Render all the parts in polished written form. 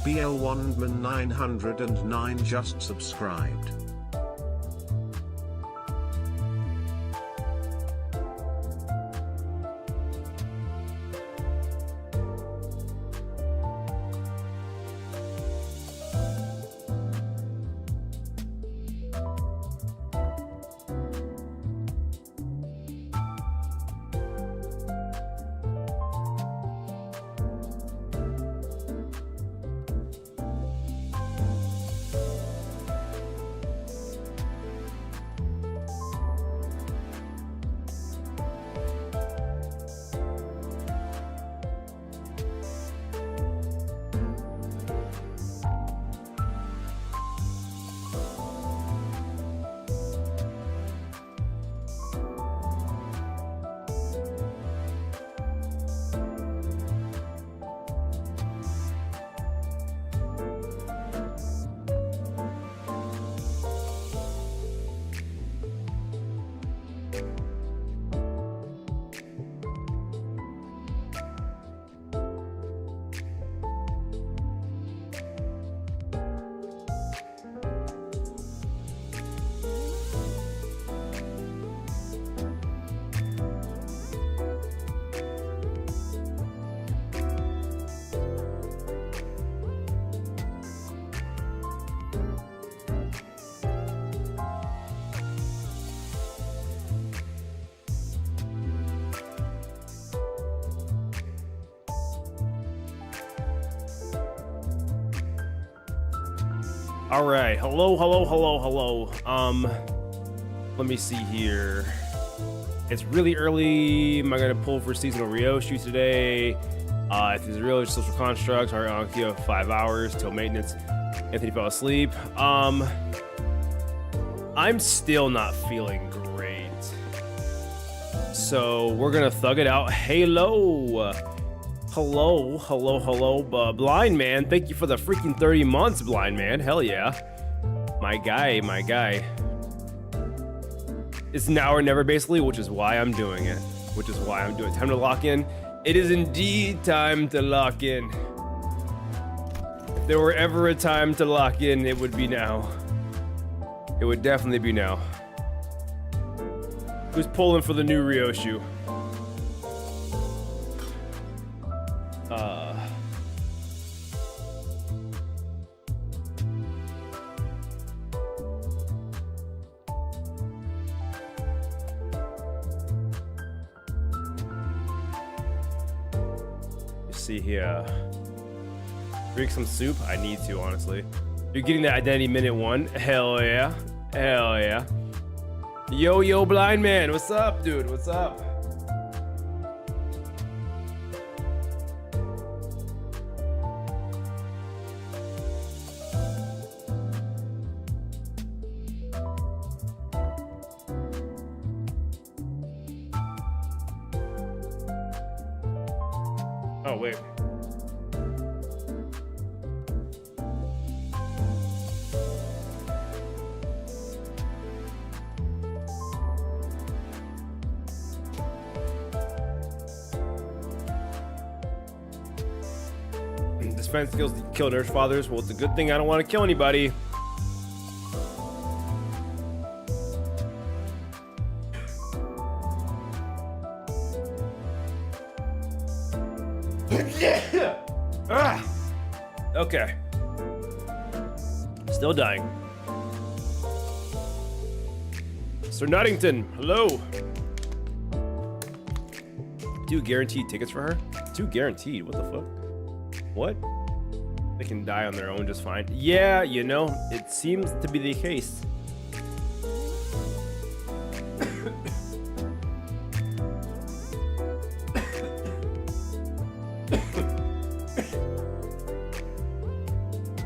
BL1man909 just subscribed. All right, hello. Let me see here. It's really early. Am I gonna pull for seasonal Ryoshu today? If there's real social constructs, are on queue 5 hours till maintenance. Anthony fell asleep. I'm still not feeling great, so we're gonna thug it out. Hello. Blind man, thank you for the freaking 30 months, blind man. Hell yeah. My guy. It's now or never, basically, which is why I'm doing it. Time to lock in. It is indeed time to lock in. If there were ever a time to lock in, it would be now. It would definitely be now. Who's pulling for the new Ryoshu? See here. Drink some soup? I need to, honestly. You're getting that identity minute 1? Hell yeah. Yo, blind man. What's up, dude? What's up? Oh, wait. Defense skills to kill nurse fathers. Well, it's a good thing I don't want to kill anybody. Okay. Still dying. Sir Nottington, hello. 2 guaranteed tickets for her? 2 guaranteed? What the fuck? What? They can die on their own just fine. Yeah, you know, it seems to be the case.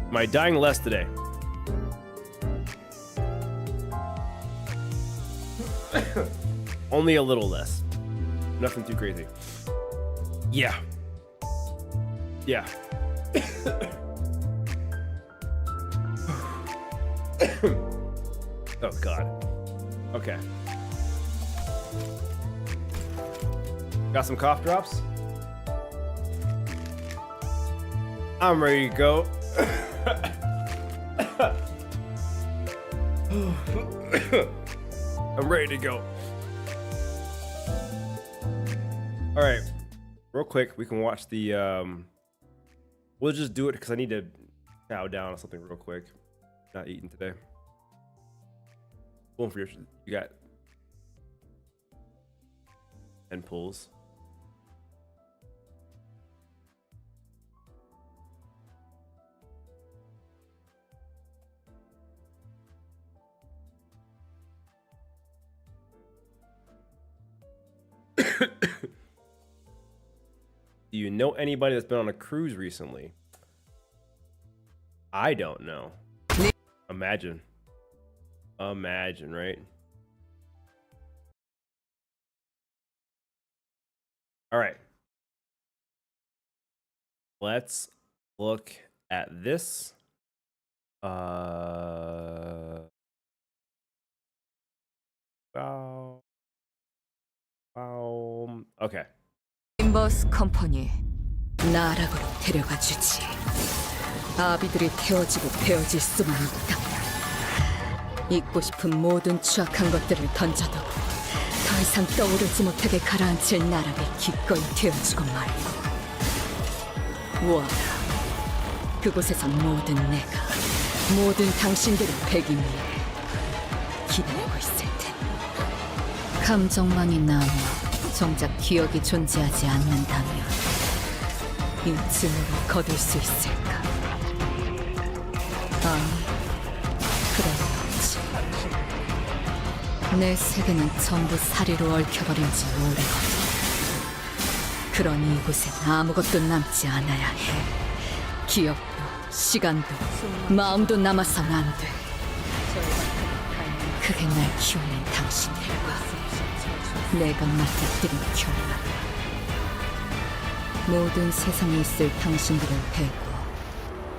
Am I dying less today? Only a little less. Nothing too crazy. Yeah. Yeah. Oh god. Okay. Got some cough drops? I'm ready to go. I'm ready to go. All right, real quick, we can watch the. We'll just do it because I need to chow down on something real quick. Not eating today. Boom for your. You got 10 pulls. Do you know anybody that's been on a cruise recently? I don't know. Imagine. Imagine, right? All right. Let's look at this. Okay. 버스 컴퍼니 나락으로 데려가 주지. 아비들이 태워지고 베어질 수만 있다. 잊고 싶은 모든 추악한 것들을 던져두고 더 이상 떠오르지 못하게 가라앉힐 나락에 기꺼이 태워주고 말고. 와라. 그곳에서 모든 내가, 모든 당신들을 배기 위해 기다리고 있을 테니. 감정만이 남아 정작 기억이 존재하지 않는다면 이 증오를 거둘 수 있을까? 아니, 그럴 리 없지. 내 세계는 전부 사리로 얽혀버린 지 오래거든. 그러니 이곳엔 아무것도 남지 않아야 해. 기억도, 시간도, 마음도 남아선 안 돼. 그게 날 키워낸 당신들과 내가 맞닥뜨린 결말. 모든 세상에 있을 당신들을 베고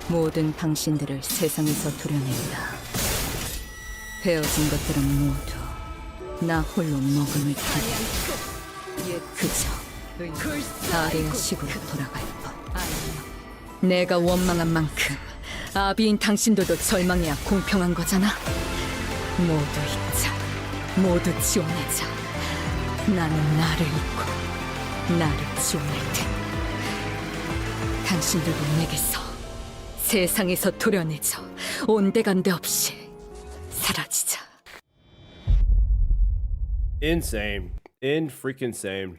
모든 당신들을 세상에서 도려낸다. 베어진 것들은 모두 나 홀로 머금을 테니 그저 아레아식으로 돌아갈 것. 내가 원망한 만큼 아비인 당신들도 절망해야 공평한 거잖아. 모두 잊자, 모두 지원하자. 나는 나를 잊고 나를 지원할 테니 당신들도 내게서 세상에서 도려내져 온데간데 없이 사라지자. Insane. In freaking insane.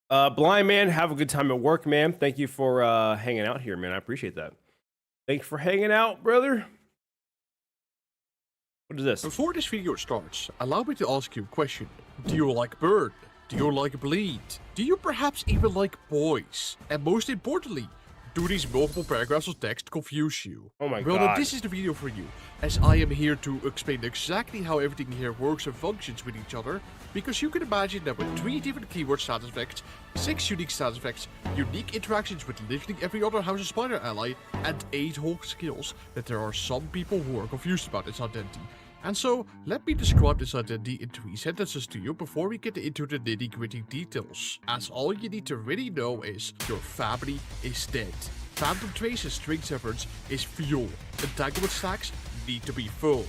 Blind man, have a good time at work, man. Thank you for hanging out here, man. I appreciate that. Thank you for hanging out, brother. What is this? Before this video starts, allow me to ask you a question. Do you like burn? Do you like bleed? Do you perhaps even like boys? And most importantly, do these multiple paragraphs of text confuse you? Oh my well, god. then this is the video for you, as I am here to explain exactly how everything here works and functions with each other, because you can imagine that with 3 different keyword status effects, 6 unique status effects, unique interactions with literally every other House of Spider ally, and 8 whole skills, that there are some people who are confused about its identity. And so, let me describe this identity in 3 sentences to you before we get into the nitty-gritty details. As all you need to really know is, your family is dead. Phantom Trace's string severance is fuel. Entanglement stacks need to be full.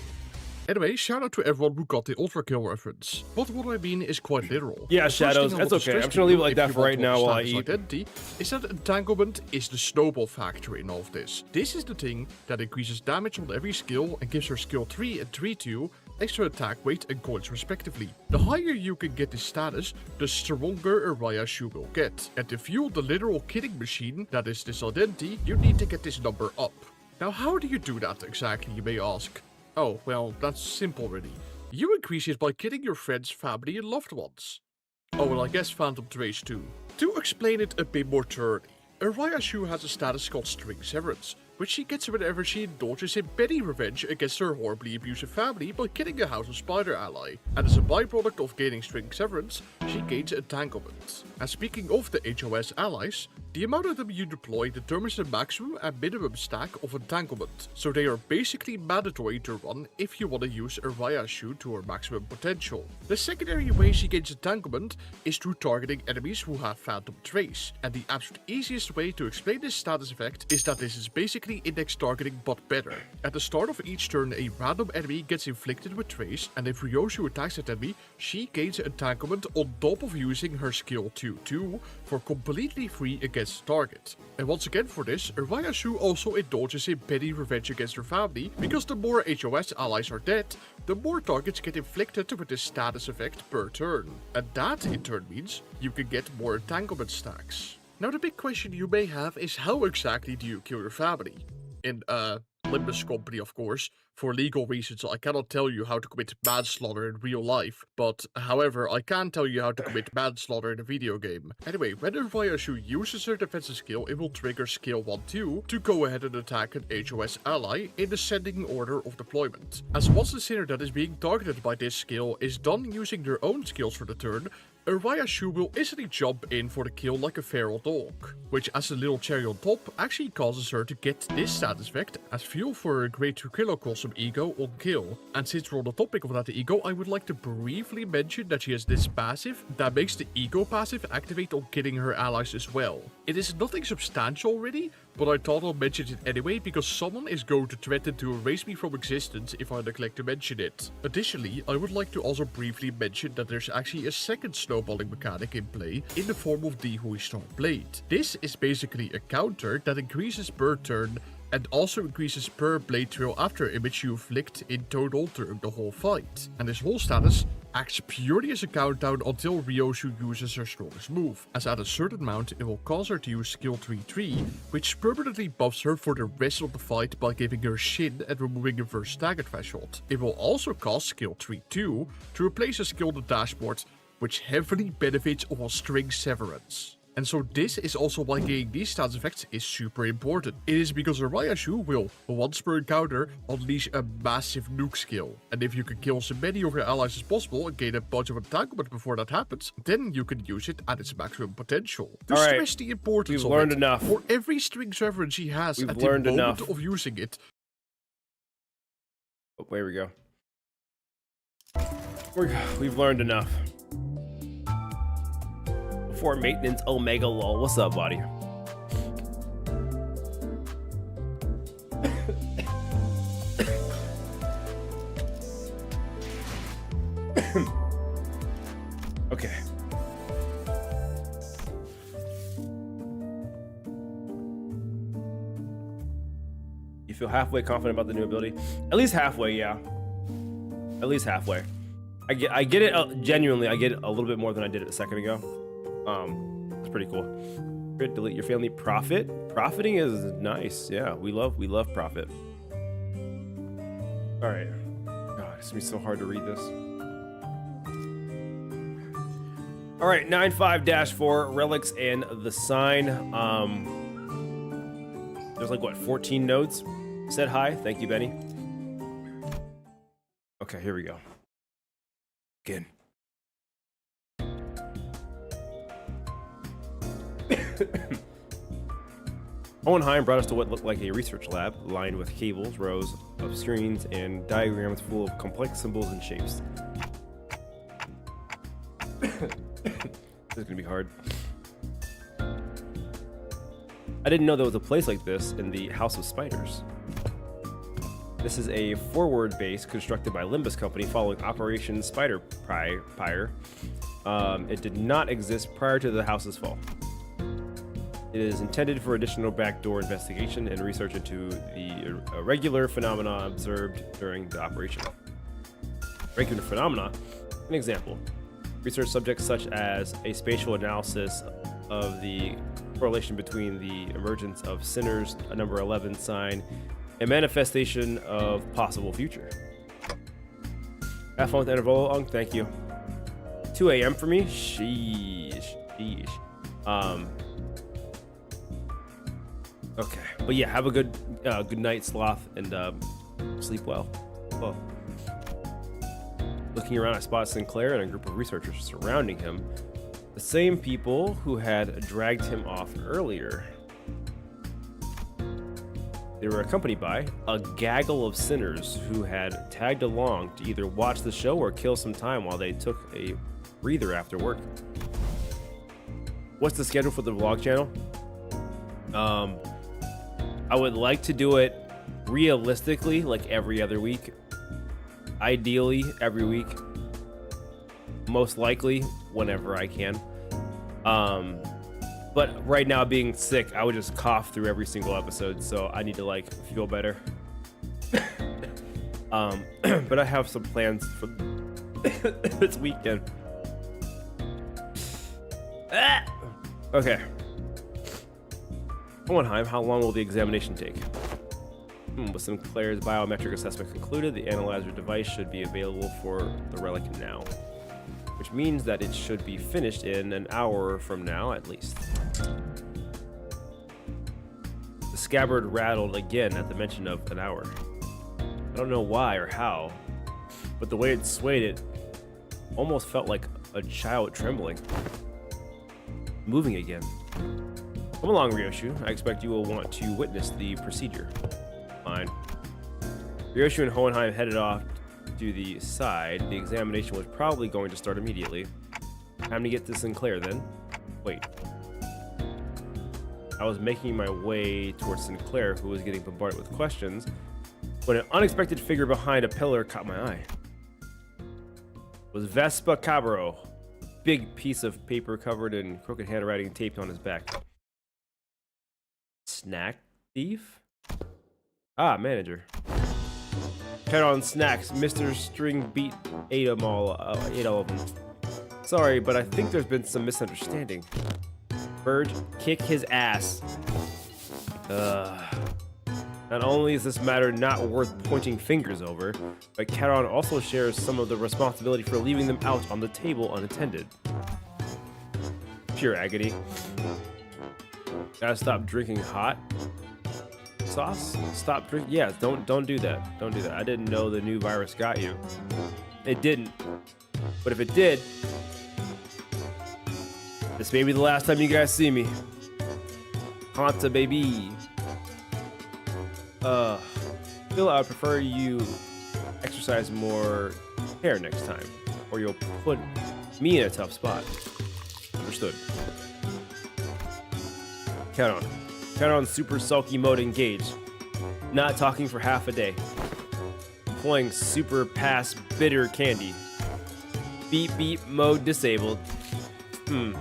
Anyway, shout out to everyone who got the Ultra Kill reference. But what I mean is quite literal. Yeah, Shadows, that's okay. I'm just gonna leave it like that for right now while I eat. Identity is that entanglement is the snowball factor in all of this. This is the thing that increases damage on every skill and gives her skill 3 and 3-2 extra attack weight and coins respectively. The higher you can get this status, the stronger Araya will get. And to fuel the literal killing machine that is this identity, you need to get this number up. Now how do you do that exactly, you may ask? Oh, well, that's simple really. You increase it by killing your friends, family and loved ones. Oh, well, I guess Phantom Trace too. To explain it a bit more thoroughly, Araya has a status called String Severance. which she gets whenever she indulges in petty revenge against her horribly abusive family by killing a House of Spider ally. And as a byproduct of gaining string severance, she gains entanglement. And speaking of the HOS allies, the amount of them you deploy determines the maximum and minimum stack of entanglement, so they are basically mandatory to run if you want to use Urayashu to her maximum potential. The secondary way she gains entanglement is through targeting enemies who have Phantom Trace, and the absolute easiest way to explain this status effect is that this is basically index targeting but better. At the start of each turn, a random enemy gets inflicted with Trace, and if Ryoshu attacks that enemy, she gains entanglement on top of using her skill 2-2 for completely free against the target. And once again for this, Urayashu also indulges in petty revenge against her family, because the more HOS allies are dead, the more targets get inflicted with this status effect per turn. And that in turn means you can get more entanglement stacks. Now the big question you may have is, how exactly do you kill your family? In Limbus Company, of course. For legal reasons, I cannot tell you how to commit manslaughter in real life, but however, I can tell you how to commit manslaughter in a video game. Anyway, when Urayashu uses her defensive skill, it will trigger skill 1-2 to go ahead and attack an HOS ally in descending order of deployment. As once the sinner that is being targeted by this skill is done using their own skills for the turn, Urayashu will instantly jump in for the kill like a feral dog, which as a little cherry on top actually causes her to get this status effect as fuel for her great 2 kilo colossum ego on kill. And since we're on the topic of that ego, I would like to briefly mention that she has this passive that makes the ego passive activate on killing her allies as well. It is nothing substantial really, but I thought I'll mention it anyway because someone is going to threaten to erase me from existence if I neglect to mention it. Additionally, I would like to also briefly mention that there's actually a second snowballing mechanic in play in the form of the Huistar Blade. This is basically a counter that increases per turn and also increases per blade trail after image you inflict in total during the whole fight. And this whole status acts purely as a countdown until Ryoshu uses her strongest move, as at a certain amount it will cause her to use skill 3-3, which permanently buffs her for the rest of the fight by giving her Shin and removing her first stagger threshold. It will also cause skill 3-2 to replace a skill on the dashboard, which heavily benefits on string severance. And so this is also why getting these status effects is super important. It is because Urayashu will, once per encounter, unleash a massive nuke skill. And if you can kill as many of your allies as possible and gain a bunch of entanglement before that happens, then you can use it at its maximum potential. To stress the importance of it, enough. For every string severance she has at the moment of using it. Oh, there we go. We've learned enough. For maintenance Omega lol. What's up, buddy? Okay. You feel halfway confident about the new ability? At least halfway, yeah. At least halfway. I get it genuinely. I get it a little bit more than I did a second ago. It's pretty cool. Delete your family. Profiting is nice. Yeah, we love profit. All right. God, it's gonna be so hard to read this. All right, 95-4 relics and the sign. There's like what, 14 nodes. Said hi. Thank you, Benny. Okay, here we go. Again. Hohenheim brought us to what looked like a research lab, lined with cables, rows of screens, and diagrams full of complex symbols and shapes. This is gonna be hard. I didn't know there was a place like this in the House of Spiders. This is a forward base constructed by Limbus Company following Operation Spider Pyre. It did not exist prior to the house's fall. It is intended for additional backdoor investigation and research into the irregular phenomena observed during the operation. Regular phenomena? An example. Research subjects such as a spatial analysis of the correlation between the emergence of Sinner's number 11 sign and manifestation of possible future. Have fun with Intervallo, thank you. 2 a.m. for me? Sheesh. Okay. But yeah, have a good night, Sloth, and sleep well. Both. Looking around, I spot Sinclair and a group of researchers surrounding him. The same people who had dragged him off earlier. They were accompanied by a gaggle of sinners who had tagged along to either watch the show or kill some time while they took a breather after work. What's the schedule for the vlog channel? I would like to do it realistically like every other week. Ideally every week. Most likely whenever I can. But right now, being sick, I would just cough through every single episode, so I need to like feel better. But I have some plans for this weekend. Okay. Hohenheim, how long will the examination take? With Sinclair's biometric assessment concluded, the analyzer device should be available for the relic now, which means that it should be finished in an hour from now at least. The scabbard rattled again at the mention of an hour. I don't know why or how, but the way it swayed it almost felt like a child trembling. Moving again. Come along, Ryoshu. I expect you will want to witness the procedure. Fine. Ryoshu and Hohenheim headed off to the side. The examination was probably going to start immediately. Time to get to Sinclair then. Wait. I was making my way towards Sinclair, who was getting bombarded with questions, when an unexpected figure behind a pillar caught my eye. It was Vespa Cabro, a big piece of paper covered in crooked handwriting taped on his back. Snack thief? Ah, manager. Head on snacks. Mr. String beat ate all of them. Sorry, but I think there's been some misunderstanding. Verge, kick his ass. Not only is this matter not worth pointing fingers over, but Charon also shares some of the responsibility for leaving them out on the table unattended. Pure agony. Gotta stop drinking hot sauce? Stop drinking? Yeah, don't do that. Don't do that. I didn't know the new virus got you. It didn't. But if it did, this may be the last time you guys see me. Hanta baby. Phil, I would prefer you exercise more care next time, or you'll put me in a tough spot. Understood. Count on super sulky mode engaged. Not talking for half a day. Employing super pass bitter candy. Beep beep mode disabled. I'm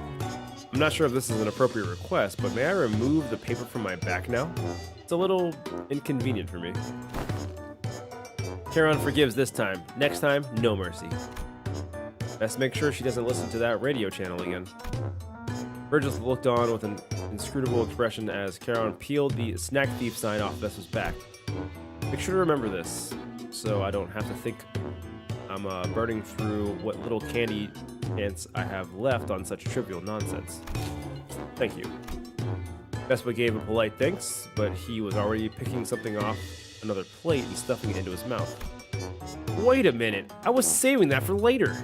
not sure if this is an appropriate request, but may I remove the paper from my back now? It's a little inconvenient for me. Charon forgives this time. Next time, no mercy. Best make sure she doesn't listen to that radio channel again. Virgil looked on with an inscrutable expression as Charon peeled the snack thief sign off Vespa's back. Make sure to remember this, so I don't have to think I'm burning through what little candy ants I have left on such trivial nonsense. Thank you. Vespa gave a polite thanks, but he was already picking something off another plate and stuffing it into his mouth. Wait a minute, I was saving that for later.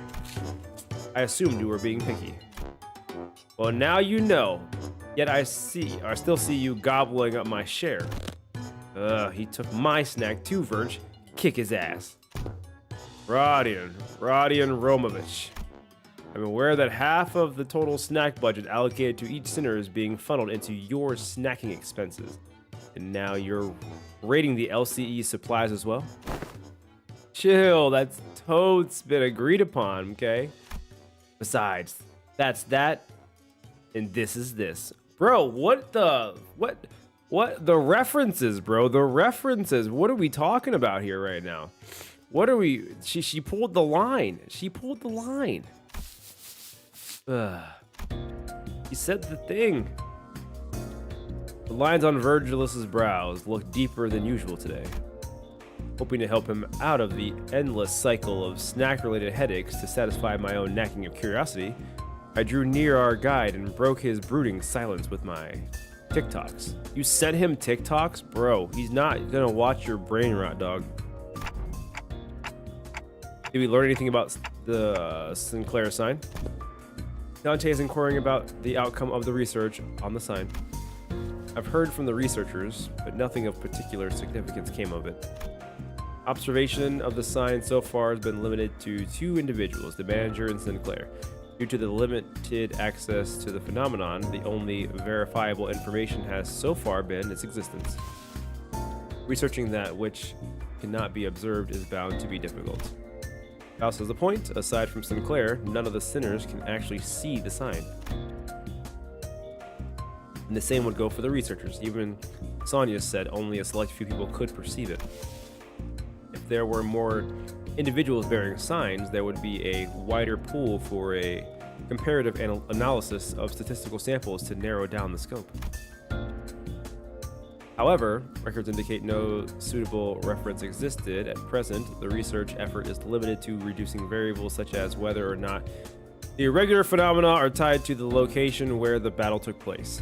I assumed you were being picky. Well, now you know. Yet I still see you gobbling up my share. He took my snack too, Verge. Kick his ass. Rodion Romovich. I'm aware that half of the total snack budget allocated to each sinner is being funneled into your snacking expenses. And now you're raiding the LCE supplies as well? Chill, that's totes been agreed upon, okay? Besides, that's that, and this is this. Bro, what the references, bro? The references. What are we talking about here right now? What are we? She pulled the line. She pulled the line. He said the thing. The lines on Virgilus's brows looked deeper than usual today. Hoping to help him out of the endless cycle of snack-related headaches to satisfy my own gnacking of curiosity, I drew near our guide and broke his brooding silence with my TikToks. You sent him TikToks? Bro, he's not gonna watch your brain rot, dog. Did we learn anything about the Sinclair sign? Dante is inquiring about the outcome of the research on the sign. I've heard from the researchers, but nothing of particular significance came of it. Observation of the sign so far has been limited to 2 individuals, the manager and Sinclair. Due to the limited access to the phenomenon, the only verifiable information has so far been its existence. Researching that which cannot be observed is bound to be difficult. Faust has a point. Aside from Sinclair, none of the sinners can actually see the sign. And the same would go for the researchers. Even Sonia said only a select few people could perceive it. If there were more individuals bearing signs, there would be a wider pool for a comparative analysis of statistical samples to narrow down the scope. However, records indicate no suitable reference existed. At present, the research effort is limited to reducing variables such as whether or not the irregular phenomena are tied to the location where the battle took place.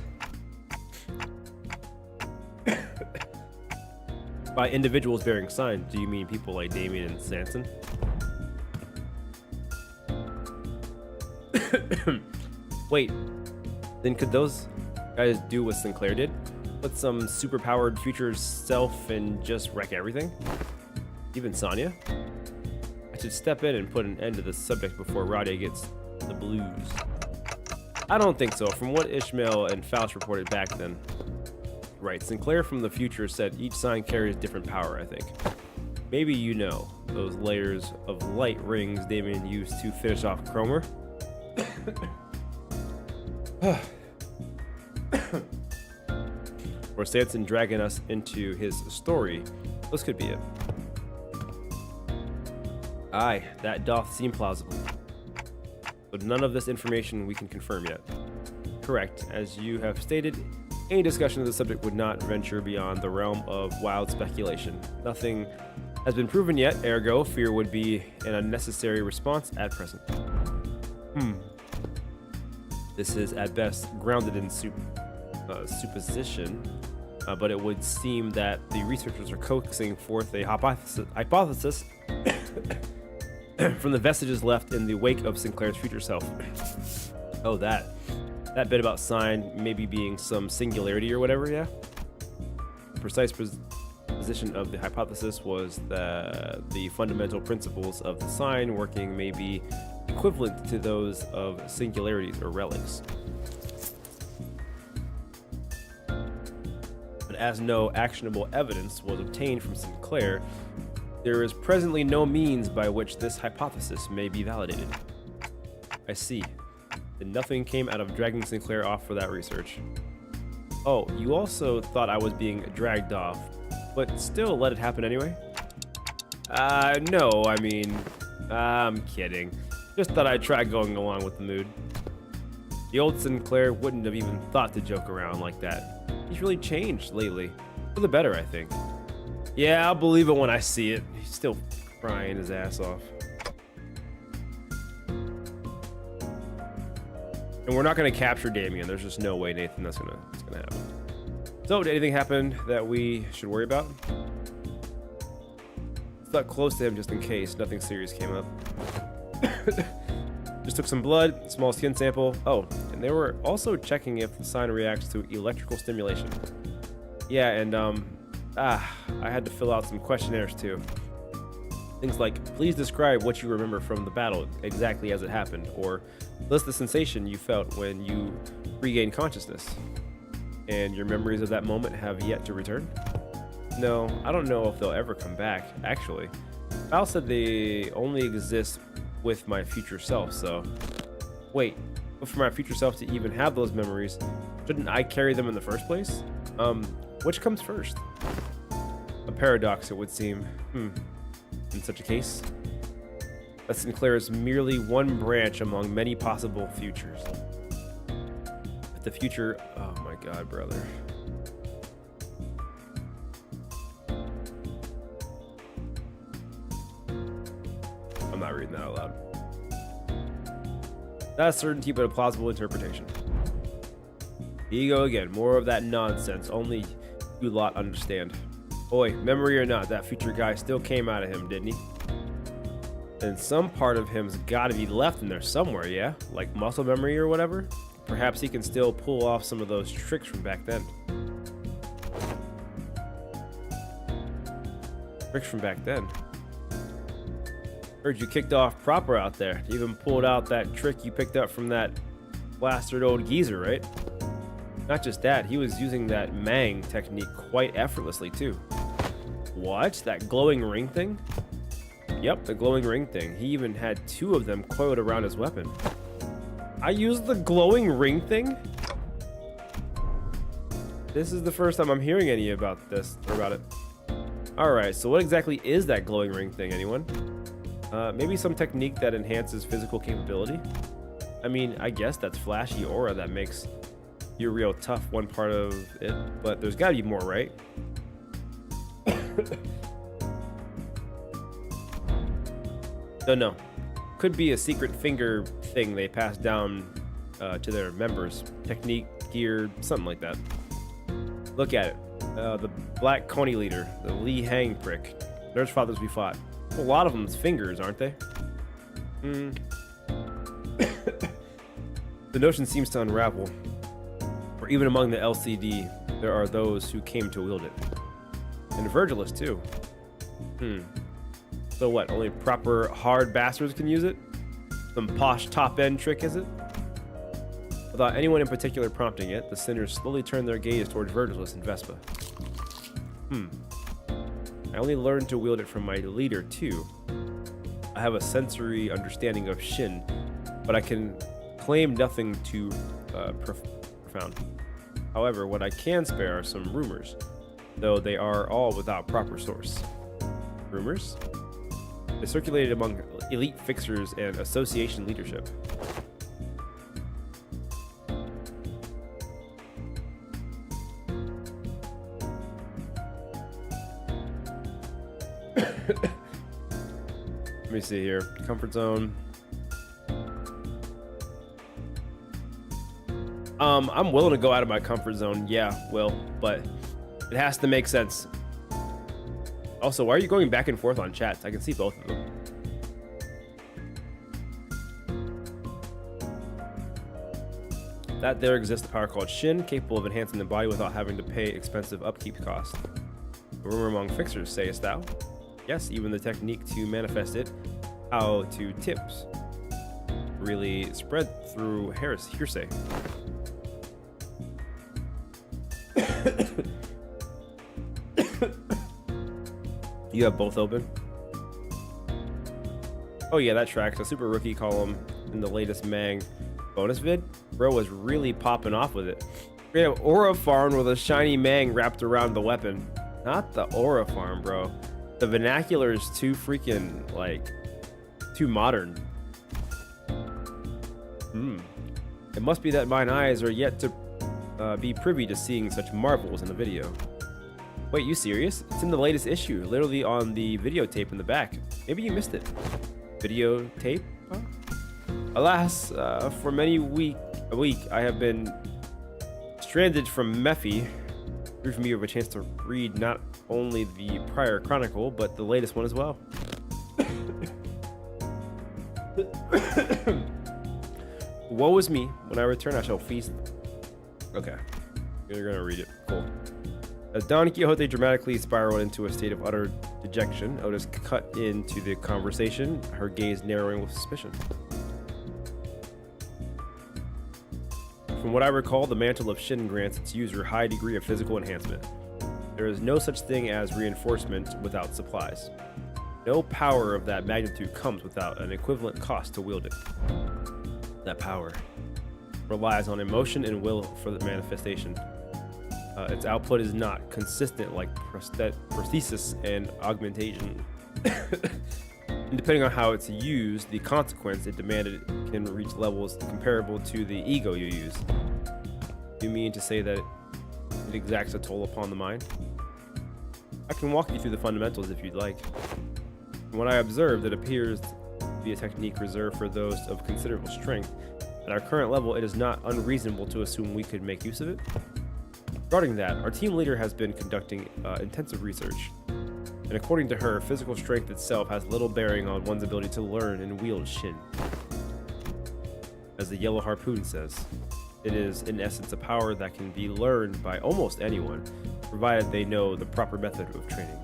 By individuals bearing signs, do you mean people like Damien and Sanson? Wait, then could those guys do what Sinclair did? Put some superpowered future self and just wreck everything? Even Sonya? I should step in and put an end to this subject before Radia gets the blues. I don't think so, from what Ishmael and Faust reported back then. Right, Sinclair from the future said each sign carries different power, I think. Maybe you know, those layers of light rings Damien used to finish off Cromer? Or Sanson dragging us into his story. This could be it. Aye, that doth seem plausible. But none of this information we can confirm yet. Correct, as you have stated, any discussion of the subject would not venture beyond the realm of wild speculation. Nothing has been proven yet, ergo, fear would be an unnecessary response at present. This is at best grounded in supposition, but it would seem that the researchers are coaxing forth a hypothesis from the vestiges left in the wake of Sinclair's future self. Oh, that bit about sign maybe being some singularity or whatever, yeah? The precise position of the hypothesis was that the fundamental principles of the sign working may be equivalent to those of singularities or relics. But as no actionable evidence was obtained from Sinclair, there is presently no means by which this hypothesis may be validated. I see. Then nothing came out of dragging Sinclair off for that research. Oh, you also thought I was being dragged off, but still let it happen anyway? No, I mean, I'm kidding. Just thought I'd try going along with the mood. The old Sinclair wouldn't have even thought to joke around like that. He's really changed lately. For the better, I think. Yeah, I'll believe it when I see it. He's still crying his ass off. And we're not going to capture Damien. There's just no way, Nathan, that's gonna happen. So, did anything happen that we should worry about? Stuck close to him just in case nothing serious came up. Just took some blood, small skin sample. Oh, and they were also checking if the sign reacts to electrical stimulation. Yeah, and I had to fill out some questionnaires too. Things like, please describe what you remember from the battle exactly as it happened, or list the sensation you felt when you regained consciousness. And your memories of that moment have yet to return? No, I don't know if they'll ever come back, actually. Val said they only exist with my future self, so... Wait, but for my future self to even have those memories, shouldn't I carry them in the first place? Which comes first? A paradox, it would seem. In such a case, that Sinclair is merely one branch among many possible futures. But the future... Oh my god, brother. I'm not reading that out loud. Not a certainty, but a plausible interpretation. Here you go again. More of that nonsense. Only you lot understand. Boy, memory or not, that future guy still came out of him, didn't he? And some part of him's gotta be left in there somewhere, yeah? Like muscle memory or whatever? Perhaps he can still pull off some of those tricks from back then. Tricks from back then? Heard you kicked off proper out there. You even pulled out that trick you picked up from that blasted old geezer, right? Not just that, he was using that Mang technique quite effortlessly too. What? That glowing ring thing? Yep, the glowing ring thing. He even had 2 of them coiled around his weapon. I used the glowing ring thing? This is the first time I'm hearing any about this, or about it. Alright, so what exactly is that glowing ring thing, anyone? Maybe some technique that enhances physical capability? I mean, I guess that's flashy aura that makes you real tough, one part of it, but there's gotta be more, right? No. Could be a secret finger thing they pass down to their members. Technique, gear, something like that. Look at it. The Black Coney leader, the Li Hang prick. Nurse fathers we fought. A lot of them's fingers, aren't they? The notion seems to unravel. Or even among the LCD, there are those who came to wield it. And Virgilis, too. So what, only proper hard bastards can use it? Some posh top-end trick, is it? Without anyone in particular prompting it, the sinners slowly turn their gaze towards Virgilis and Vespa. I only learned to wield it from my leader, too. I have a sensory understanding of Shin, but I can claim nothing too profound. However, what I can spare are some rumors, though they are all without proper source. Rumors? They circulated among elite fixers and association leadership. Let me see here. Comfort zone. I'm willing to go out of my comfort zone. Yeah, Will, but it has to make sense. Also, why are you going back and forth on chats? I can see both of them. That there exists a power called Shin, capable of enhancing the body without having to pay expensive upkeep costs. A rumor among fixers, sayest thou? Yes, even the technique to manifest it, how to tips, really spread through hearsay. You have both open? Oh yeah, that tracks. A super rookie column in the latest Mang bonus vid. Bro was really popping off with it. We have Aura Farm with a shiny Mang wrapped around the weapon. Not the Aura Farm, bro. The vernacular is too freaking, like, too modern. It must be that mine eyes are yet to be privy to seeing such marvels in the video. Wait, you serious? It's in the latest issue, literally on the videotape in the back. Maybe you missed it. Videotape? Huh? Alas, for many a week, I have been stranded from Mephi. Giving me a chance to read not only the prior chronicle, but the latest one as well. Woe is me. When I return, I shall feast. Okay. You're gonna read it. Cool. As Don Quixote dramatically spiraled into a state of utter dejection, Otis cut into the conversation, her gaze narrowing with suspicion. From what I recall, the mantle of Shin grants its user a high degree of physical enhancement. There is no such thing as reinforcement without supplies. No power of that magnitude comes without an equivalent cost to wield it. That power relies on emotion and will for the manifestation. Its output is not consistent like prosthesis and augmentation. And depending on how it's used, the consequence it demanded can reach levels comparable to the ego you use. You mean to say that it exacts a toll upon the mind? I can walk you through the fundamentals if you'd like. From what I observed, it appears to be a technique reserved for those of considerable strength, At our current level, it is not unreasonable to assume we could make use of it. Regarding that, our team leader has been conducting intensive research. And according to her, physical strength itself has little bearing on one's ability to learn and wield Shin. As the Yellow Harpoon says, it is in essence a power that can be learned by almost anyone, provided they know the proper method of training.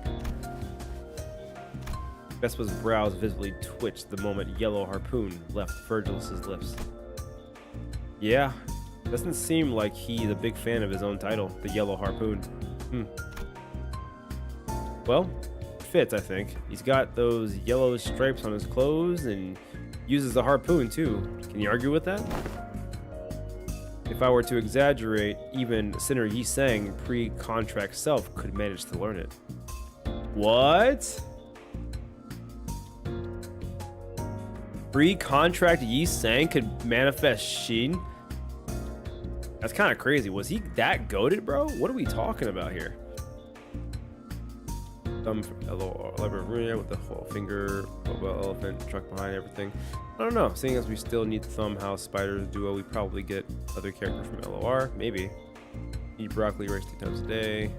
Vespa's brows visibly twitched the moment Yellow Harpoon left Virgilus's lips. Yeah, doesn't seem like he's a big fan of his own title, the Yellow Harpoon. Well, fits, I think. He's got those yellow stripes on his clothes and uses the harpoon too. Can you argue with that? If I were to exaggerate, even Sinner Yi Sang pre-contract self could manage to learn it. What? Pre-contract Yi Sang could manifest Shin? That's kind of crazy. Was he that goated, bro? What are we talking about here? Thumb with the whole finger, mobile elephant, truck behind everything. I don't know. Seeing as we still need Thumb House Spiders duo, we probably get other characters from LOR. Maybe. Eat broccoli rice 2 times a day.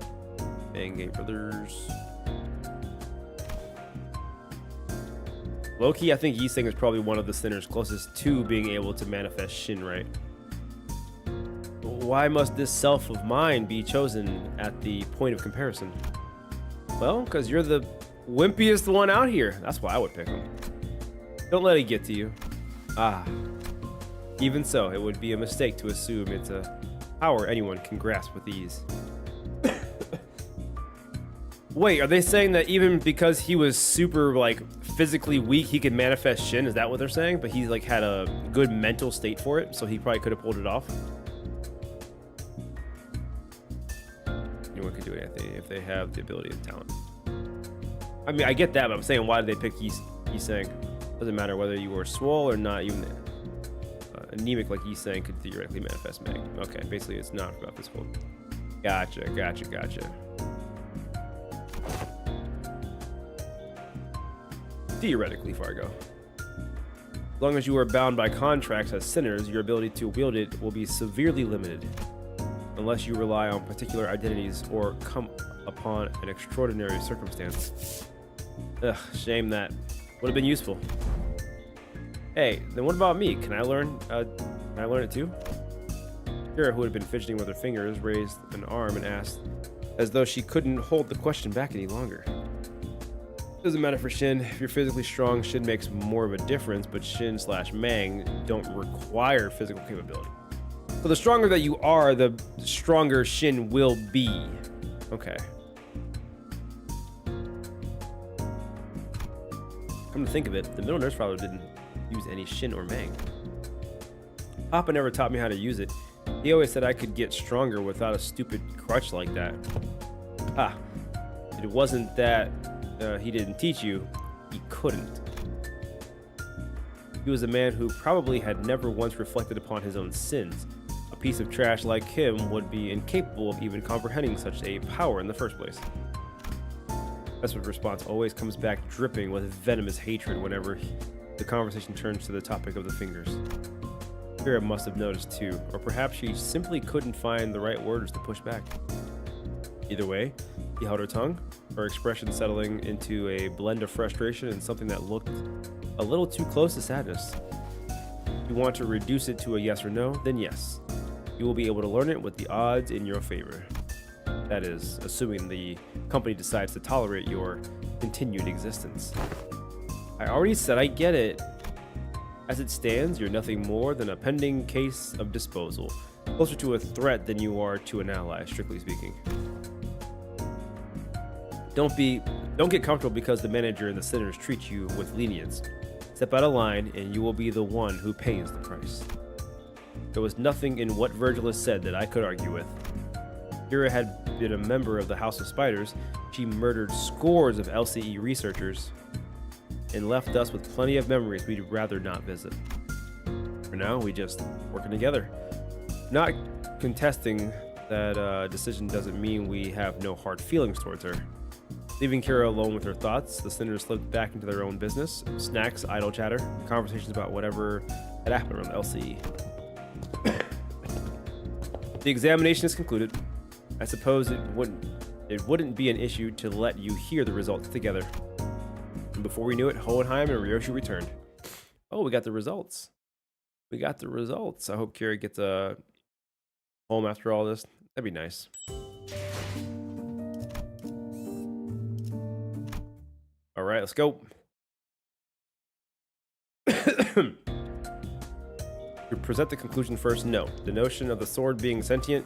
Bang game brothers. Low-key, I think Yi Sang is probably one of the sinners closest to being able to manifest Shin, right? Why must this self of mine be chosen at the point of comparison? Well, because you're the wimpiest one out here. That's why I would pick him. Don't let it get to you. Even so, it would be a mistake to assume it's a power anyone can grasp with ease. Wait, are they saying that even because he was super, like, physically weak, he could manifest Shin? Is that what they're saying? But he, like, had a good mental state for it, so he probably could have pulled it off? Anyone could do it if they have the ability and talent. I mean, I get that, but I'm saying, why did they pick Yi Sang? Doesn't matter whether you were swole or not, even anemic like Yi Sang could theoretically manifest Meg. Okay, basically it's not about this one. Gotcha. Theoretically, Fargo. As long as you are bound by contracts as sinners, your ability to wield it will be severely limited. Unless you rely on particular identities or come upon an extraordinary circumstance. Ugh, shame that. Would have been useful. Hey, then what about me? Can I learn it too? Kira, who had been fidgeting with her fingers, raised an arm and asked, as though she couldn't hold the question back any longer. Doesn't matter for Shin. If you're physically strong, Shin makes more of a difference, but Shin/Mang don't require physical capability. So the stronger that you are, the stronger Shin will be. Okay. Come to think of it, the middle nurse father didn't use any Shin or Mang. Papa never taught me how to use it. He always said I could get stronger without a stupid crutch like that. It wasn't that he didn't teach you, he couldn't. He was a man who probably had never once reflected upon his own sins. A piece of trash like him would be incapable of even comprehending such a power in the first place. Vespa's response always comes back dripping with venomous hatred whenever the conversation turns to the topic of the fingers. Kira must have noticed too, or perhaps she simply couldn't find the right words to push back. Either way, he held her tongue, her expression settling into a blend of frustration and something that looked a little too close to sadness. If you want to reduce it to a yes or no, then yes. You will be able to learn it with the odds in your favor. That is, assuming the company decides to tolerate your continued existence. I already said I get it. As it stands, you're nothing more than a pending case of disposal, closer to a threat than you are to an ally, strictly speaking. Don't get comfortable because the manager and the sinners treat you with lenience. Step out of line and you will be the one who pays the price. There was nothing in what Virgilus said that I could argue with. Kira had been a member of the House of Spiders. She murdered scores of LCE researchers and left us with plenty of memories we'd rather not visit. For now, we just working together. Not contesting that decision doesn't mean we have no hard feelings towards her. Leaving Kira alone with her thoughts, the sinners slipped back into their own business, snacks, idle chatter, conversations about whatever had happened around the LCE. The examination is concluded. I suppose it wouldn't be an issue to let you hear the results together. And before we knew it, Hohenheim and Ryoshi returned. Oh, we got the results. We got the results. I hope Kira gets home after all this. That'd be nice. All right, let's go. To present the conclusion first, no. The notion of the sword being sentient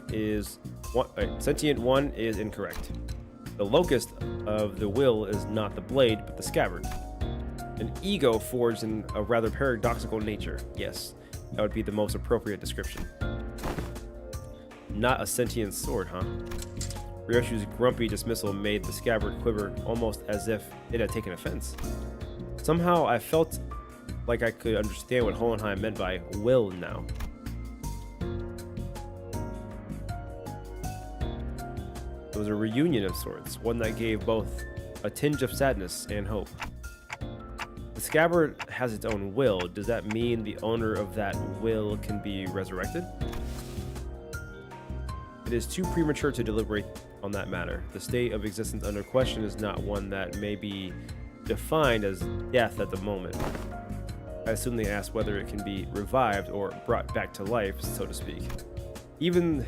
one is incorrect. The locus of the will is not the blade, but the scabbard. An ego forged in a rather paradoxical nature. Yes, that would be the most appropriate description. Not a sentient sword, huh? Ryoshi's grumpy dismissal made the scabbard quiver almost as if it had taken offense. Somehow I felt like I could understand what Hohenheim meant by will now. It was a reunion of sorts, one that gave both a tinge of sadness and hope. The scabbard has its own will. Does that mean the owner of that will can be resurrected? It is too premature to deliberate on that matter. The state of existence under question is not one that may be defined as death at the moment. I assume they asked whether it can be revived or brought back to life, so to speak. Even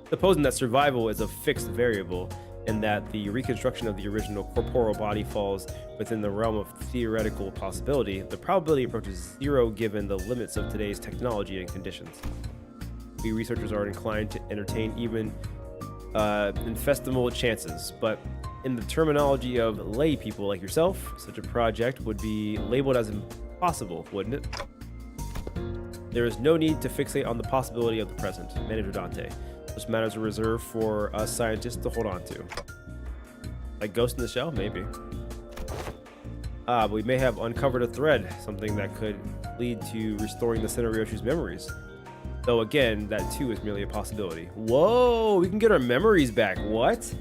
supposing that survival is a fixed variable and that the reconstruction of the original corporeal body falls within the realm of theoretical possibility, the probability approaches zero given the limits of today's technology and conditions. We researchers are inclined to entertain even infinitesimal chances, but in the terminology of lay people like yourself, such a project would be labeled as impossible, wouldn't it? There is no need to fixate on the possibility of the present, Manager Dante. Such matters are reserved for us scientists to hold on to. Like Ghost in the Shell? Maybe. But we may have uncovered a thread, something that could lead to restoring the Center Ryoshi's memories. Though again, that too is merely a possibility. Whoa, we can get our memories back. What?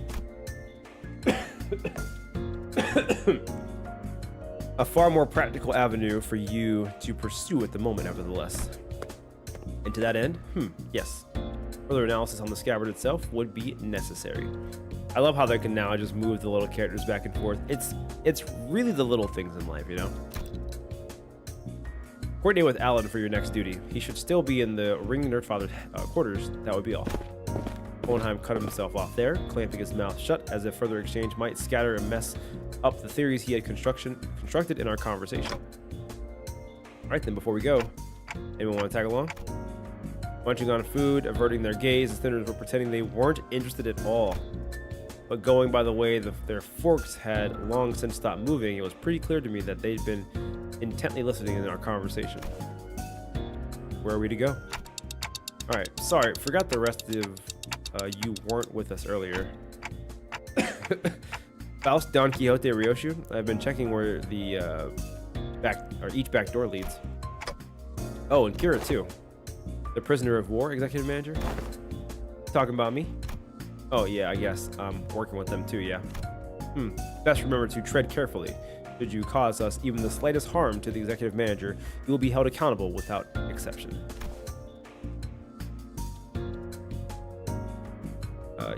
A far more practical avenue for you to pursue at the moment, nevertheless. And to that end, yes, further analysis on the scabbard itself would be necessary. I love how they can now just move the little characters back and forth. It's really the little things in life, you know? Coordinate with Alan for your next duty. He should still be in the Ring Nerdfather quarters. That would be all. Hohenheim cut himself off there, clamping his mouth shut as if further exchange might scatter and mess up the theories he had constructed in our conversation. Alright then, before we go, anyone want to tag along? Munching on food, averting their gaze, the sinners were pretending they weren't interested at all. But going by the way their forks had long since stopped moving, it was pretty clear to me that they'd been intently listening in our conversation. Where are we to go? Alright, sorry, forgot the rest of you weren't with us earlier. Faust, Don Quixote, Ryoshu. I've been checking where the each back door leads. Oh, and Kira too. The prisoner of war, executive manager. Talking about me? Oh yeah, I guess I'm working with them too. Yeah. Best remember to tread carefully. Should you cause us even the slightest harm to the executive manager, you will be held accountable without exception.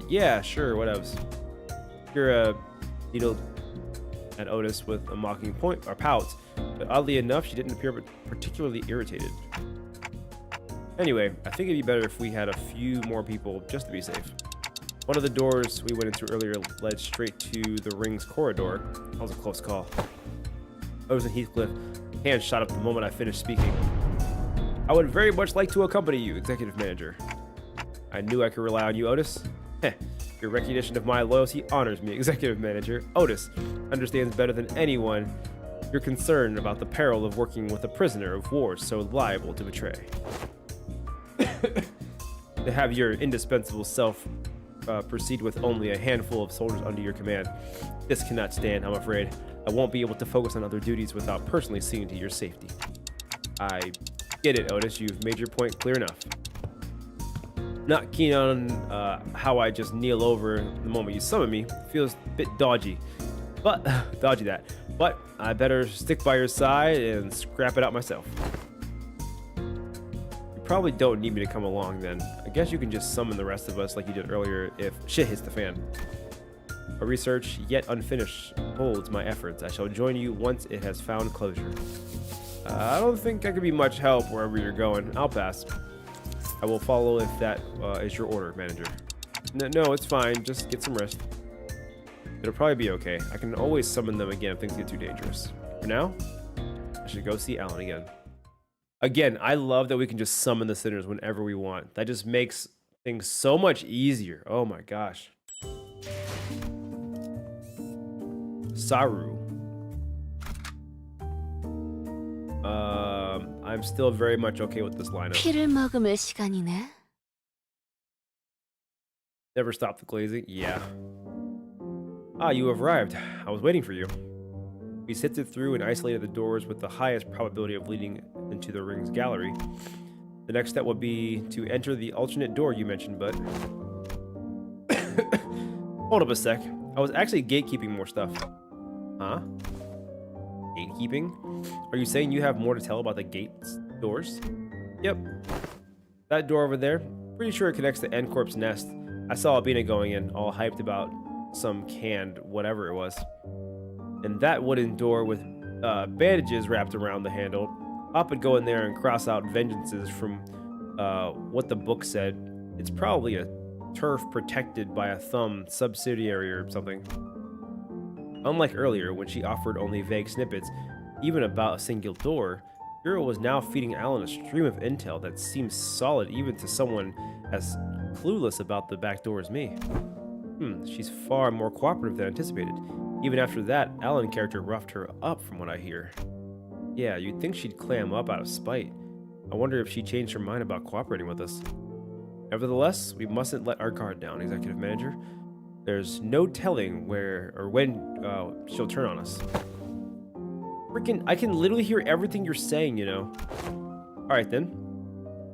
Yeah, sure, whatevs. Kira needled at Otis with a mocking point or pout, but oddly enough, she didn't appear particularly irritated. Anyway, I think it'd be better if we had a few more people just to be safe. One of the doors we went into earlier led straight to the ring's corridor. That was a close call. Otis and Heathcliff, hands shot up the moment I finished speaking. I would very much like to accompany you, executive manager. I knew I could rely on you, Otis. Your recognition of my loyalty honors me, executive manager. Otis understands better than anyone your concern about the peril of working with a prisoner of war so liable to betray. To have your indispensable self proceed with only a handful of soldiers under your command. This cannot stand, I'm afraid. I won't be able to focus on other duties without personally seeing to your safety. I get it, Otis. You've made your point clear enough. Not keen on how I just kneel over the moment you summon me. Feels a bit dodgy. But, dodgy that. But I better stick by your side and scrap it out myself. probably don't need me to come along then. I guess you can just summon the rest of us like you did earlier if shit hits the fan. A research yet unfinished holds my efforts. I shall join you once it has found closure. I don't think I could be much help wherever you're going. I'll pass. I will follow if that is your order, manager. No, it's fine. Just get some rest. It'll probably be okay. I can always summon them again if things get too dangerous. For now, I should go see Alan again. Again, I love that we can just summon the sinners whenever we want. That just makes things so much easier. Oh my gosh. Saru. I'm still very much okay with this lineup. 피를 머금을 시간이네. Never stop the glazing? Yeah. Ah, you have arrived. I was waiting for you. We sifted through and isolated the doors with the highest probability of leading into the ring's gallery. The next step would be to enter the alternate door you mentioned, but... Hold up a sec. I was actually gatekeeping more stuff. Huh? Gatekeeping? Are you saying you have more to tell about the gates doors? Yep. That door over there, pretty sure it connects to N-Corp's nest. I saw Albina going in, all hyped about some canned whatever it was. And that wooden door with bandages wrapped around the handle. Pop would go in there and cross out vengeances from what the book said. It's probably a turf protected by a thumb subsidiary or something. Unlike earlier, when she offered only vague snippets, even about a single door, Hero was now feeding Alan a stream of intel that seems solid even to someone as clueless about the back door as me. She's far more cooperative than anticipated. Even after that, Alan character roughed her up from what I hear. Yeah, you'd think she'd clam up out of spite. I wonder if she changed her mind about cooperating with us. Nevertheless, we mustn't let our guard down, Executive Manager. There's no telling where or when she'll turn on us. Freaking, I can literally hear everything you're saying, you know. Alright then.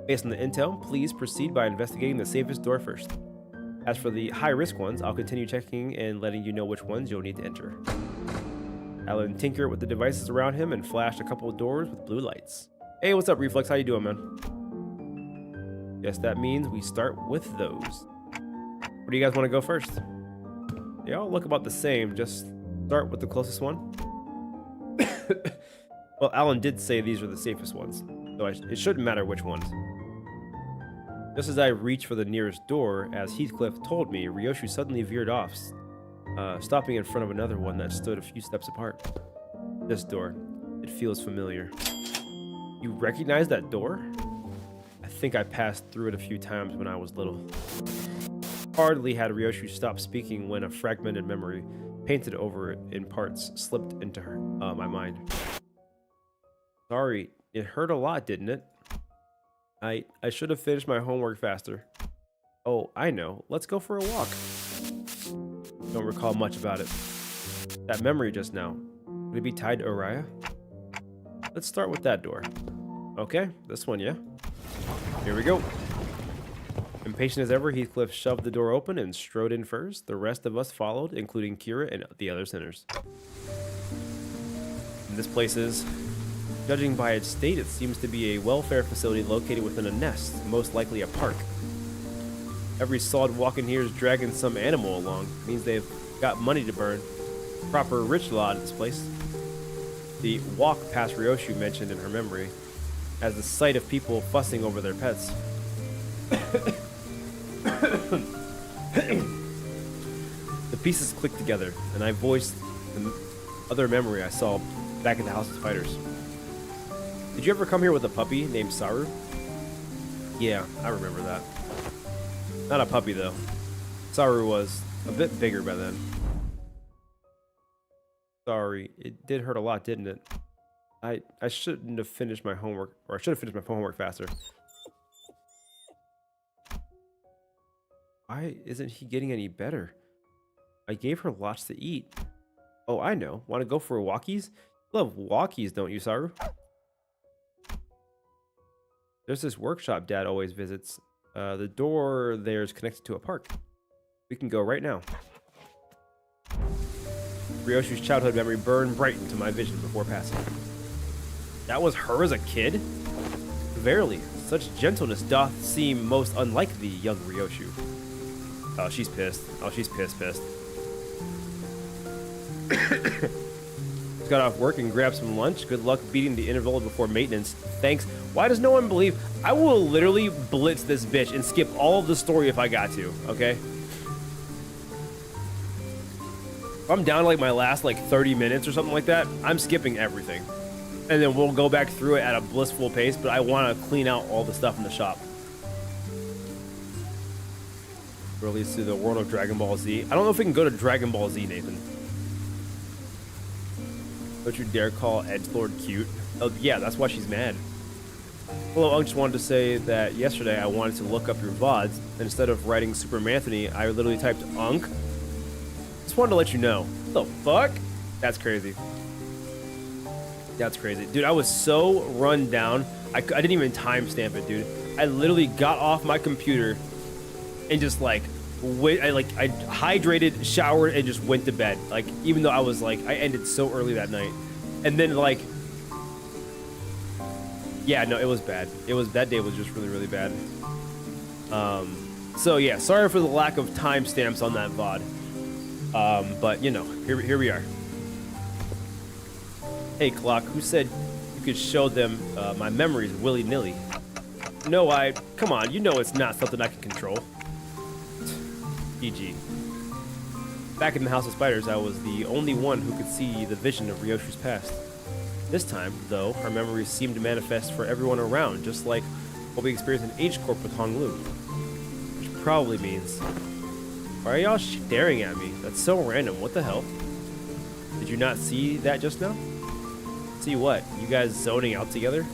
Based on the intel, please proceed by investigating the safest door first. As for the high-risk ones, I'll continue checking and letting you know which ones you'll need to enter. Alan tinkered with the devices around him and flashed a couple of doors with blue lights. Hey, what's up, Reflex? How you doing, man? Guess that means we start with those. Where do you guys want to go first? They all look about the same, just start with the closest one. Well, Alan did say these are the safest ones, so it shouldn't matter which ones. Just as I reached for the nearest door, as Heathcliff told me, Ryoshu suddenly veered off, stopping in front of another one that stood a few steps apart. This door. It feels familiar. You recognize that door? I think I passed through it a few times when I was little. Hardly had Ryoshu stopped speaking when a fragmented memory, painted over it in parts, slipped into my mind. Sorry, it hurt a lot, didn't it? I should have finished my homework faster. Oh, I know. Let's go for a walk. Don't recall much about it. That memory just now. Would it be tied to Oriya? Let's start with that door. Okay, this one, yeah? Here we go. Impatient as ever, Heathcliff shoved the door open and strode in first. The rest of us followed, including Kira and the other sinners. And this place is... Judging by its state, it seems to be a welfare facility located within a nest, most likely a park. Every sod walking here is dragging some animal along. It means they've got money to burn. Proper rich lot at this place. The walk past Ryoshu mentioned in her memory, as the sight of people fussing over their pets. The pieces clicked together, and I voiced the other memory I saw back at the House of Spiders. Did you ever come here with a puppy named Saru? Yeah, I remember that. Not a puppy, though. Saru was a bit bigger by then. Sorry, it did hurt a lot, didn't it? I shouldn't have finished my homework, or I should have finished my homework faster. Why isn't he getting any better? I gave her lots to eat. Oh, I know. Want to go for walkies? You love walkies, don't you, Saru? There's this workshop Dad always visits. The door there is connected to a park. We can go right now. Ryoshu's childhood memory burned bright into my vision before passing. That was her as a kid? Verily, such gentleness doth seem most unlike thee, young Ryoshu. Oh, she's pissed. Oh, she's pissed. Just got off work and grabbed some lunch. Good luck beating the interval before maintenance. Thanks. Why does no one believe? I will literally blitz this bitch and skip all of the story if I got to, okay? If I'm down to like my last like 30 minutes or something like that, I'm skipping everything. And then we'll go back through it at a blissful pace, but I want to clean out all the stuff in the shop. Released to the world of Dragon Ball Z. I don't know if we can go to Dragon Ball Z, Nathan. Don't you dare call Edgelord cute. Oh, yeah, that's why she's mad. Hello, Unk. Just wanted to say that yesterday I wanted to look up your VODs, and instead of writing Super Anthony, I literally typed Unk. Just wanted to let you know. What the fuck? That's crazy. That's crazy. Dude, I was so run down. I didn't even timestamp it, dude. I literally got off my computer and just like I hydrated, showered, and just went to bed. Like, even though I was like, I ended so early that night. And then like, yeah, no, it was bad. That day was just really, really bad. So yeah, sorry for the lack of timestamps on that VOD. But you know, here we are. Hey Clock, who said you could show them my memories willy-nilly? No, come on, you know it's not something I can control. PG. Back in the House of Spiders, I was the only one who could see the vision of Ryoshu's past. This time, though, our memories seemed to manifest for everyone around, just like what we experienced in H-Corp with Honglu. Which probably means... Why are y'all staring at me? That's so random, what the hell? Did you not see that just now? See what? You guys zoning out together?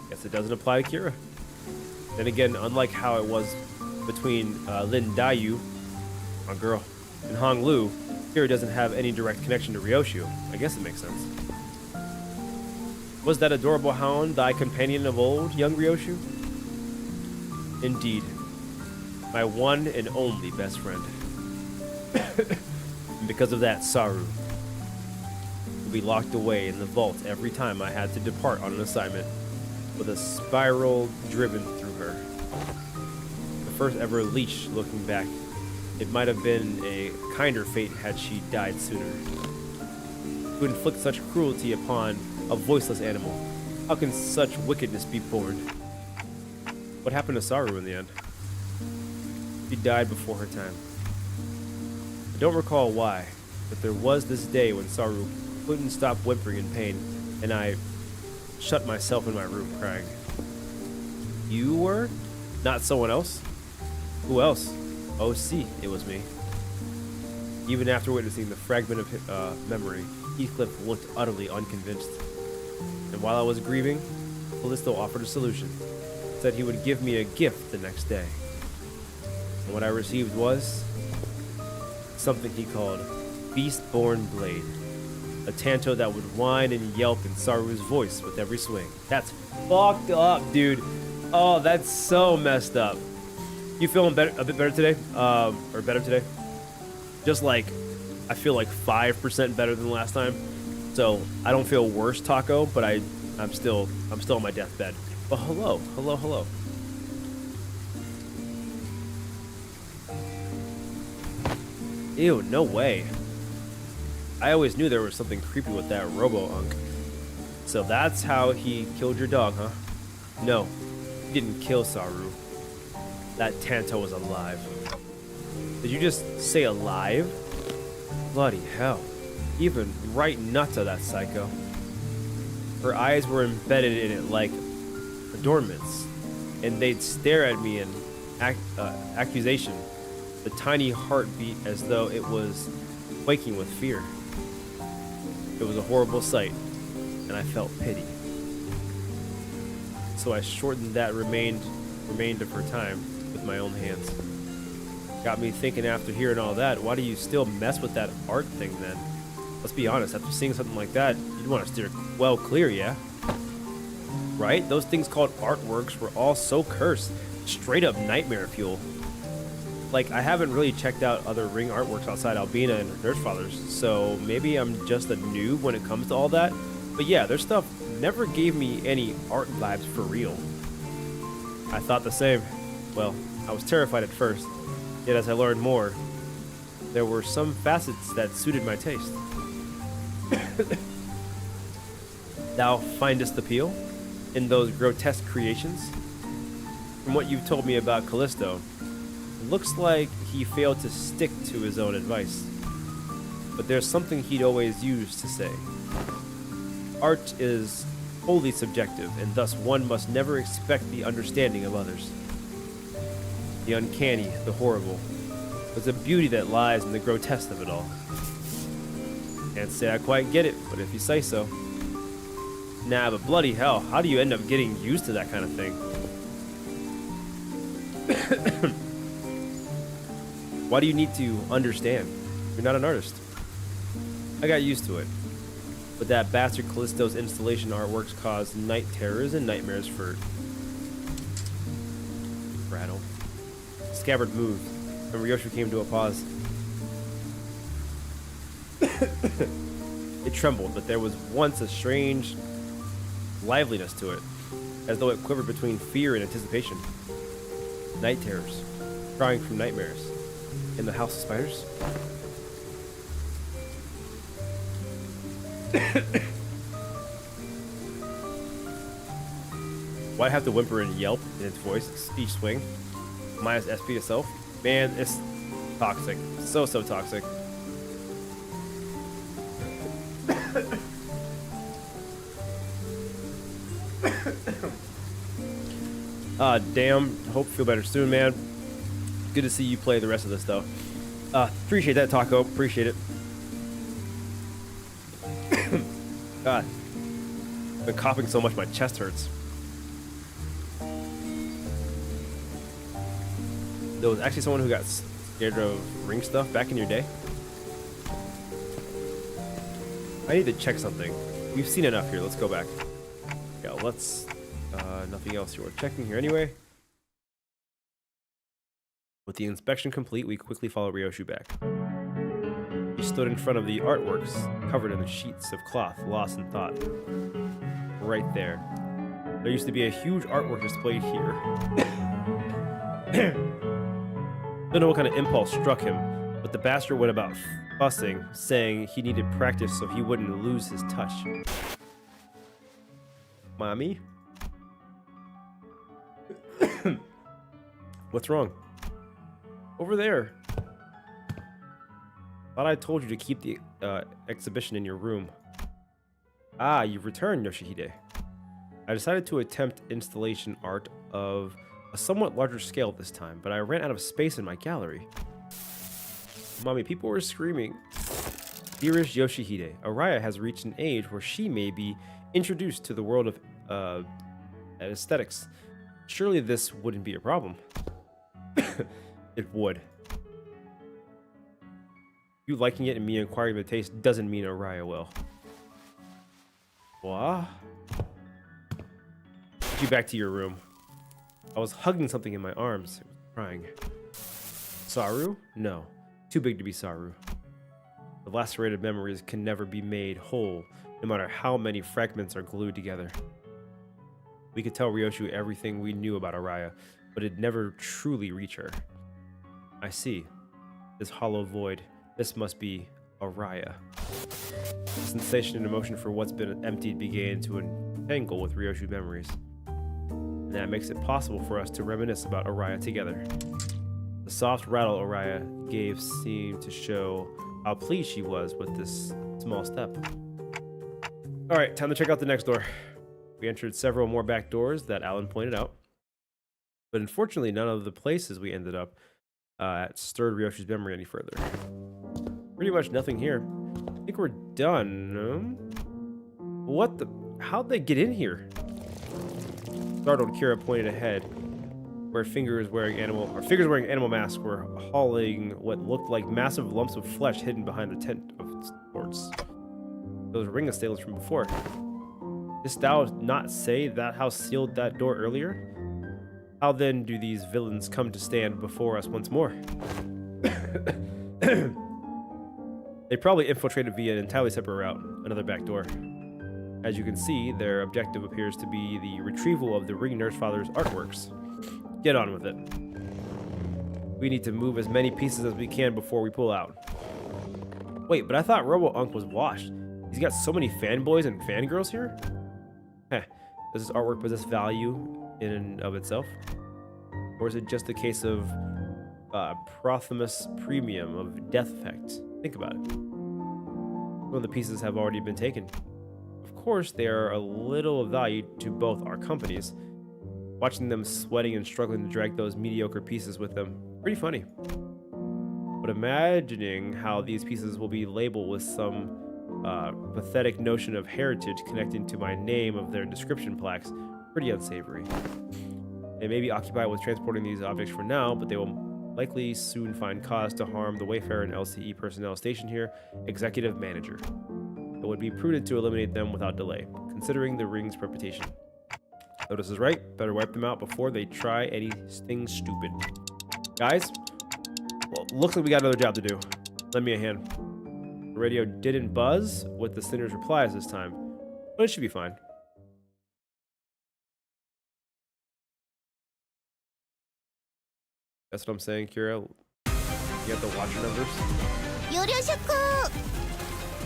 Guess it doesn't apply to Kira. Then again, unlike how it was between Lin Dayu, my girl, and Hong Lu, Kira doesn't have any direct connection to Ryoshu. I guess it makes sense. Was that adorable hound thy companion of old, young Ryoshu? Indeed. My one and only best friend. And because of that, Saru would be locked away in the vault every time I had to depart on an assignment, with a spiral driven through her. The first ever leash, looking back. It might have been a kinder fate had she died sooner. To inflict such cruelty upon a voiceless animal. How can such wickedness be born? What happened to Saru in the end? She died before her time. I don't recall why, but there was this day when Saru couldn't stop whimpering in pain, and I shut myself in my room crying. You were? Not someone else? Who else? Oh, see, it was me. Even after witnessing the fragment of memory, Heathcliff looked utterly unconvinced. And while I was grieving, Callisto offered a solution. Said he would give me a gift the next day. And what I received was something he called Beast-Born Blade. A Tanto that would whine and yelp in Saru's voice with every swing. That's fucked up, dude. Oh, that's so messed up. You feeling better, a bit better today? Or better today? Just like, I feel like 5% better than last time. So I don't feel worse, Taco, but I'm still on my deathbed. But hello. Ew, no way. I always knew there was something creepy with that Robo-Unk. So that's how he killed your dog, huh? No, he didn't kill Saru. That Tanto was alive. Did you just say alive? Bloody hell. Even right nutta, that psycho. Her eyes were embedded in it like adornments, and they'd stare at me in accusation. The tiny heart beat as though it was quaking with fear. It was a horrible sight, and I felt pity. So I shortened that remained of her time with my own hands. Got me thinking after hearing all that, why do you still mess with that art thing then? Let's be honest, after seeing something like that, you'd want to steer well clear, yeah? Right? Those things called artworks were all so cursed. Straight up nightmare fuel. Like, I haven't really checked out other Ring artworks outside Albina and Nurse Fathers, so maybe I'm just a noob when it comes to all that. But yeah, their stuff never gave me any art vibes for real. I thought the same. Well, I was terrified at first, yet as I learned more, there were some facets that suited my taste. Thou findest appeal in those grotesque creations? From what you've told me about Callisto, it looks like he failed to stick to his own advice. But there's something he'd always used to say. Art is wholly subjective, and thus one must never expect the understanding of others. The uncanny, the horrible. There's a beauty that lies in the grotesque of it all. Can't say I quite get it, but if you say so. Nah, but bloody hell, how do you end up getting used to that kind of thing? Why do you need to understand? You're not an artist. I got used to it. But that bastard Callisto's installation artworks caused night terrors and nightmares for... Rattle. Scabbard moved, and Ryoshu came to a pause. It trembled, but there was once a strange liveliness to it, as though it quivered between fear and anticipation. Night terrors, crying from nightmares. In the House of Spiders? Why have to whimper and yelp in its voice each swing? Minus SP itself? Man, it's toxic. So toxic. Damn. Hope you feel better soon, man. Good to see you play the rest of this, though. Appreciate that, Taco. Appreciate it. God. I've been coughing so much my chest hurts. There was actually someone who got scared of ring stuff back in your day. I need to check something. We've seen enough here. Let's go back. Yeah, let's... nothing else here worth checking here anyway. With the inspection complete, we quickly follow Ryoshu back. He stood in front of the artworks, covered in the sheets of cloth, lost in thought. Right there. There used to be a huge artwork displayed here. Don't know what kind of impulse struck him, but the bastard went about fussing, saying he needed practice so he wouldn't lose his touch. Mommy? What's wrong? Over there. Thought I told you to keep the exhibition in your room. Ah, you've returned, Yoshihide. I decided to attempt installation art of a somewhat larger scale this time, but I ran out of space in my gallery. Mommy, people were screaming. Dearest Yoshihide, Araya has reached an age where she may be introduced to the world of aesthetics. Surely this wouldn't be a problem. It would. You liking it and me inquiring the taste doesn't mean Araya will. What? Get you back to your room. I was hugging something in my arms. It was crying. Saru? No. Too big to be Saru. The lacerated memories can never be made whole, no matter how many fragments are glued together. We could tell Ryoshu everything we knew about Araya, but it'd never truly reach her. I see. This hollow void. This must be Araya. The sensation and emotion for what's been emptied began to entangle with Ryoshu memories. And that makes it possible for us to reminisce about Araya together. The soft rattle Araya gave seemed to show how pleased she was with this small step. Alright, time to check out the next door. We entered several more back doors that Alan pointed out. But unfortunately, none of the places we ended up at stirred Ryoshu's memory any further. Pretty much nothing here. I think we're done. What the? How'd they get in here? Startled, Kira pointed ahead, where figures wearing animal masks were hauling what looked like massive lumps of flesh hidden behind the tent of sorts. Those ring assailants from before. Didst thou not say that house sealed that door earlier? How then do these villains come to stand before us once more? They probably infiltrated via an entirely separate route, another back door. As you can see, their objective appears to be the retrieval of the Ring Nurse Father's artworks. Get on with it. We need to move as many pieces as we can before we pull out. Wait, but I thought Robo-Unk was washed. He's got so many fanboys and fangirls here? Heh. Does this artwork possess value in and of itself? Or is it just a case of Prothemus Premium of Death Effect? Think about it. Some of the pieces have already been taken. Of course, they are a little of value to both our companies. Watching them sweating and struggling to drag those mediocre pieces with them. Pretty funny. But imagining how these pieces will be labeled with some pathetic notion of heritage connecting to my name of their description plaques, pretty unsavory. They may be occupied with transporting these objects for now, but they will likely soon find cause to harm the Wayfarer and LCE personnel stationed here. Executive Manager. It would be prudent to eliminate them without delay, considering the ring's reputation. Notice is right. Better wipe them out before they try anything stupid. Guys, well, looks like we got another job to do. Lend me a hand. The radio didn't buzz with the sinner's replies this time, but it should be fine. That's what I'm saying, Kira. You have the watcher numbers. 요료슈쿠!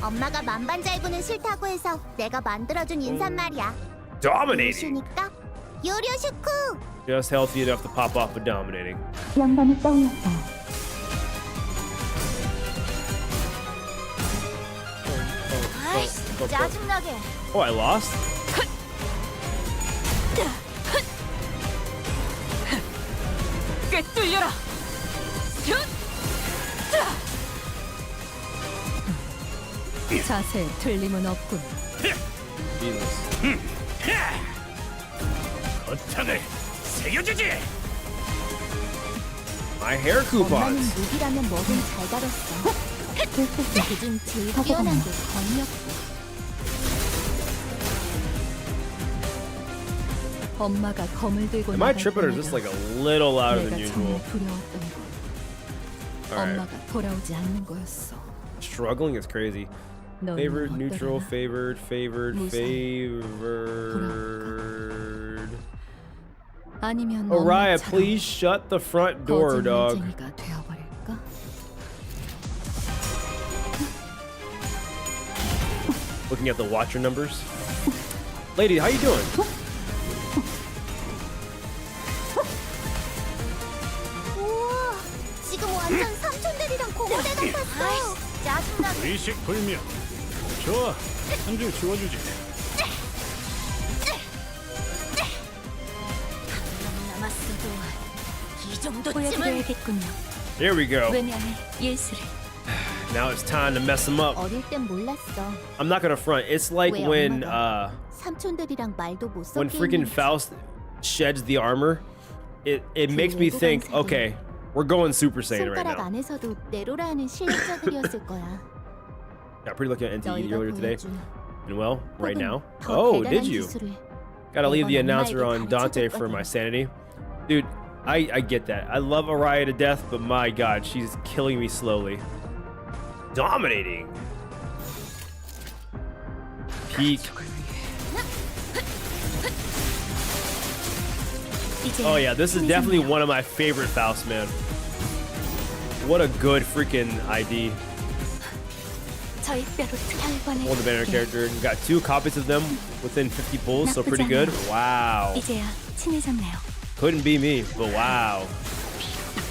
엄마가 만반잘부는 싫다고 해서 내가 만들어준 인사말이야. Dominating! 요슈니까 요료슈쿠! Just healthy enough to pop off with dominating. 영감이 떠올랐다. 아이씨, 짜증나게. Oh, I lost? 꿰뚫려라. 자세에 틀림은 없군. Jesus. 거창을 새겨주지. My hair 엄마는 coupons. 무기라면 뭐든 잘 다뤘어. 그중 제일 뛰어난 게 검이었고. 엄마가 검을 들고 Am I 나갈 tripping or is this 때마다 like a little louder than 내가 usual? 정말 두려웠던 거. Alright. 엄마가 돌아오지 않는 거였어. Struggling is crazy. 너는 Favored, 어떠려나? neutral, favored, favored, 무사히 favored. 아니면 Oriah, 엄마처럼 please shut the front door, dog. 거짓말쟁이가 되어버릴까? Looking at the watcher numbers. Lady, how you doing? 우와, 지금 완전 삼촌들이랑 고모대 같았어. 짜증나게. 의식 불명. 좋아, 한 줄 지워주지. 남았어도 이 정도쯤은 보여드려야겠군요. Here we go. 왜냐해 예술을. Now it's time to mess them up. 어릴 땐 몰랐어. I'm not gonna front. It's like 왜 when 엄마가 삼촌들이랑 말도 못 when 섞게 freaking 했는지. Faust sheds the armor. It makes me think, okay, we're going Super Saiyan right 손가락 now. 안에서도 내로라 하는 실력자들이었을 거야. Got pretty lucky on NTE 너희가 earlier today. 보여준 And well, right 혹은 now. 더 Oh, 대단한 did you? 기술을 Gotta leave the 이건 announcer 엄마에게 on Dante for my sanity. Dude, I get that. I love Oriah to death, but my god, she's killing me slowly. Dominating. Peak. Oh yeah, this is definitely one of my favorite Faust, man. What a good freaking ID. 저희 뼈로 혈관을 Hold the banner character. Got 2 copies of them within 50 pulls, so pretty good. Wow. 이제야 친해졌네요. Couldn't be me, but wow.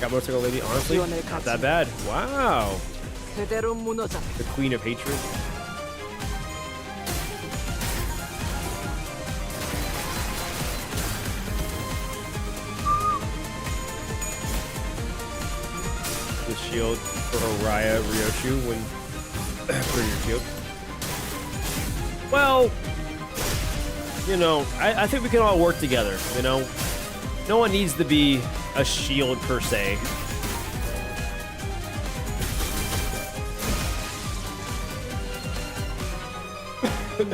Got Motorcycle Lady, honestly, not that bad. Wow. The Queen of Hatred. The shield for Oriah Ryoshu when for your shield. Well, you know, I think we can all work together, you know? No one needs to be a shield per se.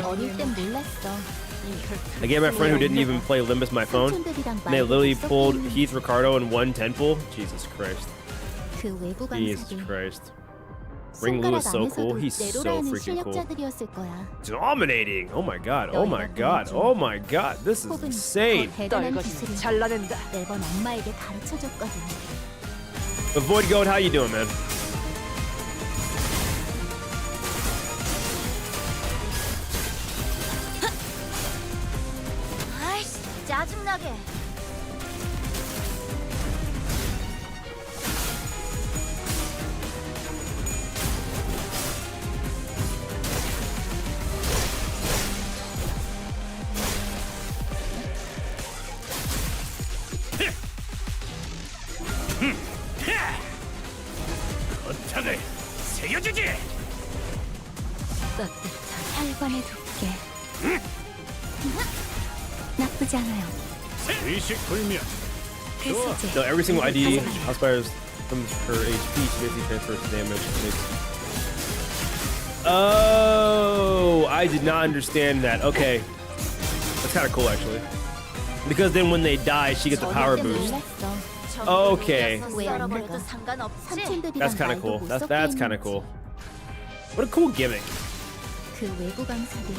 어릴 땐 몰랐어. I gave my friend who didn't even play Limbus my phone, 삼촌들이랑 and they 말도 literally 못 섞게 pulled 했는지. Heath Ricardo in one 10 pull. Jesus Christ. 그 외부 Jesus 관습이 Christ. Ring Lu 손가락 is so cool. 안에서도 He's so 내로라는 freaking cool. 실력자들이었을 거야. Dominating. Oh my god. Oh my god. Oh my god. This is 혹은 insane. 더 대단한 기술을 잘라낸다. 매번 엄마에게 가르쳐줬거든. But Void Goat, how you doing, man? 아이씨, 짜증나게. 거창을 새겨주지. 따뜻한 혈관의 두께. 나쁘지 않아요. 의식 불명. 그 소재. So every single ID 가져가요. aspires from her HP. She basically transfers damage. Oh, I did not understand that. Okay, that's kind of cool actually. Because then when they die, she gets a power boost. Okay, that's kind of cool. That's kind of cool. What a cool gimmick. 그 외부 강사들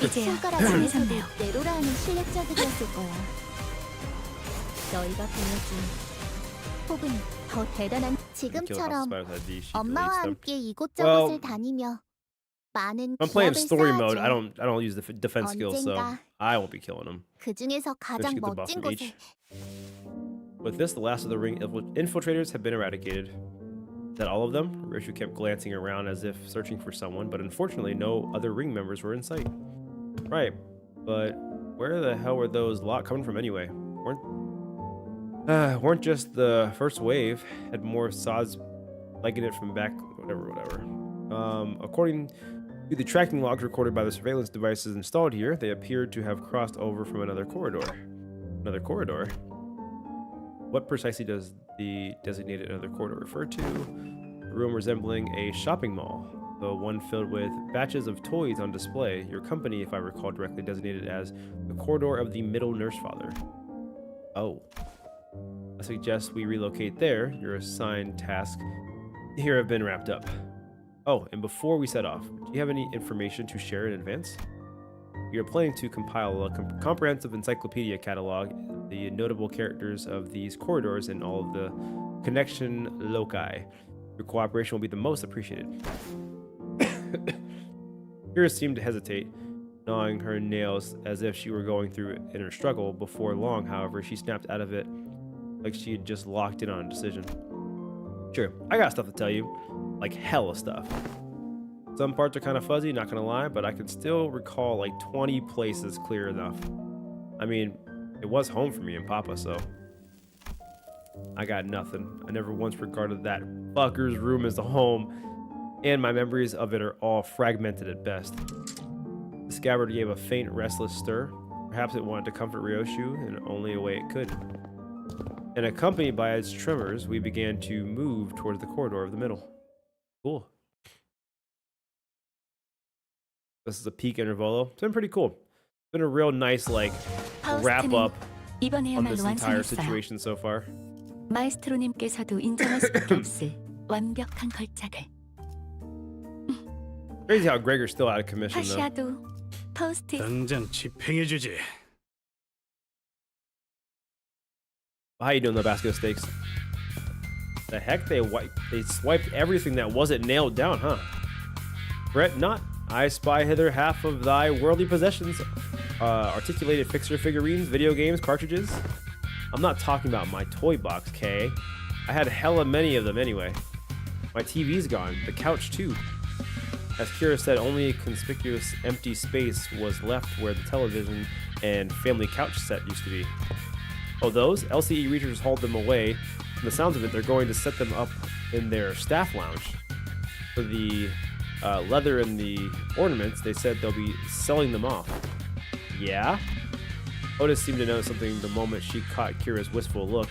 이제야 손가락 잠이 안에서도 섰네요. 내로라는 실력자들이었을 거야. 너희가 보여준 혹은 더 대단한 지금처럼 엄마와 함께 이곳저곳을 다니며 많은 I'm playing 기억을 story mode. 쌓아줘. I don't use the defense skills, so 언젠가 I won't be killing them. 그 중에서 가장 get the buff 멋진 from 곳에 each. With this, the last of the ring infiltrators have been eradicated. That all of them? Rishu kept glancing around as if searching for someone, but unfortunately no other ring members were in sight. Right, but where the hell were those lot coming from anyway? Weren't just the first wave, had more sods legging it from back, whatever. According to the tracking logs recorded by the surveillance devices installed here, they appeared to have crossed over from another corridor. Another corridor? What precisely does the designated another corridor refer to? A room resembling a shopping mall, the one filled with batches of toys on display. Your company, if I recall directly, designated as the corridor of the middle nurse father. Oh. I suggest we relocate there. Your assigned tasks here have been wrapped up. Oh, and before we set off, do you have any information to share in advance? We are planning to compile a comprehensive encyclopedia catalog, the notable characters of these corridors and all of the connection loci. Your cooperation will be the most appreciated. Kira seemed to hesitate, gnawing her nails as if she were going through an inner struggle. Before long, however, she snapped out of it like she had just locked in on a decision. Sure, I got stuff to tell you. Like hella stuff. Some parts are kind of fuzzy, not gonna lie, but I can still recall like 20 places clear enough. I mean, it was home for me and Papa, so I got nothing. I never once regarded that fucker's room as a home, and my memories of it are all fragmented at best. The scabbard gave a faint, restless stir. Perhaps it wanted to comfort Ryoshu in only a way it could. And accompanied by its tremors, we began to move towards the corridor of the middle. Cool. This is a peak Intervallo. It's been pretty cool. It's been a real nice, like, wrap up on 이번에야말로 this entire 완성했어요. situation so far. 마에스트로님께서도 인정할 수밖에 없을 완벽한 걸작을. Crazy how Gregor's still out of commission, though. 파시아도 포스트 당장 집행해주지. How you doing, the basket of steaks? The heck? They swiped everything that wasn't nailed down, huh? Fret not. I spy hither half of thy worldly possessions. Articulated fixer figurines, video games, cartridges. I'm not talking about my toy box, Kay. I had hella many of them anyway. My TV's gone. The couch, too. As Kira said, only a conspicuous empty space was left where the television and family couch set used to be. Oh, those? LCE Reachers hauled them away. From the sounds of it, they're going to set them up in their staff lounge. For the leather and the ornaments, they said they'll be selling them off. Yeah? Otis seemed to notice something the moment she caught Kira's wistful look.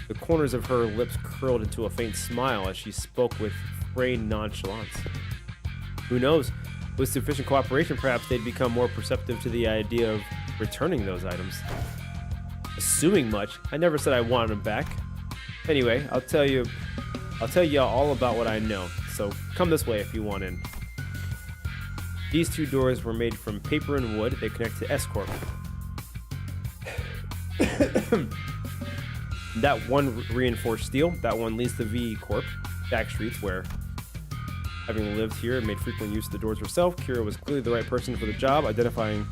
The corners of her lips curled into a faint smile as she spoke with framed nonchalance. Who knows? With sufficient cooperation, perhaps they'd become more perceptive to the idea of returning those items. Assuming much, I never said I wanted them back. Anyway, I'll tell you all about what I know. so come this way if you want in. These two doors were made from paper and wood. They connect to S Corp. That one reinforced steel. That one leads to V Corp back streets, where, having lived here and made frequent use of the doors herself, Kira was clearly the right person for the job. Identifying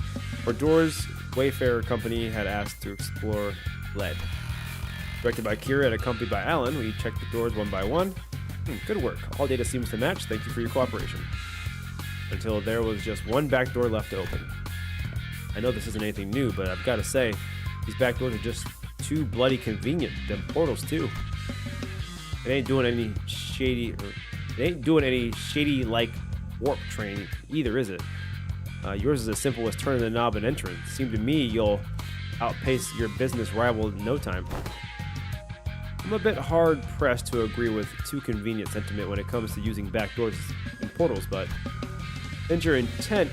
for doors, Wayfarer Company had asked to explore lead. Directed by Kira and accompanied by Alan, we checked the doors one by one. Good work. All data seems to match. Thank you for your cooperation. Until there was just one back door left to open. I know this isn't anything new, but I've got to say, these back doors are just too bloody convenient. Them portals too. It ain't doing any shady like warp train either, is it? Yours is as simple as turning the knob and entering. Seemed to me you'll outpace your business rival in no time. I'm a bit hard pressed to agree with too convenient sentiment when it comes to using back doors and portals, but since your intent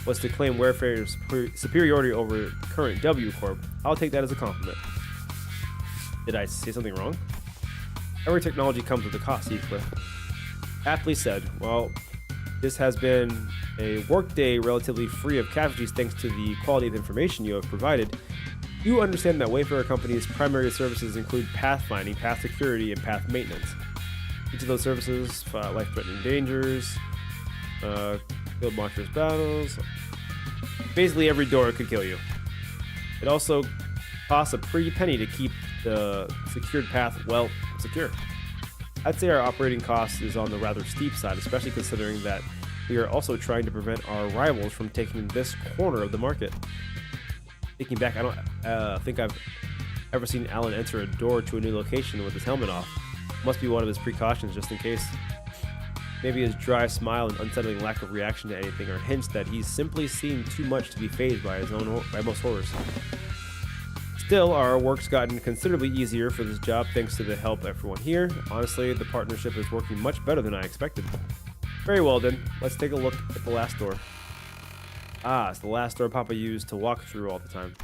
was to claim Wayfarer's superiority over the current W Corp, I'll take that as a compliment. Did I say something wrong? Every technology comes with a cost, Heathcliff. Aptly said. Well, this has been a workday relatively free of casualties thanks to the quality of information you have provided. You understand that Wayfarer Company's primary services include pathfinding, path security, and path maintenance. Each of those services, life-threatening dangers, field monstrous battles. Basically, every door could kill you. It also costs a pretty penny to keep the secured path well secure. I'd say our operating cost is on the rather steep side, especially considering that we are also trying to prevent our rivals from taking this corner of the market. Thinking back, I don't think I've ever seen Alan enter a door to a new location with his helmet off. Must be one of his precautions just in case. Maybe his dry smile and unsettling lack of reaction to anything are hints that he's simply seen too much to be fazed by most horrors. Still, our work's gotten considerably easier for this job thanks to the help of everyone here. Honestly, the partnership is working much better than I expected. Very well then, let's take a look at the last door. Ah, it's the last door Papa used to walk through all the time.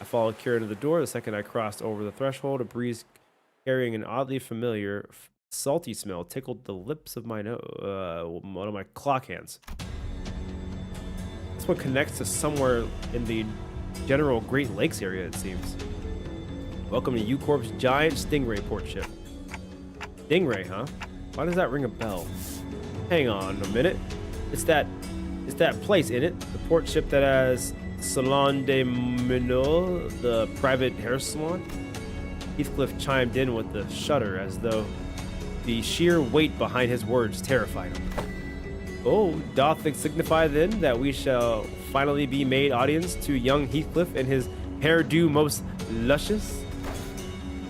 I followed Kira to the door. The second I crossed over the threshold, a breeze carrying an oddly familiar salty smell tickled the lips of one of my clock hands. This one connects to somewhere in the general Great Lakes area, it seems. Welcome to U-Corp's giant Stingray port ship. Stingray, huh? Why does that ring a bell? Hang on a minute. It's that place, in it? The port ship that has Salon de Minot, the private hair salon? Heathcliff chimed in with a shudder as though the sheer weight behind his words terrified him. Oh, doth it signify then that we shall finally be made audience to young Heathcliff and his hairdo most luscious?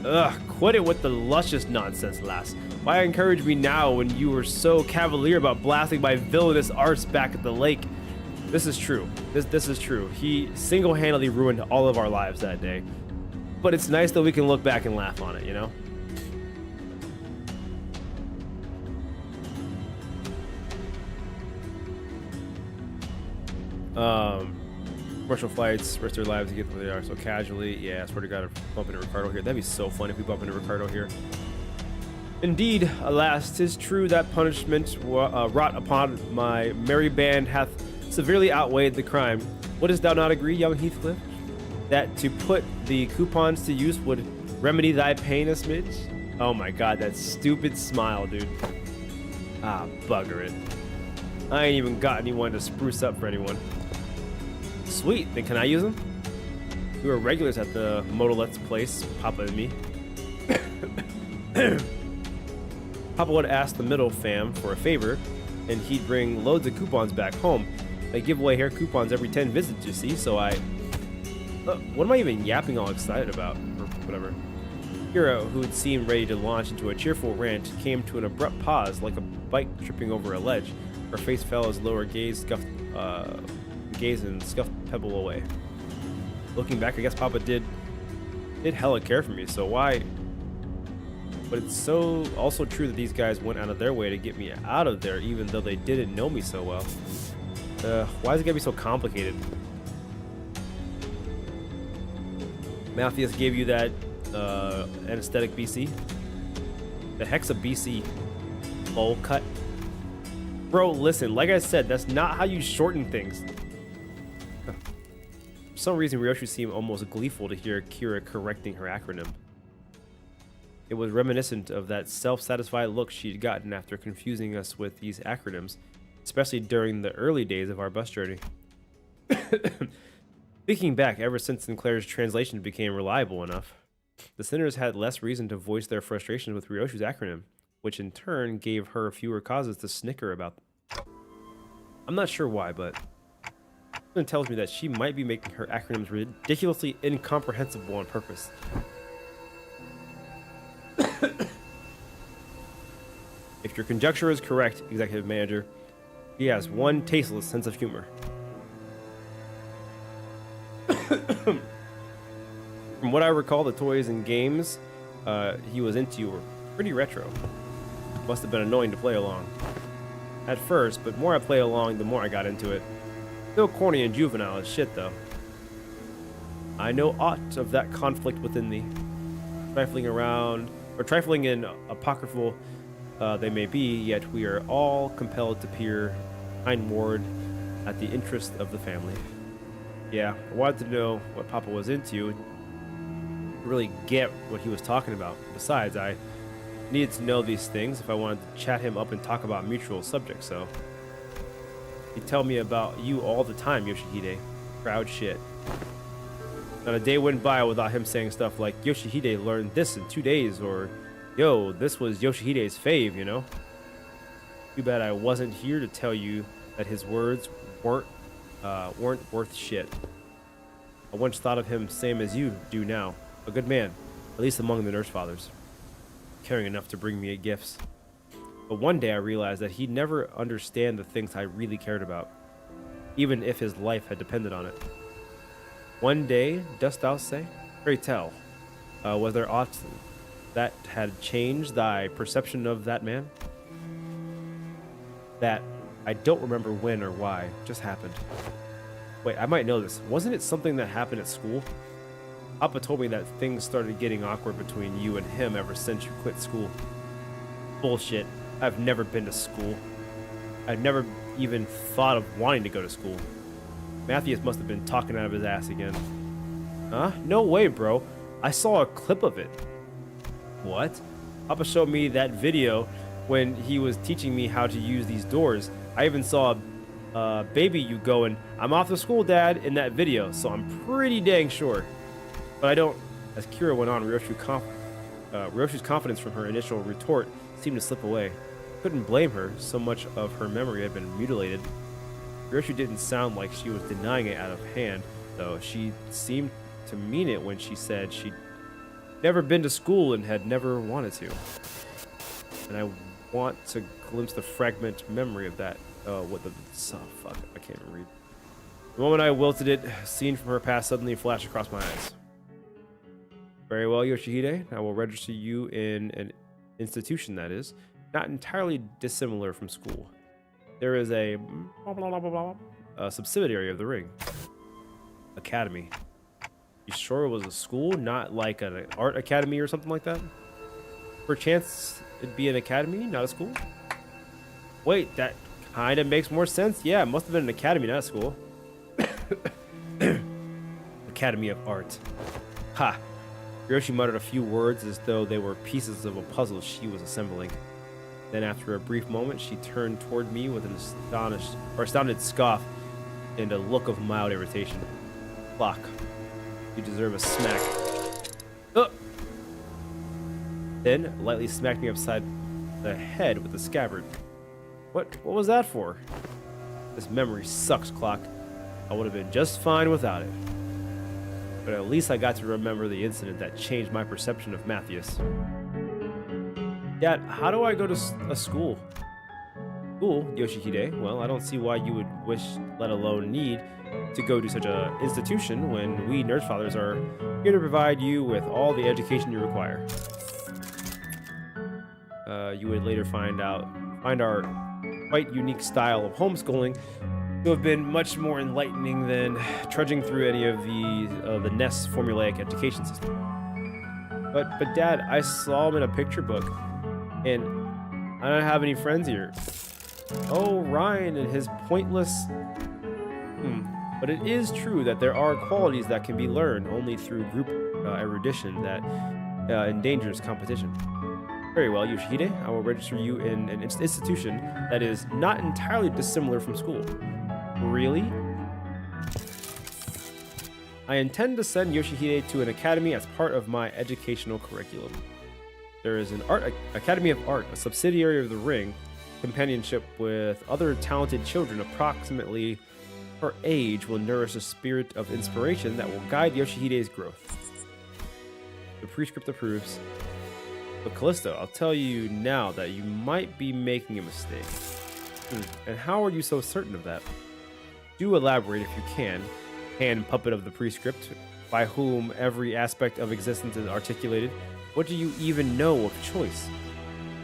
Ugh, quit it with the luscious nonsense, lass. Why encourage me now when you were so cavalier about blasting my villainous arts back at the lake? This is true. This is true. He single-handedly ruined all of our lives that day. But it's nice that we can look back and laugh on it, you know? Commercial flights risk their lives to get where they are so casually. Yeah, I swear to God, if we bump into Ricardo here. That'd be so fun if we bump into Ricardo here. Indeed, alas, 'tis true that punishment wrought upon my merry band hath severely outweighed the crime. Wouldst thou not agree, young Heathcliff, that to put the coupons to use would remedy thy pain a smidge? Oh my God, that stupid smile, dude. Ah, bugger it. I ain't even got anyone to spruce up for anyone. Sweet, then can I use them? We were regulars at the Motolet's place, Papa and me. Papa would ask the middle fam for a favor, and he'd bring loads of coupons back home. They give away hair coupons every 10 visits, you see, so I... what am I even yapping all excited about? Or whatever. Kira, who had seemed ready to launch into a cheerful rant, came to an abrupt pause, like a bike tripping over a ledge. Her face fell as lower gaze and scuffed Pebble away. Looking back, I guess Papa did hella care for me, so why... But it's so also true that these guys went out of their way to get me out of there, even though they didn't know me so well. Why is it gonna be so complicated? Matthias gave you that anesthetic BC? The heck's a BC? bowl cut. Bro, listen, like I said, that's not how you shorten things. For some reason, Ryoshi seemed almost gleeful to hear Kira correcting her acronym. It was reminiscent of that self-satisfied look she'd gotten after confusing us with these acronyms, especially during the early days of our bus journey. Thinking back, ever since Sinclair's translation became reliable enough, the sinners had less reason to voice their frustration with Ryoshi's acronym, which in turn gave her fewer causes to snicker about them. I'm not sure why, but something tells me that she might be making her acronyms ridiculously incomprehensible on purpose. If your conjecture is correct, Executive Manager, he has one tasteless sense of humor. From what I recall, the toys and games he was into were pretty retro. Must have been annoying to play along. At first, but more I played along, the more I got into it. Still corny and juvenile as shit, though. I know aught of that conflict within thee. Trifling and apocryphal they may be, yet we are all compelled to peer kindward at the interest of the family. Yeah, I wanted to know what Papa was into, to really get what he was talking about. Besides, I needed to know these things if I wanted to chat him up and talk about mutual subjects, so he'd tell me about you all the time, Yoshihide. Proud shit. Not a day went by without him saying stuff like, Yoshihide learned this in 2 days, or, yo, this was Yoshihide's fave, you know? Too bad I wasn't here to tell you that his words weren't worth shit. I once thought of him same as you do now. A good man, at least among the nurse fathers. Caring enough to bring me gifts. But one day I realized that he'd never understand the things I really cared about, even if his life had depended on it. One day, dost thou say? Pray tell, was there aught that had changed thy perception of that man? That I don't remember when or why, just happened. Wait, I might know this. Wasn't it something that happened at school? Appa told me that things started getting awkward between you and him ever since you quit school. Bullshit. I've never been to school. I've never even thought of wanting to go to school. Matthias must have been talking out of his ass again. Huh? No way, bro. I saw a clip of it. What? Appa showed me that video when he was teaching me how to use these doors. I even saw baby you going, I'm off to school, Dad, in that video, so I'm pretty dang sure. But I don't. As Kira went on, Ryoshi's confidence from her initial retort seemed to slip away. Couldn't blame her, so much of her memory had been mutilated. Ryoshi didn't sound like she was denying it out of hand, though. She seemed to mean it when she said she'd never been to school and had never wanted to. And I want to glimpse the fragment memory of that. Fuck, I can't even read. The moment I wilted it, scene from her past suddenly flashed across my eyes. Very well, Yoshihide. I will register you in an institution that is not entirely dissimilar from school. There is a subsidiary of the ring. Academy. You sure it was a school, not like an art academy or something like that? Perchance it'd be an academy, not a school? Wait, that kind of makes more sense. Yeah, it must have been an academy, not a school. Academy of Art. Ha! Ryoshi muttered a few words as though they were pieces of a puzzle she was assembling. Then, after a brief moment, she turned toward me with an astounded scoff and a look of mild irritation. Clock. You deserve a smack. Then, lightly smacked me upside the head with the scabbard. What was that for? This memory sucks, Clock. I would have been just fine without it. But at least I got to remember the incident that changed my perception of Matthias. Dad, how do I go to a school? School, Yoshihide? Well, I don't see why you would wish, let alone need, to go to such an institution when we nurse fathers are here to provide you with all the education you require. You would later find our quite unique style of homeschooling to have been much more enlightening than trudging through any of the Nest's formulaic education system. But Dad, I saw him in a picture book, and I don't have any friends here. Oh, Ryan and his pointless... But it is true that there are qualities that can be learned only through group erudition that endangers competition. Very well, Yoshihide. I will register you in an institution that is not entirely dissimilar from school. Really? I intend to send Yoshihide to an academy as part of my educational curriculum. There is an Academy of Art, a subsidiary of the Ring, companionship with other talented children approximately her age will nourish a spirit of inspiration that will guide Yoshihide's growth. The prescript approves. But Callisto, I'll tell you now that you might be making a mistake. And how are you so certain of that? Do elaborate if you can, hand puppet of the prescript, by whom every aspect of existence is articulated. What do you even know of choice?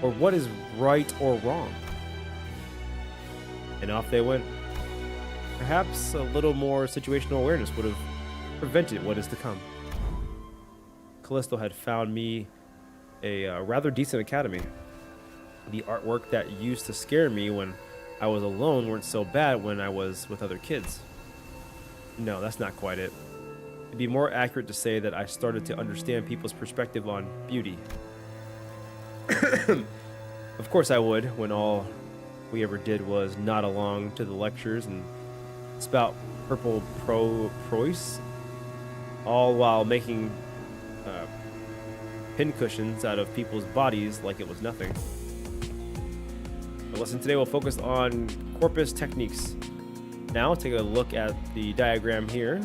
Or what is right or wrong? And off they went. Perhaps a little more situational awareness would have prevented what is to come. Callisto had found me a rather decent academy. The artwork that used to scare me when I was alone weren't so bad when I was with other kids. No, that's not quite it. It'd be more accurate to say that I started to understand people's perspective on beauty. Of course I would, when all we ever did was nod along to the lectures and spout purple prose, all while making pincushions out of people's bodies like it was nothing. The lesson today will focus on corpus techniques. Now take a look at the diagram here,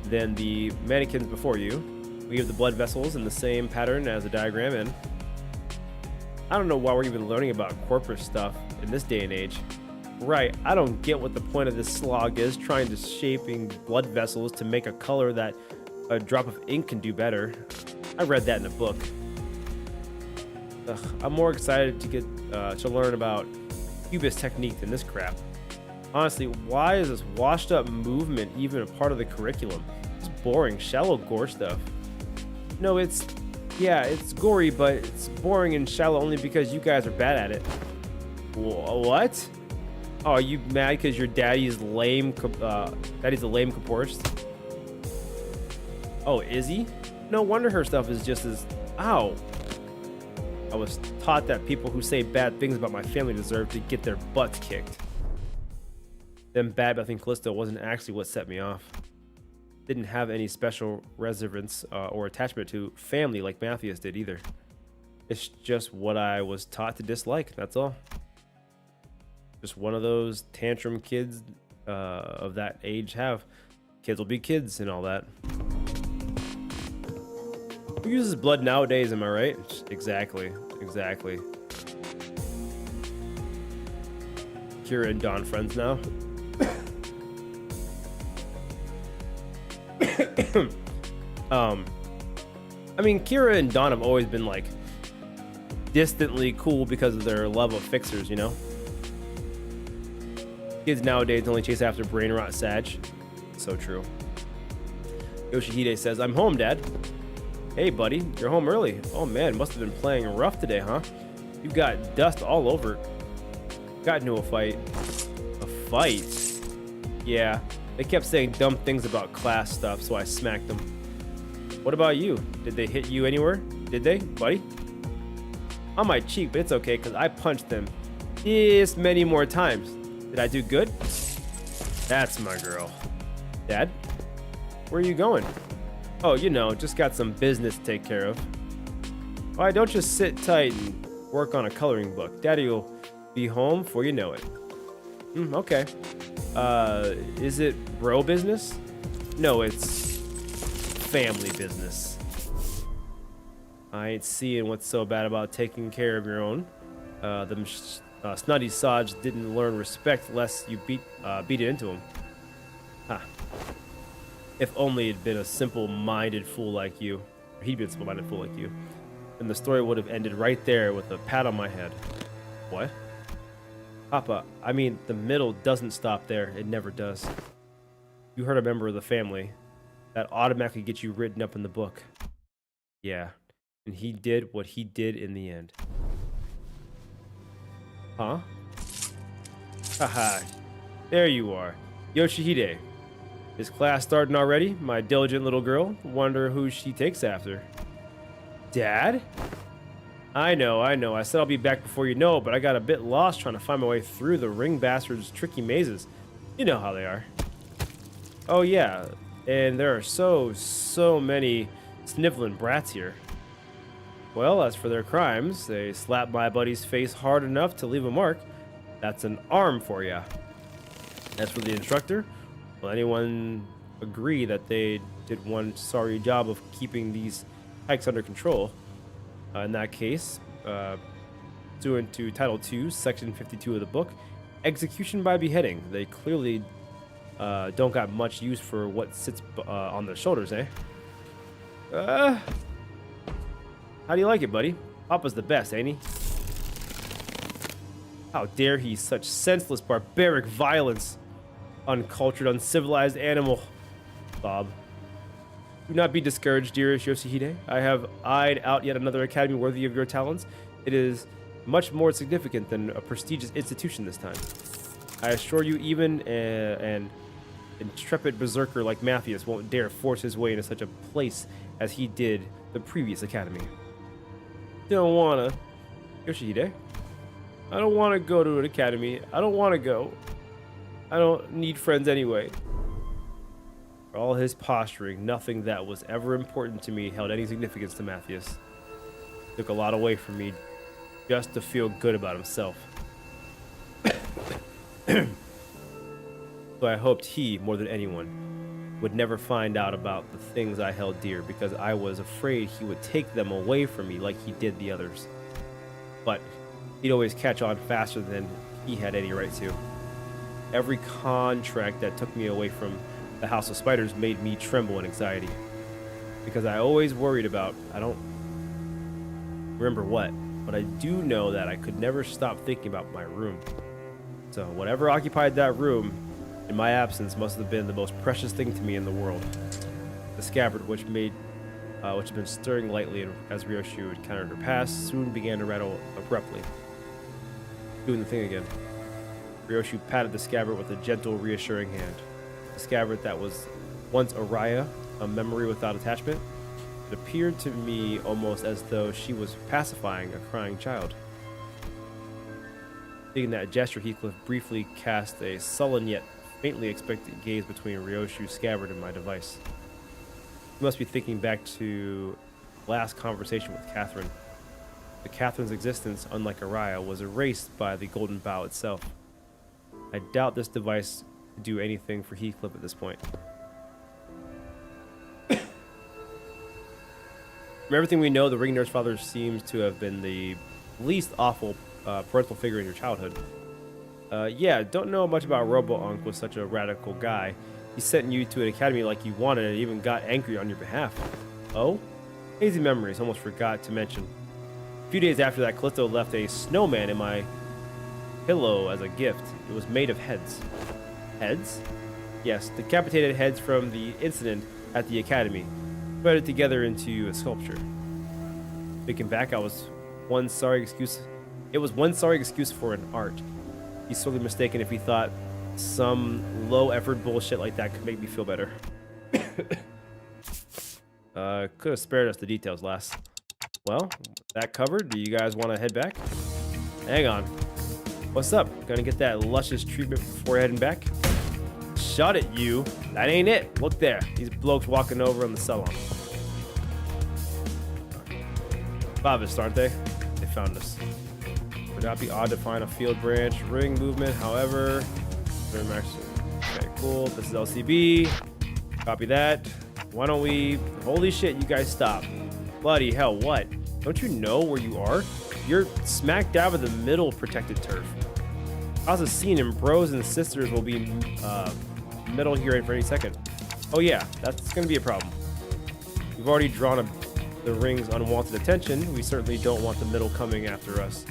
then the mannequins before you. We have the blood vessels in the same pattern as the diagram, and I don't know why we're even learning about corpus stuff in this day and age. Right, I don't get what the point of this slog is, trying to shaping blood vessels to make a color that a drop of ink can do better. I read that in a book. I'm more excited to get to learn about cubist technique than this crap. Honestly, why is this washed up movement even a part of the curriculum? It's boring, shallow gore stuff. No, it's gory, but it's boring and shallow only because you guys are bad at it. What? Oh, are you mad because your daddy's lame? Daddy's a lame capoeirist. Oh, is he? No wonder her stuff is just as... Ow. I was taught that people who say bad things about my family deserve to get their butts kicked. Them bad-mouthing Callisto wasn't actually what set me off. Didn't have any special reverence or attachment to family like Matthias did either. It's just what I was taught to dislike, that's all. Just one of those tantrum kids of that age have. Kids will be kids and all that. Who uses blood nowadays, am I right? Exactly. Kira and Dawn friends now. I mean, Kira and Dawn have always been like distantly cool because of their love of fixers, you know? Kids nowadays only chase after brain rot sag. So true. Yoshihide says, I'm home, Dad. Hey, buddy, you're home early. Oh man, must have been playing rough today, huh? You've got dust all over. Got into a fight. A fight? Yeah, they kept saying dumb things about class stuff, so I smacked them. What about you? Did they hit you anywhere? Did they, buddy? On my cheek, but it's okay, because I punched them this many more times. Did I do good? That's my girl. Dad? Where are you going? Oh, you know, just got some business to take care of. Why don't you sit tight and work on a coloring book? Daddy will be home before you know it. Okay. Is it bro business? No, it's family business. I ain't seeing what's so bad about taking care of your own. Them snotty sods didn't learn respect lest you beat it into them. Ha. If only it'd been a simple-minded fool like you, or he'd been a simple-minded fool like you, then the story would have ended right there with a pat on my head. What? Papa, I mean, the middle doesn't stop there. It never does. You hurt a member of the family. That automatically gets you written up in the book. Yeah, and he did what he did in the end. Huh? Haha. There you are. Yoshihide. Is class starting already? My diligent little girl. Wonder who she takes after. Dad? I know. I said I'll be back before you know it, but I got a bit lost trying to find my way through the ring bastards' tricky mazes. You know how they are. Oh yeah, and there are so many sniveling brats here. Well, as for their crimes, they slapped my buddy's face hard enough to leave a mark. That's an arm for ya. As for the instructor, will anyone agree that they did one sorry job of keeping these hikes under control? In that case, pursuant to Title 2, Section 52 of the book, execution by beheading. They clearly don't got much use for what sits on their shoulders, eh? How do you like it, buddy? Papa's the best, ain't he? How dare he, such senseless, barbaric violence. Uncultured, uncivilized animal. Bob. Do not be discouraged, dearest Yoshihide. I have eyed out yet another academy worthy of your talents. It is much more significant than a prestigious institution this time. I assure you, even an intrepid berserker like Matthias won't dare force his way into such a place as he did the previous academy. Don't wanna, Yoshihide. I don't want to go to an academy. I don't want to go. I don't need friends anyway. For all his posturing, nothing that was ever important to me held any significance to Matthias. Took a lot away from me just to feel good about himself. So I hoped he, more than anyone, would never find out about the things I held dear because I was afraid he would take them away from me like he did the others. But he'd always catch on faster than he had any right to. Every contract that took me away from the House of Spiders made me tremble in anxiety. Because I always worried about, I don't remember what, but I do know that I could never stop thinking about my room. So whatever occupied that room in my absence must have been the most precious thing to me in the world. The scabbard, which had been stirring lightly as Ryoshu encountered her past, soon began to rattle abruptly. Doing the thing again. Ryoshu patted the scabbard with a gentle, reassuring hand. The scabbard that was once Araya, a memory without attachment. It appeared to me almost as though she was pacifying a crying child. Seeing that gesture, Heathcliff briefly cast a sullen yet faintly expectant gaze between Ryoshu's scabbard and my device. He must be thinking back to last conversation with Catherine. But Catherine's existence, unlike Araya, was erased by the golden bough itself. I doubt this device could do anything for Heathcliff at this point. From everything we know, the ring nurse father seems to have been the least awful parental figure in your childhood. Yeah, don't know much about Robo-Unk was such a radical guy. He sent you to an academy like you wanted and even got angry on your behalf. Oh? Hazy memories, almost forgot to mention. A few days after that, Callisto left a snowman in my pillow as a gift. It was made of heads. Heads? Yes, decapitated heads from the incident at the academy, threaded together into a sculpture. Thinking back, it was one sorry excuse for an art. He's sorely mistaken if he thought some low-effort bullshit like that could make me feel better. Could have spared us the details, lass. Well, that covered, do you guys want to head back? Hang on. What's up? Gonna get that luscious treatment before heading back? Shut it, you. That ain't it. Look there. These blokes walking over in the salon. Favis, aren't they? They found us. Would not be odd to find a field branch ring movement, however. Okay, cool. This is LCB. Copy that. Why don't we... Holy shit, you guys stop. Bloody hell, what? Don't you know where you are? You're smack dab in the middle protected turf. How's the scene, and bros and sisters will be middle here for any second. Oh yeah, that's gonna be a problem. We've already drawn the ring's unwanted attention. We certainly don't want the middle coming after us.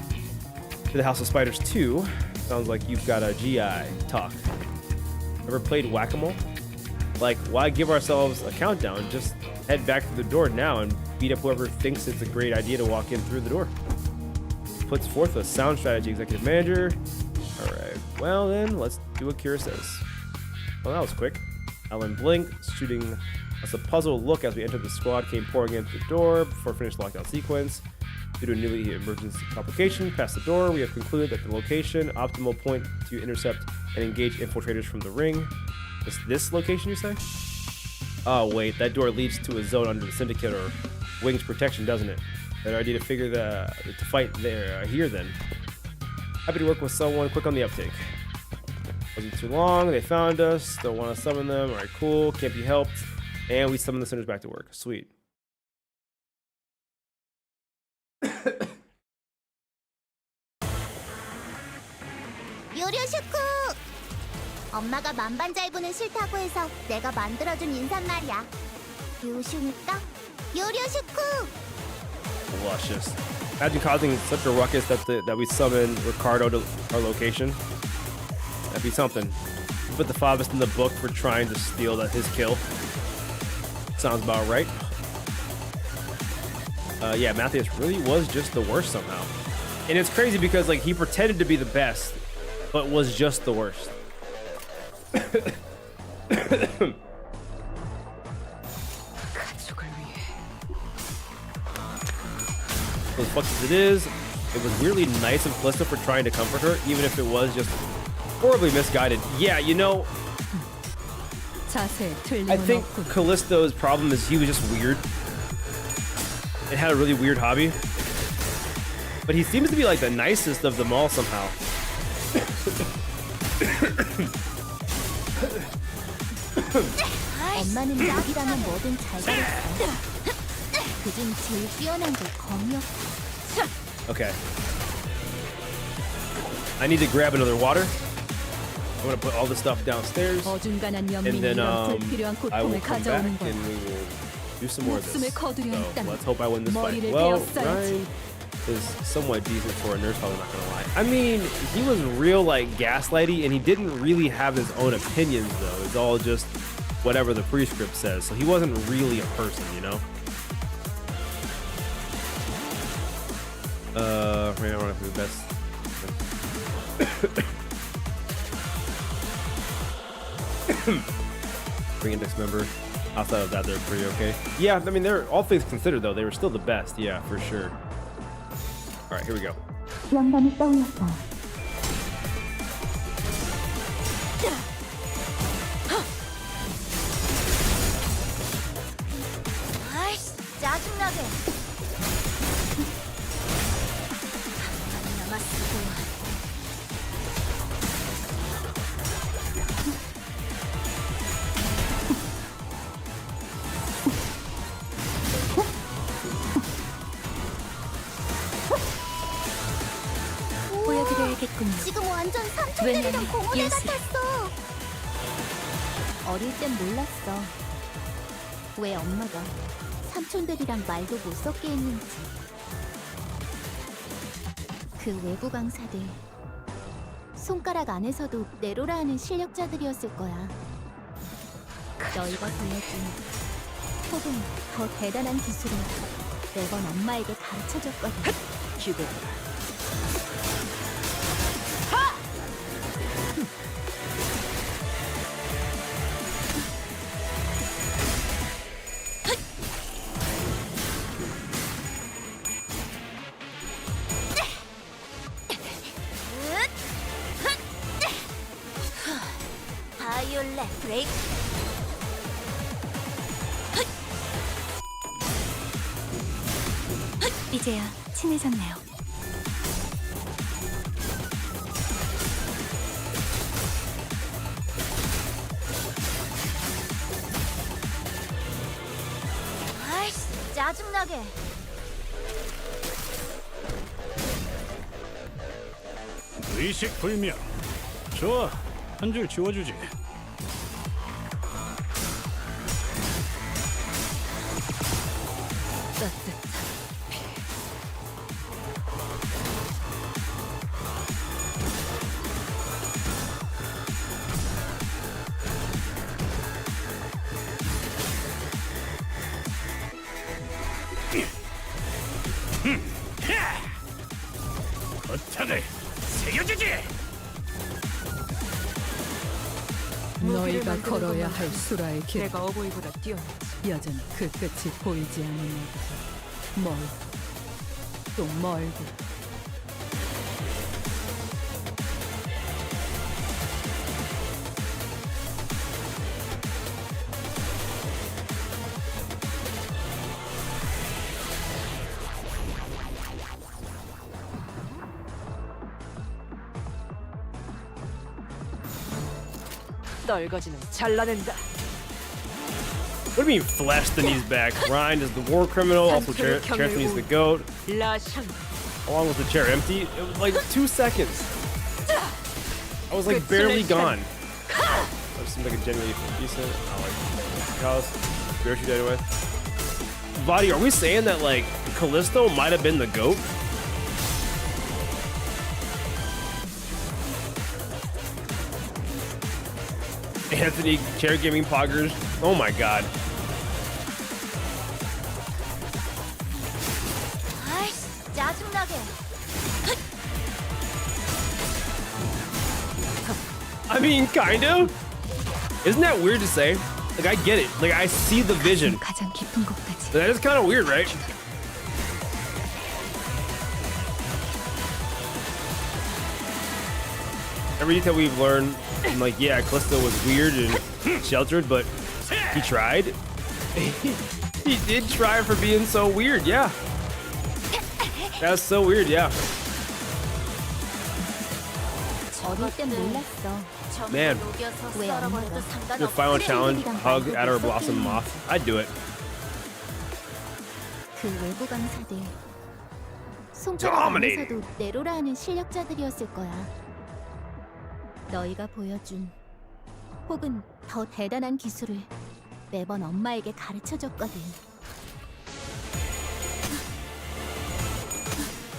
To the House of Spiders 2. Sounds like you've got a GI talk. Ever played whack-a-mole? Like, why give ourselves a countdown? Just head back to the door now and beat up whoever thinks it's a great idea to walk in through the door. puts forth a sound strategy. Executive manager. All right. Well then, let's do what Kira says. Well, that was quick. Ellen blinked, shooting us a puzzled look as we entered. The squad came pouring in through the door before finished lockdown sequence. Due to a newly emergency complication past the door, we have concluded that the location, optimal point to intercept and engage infiltrators from the ring. This location, you say? Oh wait, that door leads to a zone under the Syndicate or Wing's protection, doesn't it? Better idea to figure to fight there here then. Happy to work with someone quick on the uptake. Wasn't too long, they found us, don't want to summon them. Alright, cool, can't be helped. And we summon the sinners back to work. Sweet. 요료슈쿠! 엄마가 만반잘부는 싫다고 해서 내가 만들어준 인사말이야. 요슈니까 요료슈쿠! Luscious. Imagine causing such a ruckus that we summon Ricardo to our location. That'd be something. Put the Favist in the book for trying to steal his kill. Sounds about right. Yeah, Matthias really was just the worst somehow. And it's crazy because like he pretended to be the best, but was just the worst. As fucked as it is, it was weirdly nice of Callisto for trying to comfort her, even if it was just horribly misguided. Yeah, you know, I think Callisto's problem is he was just weird and had a really weird hobby. But he seems to be like the nicest of them all somehow. 엄마는 약이라면 뭐든 잘 되겠어. 그중 제일 뛰어난 게 검이었고. Okay. I need to grab another water. I'm gonna put all the stuff downstairs, and then I will come back and we will do some more of this. So let's hope I win this fight. Well, Ryan is somewhat decent for a nurse, probably not gonna lie. I mean, he was real like gaslighty, and he didn't really have his own opinions though. It's all just whatever the prescript says. So he wasn't really a person, you know. Right now I don't have the best. Bring index member. Outside of that, they're pretty okay. Yeah, I mean, they're all things considered though, they were still the best. Yeah, for sure. All right, here we go. 지원단이 떠올렸어. 아이씨, 짜증나게. 안 남았어. 보여드려야겠군요. 지금 완전 삼촌들이랑 왜냐면 공원에 일세. 같았어. 어릴 땐 몰랐어. 왜 엄마가 삼촌들이랑 말도 못 섞게 했는지. 그 외부 강사들 손가락 안에서도 네로라 하는 실력자들이었을 거야. 너희가 보여준 혹은 더 대단한 기술을 매번 엄마에게 가르쳐줬거든. 죽어라. 바이올렛 브레이크. 이제야 친해졌네요. 아이씨, 짜증나게. 의식 불명. 좋아, 한 줄 지워주지. 너희가 걸어야 할 수라의 길. 내가 어버이보다 뛰어나지. 여전히 그 끝이 보이지 않는 멀고 또 멀고. 널거지는 잘라낸다. What do you mean flesh the knees back? Ryan is the war criminal, also Cherith needs the goat. 라샹. Along with the chair empty. It was like 2 seconds. I was like barely gone. That seemed like a genuinely decent. I like House. Parachute anyway. Vadi, are we saying that like Callisto might have been the goat? Anthony chair gaming poggers. Oh my god. 아이씨, 짜증나게. I mean, kind of. Isn't that weird to say? Like, I get it. Like, I see the vision. 가장 깊은 곳까지. That is kind of weird, right? Every detail we've learned, I'm like, yeah, Callisto was weird and sheltered, but he tried. He did try for being so weird, yeah. That's so weird, yeah. 어릴 땐 몰랐어. Man, 왜 엄마가 your final challenge, hug Adder Blossom Moth. I'd do it. 그 외부 강사들 손가락 안에서도 내로라 하는 실력자들이었을 거야. 너희가 보여준 혹은 더 대단한 기술을 매번 엄마에게 가르쳐줬거든.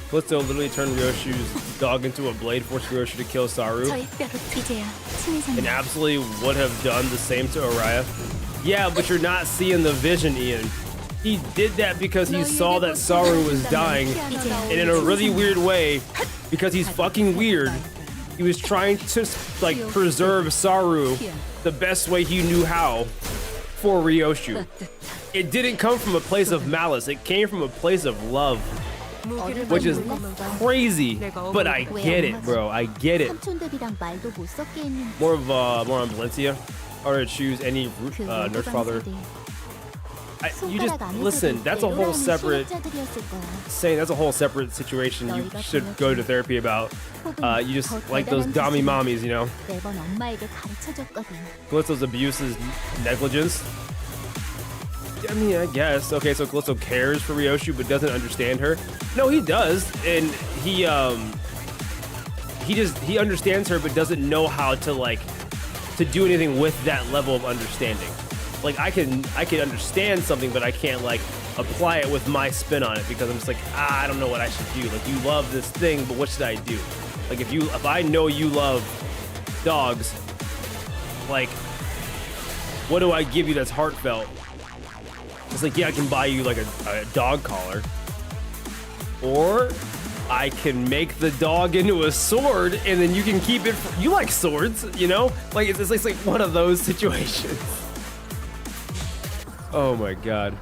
Callisto literally turned Ryoshu's dog into a blade, forced Ryoshu to kill Saru, 저희 뼈로 이제야 and 친해졌네요. absolutely would have done the same to Araya. Yeah, but you're not seeing the vision, Ian. He did that because he saw that Saru was dying, and in a really weird way, because he's fucking weird, he was trying to like preserve Saru the best way he knew how for Ryoshu. It didn't come from a place of malice, it came from a place of love. Which is crazy, but I get it, bro. I get it. 삼촌들이랑 말도 못 섞게 했는데 More on Valencia, or to choose any 그 nurse 외부 father. 강사들 You just 손가락 listen. 안에서도 That's a 내로라 whole 하는 separate 실력자들이었을 거야. saying. That's a whole separate situation. You should go to therapy about. You just like those dummy mommies, you know. 매번 엄마에게 가르쳐줬거든. Callisto's abuse is negligence. I mean, I guess. Okay, so Callisto cares for Ryoshu but doesn't understand her. No, he does, and he understands her but doesn't know how to like to do anything with that level of understanding. Like I can understand something, but I can't like apply it with my spin on it because I'm just like, I don't know what I should do. Like you love this thing, but what should I do? Like if I know you love dogs, like what do I give you that's heartfelt? It's like, yeah, I can buy you like a dog collar, or I can make the dog into a sword and then you can keep it. You like swords, you know? Like it's like one of those situations. Oh my god.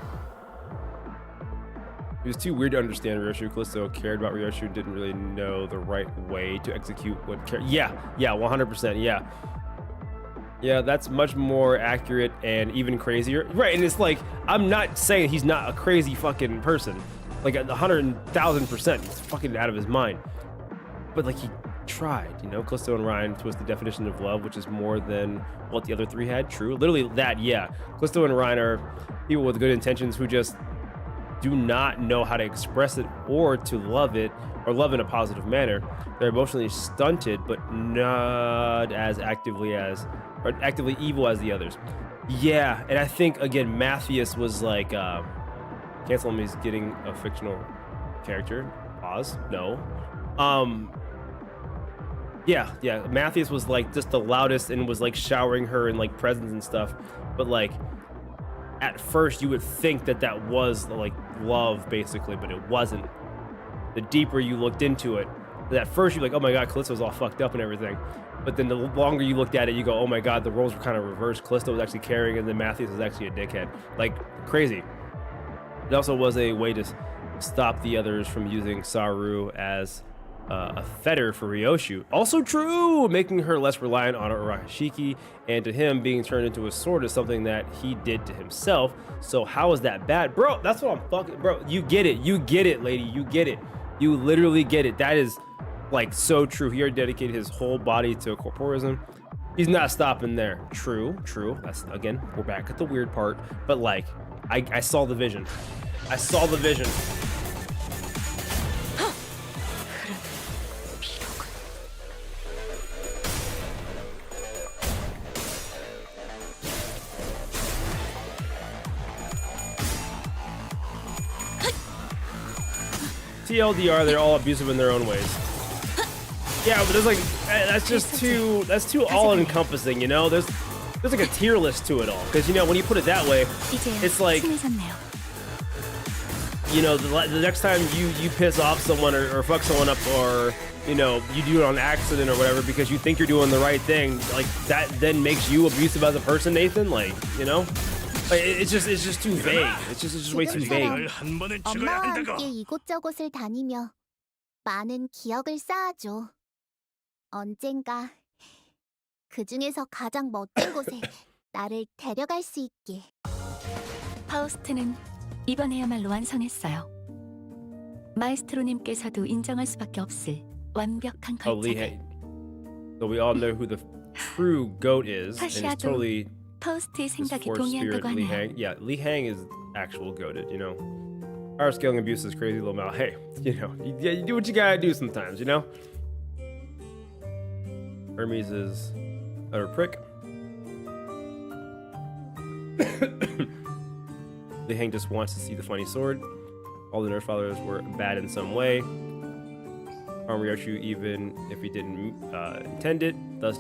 It was too weird to understand Ryoshu. Callisto cared about Ryoshu, didn't really know the right way to execute what yeah, 100%, yeah. Yeah, that's much more accurate and even crazier. Right, and it's like, I'm not saying he's not a crazy fucking person. Like 100,000%, he's fucking out of his mind. But like he tried, you know? Callisto and Ryan twist the definition of love, which is more than what the other three had. True, literally that, yeah. Callisto and Ryan are people with good intentions who just do not know how to express it or to love it or love in a positive manner. They're emotionally stunted, but not as actively evil as the others. Yeah, and I think again Matthias was like cancel him, he's getting a fictional character. Pause. No. Yeah, Matthias was like just the loudest and was like showering her in like presents and stuff. But like at first you would think that was like love basically, but it wasn't. The deeper you looked into it, at first you're like, oh my god, Callisto's all fucked up and everything. But then the longer you looked at it, you go, oh my god, the roles were kind of reversed. Callisto was actually carrying, and then Matthews was actually a dickhead. Like, crazy. It also was a way to stop the others from using Saru as a fetter for Ryoshu. Also true, making her less reliant on Arashiki, and to him, being turned into a sword is something that he did to himself. So how is that bad? Bro, that's what I'm fucking... Bro, you get it. You get it, lady. You get it. You literally get it. That is, like, so true. He already dedicated his whole body to corporism. He's not stopping there. True, true. That's, again, we're back at the weird part. But, like, I saw the vision. I saw the vision. TLDR, they're all abusive in their own ways. Yeah, but there's like, that's just that's too all-encompassing, you know? There's like a tier list to it all. Because, you know, when you put it that way, it's like, you know, the next time you piss off someone or fuck someone up, or, you know, you do it on accident or whatever because you think you're doing the right thing, like, that then makes you abusive as a person, Nathan? Like, you know? Like, it's just too vague. It's just way too vague. 엄마와 함께 이곳저곳을 다니며 많은 기억을 쌓아줘. 언젠가 그 중에서 가장 멋진 곳에 나를 데려갈 수 있게. 파우스트는 이번에야말로 완성했어요. 마에스트로님께서도 인정할 수밖에 없을 완벽한 Oh, Lee 걸작을. Hang. So we all know who the true goat is, and it's totally 파우스트의 this 생각에 force 동의한다고 spirit Lee 하네요. Hang. Yeah, Lee Hang is actual goated, you know. Power scaling abuse is crazy, little Mal. Hey, you know, you do what you gotta do sometimes, you know. Hermes is utter prick. Lee Hang just wants to see the funny sword. All the Nurse Fathers were bad in some way. Harm Ryoshu even if he didn't intend it, thus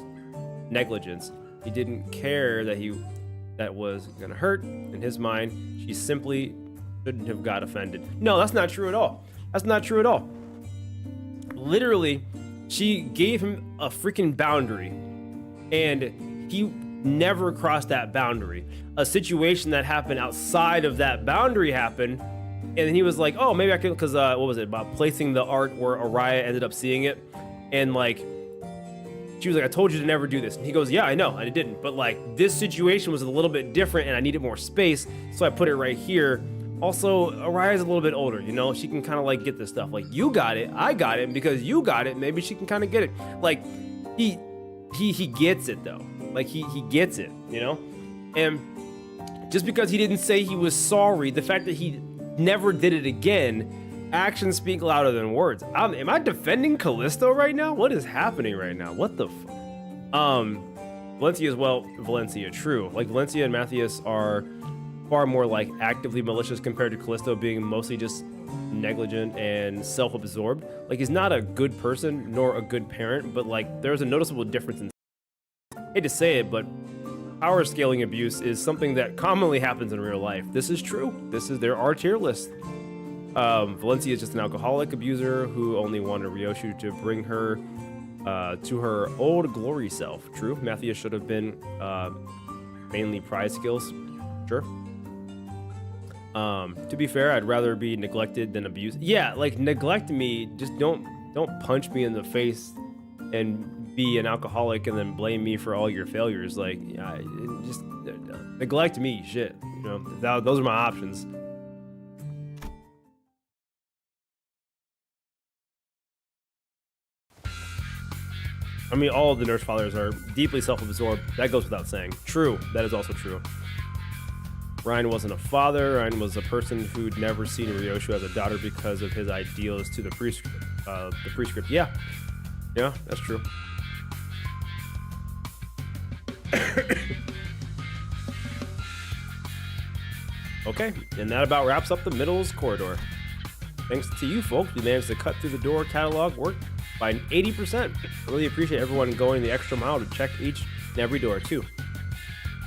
negligence. He didn't care that was gonna hurt. In his mind, she simply shouldn't have got offended. No, that's not true at all. That's not true at all. Literally, she gave him a freaking boundary, and he never crossed that boundary. A situation that happened outside of that boundary happened, and then he was like, oh, maybe I could, because what was it, about placing the art where Araya ended up seeing it, and like, she was like, I told you to never do this. And he goes, yeah, I know, and I didn't. But like, this situation was a little bit different and I needed more space, so I put it right here. Also, Araya's a little bit older, you know? She can kind of like get this stuff. Like, you got it, I got it, and because you got it, maybe she can kind of get it. Like, he gets it though. Like, he gets it, you know? And just because he didn't say he was sorry, the fact that he never did it again, actions speak louder than words. Am I defending Callisto right now? What is happening right now? What the Valencia as well. Valencia, true. Like, Valencia and Matthias are far more like actively malicious compared to Callisto being mostly just negligent and self-absorbed. Like, he's not a good person nor a good parent, but like, there's a noticeable difference in... I hate to say it, but power scaling abuse is something that commonly happens in real life. This is true. There are tier lists. Valencia is just an alcoholic abuser who only wanted Ryoshu to bring her to her old glory self. True, Matthias should have been mainly prize skills. Sure. To be fair, I'd rather be neglected than abused. Yeah, like, neglect me. Just don't punch me in the face and be an alcoholic and then blame me for all your failures. Like, yeah, just neglect me. Shit, you know, those are my options. I mean, all of the Nurse Fathers are deeply self-absorbed. That goes without saying. True. That is also true. Ryan wasn't a father. Ryan was a person who'd never seen Ryoshu as a daughter because of his ideals to the prescript. Yeah. Yeah, that's true. Okay, and that about wraps up the middles corridor. Thanks to you folks, we managed to cut through the door catalog work by 80%. I really appreciate everyone going the extra mile to check each and every door too.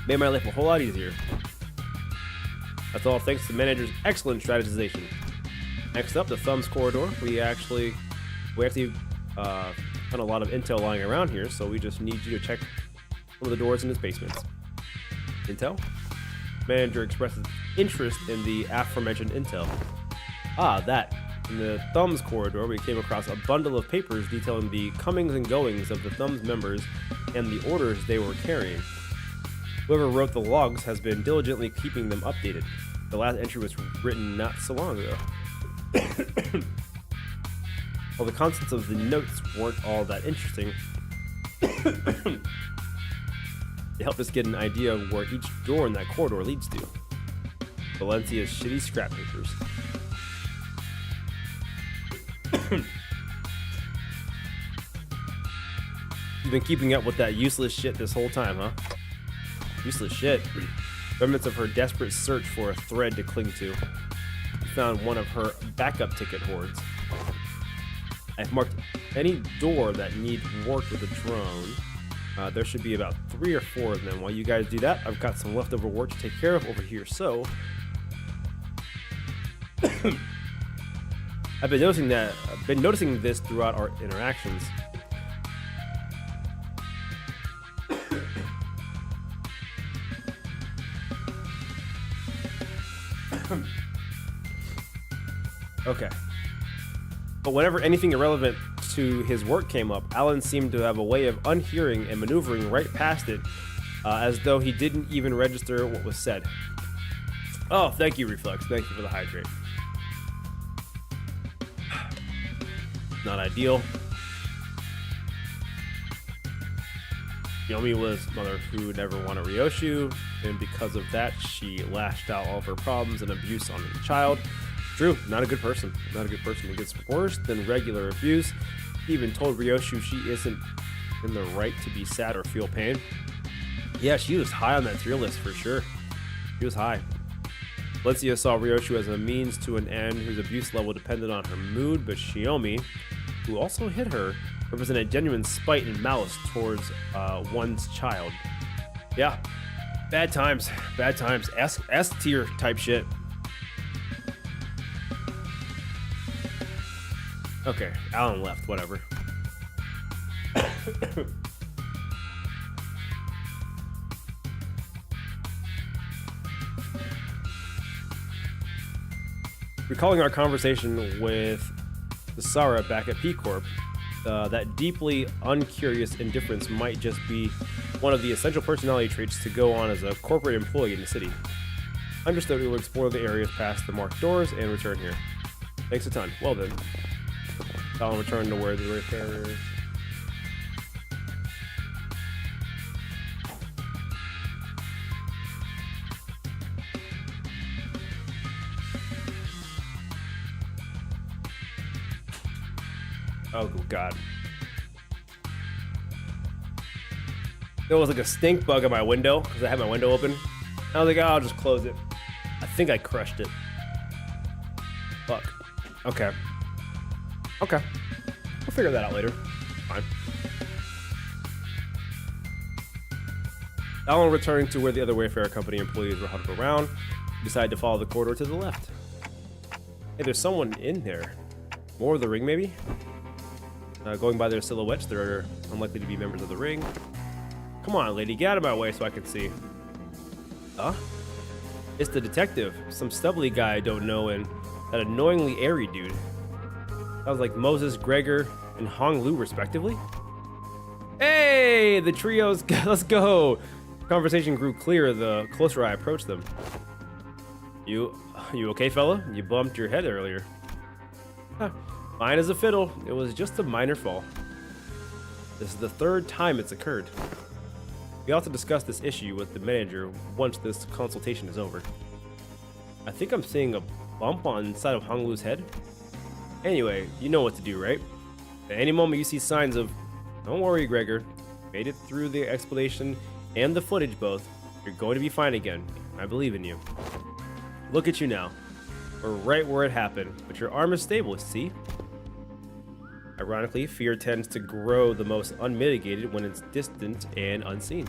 Made my life a whole lot easier. That's all thanks to the manager's excellent strategization. Next up, the thumbs corridor. We actually found a lot of intel lying around here, so we just need you to check one of the doors in his basements. Intel? Manager expresses interest in the aforementioned intel. Ah, that. In the Thumbs corridor, we came across a bundle of papers detailing the comings and goings of the Thumbs members and the orders they were carrying. Whoever wrote the logs has been diligently keeping them updated. The last entry was written not so long ago. While the contents of the notes weren't all that interesting, they helped us get an idea of where each door in that corridor leads to. Valencia's shitty scrap papers. You've been keeping up with that useless shit this whole time, huh? Useless shit. Remnants of her desperate search for a thread to cling to. You found one of her backup ticket hoards. I've marked any door that needs work with a drone. There should be about 3 or 4 of them. While you guys do that, I've got some leftover work to take care of over here, so... I've been noticing this throughout our interactions. Okay. But whenever anything irrelevant to his work came up, Alan seemed to have a way of unhearing and maneuvering right past it, as though he didn't even register what was said. Oh, thank you, Reflex. Thank you for the hydrate. Not ideal. Yomi was mother who never wanted Ryoshu, and because of that, she lashed out all of her problems and abuse on the child. True, not a good person. Not a good person. It gets worse than regular abuse. He even told Ryoshu she isn't in the right to be sad or feel pain. Yeah, she was high on that tier list for sure. She was high. Valencia saw Ryoshu as a means to an end whose abuse level depended on her mood, but Shiomi, who also hit her, represented genuine spite and malice towards one's child. Yeah, bad times, bad times. S tier type shit. Okay, Alan left, whatever. Recalling our conversation with Sarah back at P Corp, that deeply uncurious indifference might just be one of the essential personality traits to go on as a corporate employee in the city. Understood. We will explore the areas past the marked doors and return here. Thanks a ton. Well then. I'll return to where the Wayfarer is. Oh god. There was like a stink bug at my window because I had my window open. I was like, oh, I'll just close it. I think I crushed it. Fuck. Okay. Okay. We'll figure that out later. Fine. Alan returning to where the other Wayfarer Company employees were huddled around, decided to follow the corridor to the left. Hey, there's someone in there. More of the ring, maybe? Going by their silhouettes, they're unlikely to be members of the ring. Come on, lady, get out of my way so I can see. Huh? It's the detective, some stubbly guy I don't know, and that annoyingly airy dude. Sounds like Moses, Gregor, and Hong Lu, respectively. Hey, the trios, let's go. Conversation grew clearer the closer I approached them. You okay, fella? You bumped your head earlier. Huh. Fine as a fiddle. It was just a minor fall. This is the 3rd time it's occurred. We ought to discuss this issue with the manager once this consultation is over. I think I'm seeing a bump on the side of Hong Lu's head. Anyway, you know what to do, right? At any moment you see signs of... Don't worry, Gregor. Made it through the explanation and the footage both. You're going to be fine again. I believe in you. Look at you now. We're right where it happened, but your arm is stable, see? Ironically, fear tends to grow the most unmitigated when it's distant and unseen.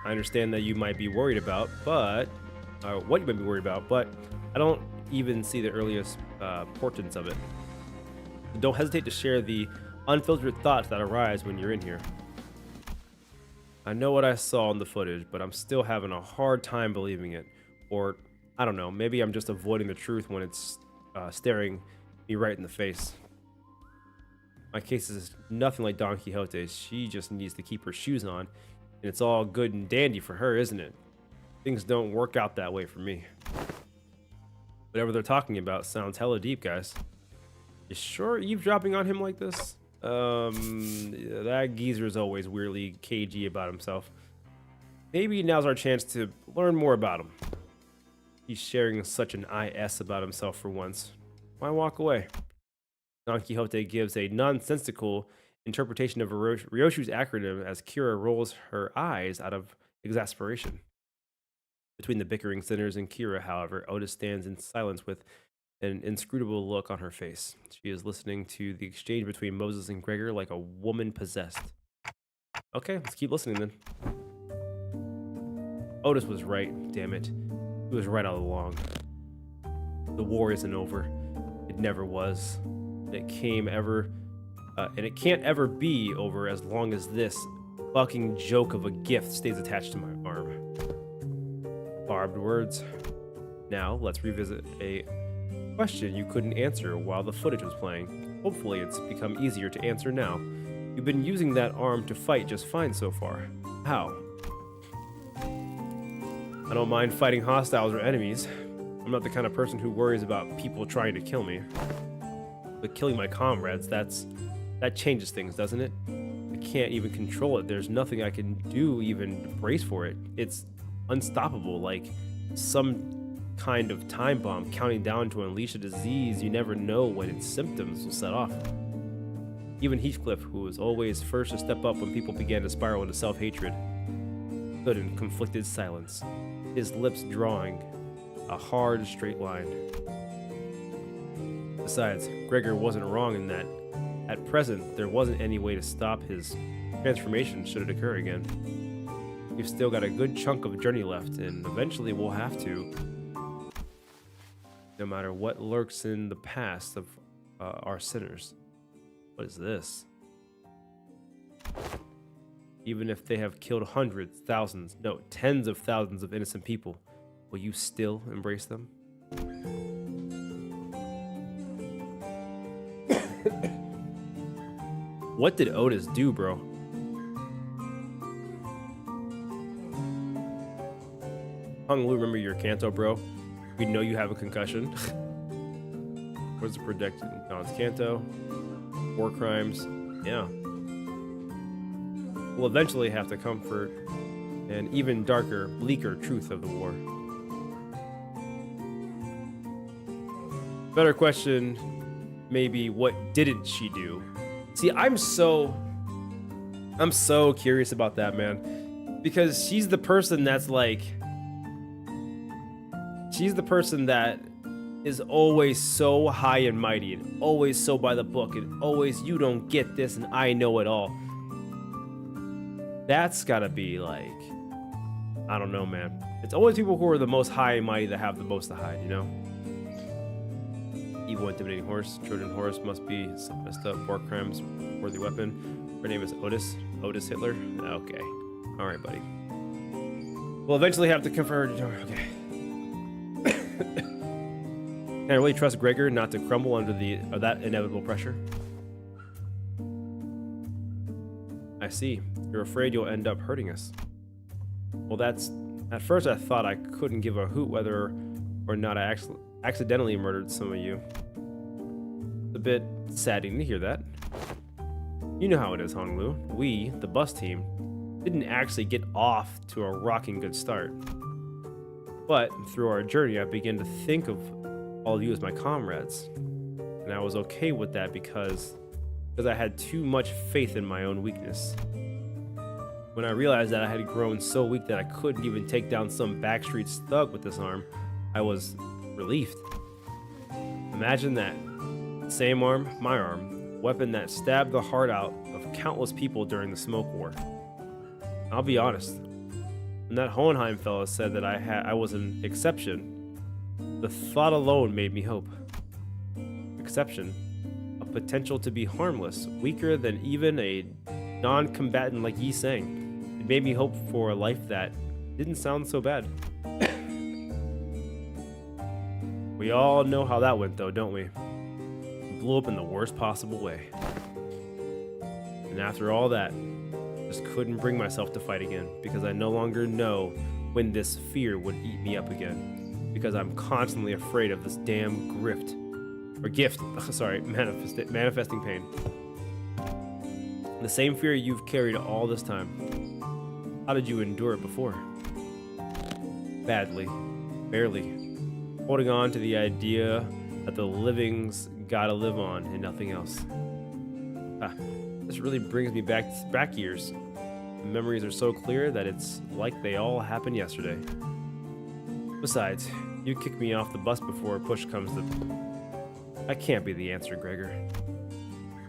I understand that you might be worried about, but... what you might be worried about, but I don't even see the earliest portents of it. Don't hesitate to share the unfiltered thoughts that arise when you're in here. I know what I saw in the footage, but I'm still having a hard time believing it. Or, I don't know, maybe I'm just avoiding the truth when it's staring me right in the face. My case is nothing like Don Quixote's. She just needs to keep her shoes on, and it's all good and dandy for her, isn't it? Things don't work out that way for me. Whatever they're talking about sounds hella deep, guys. You sure eavesdropping on him like this? Yeah, that geezer is always weirdly cagey about himself. Maybe now's our chance to learn more about him. He's sharing such an IS about himself for once. Why walk away? Don Quixote gives a nonsensical interpretation of Ryoshu's acronym as Kira rolls her eyes out of exasperation. Between the bickering sinners and Kira, however, Otis stands in silence with an inscrutable look on her face. She is listening to the exchange between Moses and Gregor like a woman possessed. Okay, let's keep listening then. Otis was right, damn it. He was right all along. The war isn't over. It never was. It can't ever be over as long as this fucking joke of a gift stays attached to my arm. Barbed words. Now, let's revisit a question you couldn't answer while the footage was playing. Hopefully, it's become easier to answer now. You've been using that arm to fight just fine so far. How? I don't mind fighting hostiles or enemies. I'm not the kind of person who worries about people trying to kill me. But killing my comrades, that changes things, doesn't it? I can't even control it. There's nothing I can do even to brace for it. It's unstoppable, like some kind of time bomb counting down to unleash a disease you never know when its symptoms will set off. Even Heathcliff, who was always first to step up when people began to spiral into self-hatred, stood in conflicted silence, his lips drawing a hard, straight line. Besides, Gregor wasn't wrong in that, at present, there wasn't any way to stop his transformation should it occur again. We've still got a good chunk of journey left, and eventually we'll have to. No matter what lurks in the past of our sinners. What is this? Even if they have killed hundreds, thousands, no, tens of thousands of innocent people, will you still embrace them? What did Otis do, bro? Hung Lu, remember your canto, bro? We know you have a concussion. Where's the predicted Don's canto? War crimes. Yeah. We'll eventually have to comfort an even darker, bleaker truth of the war. Better question, maybe what didn't she do? See, I'm so curious about that, man. Because she's the person that's like, she's the person that is always so high and mighty and always so by the book and always, you don't get this and I know it all. That's gotta be like, I don't know, man. It's always people who are the most high and mighty that have the most to hide, you know? Evil, intimidating horse. Trojan horse must be some messed up. War crimes, worthy weapon. Her name is Otis. Otis Hitler? Okay. Alright, buddy. We'll eventually have to convert. Okay. Can I really trust Gregor not to crumble under that inevitable pressure? I see. You're afraid you'll end up hurting us. Well, that's... At first I thought I couldn't give a hoot whether or not I accidentally murdered some of you. It's a bit saddening to hear that. You know how it is, Hong Lu. We, the bus team, didn't actually get off to a rocking good start. But through our journey, I began to think of all of you as my comrades. And I was okay with that because I had too much faith in my own weakness. When I realized that I had grown so weak that I couldn't even take down some backstreet thug with this arm, I was relieved. Imagine that. Same arm, my arm, weapon that stabbed the heart out of countless people during the smoke war. I'll be honest. When that Hohenheim fellow said that I was an exception, the thought alone made me hope. Exception? A potential to be harmless, weaker than even a non-combatant like Yi Sang. It made me hope for a life that didn't sound so bad. We all know how that went though, don't we? It blew up in the worst possible way. And after all that, just couldn't bring myself to fight again because I no longer know when this fear would eat me up again. Because I'm constantly afraid of this damn gift. Manifesting pain. The same fear you've carried all this time. How did you endure it before? Badly. Barely. Holding on to the idea that the living's gotta live on and nothing else. This really brings me back years. The memories are so clear that it's like they all happened yesterday. Besides, you kicked me off the bus before push comes to... That can't be the answer, Gregor.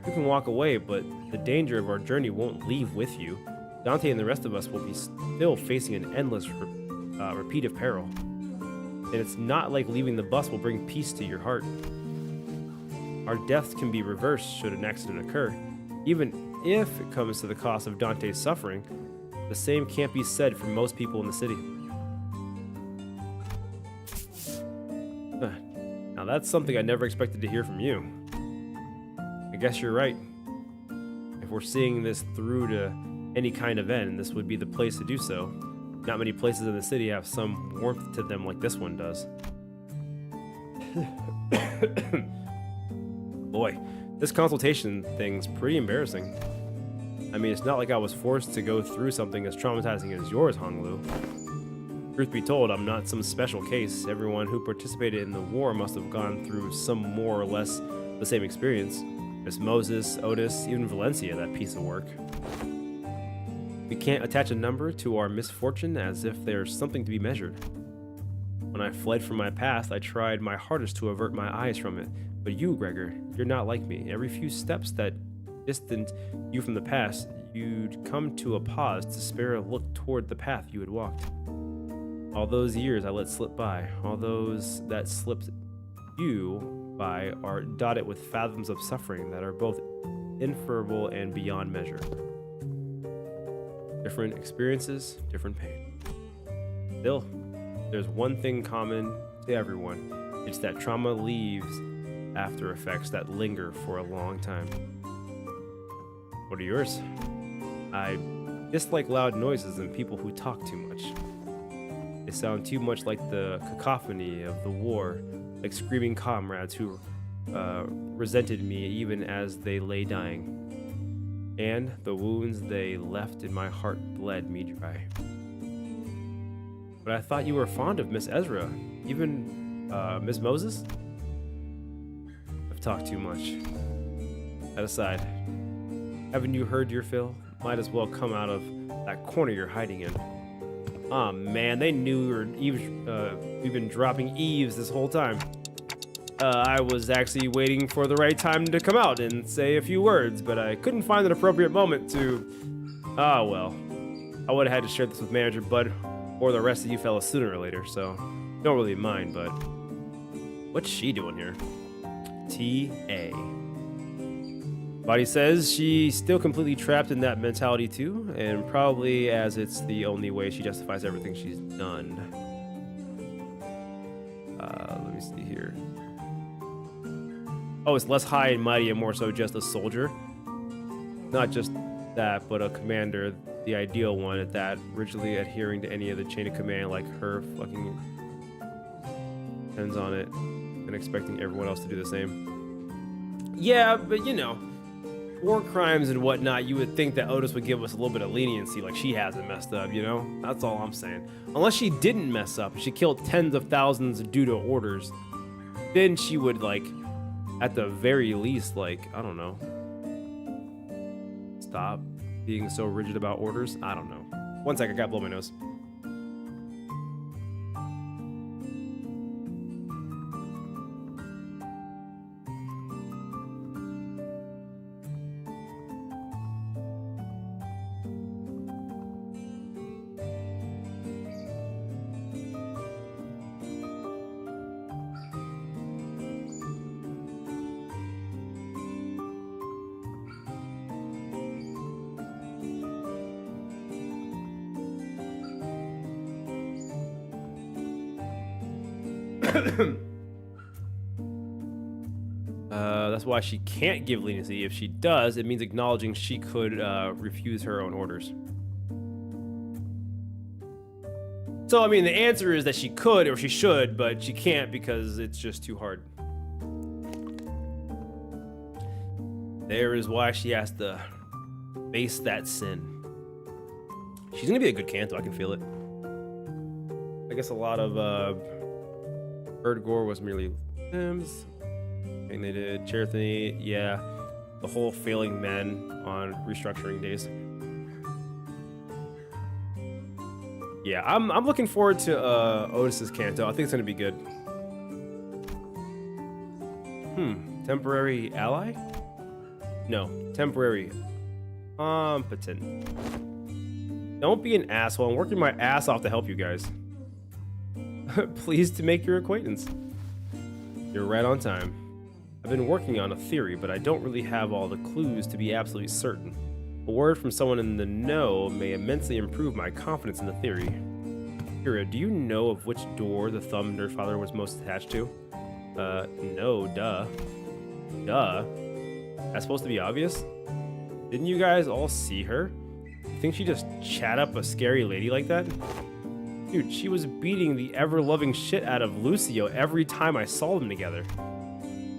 You can walk away, but the danger of our journey won't leave with you. Dante and the rest of us will be still facing an endless repeat of peril. And it's not like leaving the bus will bring peace to your heart. Our deaths can be reversed should an accident occur. Even if it comes to the cost of Dante's suffering, the same can't be said for most people in the city. Now that's something I never expected to hear from you. I guess you're right. If we're seeing this through to any kind of end, this would be the place to do so. Not many places in the city have some warmth to them like this one does. Boy, this consultation thing's pretty embarrassing. I mean, it's not like I was forced to go through something as traumatizing as yours, Honglu. Truth be told, I'm not some special case. Everyone who participated in the war must have gone through some more or less the same experience. Miss Moses, Otis, even Valencia, that piece of work. We can't attach a number to our misfortune as if there's something to be measured. When I fled from my past, I tried my hardest to avert my eyes from it. But you, Gregor, you're not like me. Every few steps that distant you from the past, you'd come to a pause to spare a look toward the path you had walked. All those years I let slip by, all those that slipped you by are dotted with fathoms of suffering that are both inferable and beyond measure. Different experiences, different pain. Still, there's one thing common to everyone. It's that trauma leaves after effects that linger for a long time. What are yours? I dislike loud noises and people who talk too much. They sound too much like the cacophony of the war, like screaming comrades who resented me even as they lay dying. And the wounds they left in my heart bled me dry. But I thought you were fond of Miss Ezra, even Miss Moses? I've talked too much. That aside, haven't you heard your fill? Might as well come out of that corner you're hiding in. Aw, man, they knew we've been dropping eaves this whole time. I was actually waiting for the right time to come out and say a few words, but I couldn't find an appropriate moment to... Ah, well. I would have had to share this with Manager Bud or the rest of you fellas sooner or later, so don't really mind, but... What's she doing here? T.A. Body says she's still completely trapped in that mentality too, and probably as it's the only way she justifies everything she's done. Let me see here. Oh, it's less high and mighty and more so just a soldier. Not just that, but a commander, the ideal one at that, rigidly adhering to any of the chain of command like her fucking depends on it and expecting everyone else to do the same. Yeah, but you know, war crimes and whatnot, you would think that Otis would give us a little bit of leniency, like she hasn't messed up, you know? That's all I'm saying. Unless she didn't mess up, she killed tens of thousands due to orders, then she would, like, at the very least, like, I don't know, stop being so rigid about orders. I don't know. One sec, I gotta blow my nose. That's why she can't give leniency. If she does, it means acknowledging she could refuse her own orders. So, I mean, the answer is that she could or she should, but she can't because it's just too hard. There is why she has to face that sin. She's gonna be a good Kanto, I can feel it. I guess a lot of Bird Gore was merely limbs. And they did Charity, yeah. The whole failing men on restructuring days. Yeah, I'm looking forward to Otis's Kanto. I think it's gonna be good. Temporary ally? No, temporary competent. Don't be an asshole. I'm working my ass off to help you guys. Pleased to make your acquaintance. You're right on time. I've been working on a theory, but I don't really have all the clues to be absolutely certain. A word from someone in the know may immensely improve my confidence in the theory. Kira, do you know of which door the Thumb Nurse Father was most attached to? No, duh. Duh? That's supposed to be obvious? Didn't you guys all see her? You think she just chat up a scary lady like that? Dude, she was beating the ever-loving shit out of Lucio every time I saw them together.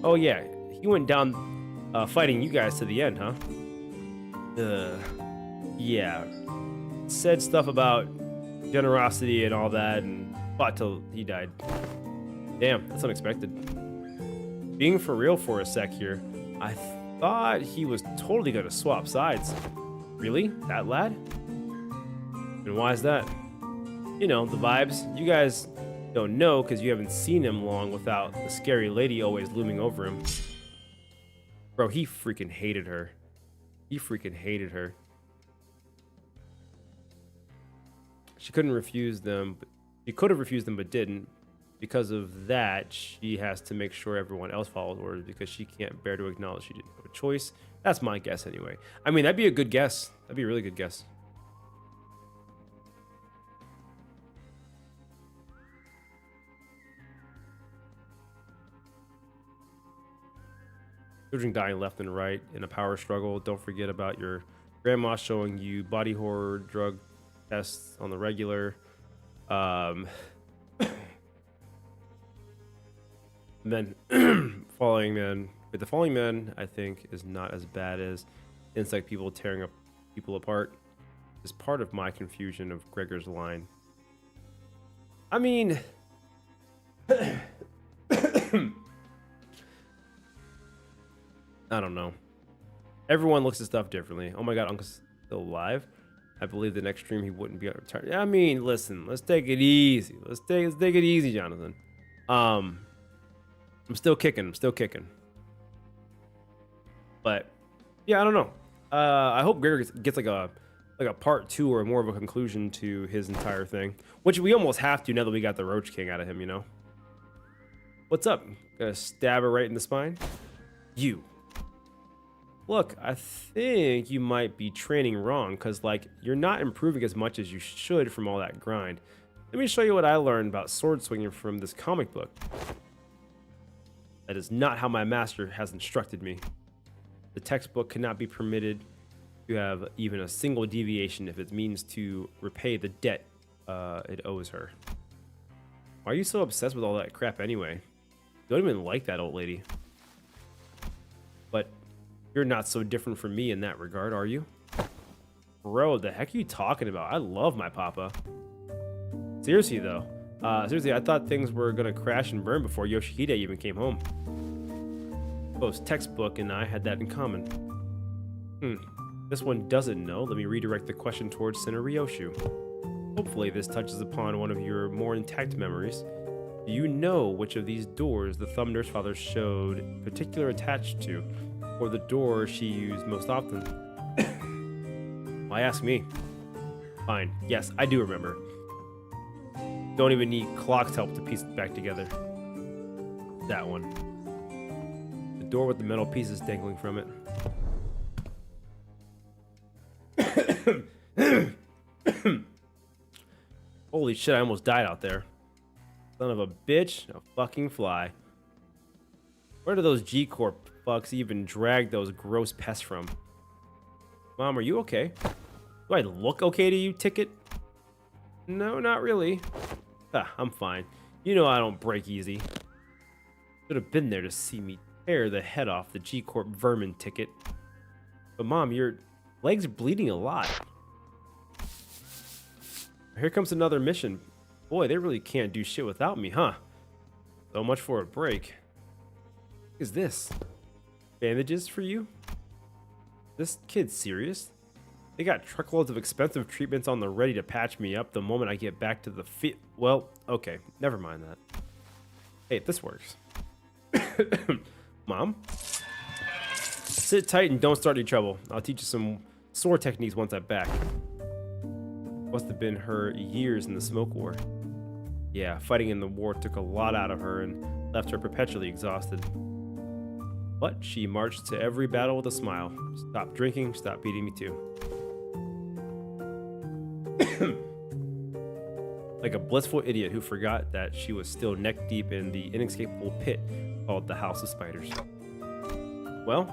Oh yeah, he went down fighting you guys to the end, huh? Yeah. Said stuff about generosity and all that and fought till he died. Damn, that's unexpected. Being for real for a sec here, I thought he was totally gonna swap sides. Really? That lad? And why is that? You know, the vibes. You guys don't know because you haven't seen him long without the scary lady always looming over him. Bro, he freaking hated her. He freaking hated her. She couldn't refuse them. She could have refused them but didn't. Because of that, she has to make sure everyone else follows orders because she can't bear to acknowledge she didn't have a choice. That's my guess anyway. I mean, that'd be a good guess. That'd be a really good guess. Children dying left and right in a power struggle. Don't forget about your grandma showing you body horror drug tests on the regular. Then Falling Man. But the Falling Man, I think, is not as bad as insect people tearing up people apart. Is part of my confusion of Gregor's line. I mean, I don't know. Everyone looks at stuff differently. Oh my god, Uncle's still alive. I believe the next stream he wouldn't be retired. I mean, listen, let's take it easy. Let's take it easy, Jonathan. I'm still kicking. But yeah, I don't know. I hope Gregor gets like a part 2 or more of a conclusion to his entire thing, which we almost have to now that we got the Roach King out of him, you know. What's up? Gonna stab her right in the spine? You. Look, I think you might be training wrong because, like, you're not improving as much as you should from all that grind. Let me show you what I learned about sword swinging from this comic book. That is not how my master has instructed me. The textbook cannot be permitted to have even a single deviation if it means to repay the debt it owes her. Why are you so obsessed with all that crap anyway? You don't even like that old lady. But you're not so different from me in that regard, are you? Bro, the heck are you talking about? I love my papa. Seriously, though. Seriously, I thought things were gonna crash and burn before Yoshihide even came home. Both textbook and I had that in common. This one doesn't know. Let me redirect the question towards Ryoshu. Hopefully this touches upon one of your more intact memories. Do you know which of these doors the Thumb Nurse Father showed particular attached to, or the door she used most often? Why ask me? Fine. Yes, I do remember. Don't even need clock's help to piece it back together. That one. The door with the metal pieces dangling from it. Holy shit, I almost died out there. Son of a bitch, a fucking fly. Where do those G-Corp fucks even drag those gross pests from? Mom, are you okay? Do I look okay to you, Ticket? No, not really. I'm fine. You know I don't break easy. Should have been there to see me tear the head off the G-Corp vermin, Ticket. But Mom, your leg's bleeding a lot. Here comes another mission. Boy, they really can't do shit without me, huh? So much for a break. What is this? Bandages for you? This kid's serious? They got truckloads of expensive treatments on the ready to patch me up the moment I get back to the well, okay, never mind that. Hey, this works. Mom? Sit tight and don't start any trouble. I'll teach you some sword techniques once I'm back. Must have been her years in the smoke war. Yeah, fighting in the war took a lot out of her and left her perpetually exhausted. But she marched to every battle with a smile. Stop drinking, stop beating me too. Like a blissful idiot who forgot that she was still neck deep in the inescapable pit called the House of Spiders. Well,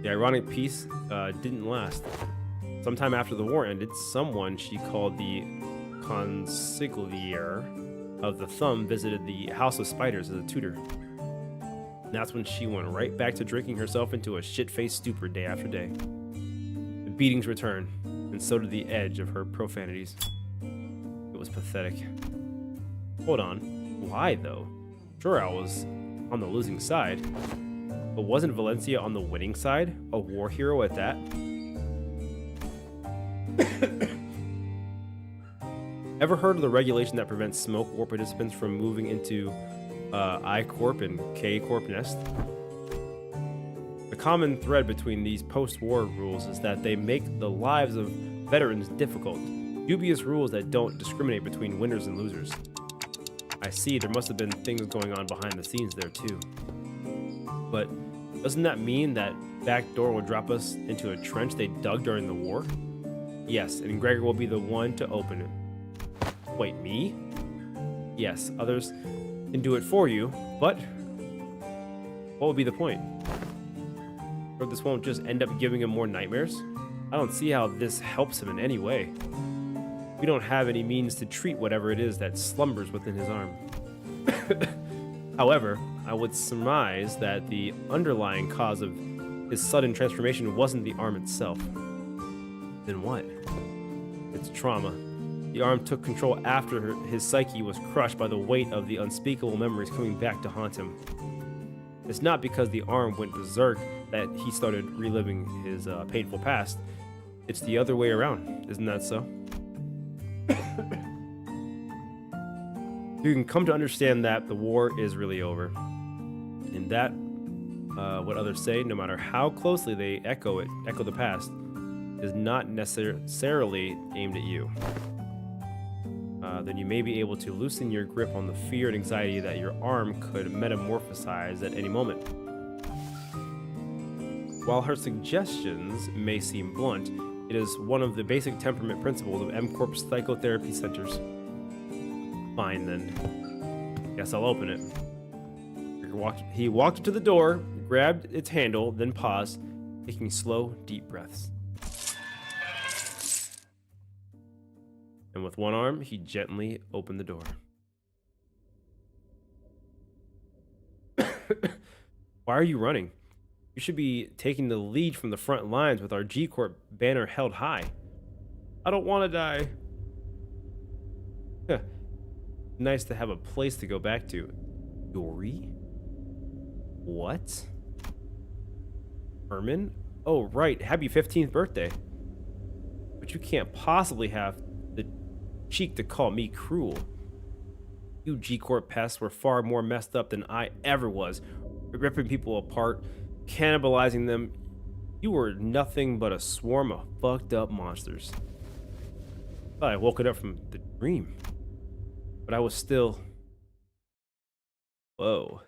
the ironic piece didn't last. Sometime after the war ended, someone she called the consigliere of the Thumb visited the House of Spiders as a tutor. And that's when she went right back to drinking herself into a shit-faced stupor day after day. The beatings returned, and so did the edge of her profanities. It was pathetic. Hold on, why though? Sure, I was on the losing side, but wasn't Valencia on the winning side? A war hero at that? Ever heard of the regulation that prevents smoke war participants from moving into I-Corp and K-Corp nest? The common thread between these post-war rules is that they make the lives of veterans difficult. Dubious rules that don't discriminate between winners and losers. I see there must have been things going on behind the scenes there too. But doesn't that mean that back door will drop us into a trench they dug during the war? Yes, and Gregor will be the one to open it. Wait, me? Yes, others can do it for you, but what would be the point? Or this won't just end up giving him more nightmares? I don't see how this helps him in any way. We don't have any means to treat whatever it is that slumbers within his arm. However, I would surmise that the underlying cause of his sudden transformation wasn't the arm itself. Then what? It's trauma. The arm took control after his psyche was crushed by the weight of the unspeakable memories coming back to haunt him. It's not because the arm went berserk that he started reliving his painful past. It's the other way around, isn't that so? You can come to understand that the war is really over. And that, what others say, no matter how closely they echo the past, is not necessarily aimed at you. Then you may be able to loosen your grip on the fear and anxiety that your arm could metamorphosize at any moment. While her suggestions may seem blunt, it is one of the basic temperament principles of M-Corp's psychotherapy centers. Fine then. Guess I'll open it. He walked to the door, grabbed its handle, then paused, taking slow, deep breaths. And with one arm, he gently opened the door. Why are you running? You should be taking the lead from the front lines with our G-Corp banner held high. I don't want to die. Nice to have a place to go back to. Yuri? What? Herman? Oh, right. Happy 15th birthday. But you can't possibly have the cheek to call me cruel. You G-Corp pests were far more messed up than I ever was. Ripping people apart, cannibalizing them. You were nothing but a swarm of fucked up monsters. Thought I woke it up from the dream. But I was still... Whoa.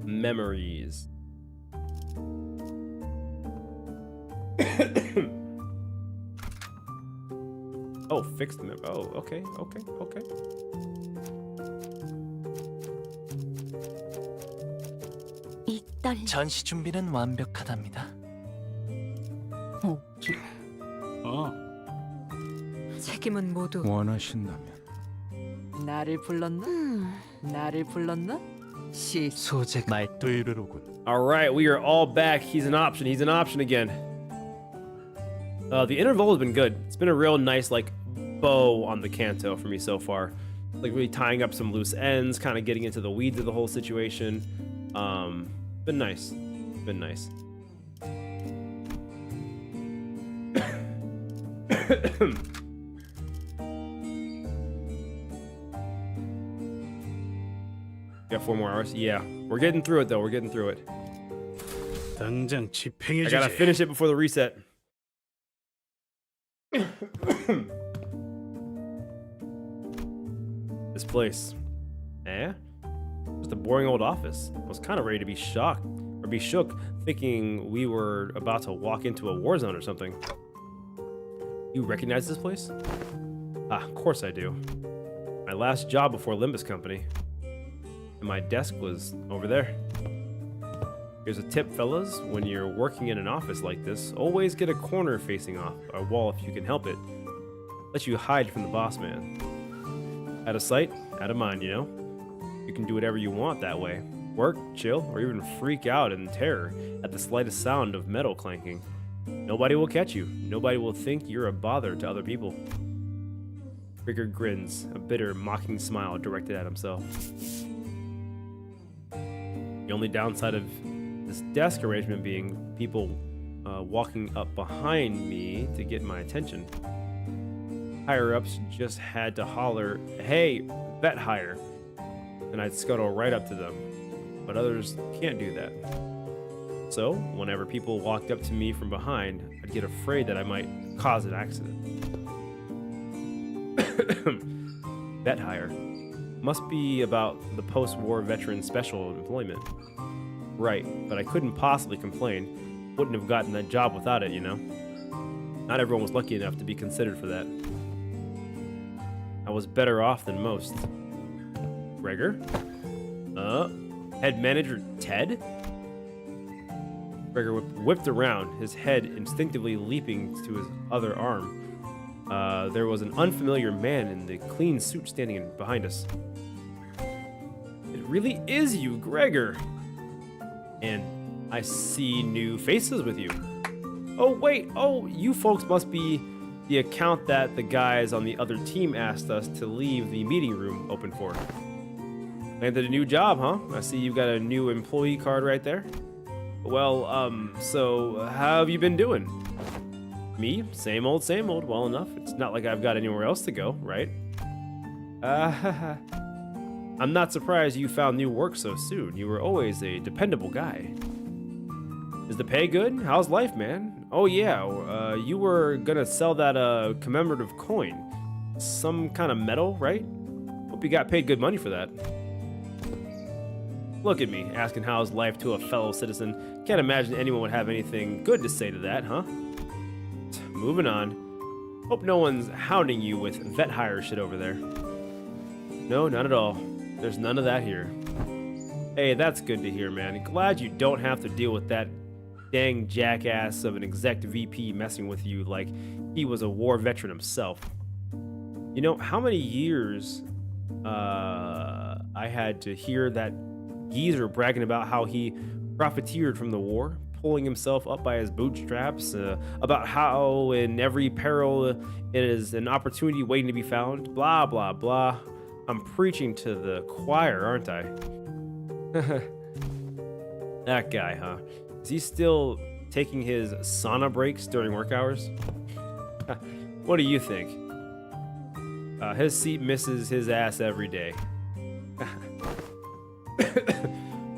Memories. Oh, fix the map. Oh, okay, okay, okay. 이 떨림. 전시 준비는 완벽하답니다. 아, 책임은 모두 원하신다면 나를 불렀나? 나를 불렀나? 시 소재 말도이르로군. All right, we are all back. He's an option. He's an option again. The interval has been good. It's been a real nice like bow on the canto for me so far. Like really tying up some loose ends, kind of getting into the weeds of the whole situation. Been nice. Been nice. Got 4 more hours. Yeah, we're getting through it though. We're getting through it. 당장 집행해 I gotta 주지. finish it before the reset. This place. Eh? Just a boring old office. I was kind of ready to be shocked or be shook, thinking we were about to walk into a war zone or something. You recognize this place? Ah, of course I do. My last job before Limbus Company. And my desk was over there. Here's a tip, fellas. When you're working in an office like this, always get a corner facing off a wall if you can help it. Let you hide from the boss man. Out of sight, out of mind, you know? You can do whatever you want that way. Work, chill, or even freak out in terror at the slightest sound of metal clanking. Nobody will catch you. Nobody will think you're a bother to other people. Rigger grins, a bitter, mocking smile directed at himself. The only downside of this desk arrangement being people walking up behind me to get my attention. Higher-ups just had to holler, "Hey, vet hire," and I'd scuttle right up to them. But others can't do that. So, whenever people walked up to me from behind, I'd get afraid that I might cause an accident. Vet hire. Must be about the post-war veteran special employment. Right, but I couldn't possibly complain. Wouldn't have gotten that job without it, you know? Not everyone was lucky enough to be considered for that. I was better off than most. Gregor? Head manager Ted? Gregor whipped around, his head instinctively leaping to his other arm. There was an unfamiliar man in the clean suit standing behind us. It really is you, Gregor! And I see new faces with you. Oh, wait, you folks must be the account that the guys on the other team asked us to leave the meeting room open for. Landed a new job, huh? I see you've got a new employee card right there. Well, so how have you been doing? Me? Same old, well enough. It's not like I've got anywhere else to go, right? I'm not surprised you found new work so soon. You were always a dependable guy. Is the pay good? How's life, man? Oh yeah, you were gonna sell that commemorative coin. Some kind of metal, right? Hope you got paid good money for that. Look at me, asking how's life to a fellow citizen. Can't imagine anyone would have anything good to say to that, huh? Moving on. Hope no one's hounding you with vet hire shit over there. No, not at all. There's none of that here. Hey, that's good to hear, man. Glad you don't have to deal with that dang jackass of an exec VP messing with you like he was a war veteran himself. You know, how many years I had to hear that geezer bragging about how he profiteered from the war, pulling himself up by his bootstraps, about how in every peril it is an opportunity waiting to be found, blah, blah, blah. I'm preaching to the choir, aren't I? That guy, huh? Is he still taking his sauna breaks during work hours? What do you think? His seat misses his ass every day.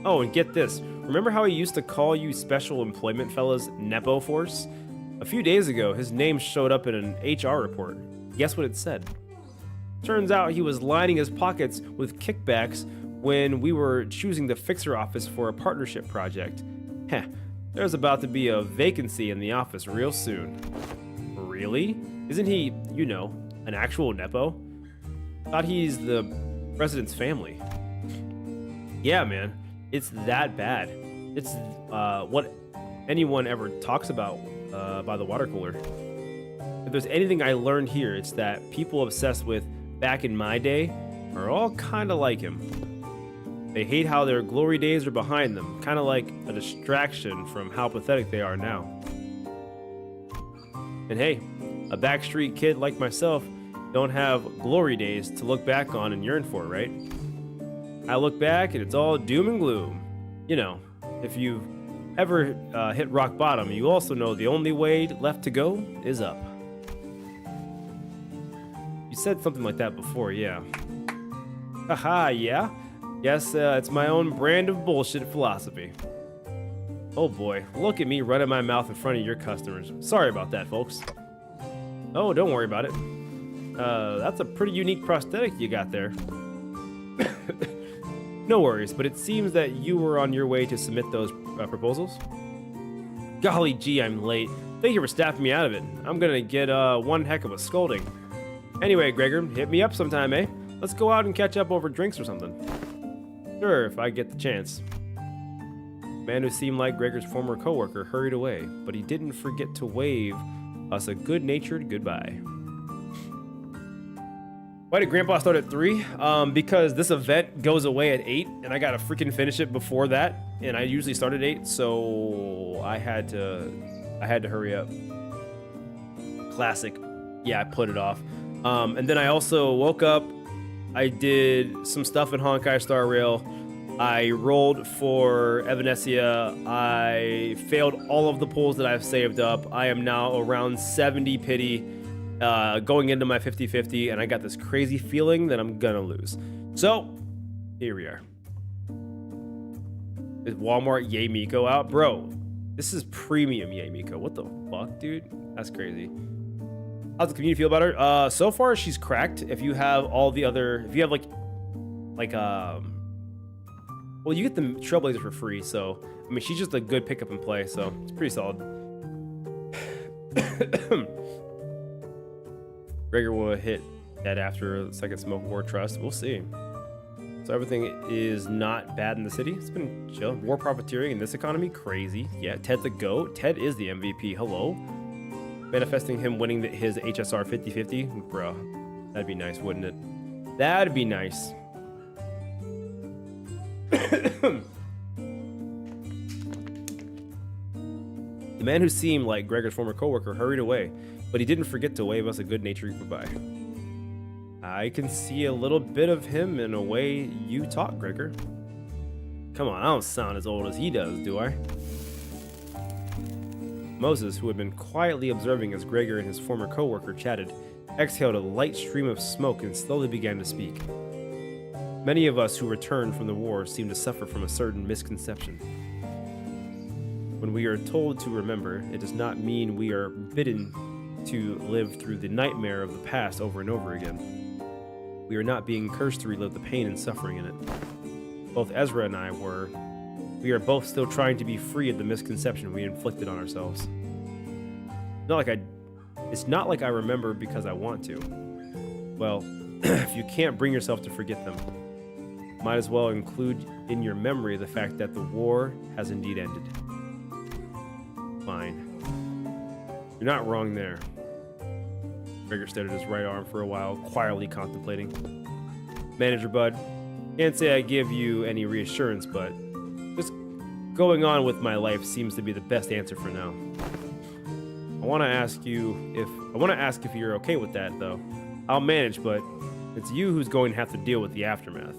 Oh, and get this. Remember how he used to call you special employment fellas Nepo Force? A few days ago, his name showed up in an HR report. Guess what it said? Turns out he was lining his pockets with kickbacks when we were choosing the fixer office for a partnership project. Heh, There's about to be a vacancy in the office real soon. Really? Isn't he, you know, an actual Nepo? Thought he's the president's family. Yeah, man. It's that bad. It's what anyone ever talks about by the water cooler. If there's anything I learned here, it's that people obsessed with back in my day are all kind of like him. They hate how their glory days are behind them, kind of like a distraction from how pathetic they are now. And hey, a backstreet kid like myself don't have glory days to look back on and yearn for, right? I look back and it's all doom and gloom. You know, if you've ever hit rock bottom, you also know the only way left to go is up. You said something like that before, yeah. Haha, yeah? Yes, it's my own brand of bullshit philosophy. Oh boy, look at me running my mouth in front of your customers. Sorry about that, folks. Oh, don't worry about it. That's a pretty unique prosthetic you got there. No worries, but it seems that you were on your way to submit those proposals. Golly gee, I'm late. Thank you for staffing me out of it. I'm gonna get one heck of a scolding. Anyway, Gregor, hit me up sometime, eh? Let's go out and catch up over drinks or something. Sure, if I get the chance. The man who seemed like Gregor's former coworker hurried away, but he didn't forget to wave us a good-natured goodbye. Why did Grandpa start at 3? Because this event goes away at 8, and I gotta freaking finish it before that. And I usually start at 8, so I had to hurry up. Classic. Yeah, I put it off. And then I also woke up. I did some stuff in Honkai Star Rail. I rolled for Evanesia. I failed all of the pulls that I've saved up. I am now around 70 pity. Going into my 50-50, and I got this crazy feeling that I'm gonna lose. So, here we are. Is Walmart Yay Miko out? Bro, this is premium Yay Miko. What the fuck, dude? That's crazy. How's the community feel about her? So far, she's cracked. If you have all the other... If you have, well, you get the Trailblazer for free, so... I mean, she's just a good pickup and play, so it's pretty solid. Gregor will hit that after the second Smoke War Trust. We'll see. So everything is not bad in the city. It's been chill. War profiteering in this economy, crazy. Yeah, Ted's the GOAT. Ted is the MVP. Hello. Manifesting him winning his HSR 50-50. Bro, that'd be nice, wouldn't it? That'd be nice. The man who seemed like Gregor's former coworker hurried away, but he didn't forget to wave us a good-natured goodbye. I can see a little bit of him in a way you talk, Gregor. Come on, I don't sound as old as he does, do I? Moses, who had been quietly observing as Gregor and his former coworker chatted, exhaled a light stream of smoke and slowly began to speak. Many of us who returned from the war seem to suffer from a certain misconception. When we are told to remember, it does not mean we are bidden to live through the nightmare of the past over and over again. We are not being cursed to relive the pain and suffering in it. Both Ezra and I were. We are both still trying to be free of the misconception we inflicted on ourselves. It's not like I remember because I want to. Well, if you can't bring yourself to forget them, might as well include in your memory the fact that the war has indeed ended. Fine. You're not wrong there. Gregor stared at his right arm for a while, quietly contemplating. Manager Bud, can't say I give you any reassurance, but just going on with my life seems to be the best answer for now. I want to ask if you're okay with that, though. I'll manage, but it's you who's going to have to deal with the aftermath.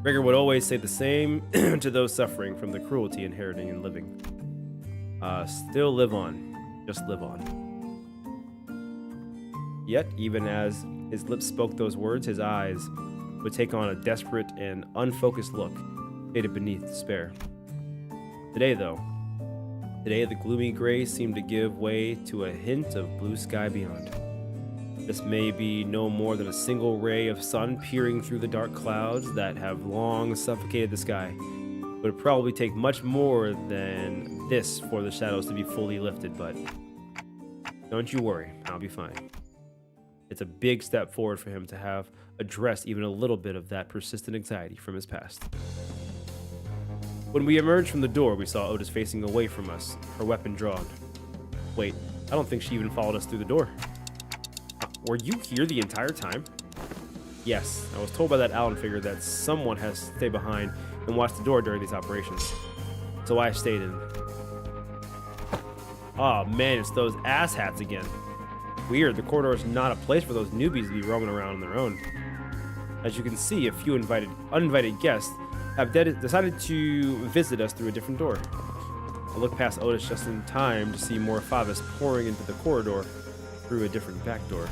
Gregor would always say the same to those suffering from the cruelty inheriting and living. Still live on. Just live on. Yet, even as his lips spoke those words, his eyes would take on a desperate and unfocused look, faded beneath despair. Today, the gloomy gray seemed to give way to a hint of blue sky beyond. This may be no more than a single ray of sun peering through the dark clouds that have long suffocated the sky. It would probably take much more than this for the shadows to be fully lifted, but don't you worry, I'll be fine. It's a big step forward for him to have addressed even a little bit of that persistent anxiety from his past. When we emerged from the door, we saw Otis facing away from us, her weapon drawn. Wait, I don't think she even followed us through the door. Were you here the entire time? Yes, I was told by that Allen figure that someone has to stay behind and watch the door during these operations. So I stayed in. Oh man, it's those asshats again. Weird, the corridor is not a place for those newbies to be roaming around on their own. As you can see, a few uninvited guests have decided to visit us through a different door. I looked past Otis just in time to see more Favis pouring into the corridor through a different back door.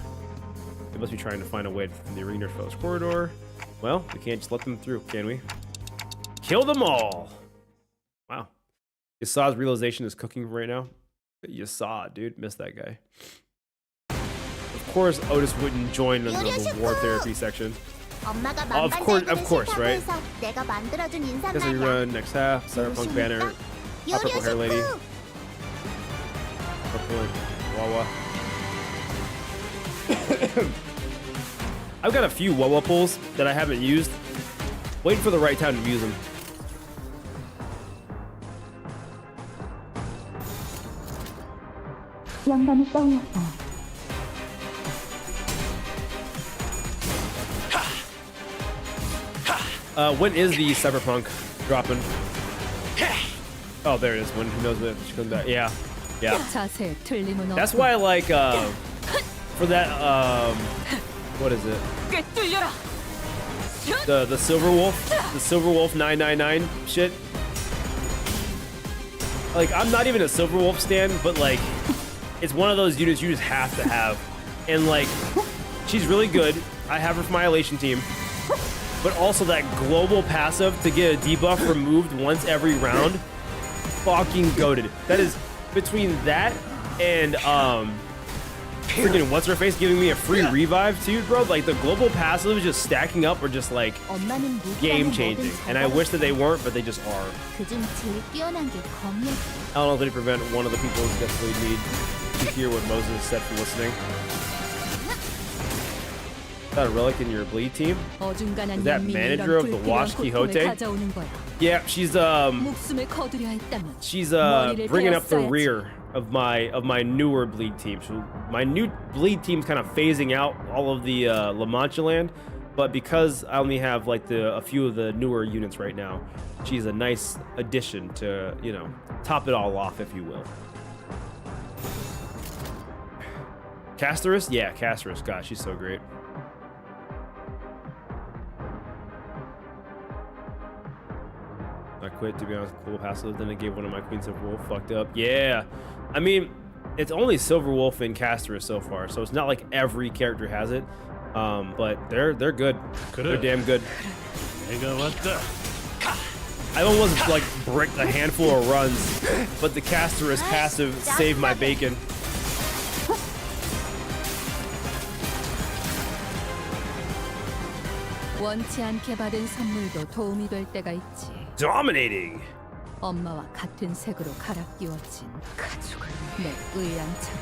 They must be trying to find a way from the arena foes corridor. Well, we can't just let them through, can we? Kill them all! Wow. Yasad's realization is cooking right now. Yasad, dude. Missed that guy. Of course, Otis wouldn't join the war therapy section. Of course, right? Guess we run next half. Cyberpunk banner. Hot purple hair lady. Purple Wawa. I've got a few Wawa pulls that I haven't used. Waiting for the right time to use them. When is the Cyberpunk dropping? Oh, there it is. When who knows when she comes back? Yeah, yeah. That's why I like for that what is it? The Silver Wolf 999 shit. Like, I'm not even a Silver Wolf stan, but like, it's one of those units you just have to have, and like, she's really good. I have her for my Elation team. But also that global passive to get a debuff removed once every round, fucking goated. That is between that and freaking what's her face giving me a free revive too, bro. Like the global passive just stacking up are just like game changing, and I wish that they weren't, but they just are. I don't know if they prevent one of the people who definitely need to hear what Moses said from listening. Is that a relic in your bleed team? Is that manager of the Wash Quixote? Yeah, she's bringing up the rear of my newer bleed team. So my new bleed team's kind of phasing out all of the La Mancha land, but because I only have like a few of the newer units right now, she's a nice addition to, you know, top it all off, if you will. Casterus? Yeah, Casterus. God, she's so great. I quit, to be honest. Cool passive. Then I gave one of my Queen Silver Wolf. Fucked up. Yeah. I mean, it's only Silver Wolf and Casterus so far, so it's not like every character has it. But they're good. They're damn good. I almost like bricked a handful of runs, but the Casterus passive saved my bacon. 원치 않게 받은 선물도 도움이 될 때가 있지. Dominating. 엄마와 같은 색으로 갈아 끼워진 가족을 내 의향처럼.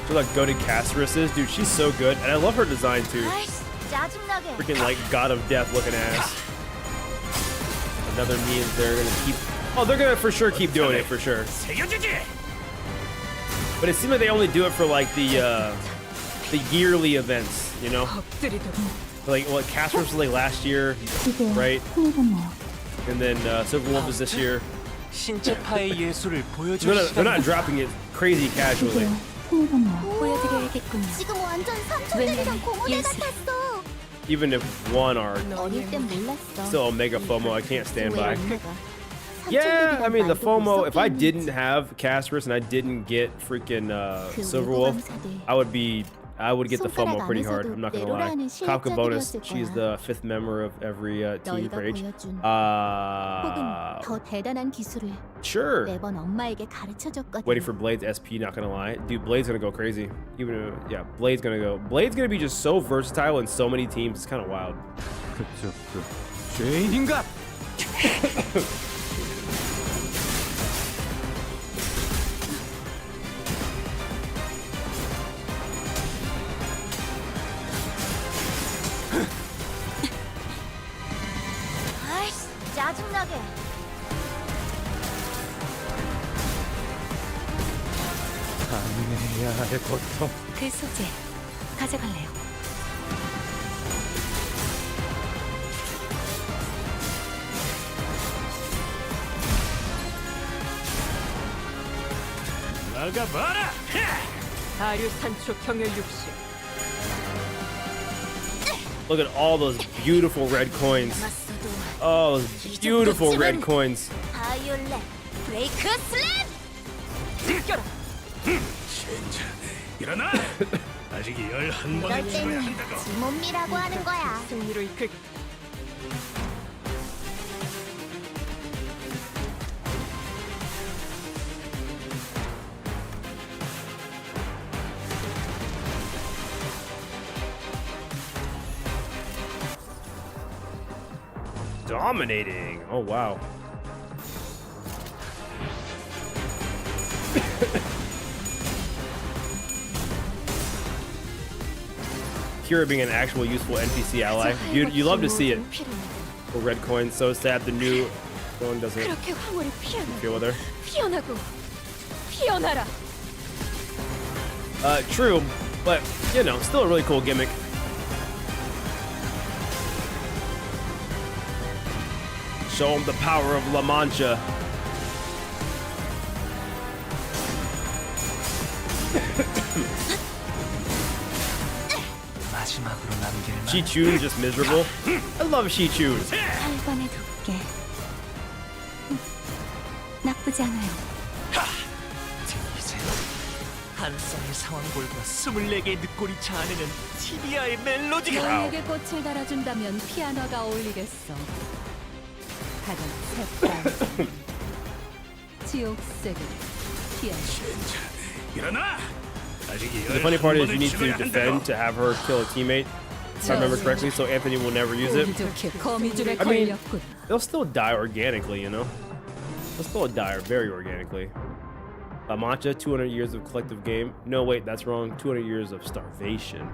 So like goated Casterus is, dude, she's so good, and I love her design too. Freaking like God of Death looking ass. Another means they're gonna keep. Oh, they're gonna for sure keep doing it for sure. But it seems like they only do it for like the yearly events, you know. Like what Casterus was like last year, right? And then Silver Wolf is this year. They're not dropping it crazy casually. Even if one are still Omega FOMO, I can't stand by. Yeah, I mean the FOMO, if I didn't have Casterus and I didn't get freaking Silver Wolf, I would get the FOMO pretty hard, I'm not gonna lie. Kafka bonus, she's the 5th member of every team for age. Sure. Waiting for Blade's SP, not gonna lie. Dude, Blade's gonna go crazy. Yeah, Blade's gonna be just so versatile in so many teams, it's kinda wild. 아이씨, 짜증나게. 안내해야 할 고통. 그 소재 가져갈래요. 나가봐라. 아류 산초 경혈 60. Look at all those beautiful red coins. 맞서도 Oh, those beautiful red coins. 바이올렛 브레이크 슬램. 일어나. 아직 11번을 이럴 치러야 때는 한다고. 지몸이라고 하는 거야. 승리로 이끌. Dominating. Oh, wow. Kira being an actual useful NPC ally. You love to see it. For red coins, so sad the new one doesn't 그렇게 황홀히 feel with her. 피어나고 피어나라. True, but you know, still a really cool gimmick. Show him the power of La Mancha. 마지막으로 남길 말. Shichun just miserable. I love Shichun. 8번에 둘게. 나쁘지 않아요. 들리세요? 한 쌍의 상황골과 24개의 늑골이 자아내는 티비아의 멜로디가. 너에게 꽃을 달아준다면 피아노가 어울리겠어. 가장 색다른 지옥색을 피하시. 일어나. 아직 The funny part is you 11번을 need to 치러야 defend 한다고. to have her kill a teammate. If I remember correctly, so Anthony will never use it. 좋게 거미줄에 I mean, 걸렸군. they'll still die organically, you know? They'll still die very organically. La Mancha, 200 years of collective game. No, wait, that's wrong. 200 years of starvation.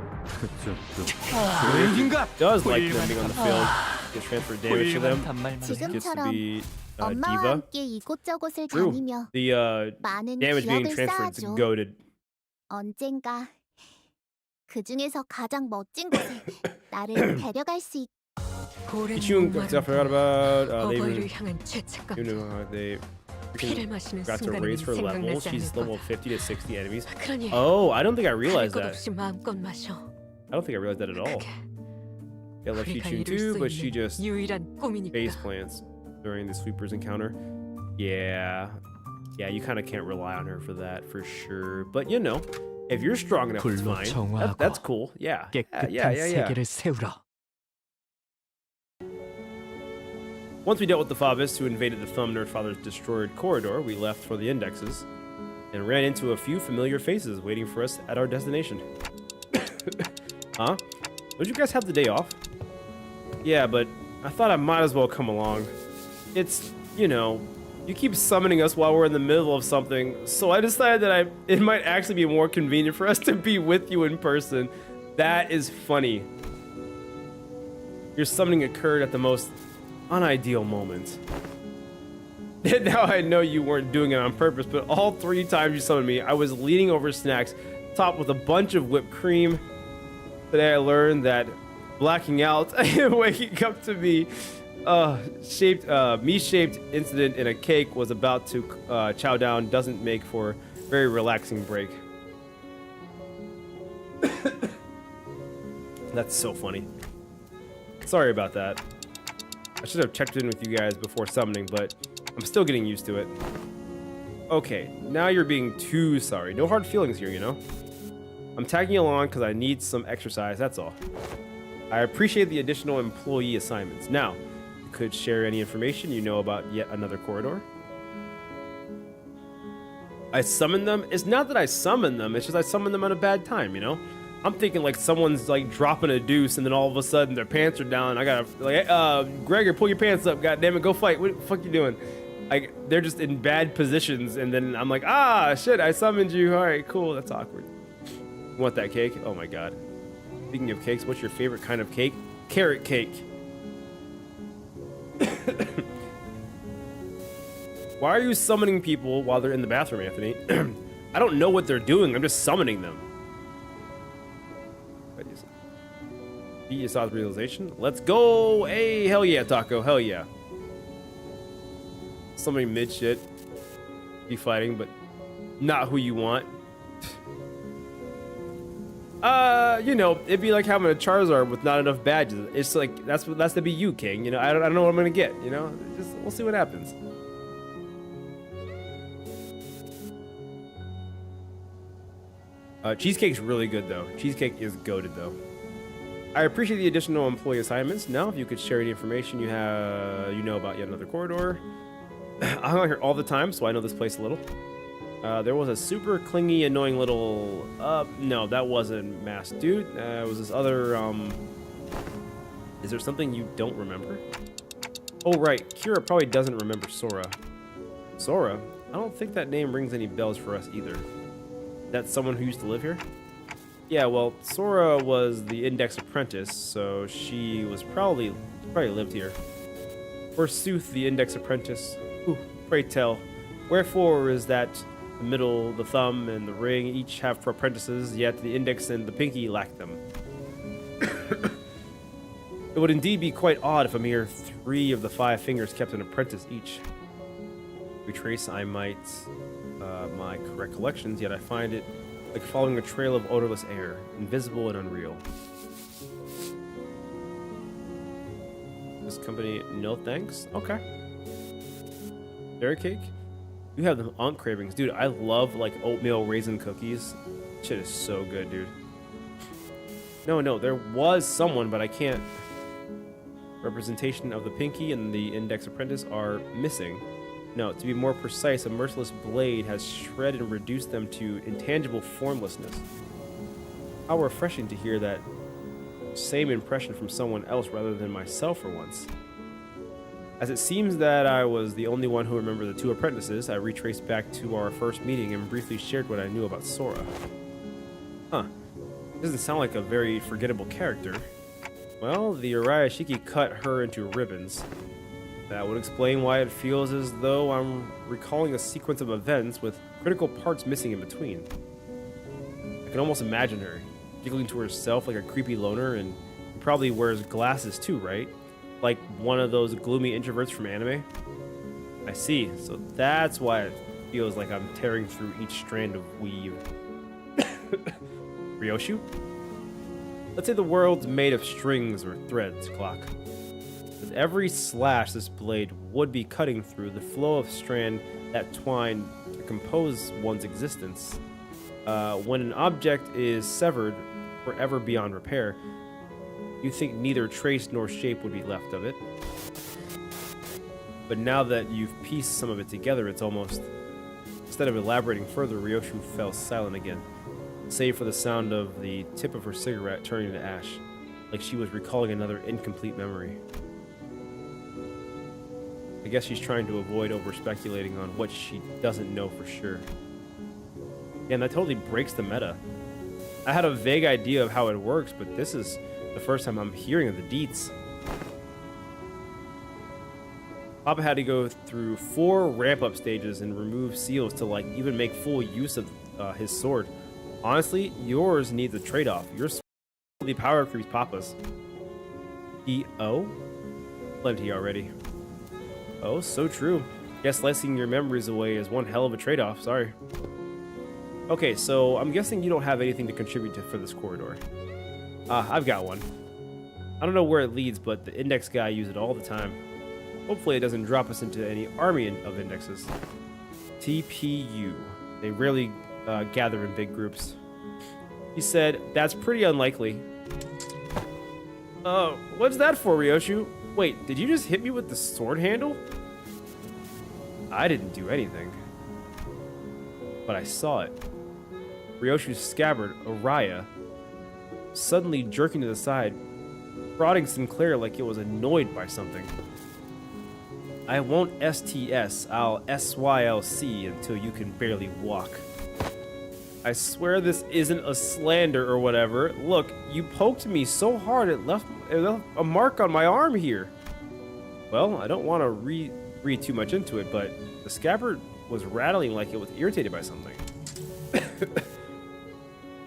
Does like them being on the field. Get transfer damage to them. 단말만 Gets to 지금처럼 be 엄마와 diva. 함께 이곳저곳을 True. 다니며 The 많은 damage being 기억을 transferred to 쌓아줘. goaded. 언젠가 그 중에서 가장 멋진 곳에 나를 데려갈 수 있. 고랜 Ichun, I forgot about. They 어버이를 even, 향한 죄책감. they 피를 마시는 got to raise 순간에는 her level. 생각나지 She's 않을 level 거다. 50 to 60 enemies. 그러니 Oh, I don't think I realized 것 that. 없이 마음껏 마셔. I don't think I realized that at all. 그게 Yeah, I love 우리가 Shichun 이룰 too, 수 but she 있는 just 유일한 꿈이니까. face plants during the sweepers encounter. Yeah, you kind of can't rely on her for that for sure. But you know, if you're strong enough, it's 불로 fine. 정화하고 That's cool. Yeah. 깨끗한 Yeah. 세계를 세우라. Once we dealt with the Fabists who invaded the Thumb Nerd Father's destroyed corridor, we left for the indexes and ran into a few familiar faces waiting for us at our destination. Huh? Don't you guys have the day off? Yeah, but I thought I might as well come along. It's, you know, you keep summoning us while we're in the middle of something, so I decided that it might actually be more convenient for us to be with you in person. That is funny. Your summoning occurred at the most unideal moment. Now I know you weren't doing it on purpose, but all 3 times you summoned me, I was leaning over snacks, topped with a bunch of whipped cream. Today I learned that blacking out and waking up to me me-shaped incident in a cake was about to chow down doesn't make for a very relaxing break. That's so funny. Sorry about that. I should have checked in with you guys before summoning, but I'm still getting used to it. Okay, now you're being too sorry. No hard feelings here, you know? I'm tagging along because I need some exercise, that's all. I appreciate the additional employee assignments. Now, you could share any information you know about yet another corridor. I summoned them. It's not that I summoned them, it's just I summoned them at a bad time, you know? I'm thinking like someone's like dropping a deuce and then all of a sudden their pants are down. I gotta like, Gregor, pull your pants up. God damn it, go fight. What the fuck you doing? Like they're just in bad positions, and then I'm like, ah, shit, I summoned you. All right, cool. That's awkward. You want that cake? Oh my god. Speaking of cakes, what's your favorite kind of cake? Carrot cake. Why are you summoning people while they're in the bathroom, Anthony? I don't know what they're doing. I'm just summoning them. You saw the realization. Let's go. Hey, hell yeah, Taco. Hell yeah. Somebody mid shit. Be fighting, but not who you want. You know, it'd be like having a Charizard with not enough badges. It's like that's to be you, King. You know, I don't know what I'm gonna get. You know, just we'll see what happens. Cheesecake's really good though. Cheesecake is goated though. I appreciate the additional employee assignments. Now, if you could share any information you know about yet another corridor. I'm out here all the time, so I know this place a little. There was a super clingy, annoying little. No, that wasn't Masked Dude. It was this other. Is there something you don't remember? Oh right, Kira probably doesn't remember Sora. Sora? I don't think that name rings any bells for us either. That's someone who used to live here? Yeah, well, Sora was the Index apprentice, so she was probably lived here. Forsooth, the Index apprentice. Ooh, pray tell, wherefore is that the middle, the thumb, and the ring each have for apprentices, yet the Index and the pinky lack them? It would indeed be quite odd if a mere 3 of the 5 fingers kept an apprentice each. Retrace I might my recollections, yet I find it like following a trail of odorless air, invisible and unreal. This company, no thanks. Okay. Berry cake? You have the aunt cravings. Dude, I love like oatmeal raisin cookies. Shit is so good, dude. No, there was someone, but I can't. Representation of the Pinky and the Index Apprentice are missing. No, to be more precise, a merciless blade has shredded and reduced them to intangible formlessness. How refreshing to hear that same impression from someone else rather than myself for once. As it seems that I was the only one who remembered the 2 apprentices, I retraced back to our first meeting and briefly shared what I knew about Sora. Huh. Doesn't sound like a very forgettable character. Well, the Uraishiki cut her into ribbons. That would explain why it feels as though I'm recalling a sequence of events with critical parts missing in between. I can almost imagine her, giggling to herself like a creepy loner, and probably wears glasses too, right? Like one of those gloomy introverts from anime? I see, so that's why it feels like I'm tearing through each strand of weave. Ryoshu? Let's say the world's made of strings or threads, Clock. With every slash this blade would be cutting through the flow of strand that twine to compose one's existence. When an object is severed forever beyond repair, you think neither trace nor shape would be left of it. But now that you've pieced some of it together, it's almost... Instead of elaborating further, Ryoshu fell silent again, save for the sound of the tip of her cigarette turning to ash, like she was recalling another incomplete memory. I guess she's trying to avoid over-speculating on what she doesn't know for sure. Yeah, and that totally breaks the meta. I had a vague idea of how it works, but this is the first time I'm hearing of the deets. Papa had to go through 4 ramp-up stages and remove seals to like even make full use of his sword. Honestly, yours needs a trade-off. Your sword the power creeps Papa's. E.O.? Plenty already. Oh, so true. Guess slicing your memories away is one hell of a trade-off, sorry. Okay, so I'm guessing you don't have anything to contribute to for this corridor. I've got one. I don't know where it leads, but the index guy uses it all the time. Hopefully it doesn't drop us into any army of indexes. TPU. They rarely gather in big groups. He said, that's pretty unlikely. What's that for, Ryoshu? Wait, did you just hit me with the sword handle? I didn't do anything. But I saw it. Ryoshu's scabbard, Araya, suddenly jerking to the side, prodding Sinclair like it was annoyed by something. I won't STS, I'll SYLC until you can barely walk. I swear this isn't a slander or whatever. Look, you poked me so hard it left a mark on my arm here. Well, I don't want to read too much into it, but the scabbard was rattling like it was irritated by something.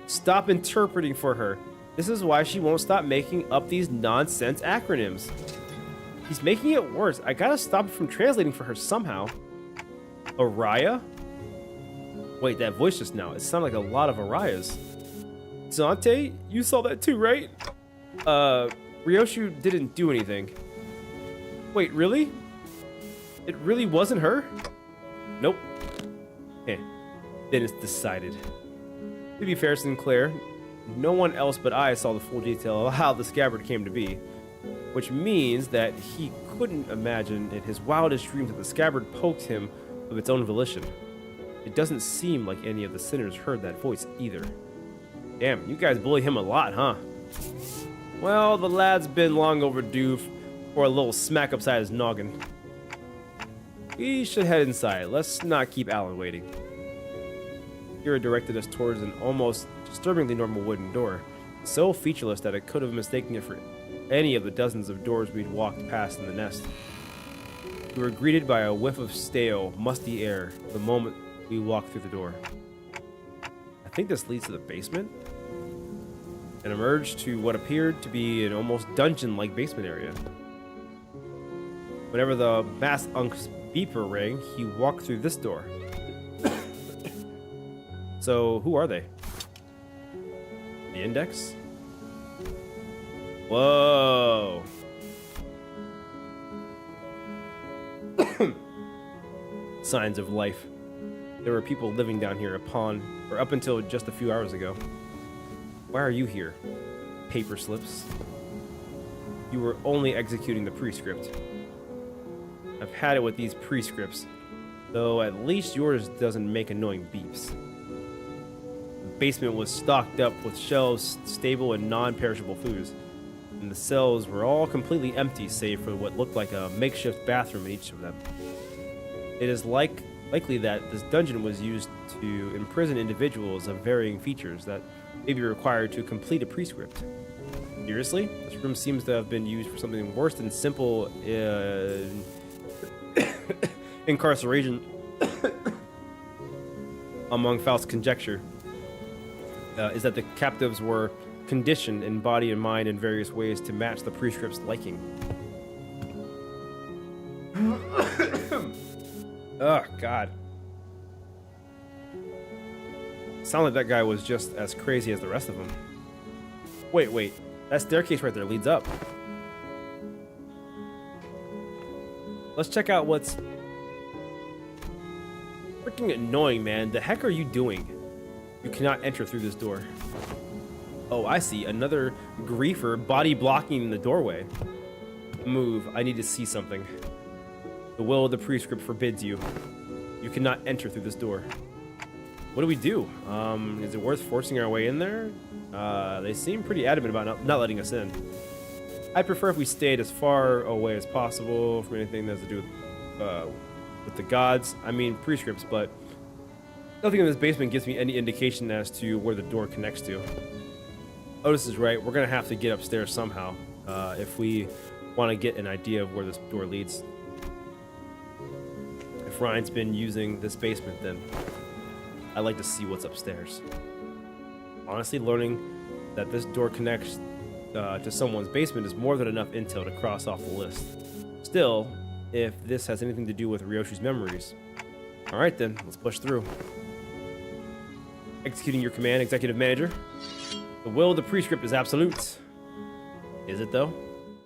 Stop interpreting for her. This is why she won't stop making up these nonsense acronyms. He's making it worse. I gotta stop it from translating for her somehow. Araya? Wait, that voice just now. It sounded like a lot of Arayas. Zante, you saw that too, right? Ryoshu didn't do anything. Wait, really? It really wasn't her? Nope. Then it's decided. To be fair, Sinclair, no one else but I saw the full detail of how the scabbard came to be. Which means that he couldn't imagine in his wildest dreams that the scabbard poked him of its own volition. It doesn't seem like any of the sinners heard that voice either. Damn, you guys bully him a lot, huh? Well, the lad's been long overdue for a little smack upside his noggin. We should head inside. Let's not keep Alan waiting. Kira directed us towards an almost disturbingly normal wooden door, so featureless that I could have mistaken it for any of the dozens of doors we'd walked past in the nest. We were greeted by a whiff of stale, musty air the moment we walked through the door. I think this leads to the basement, and emerged to what appeared to be an almost dungeon-like basement area. Whenever the Mass Unk's beeper rang, he walked through this door. So, who are they? The Index? Whoa. Signs of life. There were people living down here up until just a few hours ago. Why are you here? Paper slips. You were only executing the prescript. I've had it with these prescripts, though at least yours doesn't make annoying beeps. The basement was stocked up with shelves, stable and non-perishable foods, and the cells were all completely empty save for what looked like a makeshift bathroom in each of them. It is likely that this dungeon was used to imprison individuals of varying features that may be required to complete a prescript. Seriously? This room seems to have been used for something worse than simple incarceration. Among Faust's conjecture is that the captives were conditioned in body and mind in various ways to match the prescript's liking. Oh, God. Sounded like that guy was just as crazy as the rest of them. Wait. That staircase right there leads up. Let's check out what's... Freaking annoying, man. The heck are you doing? You cannot enter through this door. Oh, I see. Another griefer body blocking the doorway. Move. I need to see something. The will of the prescript forbids you. You cannot enter through this door. What do we do? Is it worth forcing our way in there? They seem pretty adamant about not letting us in. I'd prefer if we stayed as far away as possible from anything that has to do with the gods. I mean, prescripts, but nothing in this basement gives me any indication as to where the door connects to. Otis is right. We're going to have to get upstairs somehow if we want to get an idea of where this door leads. If Ryan's been using this basement, then I'd like to see what's upstairs. Honestly, learning that this door connects to someone's basement is more than enough intel to cross off the list. Still, if this has anything to do with Ryoshu's memories. Alright then, let's push through. Executing your command, Executive Manager. The will of the prescript is absolute. Is it though?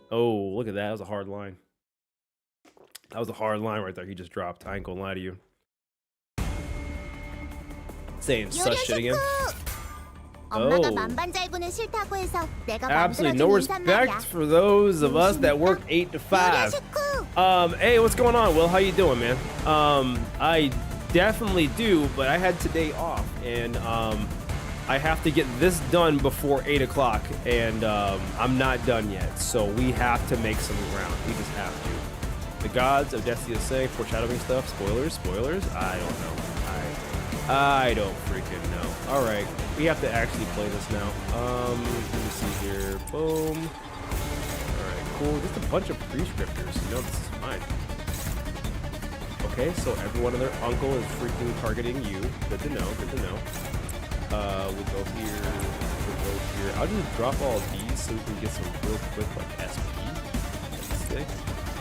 Oh, look at that. That was a hard line. That was a hard line right there he just dropped. I ain't gonna lie to you. Saying such shit again. 엄마가 만반잘부는 싫다고 해서 내가 Absolutely no 만들어준 respect 인사말이야. for those of us that work 8 to 5. Hey, what's going on, Will? How you doing, man? I definitely do, but I had today off, and I have to get this done before 8 o'clock, and I'm not done yet. So we have to make some ground. We just have to. The gods of Destiny is saying foreshadowing stuff. Spoilers, spoilers. I don't know. I don't freaking know. All right, we have to actually play this now. Let me see here. Boom. All right, cool. Just a bunch of prescriptors. You know, this is fine. Okay, so everyone and their uncle is freaking targeting you. Good to know. Good to know. We'll go here. We'll go here. I'll just drop all of these so we can get some real quick like SP. That's sick.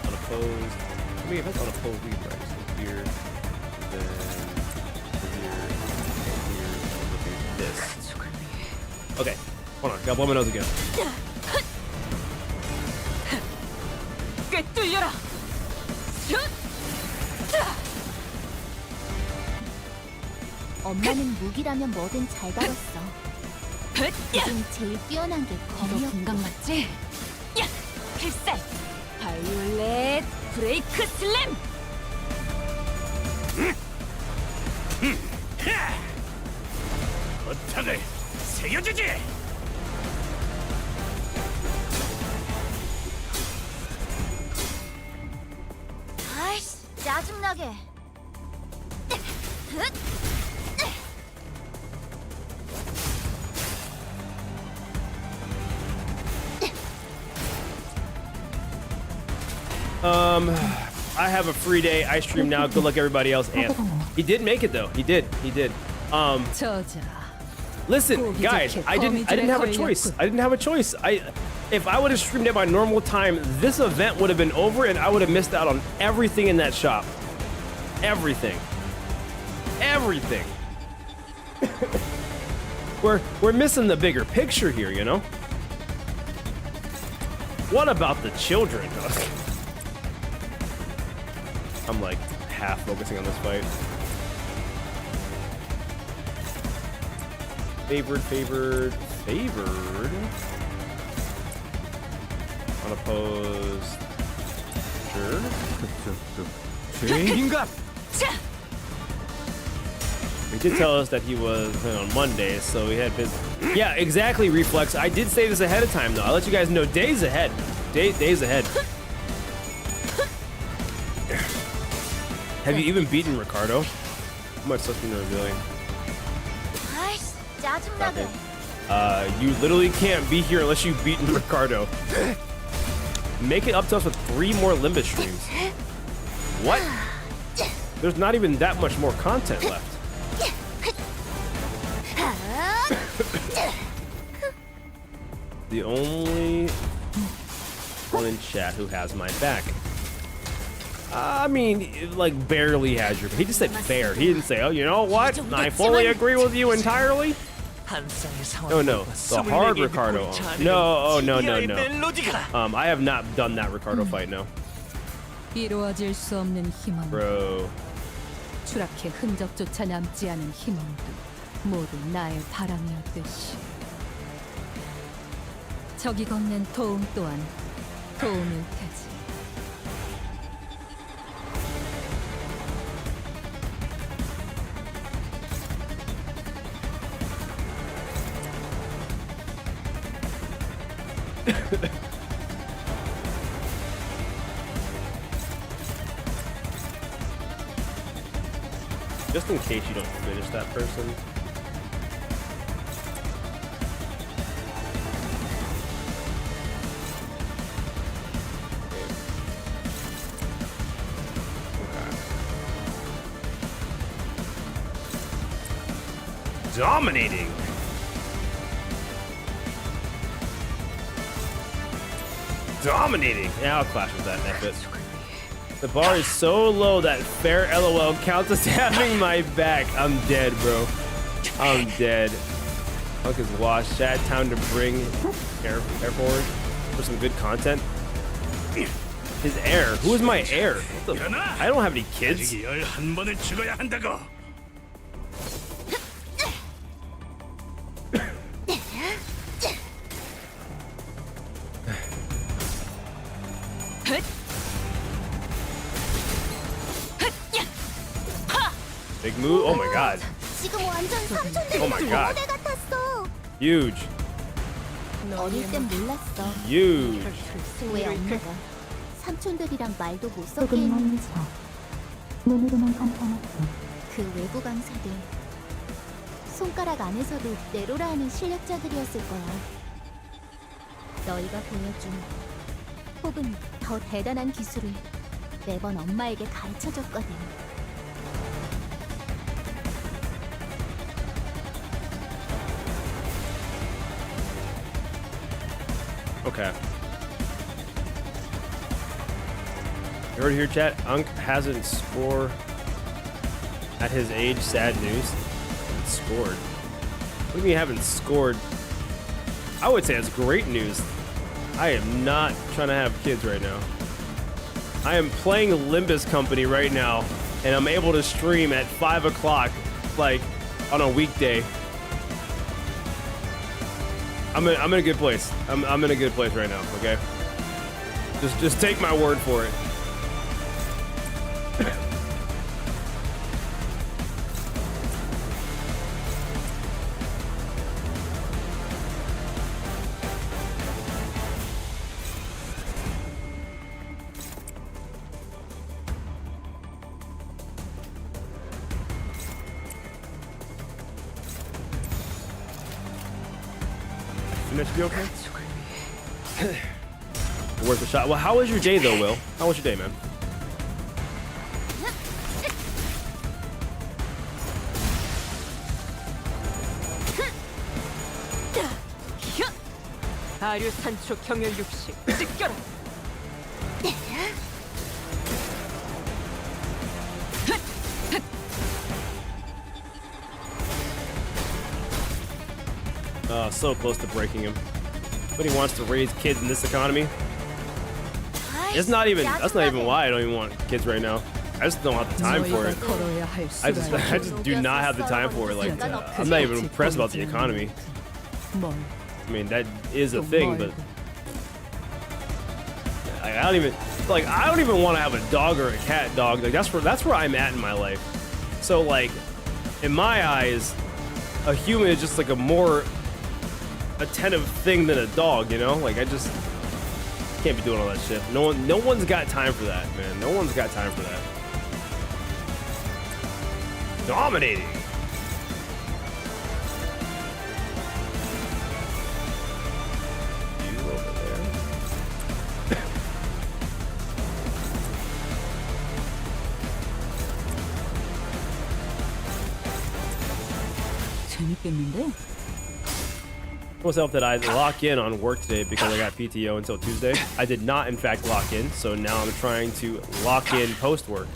Unopposed. I mean, if that's unopposed, we can probably just go here. Then here. This. Okay. Hold on. Gotta blow my nose again. 꿰뚫려라. 엄마는 무기라면 뭐든 잘 다뤘어. 지금 제일 뛰어난 게 이거 검이었고. 금강 맞지? 야! 필살! 바이올렛 브레이크 슬램! 어탕을 새겨주지. 아이씨, 짜증나게. I have a free day. I stream now. Good luck, everybody else. And he did make it though. He did. He did. 저자. Listen, guys. I didn't have a choice. I didn't have a choice. If I would have streamed at my normal time, this event would have been over, and I would have missed out on everything in that shop. Everything. Everything. We're missing the bigger picture here, you know. What about the children? I'm like half focusing on this fight. Favored. Unopposed. Sure. He did tell us that he was on Monday, so we had business. Yeah, exactly, Reflex. I did say this ahead of time, though. I'll let you guys know days ahead. Days ahead. Have you even beaten Ricardo? How much stuff been revealing? 아이씨, 짜증나게. You literally can't be here unless you've beaten Ricardo. Make it up to us with 3 more Limbus streams. What? There's not even that much more content left. The only one in chat who has my back. I mean, like, barely has your. He just said fair. He didn't say, oh, you know what? I fully agree with you entirely. Oh no, the hard Ricardo. No, no. I have not done that Ricardo fight, no. 이루어질 수 없는 희망. Bro. 추락해 흔적조차 남지 않은 희망도 모두 나의 바람이었듯이. 적이 건넨 도움 또한 도움일 테지. Just in case you don't finish that person. Okay. Dominating. Dominating. Yeah, I'll clash with that next bit. The bar is so low that fair LOL counts as having my back. I'm dead, bro. I'm dead. Punk is washed. Chat, time to bring air forward for some good content. His heir. Who is my heir? What the? I don't have any kids. Big move. Oh my god. 지금 완전 삼촌들이 Oh my god. 같았어. Huge. 어릴 땐 몰랐어. Huge. 왜 엄마가 삼촌들이랑 말도 못 섞게 조금만 했는지. 더. 눈으로만 판단할게. 그 외부 강사들 손가락 안에서도 내로라 하는 실력자들이었을 거야. 너희가 보여준 혹은 더 대단한 기술을 매번 엄마에게 가르쳐줬거든. Okay. You heard here, chat? Unk hasn't scored at his age. Sad news. Hasn't scored. What do you mean haven't scored? I would say it's great news. I am not trying to have kids right now. I am playing Limbus Company right now, and I'm able to stream at 5 o'clock, like on a weekday. I'm in a good place. I'm in a good place right now. Okay. Just take my word for it. Finish be okay? Worth a shot. Well, how was your day though, Will? How was your day, man? 아류 산초 경혈 60 찢겨라. So close to breaking him. But he wants to raise kids in this economy. It's not even. That's not even why I don't even want kids right now. I just don't have the time for it. I just do not have the time for it. Like, I'm not even impressed about the economy. I mean, that is a thing, but I don't even want to have a dog or a cat dog. Like that's where I'm at in my life. So like, in my eyes, a human is just like a more attentive thing than a dog, you know? Like I just can't be doing all that shit. No one's got time for that, man. No one's got time for that. Dominating. You over there. 재밌겠는데? Myself that I lock in on work today because I got PTO until Tuesday. I did not, in fact, lock in, so now I'm trying to lock in post work.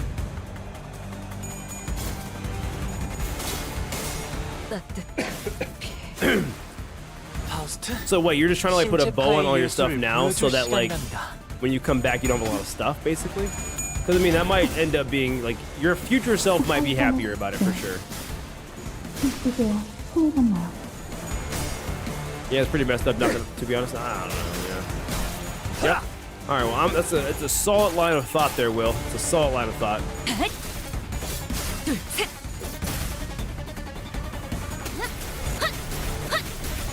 So wait, you're just trying to like put a bow on all your stuff now, so that like when you come back, you don't have a lot of stuff, basically. Because I mean, that might end up being like your future self might be happier about it for sure. 힘쓰세요. 힘내셨나요? Yeah, it's pretty messed up. Nothing, to be honest. I don't know. Yeah. Yep. All right. Well, it's a solid line of thought there, Will. It's a solid line of thought.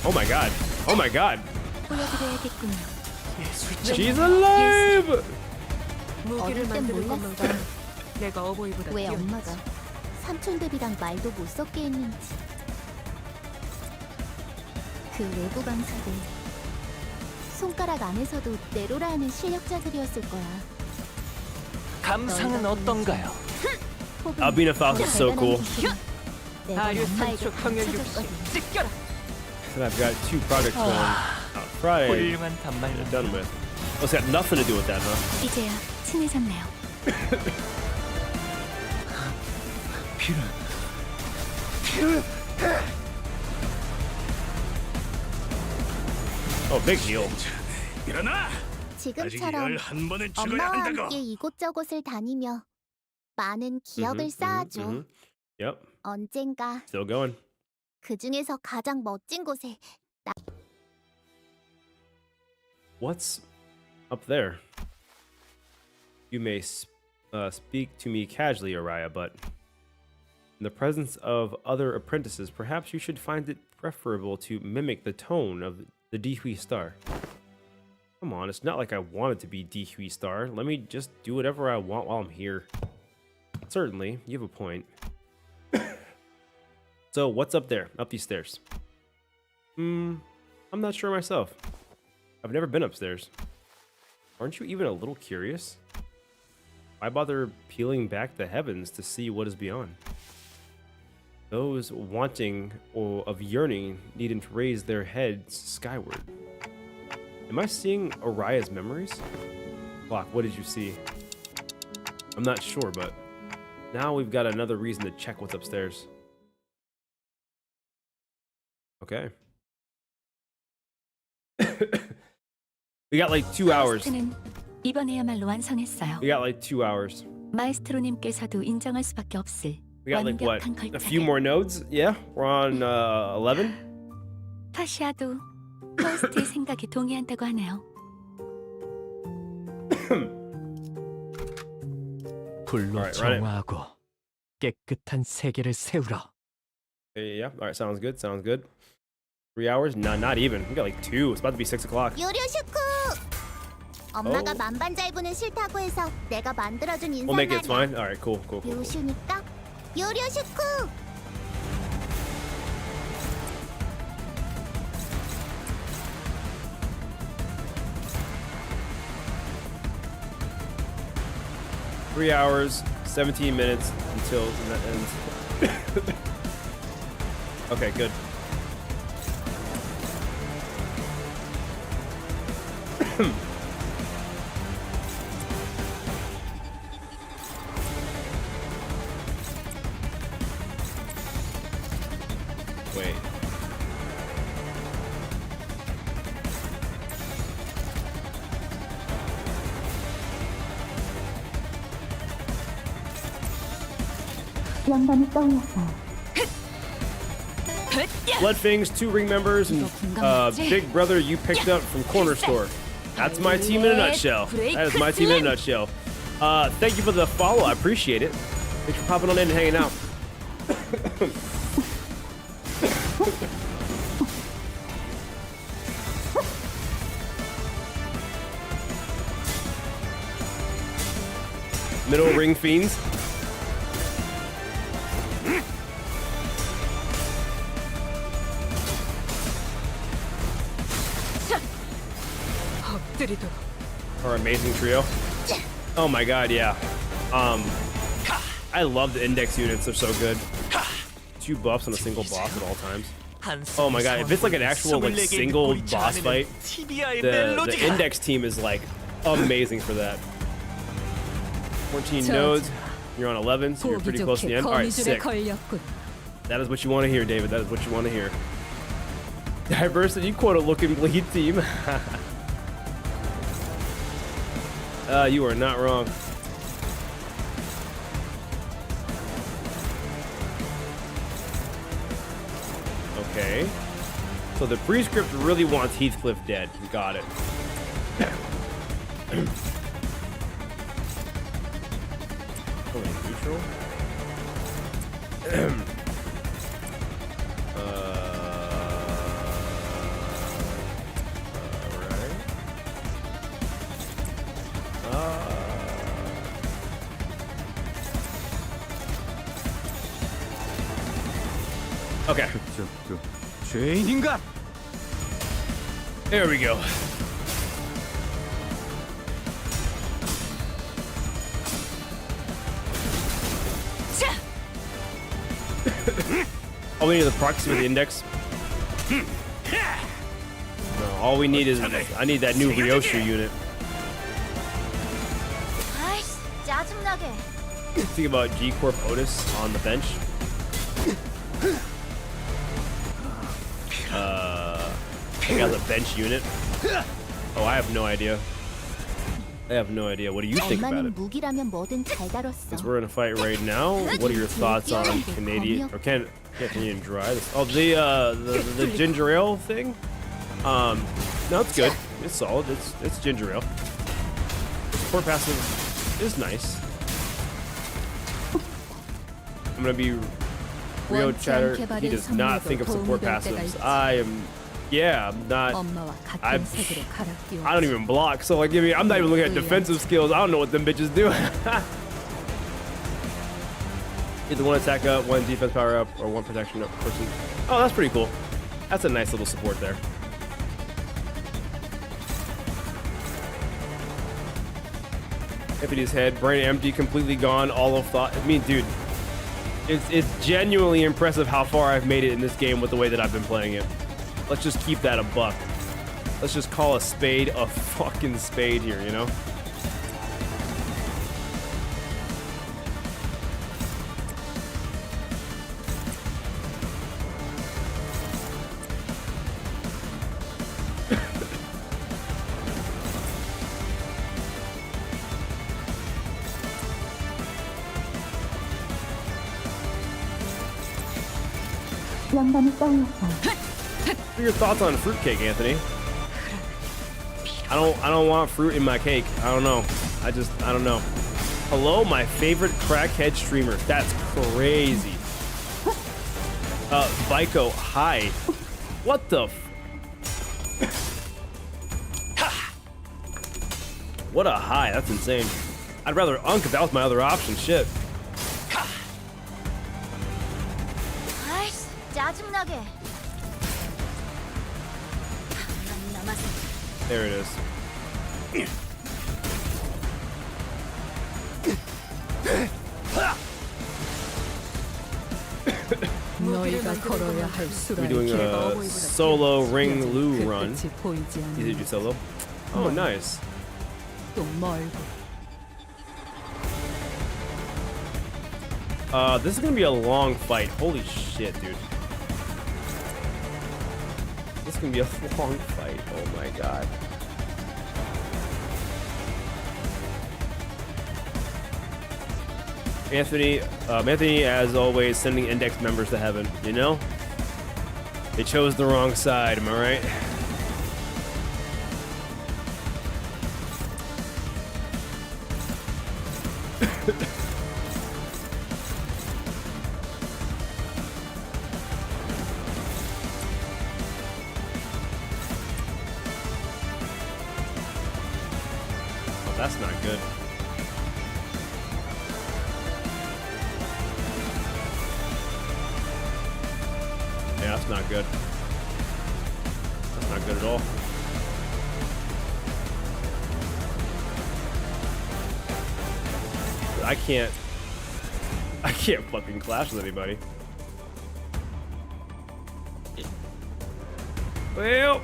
Oh my God. Oh my God. She's alive. 어릴 땐 몰랐어. 왜 엄마가 삼촌들이랑 말도 못 섞게 했는지. 그 외부 강사들 손가락 안에서도 내로라 하는 실력자들이었을 거야. 감상은 어떤가요? Albina Faust is so cool. 아류 산초 경혈 60 찢겨라. And I've got 2 projects going out Friday. 훌륭한 단말. Done with. Oh, it's got nothing to do with that, huh? 이제야 친해졌네요. Oh, big deal. 지금처럼 엄마와 함께 이곳저곳을 다니며 많은 기억을 쌓아줘. Yep. 언젠가 Still going. 그 중에서 가장 멋진 곳에 What's up there? You may speak to me casually, Araya, but in the presence of other apprentices, perhaps you should find it preferable to mimic the tone of the Dihui star. Come on, it's not like I want it to be Dihui star. Let me just do whatever I want while I'm here. Certainly, you have a point. So, what's up there? Up these stairs? I'm not sure myself. I've never been upstairs. Aren't you even a little curious? Why bother peeling back the heavens to see what is beyond? Those wanting or of yearning needn't raise their heads skyward. Am I seeing Araya's memories? Clock, what did you see? I'm not sure, but now we've got another reason to check what's upstairs. Okay. We got like 2 hours. 퀘스트는 이번에야말로 완성했어요. We got like 2 hours. 마에스트로님께서도 인정할 수밖에 없을 We got like what? 완벽한 A few 걸작을. more nodes? Yeah? We're on 11? 타시아도 퀘스트의 생각에 동의한다고 하네요. 불로 Alright, run it. 정화하고 깨끗한 세계를 세우라. Yeah. Alright, sounds good. Sounds good. 3 hours? No, not even. We got like 2. It's about to be 6 o'clock. 요료슈쿠! 엄마가 만반잘부는 싫다고 해서 내가 만들어준 We'll make it. It's 인사말이야. fine. Alright, cool, cool, cool. 요슈니까 요료슈쿠! 3 hours, 17 minutes until that ends. Okay, good. Wait. 영감이 떠올랐어요. Bloodfings, 2 ring members, and Big Brother you picked up from Corner Store. That's my team in a nutshell. That is my team in a nutshell. Thank you for the follow. I appreciate it. Thanks for popping on in and hanging out. Middle ring fiends. Our amazing trio. Oh my god, yeah. I love the index units, they're so good. 2 buffs on a single boss at all times. Oh my god, if it's like an actual like single boss fight, the index team is like amazing for that. 14 nodes, you're on 11, so you're pretty close to the end. Alright, sick. That is what you want to hear, David. That is what you want to hear. Diversity quota looking bleed team. You are not wrong. Okay. So the prescript really wants Heathcliff dead. Got it. Neutral. Okay. 죄인인가? There we go. All we need is a proxy with the index. No, all we need is I need that new Ryoshu unit. 아이씨, 짜증나게. Think about G Corp Otis on the bench. He has a bench unit. Oh, I have no idea. I have no idea. What do you think about it? 무기라면 뭐든 잘 다뤘어. Since we're in a fight right now, what are your thoughts on Canadian or Canadian Dry? Oh, the ginger ale thing. No, it's good. It's solid. It's ginger ale. Core passive is nice. I'm gonna be Rio 원치 chatter, 않게 he 받은 does not think of support 선물도 도움이 될 때가 passives. 있지. I'm not. 엄마와 같은 I 색으로 갈아 끼웠지. I don't even block, so like, I'm not even looking at defensive skills. I don't know what them bitches do. Either one attack up, one defense power up, or one protection up person. Oh, that's pretty cool. That's a nice little support there. Deputy's head, brain empty, completely gone, all of thought. I mean, dude, it's genuinely impressive how far I've made it in this game with the way that I've been playing it. Let's just keep that a buck. Let's just call a spade a fucking spade here, you know? What are your thoughts on fruitcake, Anthony? I don't want fruit in my cake. I don't know. I don't know. Hello, my favorite crackhead streamer. That's crazy. Vico, hi. What the What a high. That's insane. I'd rather Unk if that was my other option. Shit. 아이씨, 짜증나게. 안 남았어. There it is. 너희가 걸어야 할 We're 수라의 doing 길과 a solo ring Lu run. 끝이 보이지 Easy to do solo. Oh, Well. nice. 또 멀고. This is gonna be a long fight. Holy shit, dude. This is gonna be a long fight. Oh my god. Anthony, as always, sending index members to heaven. You know, they chose the wrong side. Am I right? Oh, that's not good. Yeah, that's not good. That's not good at all. I can't fucking clash with anybody. Well,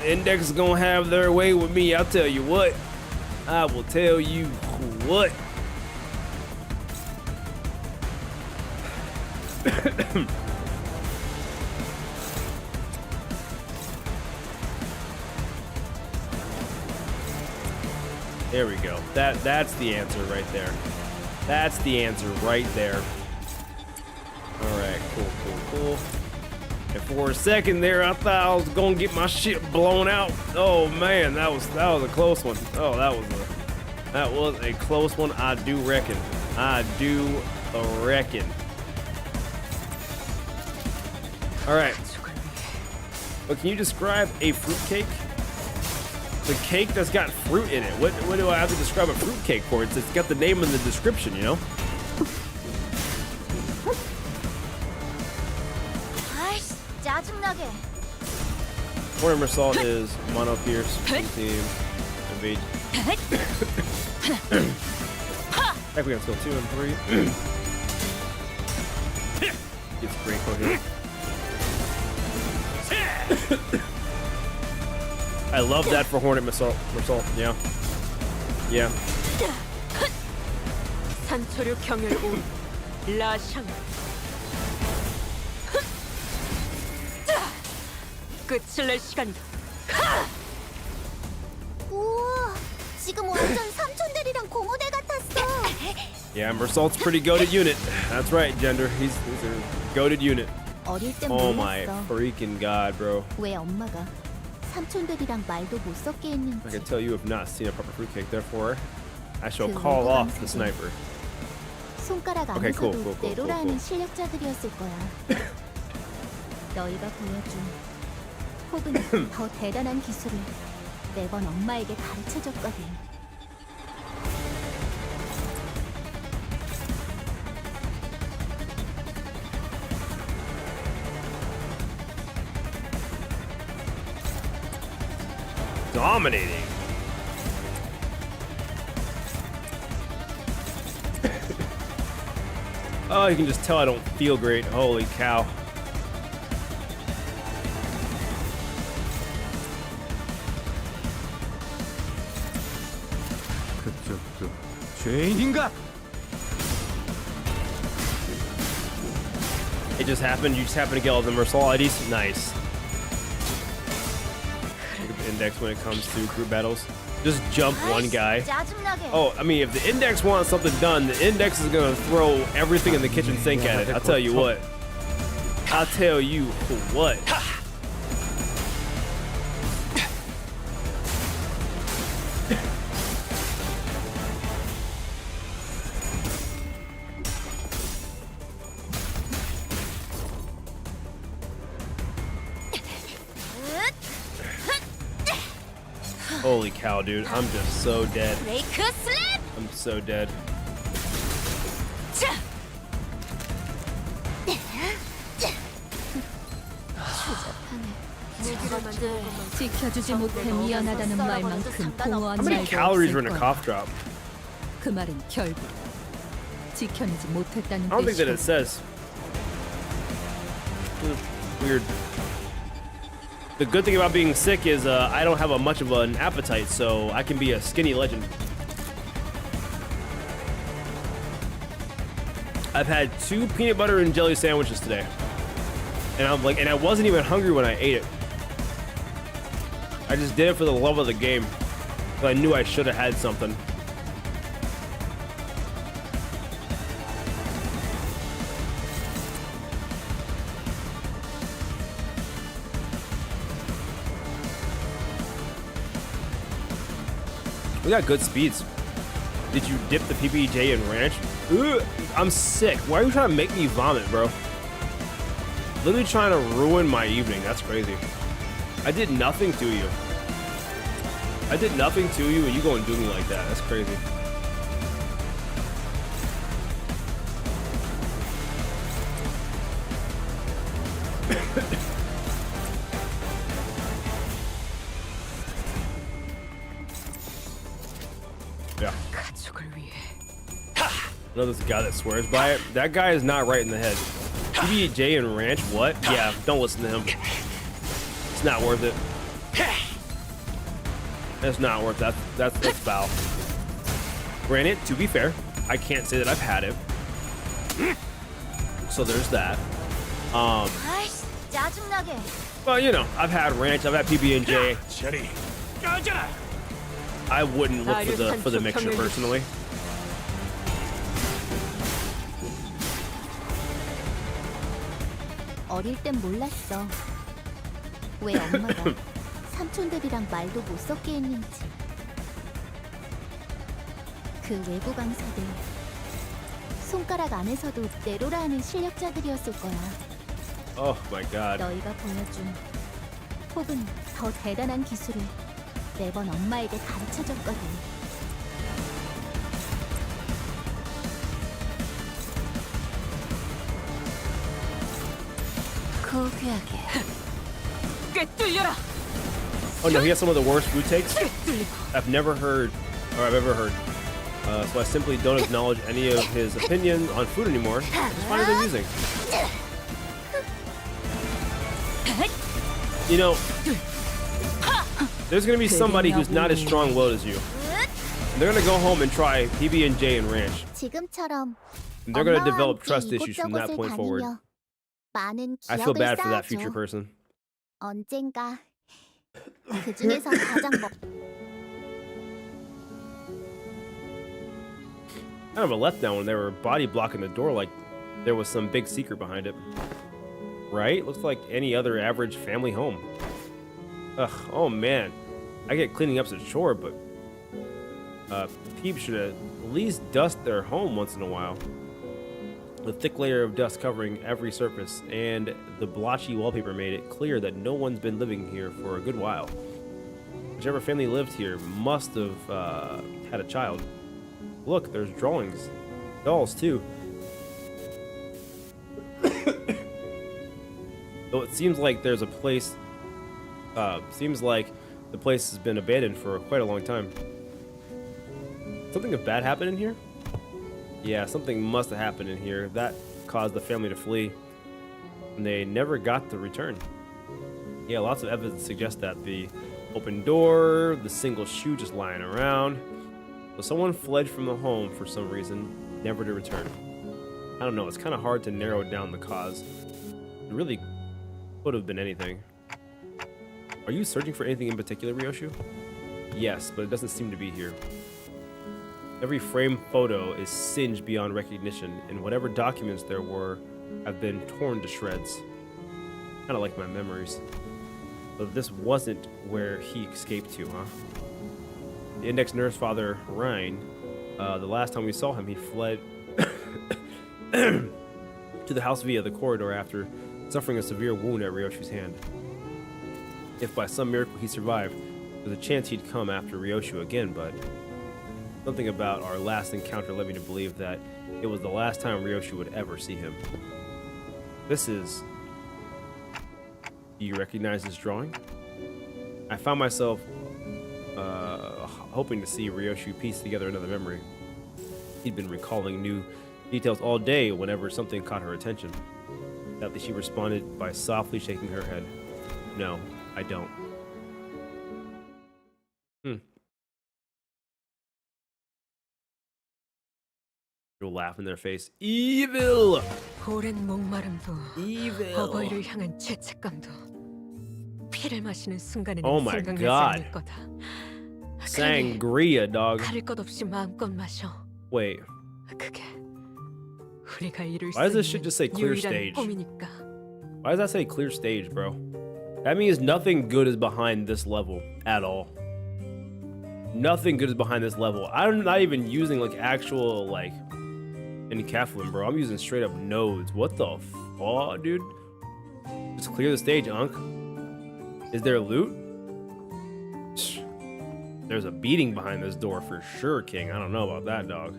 Index is gonna have their way with me. I'll tell you what. I will tell you what. There we go. That's the answer right there. That's the answer right there. All right, cool. And for a second there, I thought I was gonna get my shit blown out. Oh man, that was a close one. Oh, that was a close one. I do reckon. All right. But can you describe a fruitcake? The cake that's got fruit in it. What do I have to describe a fruitcake for? It's got the name in the description, you know? 아이씨, 짜증나게. Mortimer Salt is Mono Pierce, team, Invade. Heck, we got skill 2 and 3. It's great coherent. I love that for Hornet Missile. Yeah. 산초류 경혈 라샹 끝을 낼 시간이다. 우와, 지금 완전 삼촌들이랑 고모대 같았어. Yeah, Mersault's pretty goated unit. That's right, Gender. He's a goated unit. 어릴 땐 Oh my 몰랐어. freaking god, bro. 왜 엄마가 삼촌들이랑 말도 못 섞게 I 했는지. can tell you have not seen a proper fruitcake, therefore I shall 그 call 외부 off the 강사들. sniper. 손가락 Okay, cool, 안에서도 cool, cool, 내로라 cool, 하는 cool. 실력자들이었을 거야. 너희가 보여준 혹은 더 대단한 기술을 매번 엄마에게 가르쳐줬거든. Dominating. Oh, you can just tell I don't feel great. Holy cow. 그쪽도 죄인인가? It just happened. You just happen to get all the Mercedes. Nice. Look at the index when it comes to group battles. Just jump one guy. 짜증나게. Oh, I mean, if the index wants something done, the index is gonna throw everything in the kitchen sink at it. I'll tell you what. I'll tell you what. Holy cow, dude. I'm just so dead. 브레이크 슬랩. I'm so dead. 지켜주지 못해 미안하다는 말만큼 공허한 How many 말도 calories 없을 are in a 거야. cough drop? 그 말은 결국 지켜내지 못했다는 I don't think that it 뜻이고 says. Weird. The good thing about being sick is I don't have much of an appetite, so I can be a skinny legend. I've had 2 peanut butter and jelly sandwiches today, and I wasn't even hungry when I ate it. I just did it for the love of the game. But I knew I should have had something. We got good speeds. Did you dip the PB&J in ranch? Ugh, I'm sick. Why are you trying to make me vomit, bro? Literally trying to ruin my evening. That's crazy. I did nothing to you. I did nothing to you, and you go and do me like that. That's crazy. Yeah. I know this guy that swears by it. That guy is not right in the head. PB&J and ranch, what? Yeah, don't listen to him. It's not worth it. It's not worth that. That's foul. Granted, to be fair, I can't say that I've had it. So there's that. 아이씨, 짜증나게. Well, you know, I've had ranch, I've had PB&J. 저리 꺼져라. I wouldn't look for the mixture personally. 어릴 땐 몰랐어. 왜 엄마가 삼촌들이랑 말도 못 섞게 했는지. 그 외부 강사들 손가락 안에서도 내로라 하는 실력자들이었을 거야. Oh my god. 너희가 보여준 혹은 더 대단한 기술을 매번 엄마에게 가르쳐줬거든. 고귀하게 꿰뚫려라. Oh no, he has some of the worst food takes I've never heard, or I've ever heard. So I simply don't acknowledge any of his opinions on food anymore. I just find it amusing. You know, there's gonna be somebody who's not as strong-willed as you. And they're gonna go home and try PB&J and ranch. 지금처럼 And they're gonna 엄마와 develop 함께 trust issues from that 이곳저곳을 point forward. 다니며 많은 I feel 기억을 bad for that future 쌓아줘. person. 언젠가 그 중에서 가장 Kind of a letdown when they were body blocking the door like there was some big secret behind it. Right? Looks like any other average family home. Ugh, oh man. I get cleaning up's a chore, but Peeps should at least dust their home once in a while. The thick layer of dust covering every surface and the blotchy wallpaper made it clear that no one's been living here for a good while. Whichever family lived here must have had a child. Look, there's drawings. Dolls, too. Though it seems like there's a place... seems like the place has been abandoned for quite a long time. Something bad happened in here? Yeah, something must have happened in here. That caused the family to flee. And they never got to return. Yeah, lots of evidence suggests that. The open door, the single shoe just lying around. So someone fled from the home for some reason, never to return. I don't know, it's kind of hard to narrow down the cause. It really could have been anything. Are you searching for anything in particular, Ryoshu? Yes, but it doesn't seem to be here. Every frame photo is singed beyond recognition, and whatever documents there were have been torn to shreds. Kind of like my memories. But this wasn't where he escaped to, huh? The index nurse father, Ryan, the last time we saw him, he fled to the house via the corridor after suffering a severe wound at Ryoshu's hand. If by some miracle he survived, there's a chance he'd come after Ryoshu again, but something about our last encounter led me to believe that it was the last time Ryoshu would ever see him. This is... Do you recognize this drawing? I found myself hoping to see Ryoshu piece together another memory. He'd been recalling new details all day whenever something caught her attention. Sadly, she responded by softly shaking her head. No, I don't. You'll laugh in their face. Evil! 오랜 목마름도 Evil! 어버이를 향한 죄책감도 피를 마시는 순간에는 Oh my 생각나지 God. 않을 거다. Sangria, dog. 가릴 것 없이 마음껏 마셔. Wait. 그게 우리가 이룰 수 Why does this 있는 shit just say clear 유일한 stage? 꿈이니까. Why does that say clear stage, bro? That means nothing good is behind this level at all. Nothing good is behind this level. I'm not even using like actual like encapsulum, bro. I'm using straight up nodes. What the fuck, dude? Just clear the stage, Unk. Is there loot? There's a beating behind this door for sure, King. I don't know about that, dog.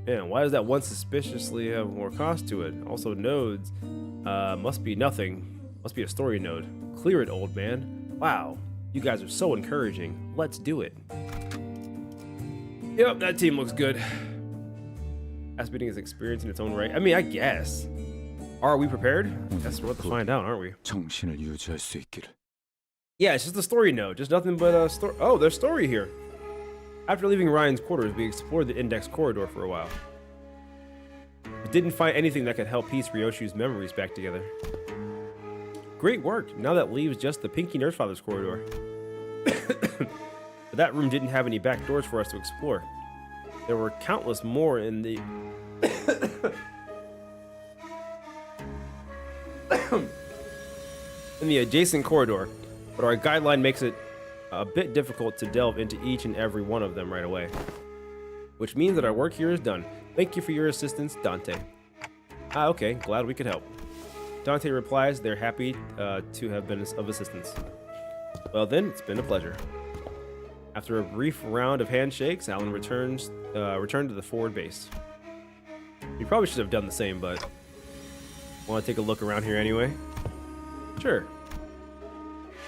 Man, why does that one suspiciously have more cost to it? Also, nodes. Must be nothing. Must be a story node. Clear it, old man. Wow, you guys are so encouraging. Let's do it. Yep, that team looks good. Ass beating is experience in its own right. I mean, I guess. Are we prepared? Guess we're about to find out, aren't we? 정신을 유지할 수 있기를. Yeah, it's just a story node. Just nothing but a story. Oh, there's story here. After leaving Ryan's quarters, we explored the index corridor for a while. We didn't find anything that could help piece Ryoshu's memories back together. Great work. Now that leaves just the Pinky Nurse Father's corridor. But that room didn't have any back doors for us to explore. There were countless more in the... in the adjacent corridor, but our guideline makes it a bit difficult to delve into each and every one of them right away. Which means that our work here is done. Thank you for your assistance, Dante. Ah, okay, glad we could help. Dante replies they're happy to have been of assistance. Well then, it's been a pleasure. After a brief round of handshakes, Alan returned to the forward base. We probably should have done the same, but want to take a look around here anyway? Sure.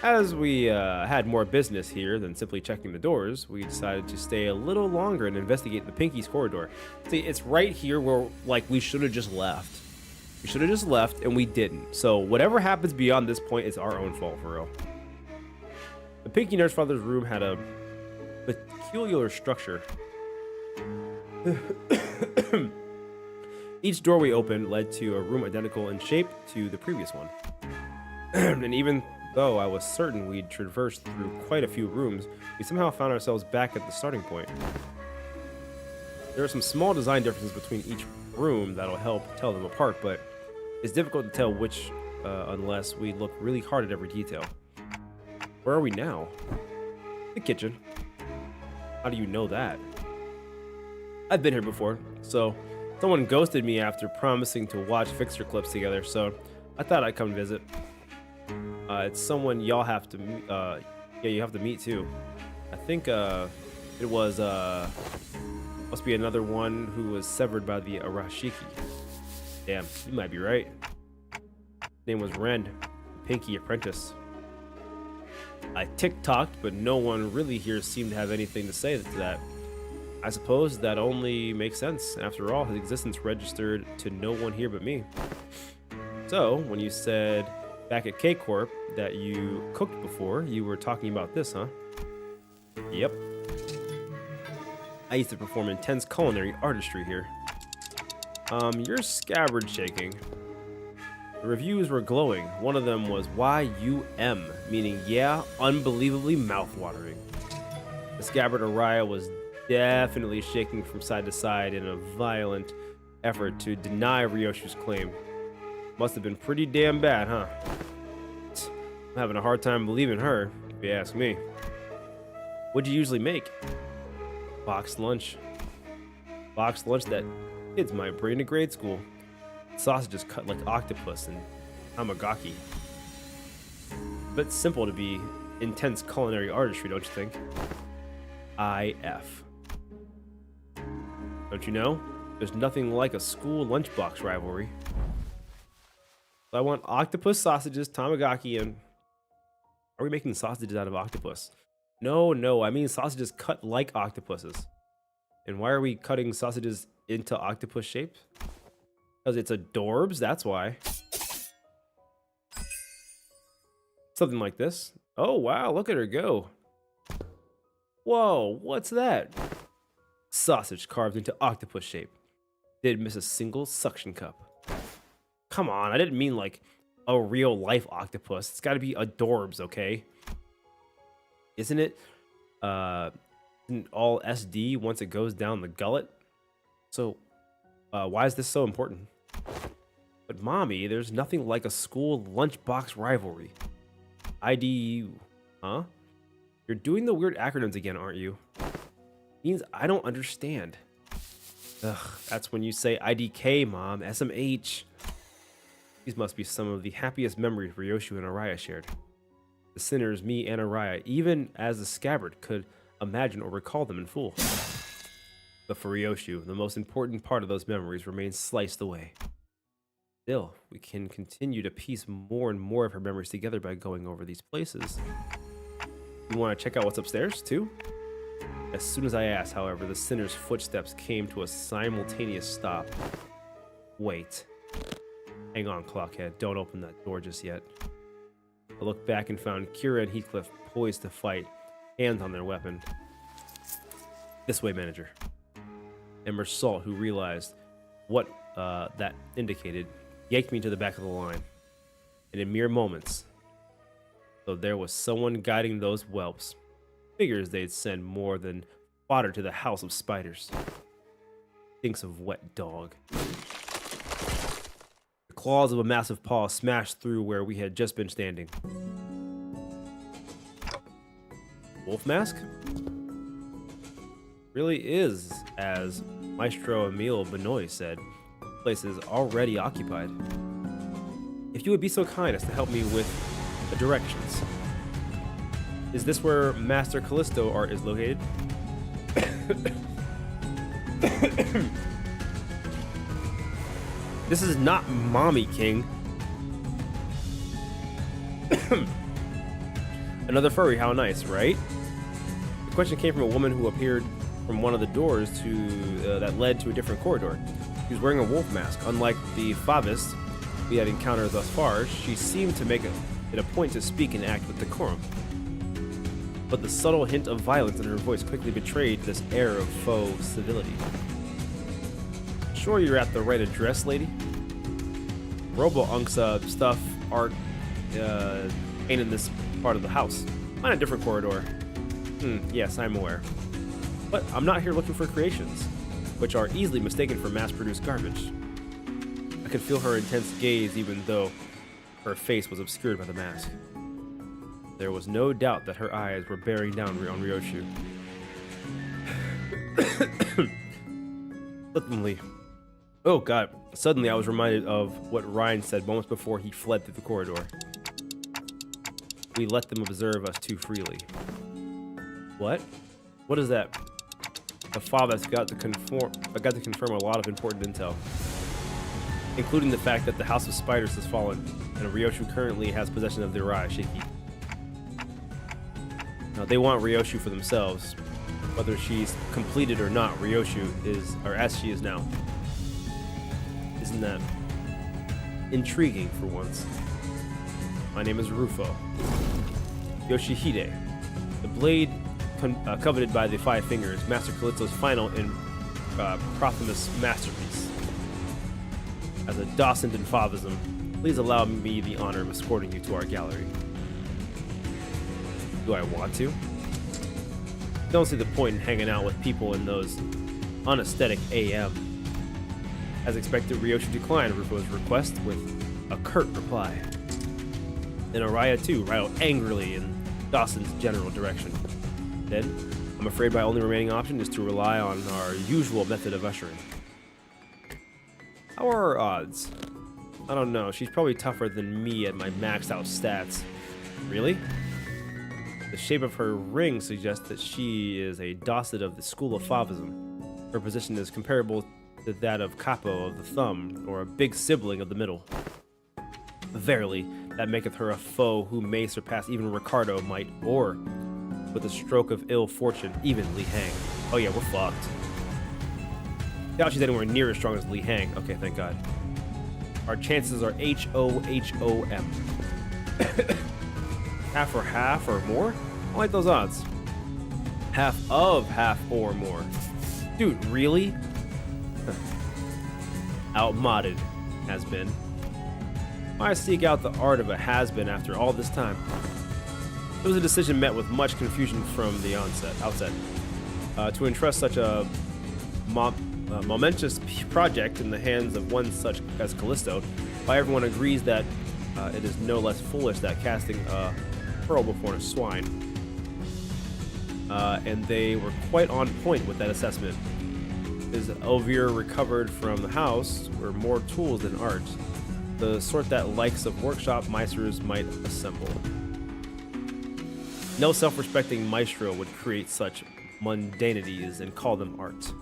As we had more business here than simply checking the doors, we decided to stay a little longer and investigate the Pinky's corridor. See, it's right here where, like, we should have just left. We should have just left, and we didn't. So whatever happens beyond this point is our own fault, for real. The Pinky Nurse Father's room had a peculiar structure. Each door we opened led to a room identical in shape to the previous one. And even though I was certain we'd traversed through quite a few rooms, we somehow found ourselves back at the starting point. There are some small design differences between each room that'll help tell them apart, but it's difficult to tell which unless we look really hard at every detail. Where are we now? The kitchen. How do you know that? I've been here before, so someone ghosted me after promising to watch Fixer clips together, so I thought I'd come visit. It's someone y'all have to meet, yeah, you have to meet too. I think it was must be another one who was severed by the Arashiki. Damn, you might be right. Name was Ren, the Pinky Apprentice. I tick-tocked, but no one really here seemed to have anything to say to that. I suppose that only makes sense. After all, his existence registered to no one here but me. So, when you said back at K-Corp that you cooked before, you were talking about this, huh? Yep. I used to perform intense culinary artistry here. Your scabbard shaking. The reviews were glowing. One of them was YUM, meaning yeah, unbelievably mouthwatering. The scabbard Araya was definitely shaking from side to side in a violent effort to deny Ryoshu's claim. Must have been pretty damn bad, huh? I'm having a hard time believing her, if you ask me. What'd you usually make? Boxed lunch. Boxed lunch that kids might bring to grade school. Sausages cut like octopus and tamagaki. Bit simple to be intense culinary artistry, don't you think? IF. Don't you know? There's nothing like a school lunchbox rivalry. So I want octopus sausages, tamagaki, and... Are we making sausages out of octopus? No, I mean sausages cut like octopuses. And why are we cutting sausages into octopus shape? Because it's adorbs, that's why. Something like this. Oh, wow, look at her go. Whoa, what's that? Sausage carved into octopus shape. Didn't miss a single suction cup. Come on, I didn't mean like a real life octopus. It's gotta be adorbs, okay? Isn't it isn't all SD once it goes down the gullet? So why is this so important? But mommy, there's nothing like a school lunchbox rivalry. IDU, huh? You're doing the weird acronyms again, aren't you? Means I don't understand. Ugh, that's when you say IDK, mom, SMH. These must be some of the happiest memories Ryoshu and Araya shared. The sinners, me and Araya, even as the scabbard, could imagine or recall them in full. But for Ryoshu, the most important part of those memories remains sliced away. Still, we can continue to piece more and more of her memories together by going over these places. You want to check out what's upstairs, too? As soon as I asked, however, the sinner's footsteps came to a simultaneous stop. Wait. Hang on, Clockhead. Don't open that door just yet. I looked back and found Kira and Heathcliff poised to fight, hands on their weapon. This way, manager. And Mersault, who realized what that indicated, yanked me to the back of the line. And in mere moments, so there was someone guiding those whelps. Figures they'd send more than fodder to the house of spiders. Thinks of wet dog. The claws of a massive paw smashed through where we had just been standing. Wolf mask? Really is, as Maestro Emile Benoit said, the place is already occupied. If you would be so kind as to help me with the directions. Is this where Master Callisto art is located? This is not Mommy King. Another furry, how nice, right? The question came from a woman who appeared from one of the doors to that led to a different corridor. She was wearing a wolf mask. Unlike the Favis we had encountered thus far, she seemed to make it a point to speak and act with decorum. But the subtle hint of violence in her voice quickly betrayed this air of faux civility. Sure you're at the right address, lady? Robo-Unk's stuff art ain't in this part of the house. Find a different corridor. Yes, I'm aware. But I'm not here looking for creations, which are easily mistaken for mass-produced garbage. I could feel her intense gaze even though her face was obscured by the mask. There was no doubt that her eyes were bearing down on Ryoshu. Suddenly, oh god, suddenly I was reminded of what Ryan said moments before he fled through the corridor. We let them observe us too freely. What? What is that? The father's got to confirm a lot of important intel, including the fact that the House of Spiders has fallen, and Ryoshu currently has possession of the Shiki. Now they want Ryoshu for themselves, whether she's completed or not. Ryoshu is, or as she is now. Isn't that intriguing for once? My name is Rufo Yoshihide, the blade coveted by the Five Fingers, Master Callisto's final and prothomous masterpiece. As a docent in Favism, please allow me the honor of escorting you to our gallery. Do I want to? Don't see the point in hanging out with people in those unesthetic AM. As expected, Ryoshu declined Rufo's request with a curt reply. Then Araya too rattled angrily in Dawson's general direction. Then, I'm afraid my only remaining option is to rely on our usual method of ushering. How are her odds? I don't know, she's probably tougher than me at my maxed out stats. Really? The shape of her ring suggests that she is a Dawson of the school of Favism. Her position is comparable to that of Capo of the thumb, or a big sibling of the middle. Verily, that maketh her a foe who may surpass even Ricardo might, or, with a stroke of ill fortune, even Li Hang. Oh yeah, we're fucked. Doubt she's anywhere near as strong as Li Hang. Okay, thank God. Our chances are HOHOM. Half or half or more? I like those odds. Half of half or more. Dude, really? Outmodded, has been. Why seek out the art of a has-been after all this time? It was a decision met with much confusion from the outset. To entrust such a momentous project in the hands of one such as Callisto, why everyone agrees that it is no less foolish than casting a pearl before a swine. And they were quite on point with that assessment. As Elvira recovered from the house were more tools than art, the sort that likes of workshop meisters might assemble. No self-respecting maestro would create such mundanities and call them art.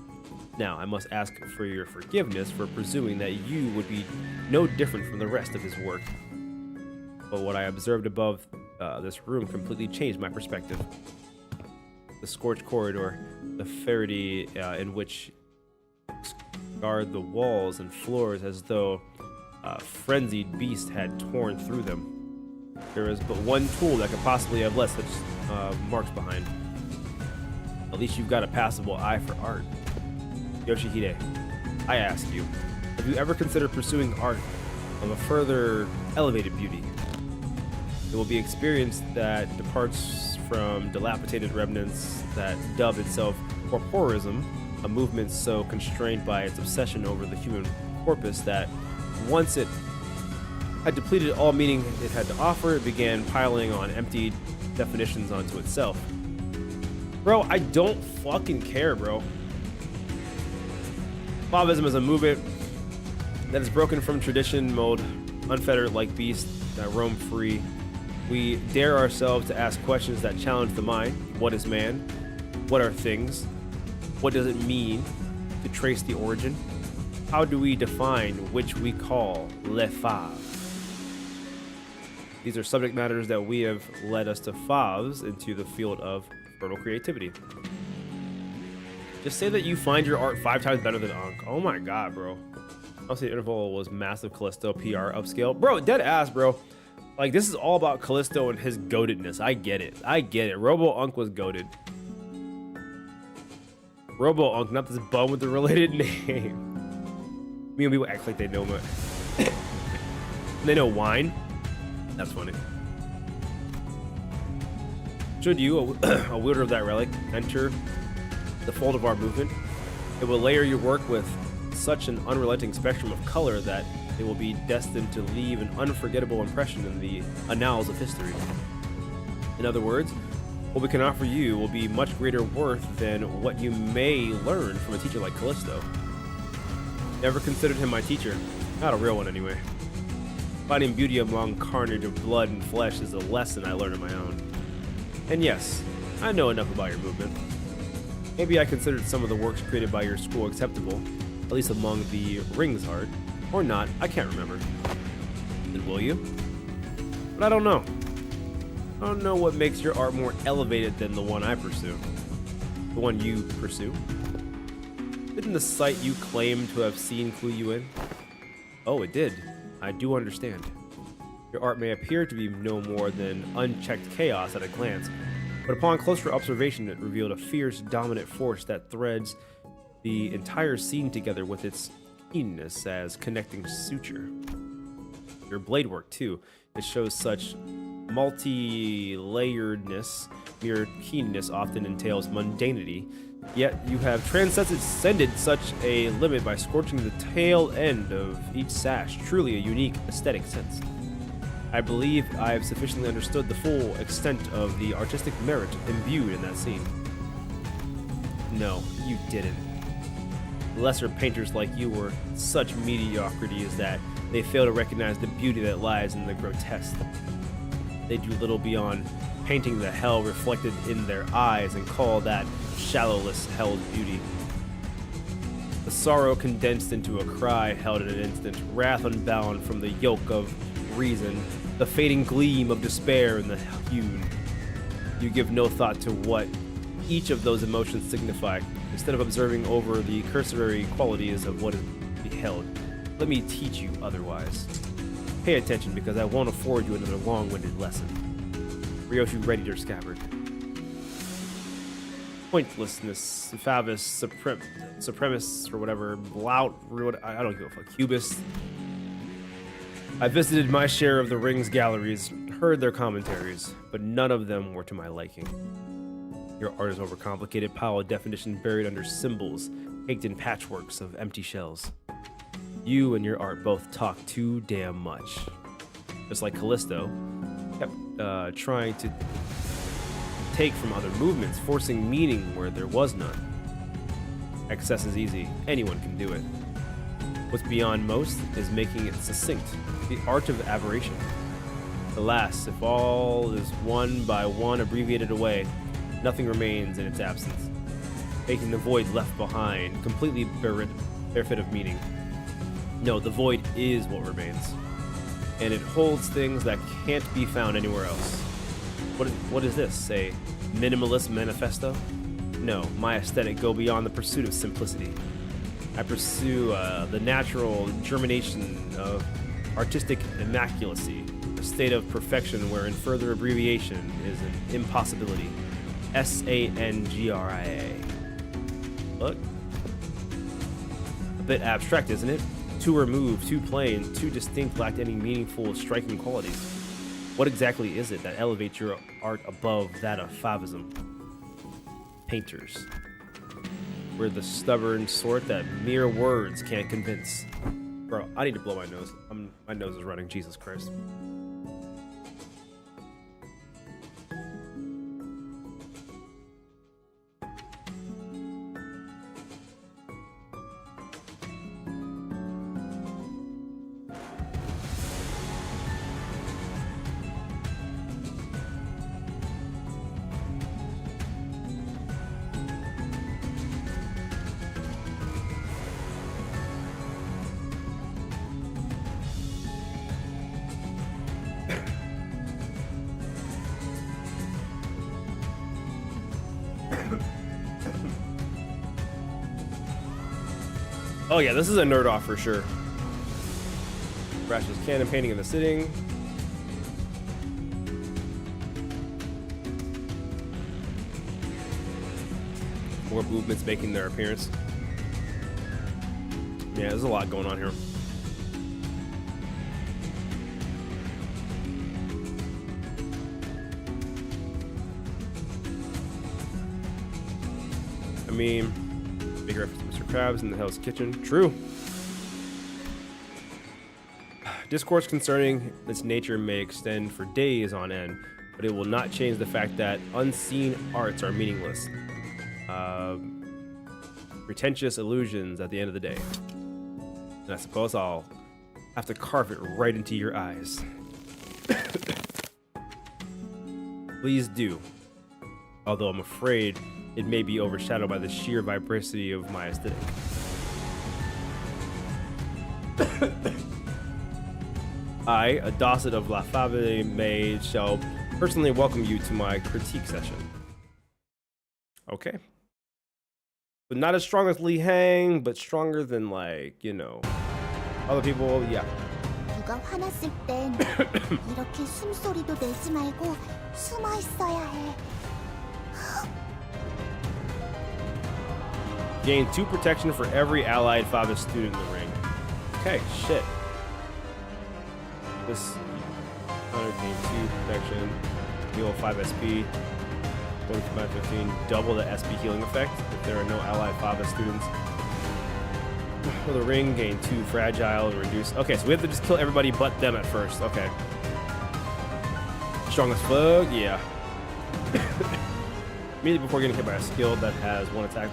Now, I must ask for your forgiveness for presuming that you would be no different from the rest of his work. But what I observed above this room completely changed my perspective. The scorched corridor, the ferrety in which scarred the walls and floors as though a frenzied beast had torn through them. There is but one tool that could possibly have left such marks behind. At least you've got a passable eye for art. Yoshihide, I ask you, have you ever considered pursuing art of a further elevated beauty? It will be experience that departs from dilapidated remnants that dub itself corporism, a movement so constrained by its obsession over the human corpus that once it had depleted all meaning it had to offer, it began piling on empty definitions onto itself. Bro, I don't fucking care, bro. Favism is a movement that is broken from tradition mode, unfettered like beasts that roam free. We dare ourselves to ask questions that challenge the mind. What is man? What are things? What does it mean to trace the origin? How do we define which we call les faves? These are subject matters that we have led us to faves into the field of fertile creativity. Just say that you find your art 5 times better than Ankh. Oh my god, bro. I'll say Intervallo was massive Callisto PR upscale. Bro, dead ass, bro. Like, this is all about Callisto and his goatedness. I get it. I get it. Robo-Unk was goated. Robo-Unk, not this bum with the related name. Me and people act like they know me. They know wine. That's funny. Should you, a wielder of that relic, enter the fold of our movement, it will layer your work with such an unrelenting spectrum of color that it will be destined to leave an unforgettable impression in the annals of history. In other words, what we can offer you will be much greater worth than what you may learn from a teacher like Callisto. Never considered him my teacher. Not a real one, anyway. Finding beauty among carnage of blood and flesh is a lesson I learned on my own. And yes, I know enough about your movement. Maybe I considered some of the works created by your school acceptable, at least among the rings art. Or not, I can't remember. Then will you? But I don't know. I don't know what makes your art more elevated than the one I pursue. The one you pursue. Didn't the sight you claim to have seen clue you in? Oh, it did. I do understand. Your art may appear to be no more than unchecked chaos at a glance, but upon closer observation it revealed a fierce, dominant force that threads the entire scene together with its keenness as connecting suture. Your blade work, too. It shows such multi-layeredness. Mere keenness often entails mundanity, yet you have transcended such a limit by scorching the tail end of each sash. Truly a unique aesthetic sense. I believe I have sufficiently understood the full extent of the artistic merit imbued in that scene. No, you didn't. Lesser painters like you were such mediocrity as that they fail to recognize the beauty that lies in the grotesque. They do little beyond painting the hell reflected in their eyes and call that shallowless hell's beauty. The sorrow condensed into a cry held in an instant, wrath unbound from the yoke of reason, the fading gleam of despair in the hewn. You give no thought to what each of those emotions signify. Instead of observing over the cursory qualities of what is beheld, let me teach you otherwise. Pay attention, because I won't afford you another long-winded lesson. Ryoshi readied her scabbard. Pointlessness, Favis, Supremus, or whatever, Blout, I don't give a fuck, Cubist. I visited my share of the Ring's galleries, heard their commentaries, but none of them were to my liking. Your art is overcomplicated pile of definition buried under symbols, caked in patchworks of empty shells. You and your art both talk too damn much. Just like Callisto, kept trying to take from other movements, forcing meaning where there was none. Excess is easy, anyone can do it. What's beyond most is making it succinct, the art of aberration. Alas, if all is one by one abbreviated away, nothing remains in its absence, making the void left behind completely bereft of meaning. No, the void is what remains, and it holds things that can't be found anywhere else. What is this, a minimalist manifesto? No, my aesthetic go beyond the pursuit of simplicity. I pursue the natural germination of artistic immaculacy, a state of perfection wherein further abbreviation is an impossibility. Sangria. Look. A bit abstract, isn't it? Too removed, too plain, too distinct, lacked any meaningful, striking qualities. What exactly is it that elevates your art above that of Favism? Painters. We're the stubborn sort that mere words can't convince. Bro, I need to blow my nose. My nose is running, Jesus Christ. Oh yeah, this is a nerd off for sure. Rash's cannon painting in the sitting. More movements making their appearance. Yeah, there's a lot going on here. I mean, big reference to Mr. Krabs in the Hell's Kitchen. True. Discourse concerning its nature may extend for days on end, but it will not change the fact that unseen arts are meaningless. Pretentious illusions at the end of the day. And I suppose I'll have to carve it right into your eyes. Please do. Although I'm afraid it may be overshadowed by the sheer vibrancy of my aesthetic. I, a Dosset of La Fable Maid, shall personally welcome you to my critique session. Okay. But not as strong as Lee Hang, but stronger than, like, you know, other people, yeah. 누가 화났을 땐 이렇게 숨소리도 내지 말고 숨어 있어야 해. Gain 2 protection for every allied Favis student in the ring. Okay, shit. This gain 2 protection, heal 5 SP, going to combat 15, double the SP healing effect if there are no allied Favis students. For the ring, gain 2 fragile and reduce. Okay, so we have to just kill everybody but them at first. Okay. Strong as fuck, yeah. Immediately before getting hit by a skill that has 1 attack.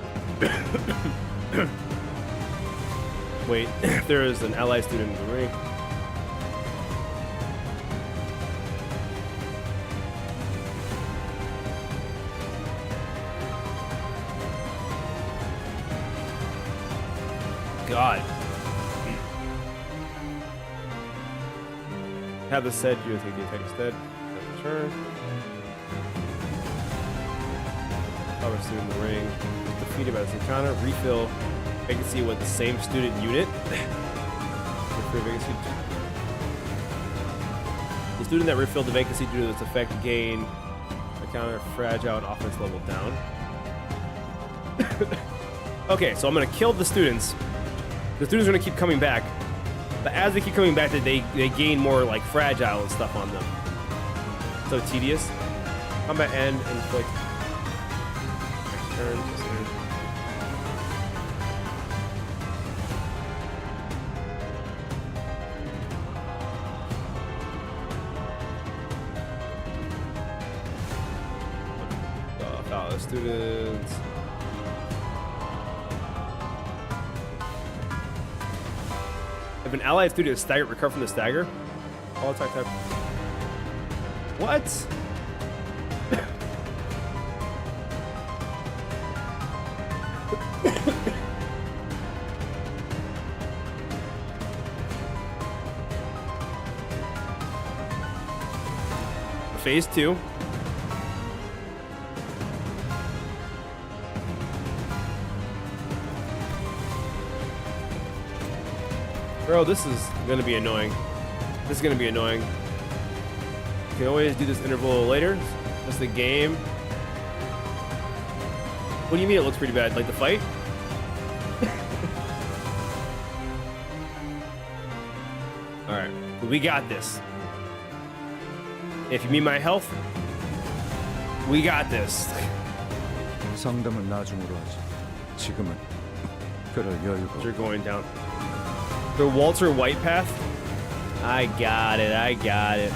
Wait, if there is an allied student in the ring. God. Have this said, you take the attack instead. Turn. Power student in the ring. Defeated by this encounter. Refill vacancy with the same student unit. The student that refilled the vacancy due to this effect gain a counter fragile and offense level down. Okay, so I'm gonna kill the students. The students are gonna keep coming back, but as they keep coming back, they gain more like fragile and stuff on them. So tedious. Combat end, inflict. Turn. Fellow students. If an allied student is staggered, recover from the stagger. All attack type. What? Phase 2. Bro, this is gonna be annoying. This is gonna be annoying. You can always do this interval later. Just the game. What do you mean it looks pretty bad? Like the fight? Alright, we got this. If you mean my health, we got this. 상담은 나중으로 하지. 지금은 그럴 여유가. You're going down. The Walter White path? I got it, I got it.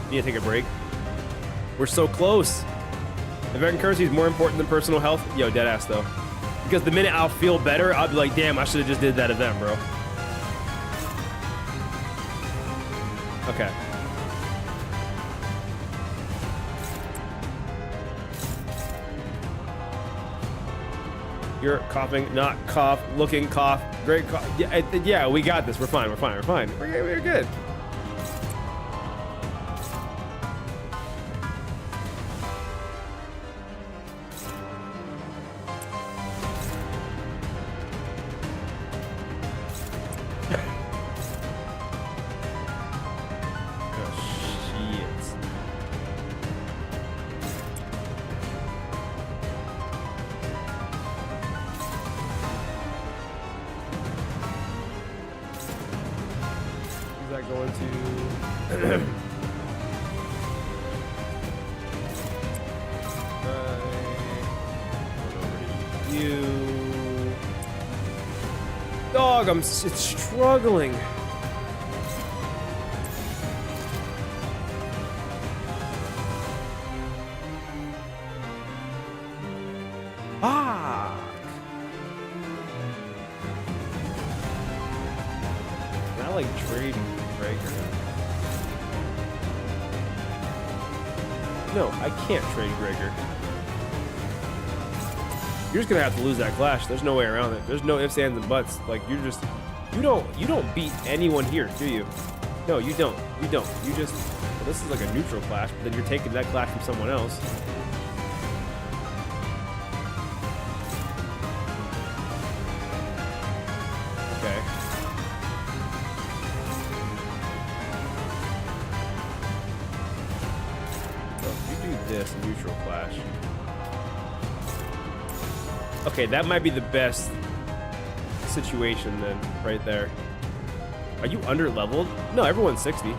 Need to take a break. We're so close. American currency is more important than personal health. Yo, deadass though. Because the minute I'll feel better, I'll be like, damn, I should have just did that event, bro. Okay. You're coughing, not cough, looking, cough, great cough. Yeah, we got this. We're fine, we're fine, we're fine. We're good. It's struggling. trade Gregor. No, I can't trade Gregor. You're just gonna have to lose that clash. There's no way around it. There's no ifs, ands, and buts. Like you don't beat anyone here, do you? No, you don't. You don't. You just. Well, this is like a neutral clash, but then you're taking that clash from someone else. Okay. So if you do this neutral clash. Okay, that might be the best situation then, right there. Are you under leveled? No, everyone's 60.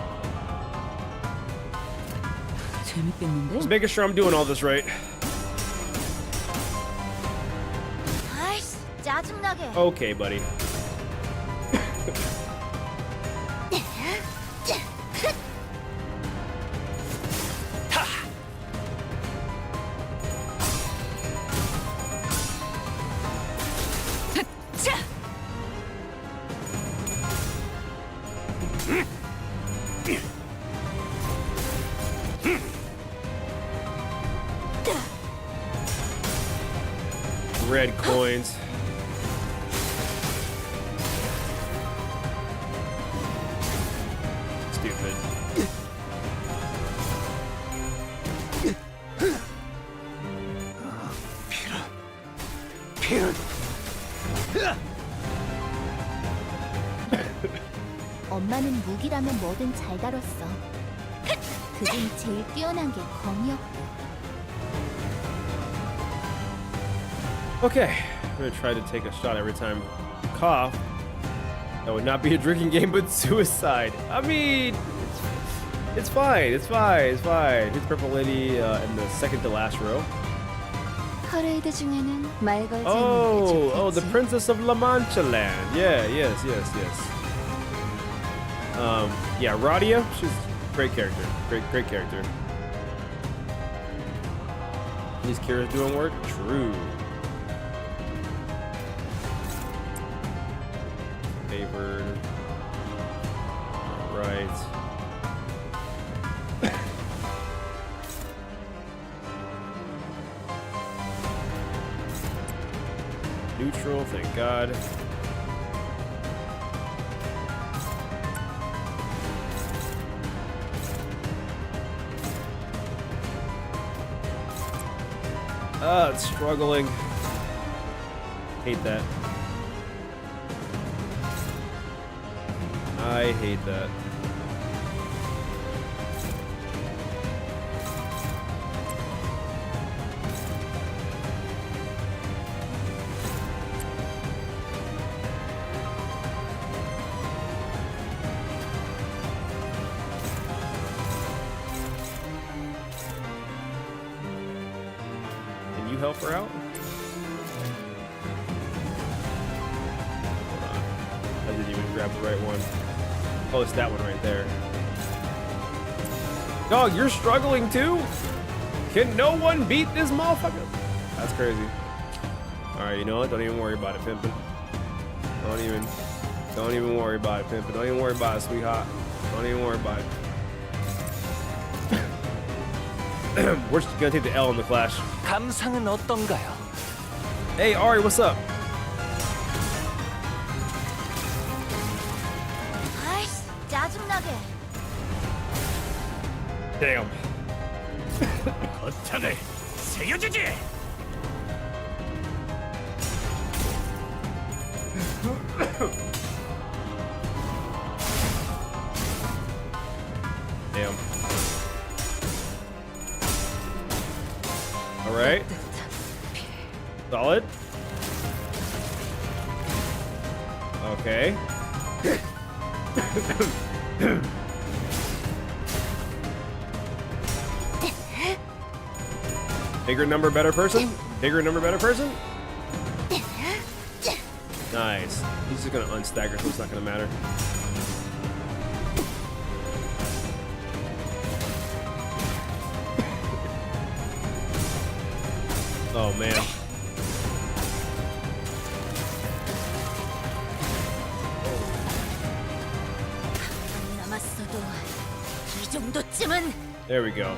재밌겠는데? Just making sure I'm doing all this right. 아이씨, 짜증나게. Okay, buddy. Red coins. Stupid. 엄마는 무기라면 뭐든 잘 다뤘어. 그중 제일 뛰어난 게 검이었고. Okay, I'm gonna try to take a shot every time you cough. That would not be a drinking game, but suicide. I mean, it's fine. It's fine. It's fine. Here's Purple Lady in the second to last row. 퍼레이드 중에는 말 걸지 않는 게 Oh, the 좋겠지. Princess of La Mancha Land. Yeah, yes. Yeah, Radia. She's a great character. Great character. These Kira's doing work. True. Favored. Right. Neutral, thank God. It's struggling. Hate that. I hate that. Can you help her out? Hold on. I didn't even grab the right one. Oh, it's that one right there. Dog, you're struggling too? Can no one beat this motherfucker? That's crazy. Alright, you know what? Don't even worry about it, pimpin'. Don't even worry about it, pimpin'. Don't even worry about it, sweetheart. Don't even worry about it. We're just gonna take the L in the clash. 감상은 어떤가요? Hey, Ari, what's up? 아이씨, 짜증나게. Damn. 거창을 새겨주지. Damn. All right. Solid. Okay. Bigger number, better person? Bigger number, better person? Nice. He's just gonna unstagger, so it's not gonna matter. Oh man. 정도쯤은. There we go.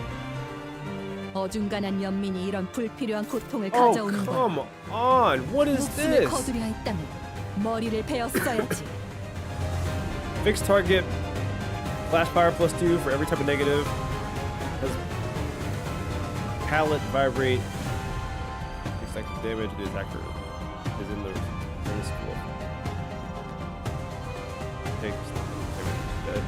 어중간한 연민이 이런 불필요한 고통을 Oh, 가져오는 건 come on. What is 목숨을 this? 거두려 했다면 머리를 베었어야지. Fixed target. Flash power +2 for every type of negative. Has pallet vibrate. Expected damage. The attacker is in the risk of. Takes dead.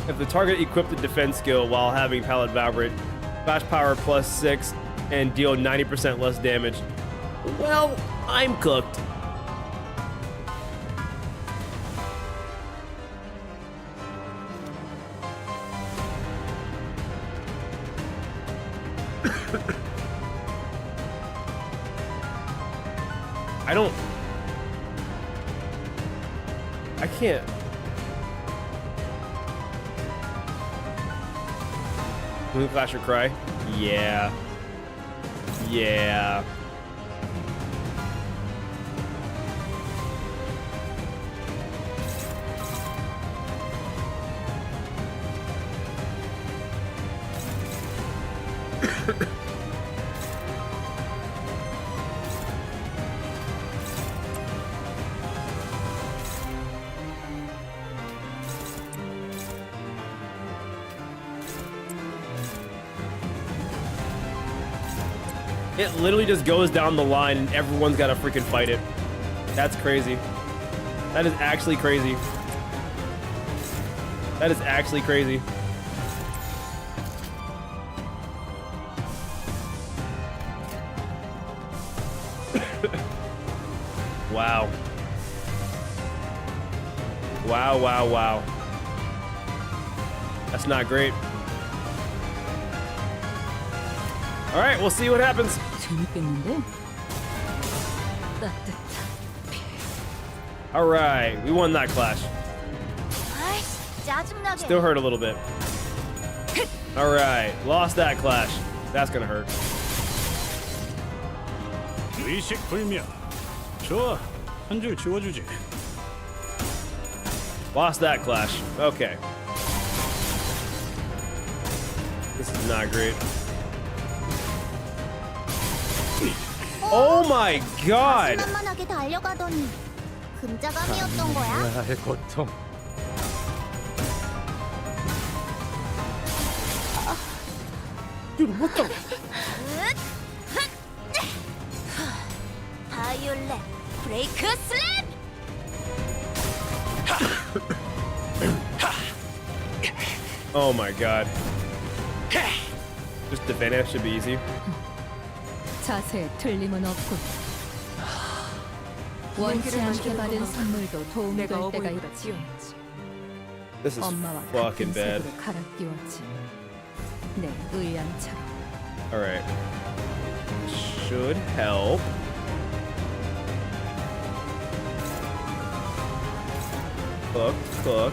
If the target equipped the defense skill while having pallet vibrate, flash power +6, and deal 90% less damage, well, I'm cooked. I can't. Blue flash or cry? Yeah. Yeah. It literally just goes down the line and everyone's got to freaking fight it. That's crazy. That is actually crazy. That is actually crazy. Wow. Wow, wow, wow. That's not great. All right, we'll see what happens. 재밌겠는데? 따뜻한 All right, we won that clash. 아이씨, 짜증나게. Still hurt a little bit. All right, lost that clash. That's gonna hurt. 의식 불명. 좋아, 한 줄 지워주지. Lost that clash. Okay. This is not great. Oh my god! 만만하게 달려가더니 금자감이었던 거야? 나의 고통. Dude, what the? 바이올렛 브레이크 슬랩! Oh my god. Just defend it should be easy. 자세에 틀림은 없군. 원치 않게 받은 선물도 도움이 될 때가 있지. This is 엄마와 fucking 같은 bad. 색으로 갈아 끼웠지. 내 의향처럼. Alright. Should help. Cooked.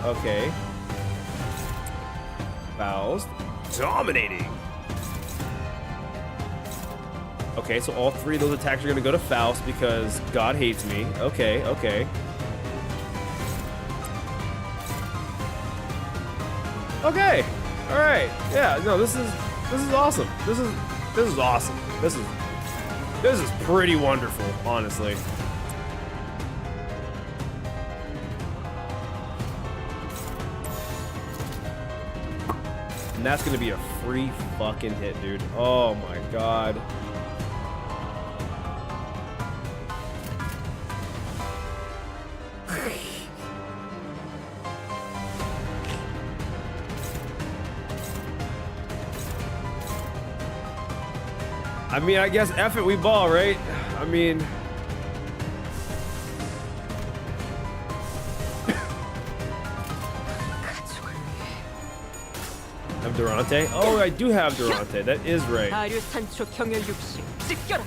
Okay. Fouls. Dominating. Okay, so all three of those attacks are gonna go to Faust because God hates me. Okay. Okay, all right. Yeah, no, this is awesome. This is awesome. This is pretty wonderful, honestly. And that's gonna be a free fucking hit, dude. Oh my god. I mean, I guess F it, we ball, right? I mean... have Durante? Oh, I do have Durante. That is right. 아류 산초 경혈 60 찢겨라.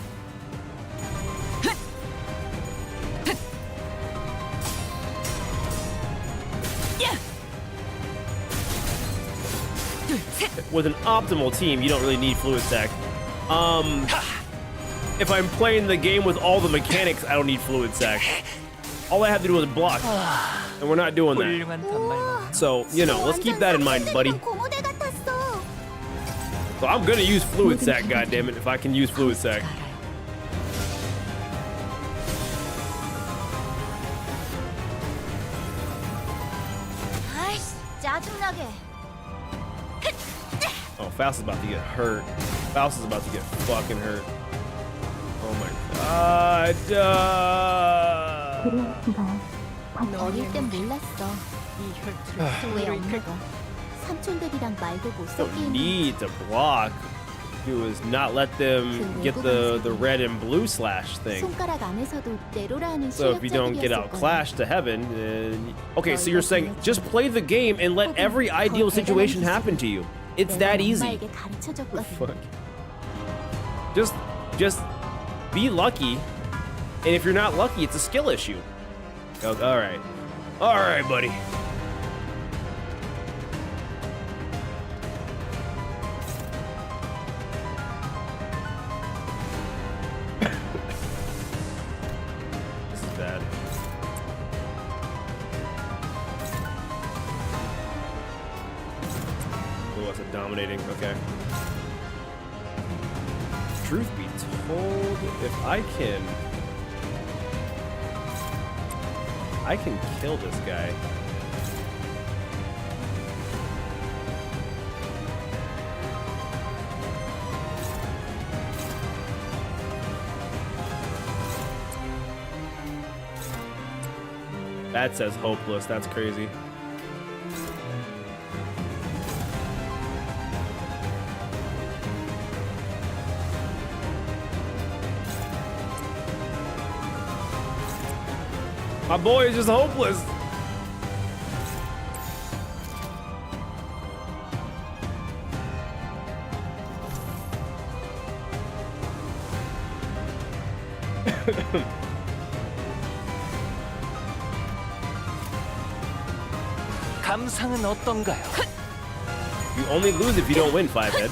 With an optimal team, you don't really need fluid sac. If I'm playing the game with all the mechanics, I don't need fluid sac. All I have to do is block, and we're not doing that. 훌륭한 단말만. So, you know, let's keep that in mind, buddy. 고모대 같았어. So I'm gonna use fluid sac, goddammit, if I can use fluid sac. 아이씨, 짜증나게. Oh, Faust is about to get hurt. Faust is about to get fucking hurt. Oh my god. 어릴 땐 몰랐어. 왜 엄마가 삼촌들이랑 말도 못 Don't 섞게 했는지. need to block. Do is not let them get the red and blue slash thing. 손가락 안에서도 내로라 하는 So if you don't get 실력자들이었을 out 거야. clash to heaven, then... Okay, so you're saying just play the game and let every ideal situation happen to you. It's that easy. 엄마에게 가르쳐줬거든. Fuck. Just be lucky, and if you're not lucky, it's a skill issue. Oh, all right, buddy. This is bad. Oh, that's a dominating. Okay. Truth be told, if I can kill this guy. That says hopeless. That's crazy. My boy is just hopeless. 감상은 어떤가요? You only lose if you don't win 5-head.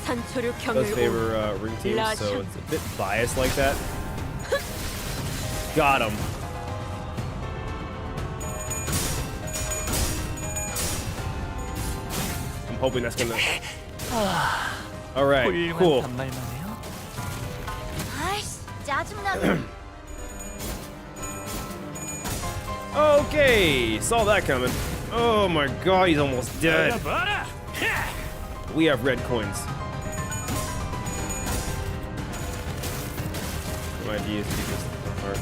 산초류 Does 경을 favor ring teams, so it's a bit biased like that. Got him. I'm hoping that's gonna. All right, 훌륭한 cool. 단말만이요. 아이씨, 짜증나게. Okay, saw that coming. Oh my god, he's almost dead. We have red coins. My idea is to keep this apart.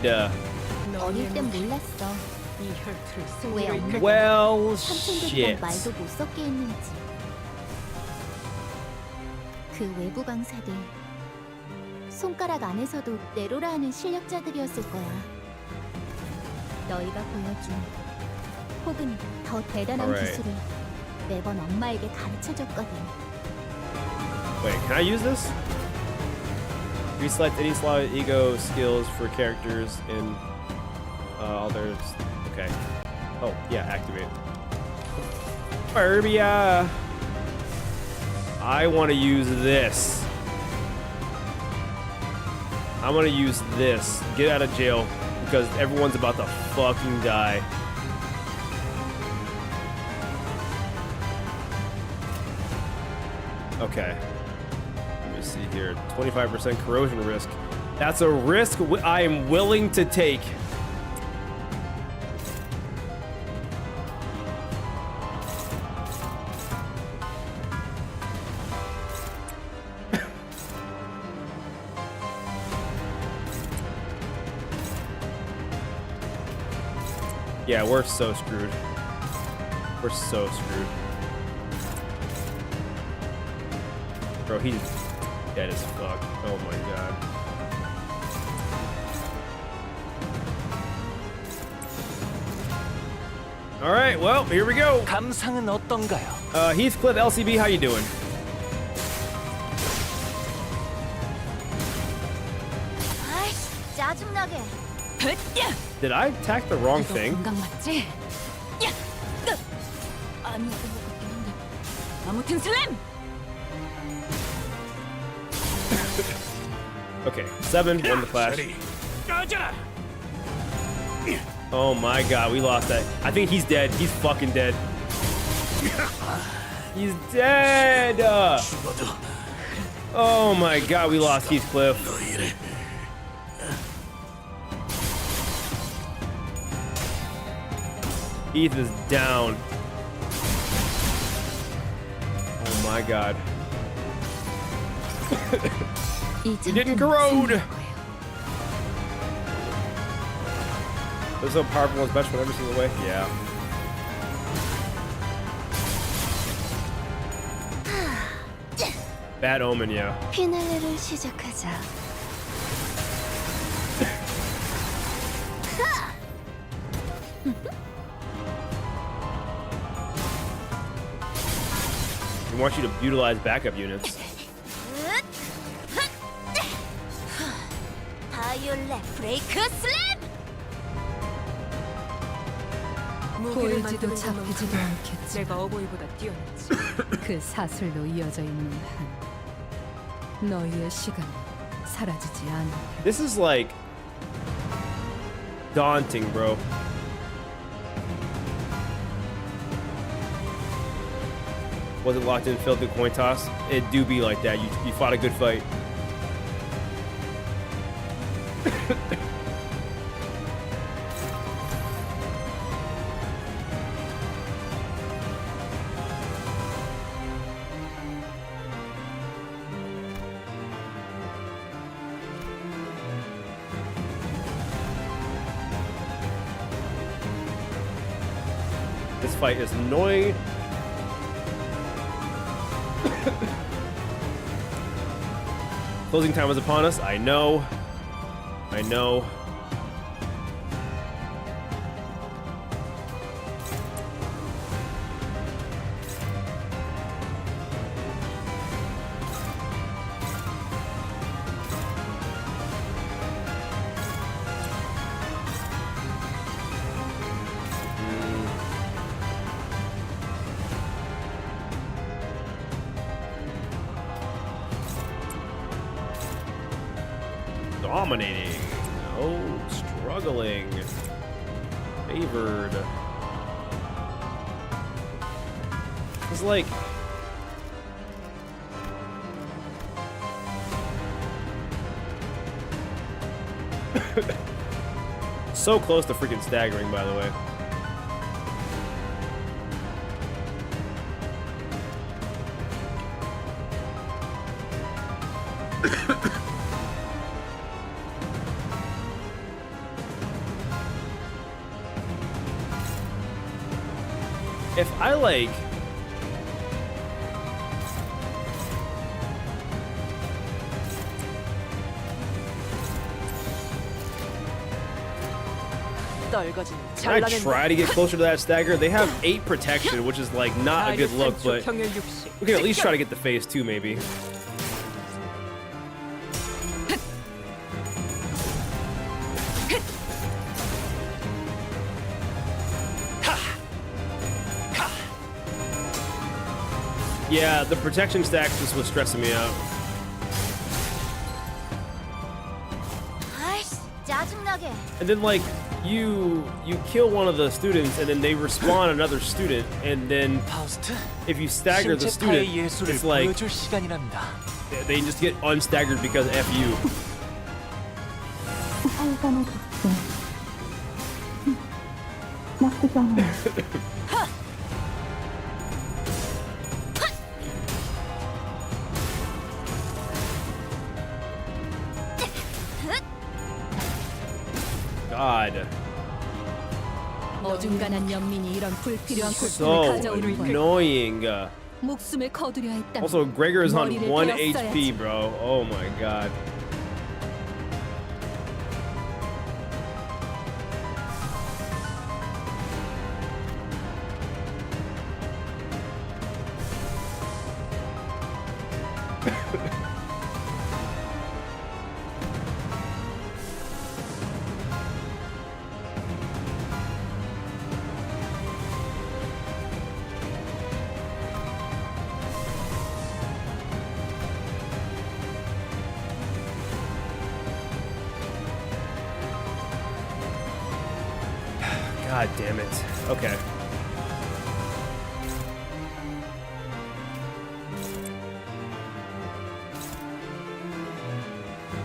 God. 어릴 땐 몰랐어. 이 혈투를 왜 승리로 엄마가 이끌 Well, 삼촌들이랑 shit. 말도 못 섞게 했는지. 그 외부 강사들 손가락 안에서도 내로라 하는 실력자들이었을 거야. 너희가 보여준 혹은 더 대단한 Alright. 기술을 매번 엄마에게 가르쳐줬거든. Wait, can I use this? Reselect any slot ego skills for characters in others. Okay. Oh, yeah, activate. Burbia! I want to use this. I'm gonna use this. Get out of jail because everyone's about to fucking die. Okay. Let me see here. 25% corrosion risk. That's a risk I am willing to take. Yeah, we're so screwed. We're so screwed. Bro, he's dead as fuck. Oh my god. All right, well, here we go. 감상은 어떤가요? Heathcliff LCB, how you doing? 아이씨, 짜증나게. Did I attack the wrong thing? 건강 맞지? 야! 아니야, 그거 같긴 한데. 아무튼 슬램! Okay, 7 won the clash. Oh my god, we lost that. I think he's dead. He's fucking dead. He's dead! Oh my god, we lost Heathcliff. Heath is down. Oh my god. He didn't corrode! They're so powerful and special in every single way. Yeah. Bad omen, yeah. 피날레를 시작하자. We want you to utilize backup units. 바이올렛 브레이크 슬램! 보이지도 잡히지도 않겠지. 내가 어버이보다 뛰어났지. 그 사슬로 이어져 있는 한 너희의 시간은 사라지지 않아. This is like daunting, bro. Wasn't locked in, failed the coin toss. It do be like that. You fought a good fight. This fight is annoying. Closing time is upon us. I know. I know. Dominating. No, struggling. Favored. It's like... so close to freaking staggering, by the way. If I like I try to get closer to that stagger, they have 8 protection, which is like not a good look, but we can at least try to get the phase 2 maybe. Yeah, the protection stacks just was stressing me out. 아이씨, 짜증나게. And then like you kill one of the students and then they respawn another student, and then 파우스트, if you stagger the student, 신체파의 예술을 it's like 보여줄 시간이랍니다. they just get unstaggered because F you. God. 어중간한 연민이 이런 불필요한 So 고통을 가져오는 걸 annoying. 목숨을 거두려 했다. Also, Gregor is on 머리를 1 베었어야지. HP, bro. Oh my god. God damn it. Okay.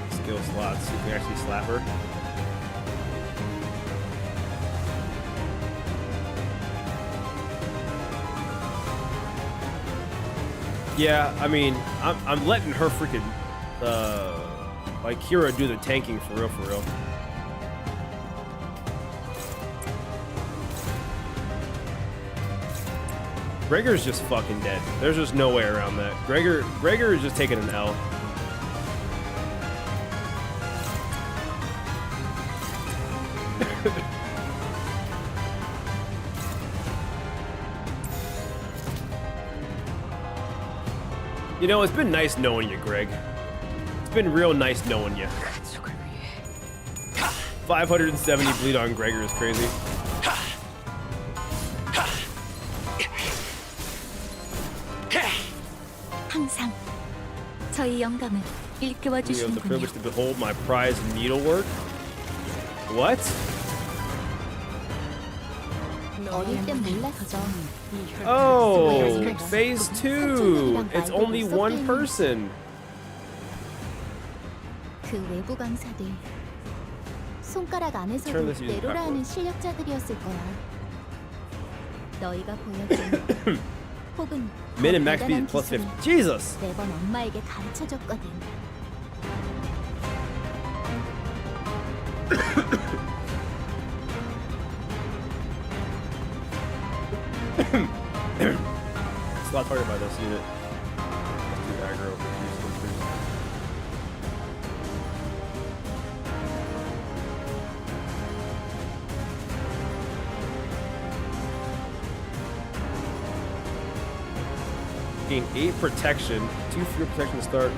Skill slots. You can actually slap her. Yeah, I mean, I'm letting her freaking like Kira do the tanking for real, for real. Gregor's just fucking dead. There's just no way around that. Gregor is just taking an L. You know, it's been nice knowing you, Greg. It's been real nice knowing you. 570 bleed on Gregor is crazy. 항상 저희 영감을 일깨워 You have the 주시는군요. privilege to behold my prized needlework. What? 어릴 땐 몰랐어. Oh, phase 2. It's only one person. 그 외부 강사들 손가락 안에서도 Turn this using 내로라 하는 backwards. 실력자들이었을 거야. 너희가 보여준 혹은 더 Min and max 대단한 speed plus 기술을 50. Jesus. 매번 엄마에게 가르쳐줬거든. It's a lot harder by this unit. Let's do aggro. Gain 8 protection, 2 fewer protection to start.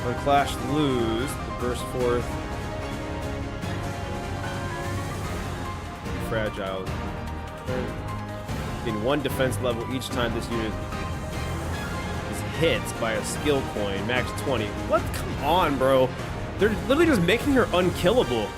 When clash lose, the burst forth. Fragile. Gain 1 defense level each time this unit is hit by a skill coin, max 20. What? Come on, bro. They're literally just making her unkillable.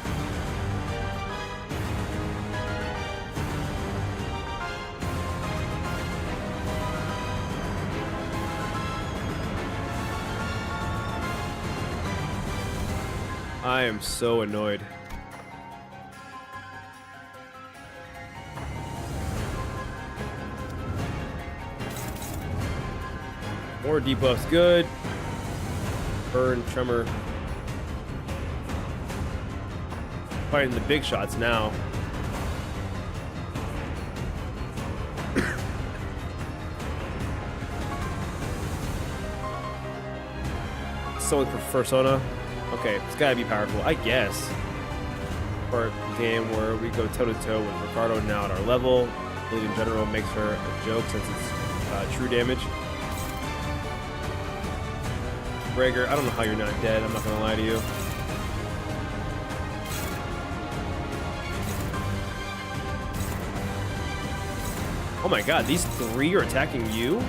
I am so annoyed. More debuffs, good. Burn, tremor. Fighting the big shots now. Someone for Persona. Okay, it's gotta be powerful, I guess. Part of the game where we go toe-to-toe with Ricardo now at our level. Bleed in general makes her a joke since it's true damage. Gregor, I don't know how you're not dead, I'm not gonna lie to you. Oh my god, these 3 are attacking you?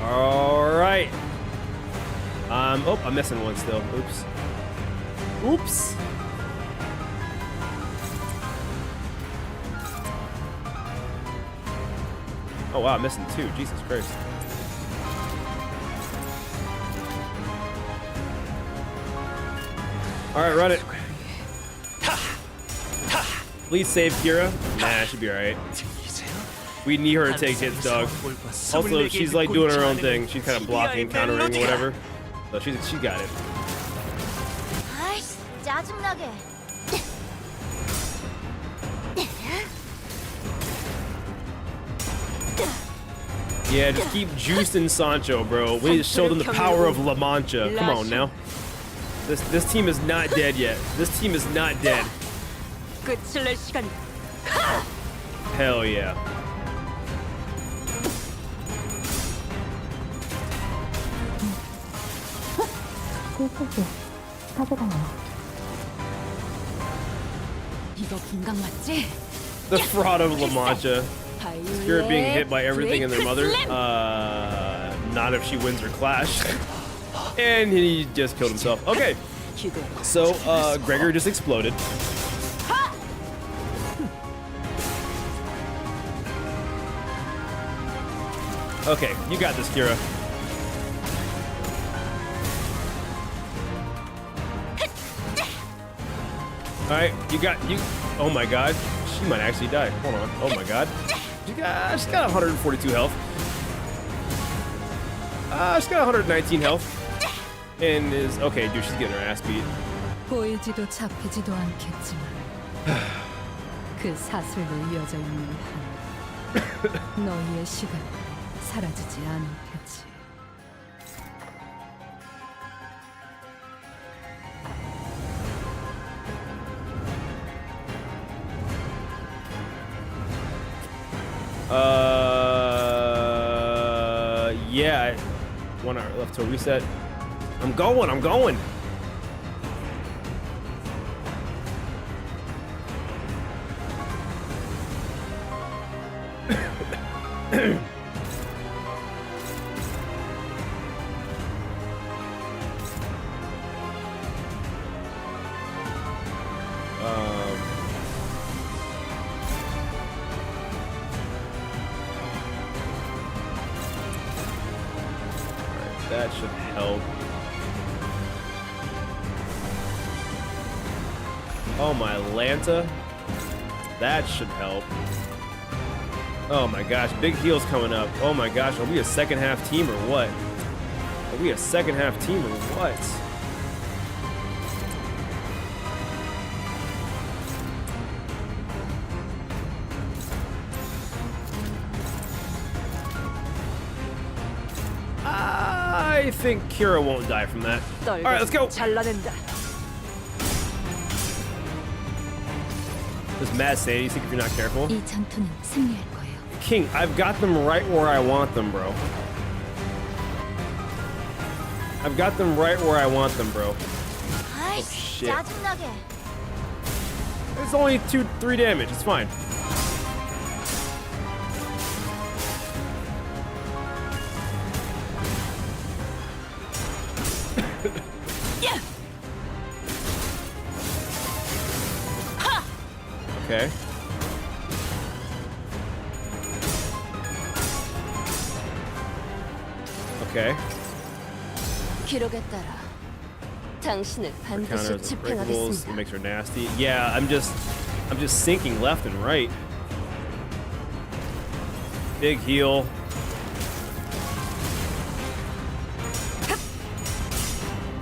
Alright. Oh, I'm missing one still. Oops. Oops. Oh wow, I'm missing 2. Jesus Christ. Alright, run it. Please save Kira. Nah, she should be alright. We need her to take hits, dog. Also, she's like doing her own thing. She's kind of blocking, countering, or whatever. So she got it. 아이씨, 짜증나게. Yeah, just keep juicing Sancho, bro. We need to show them the power of La Mancha. Come on now. This team is not dead yet. This team is not dead. 끝을 낼 시간이. Hell yeah. 이거 분강 맞지? The fraud of La Mancha. Spirit being hit by everything in their mother. Not if she wins her clash. And he just killed himself. Okay. So, Gregor just exploded. Okay, you got this, Kira. Alright, you got you. Oh my god. She might actually die. Hold on. Oh my god. She's got 142 health. She's got 119 health. And is okay, dude, she's getting her ass beat. 보이지도 잡히지도 않겠지만 그 사슬로 이어져 있는 한 너희의 시간 사라지지 않을 테지. Yeah, 1 hour left to reset. I'm going. That should help. Oh my Lanta. That should help. Oh my gosh, big heals coming up. Oh my gosh, are we a second half team or what? Are we a second half team or what? I think Kira won't die from that. All right, let's go. 잘라낸다. This mad sanity sink if you're not careful. 이 전투는 승리할 거예요. King, I've got them right where I want them, bro. I've got them right where I want them, bro. 아이, shit. 짜증나게. It's only 2-3 damage. It's fine. Okay. Okay. 기록에 따라 당신을 반드시 Counters the breakables. It 집행하겠습니다. makes her nasty. Yeah, I'm just sinking left and right. Big heal.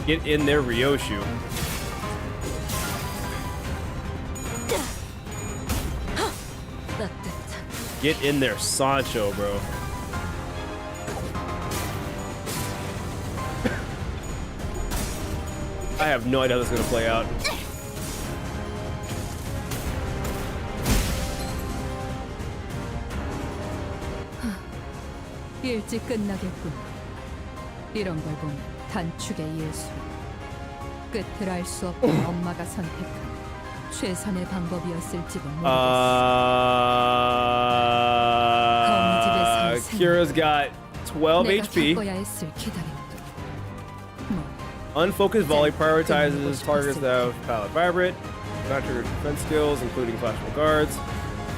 Get in there, Ryoshu. Get in there, Sancho, bro. I have no idea how this is gonna play out. 일찍 끝나겠군. 이런 걸 보면 단축의 예술. 끝을 알 수 없던 엄마가 선택한 최선의 방법이었을지도 모르겠어. Kira's got 12 HP. Unfocused volley prioritizes targets that have pallet vibrate. Non-trigger defense skills, including clashable guards.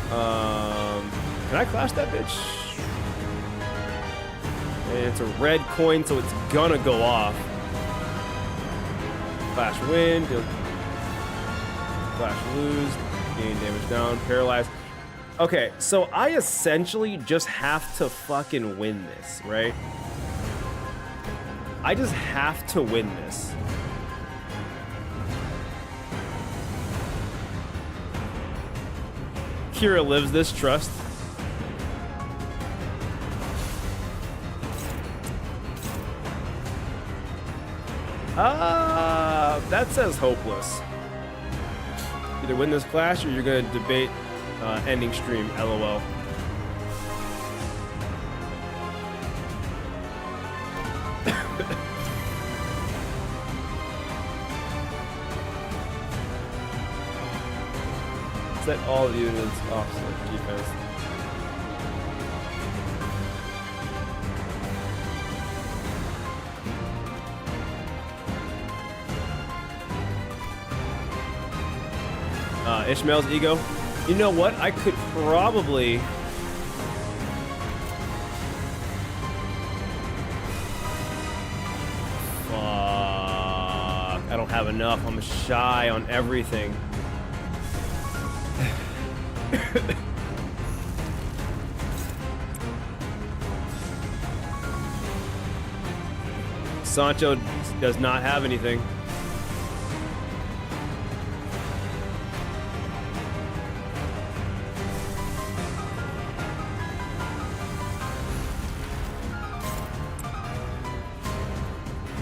Can I clash that bitch? And it's a red coin, so it's gonna go off. Flash win, flash lose, gain damage down, paralyzed. Okay, so I essentially just have to fucking win this, right? I just have to win this. Kira lives this, trust. That says hopeless. Either win this clash or you're gonna debate ending stream. LOL. Set all units off defense. Ishmael's ego. You know what? I could probably. Fuck. I don't have enough. I'm shy on everything. Sancho does not have anything.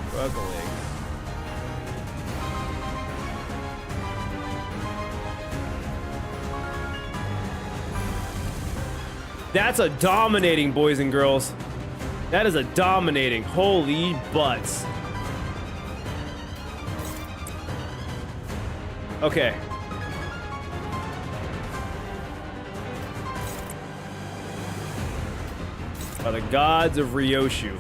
Struggling. That's a dominating, boys and girls. That is a dominating. Holy butts. Okay. By the gods of Ryoshu.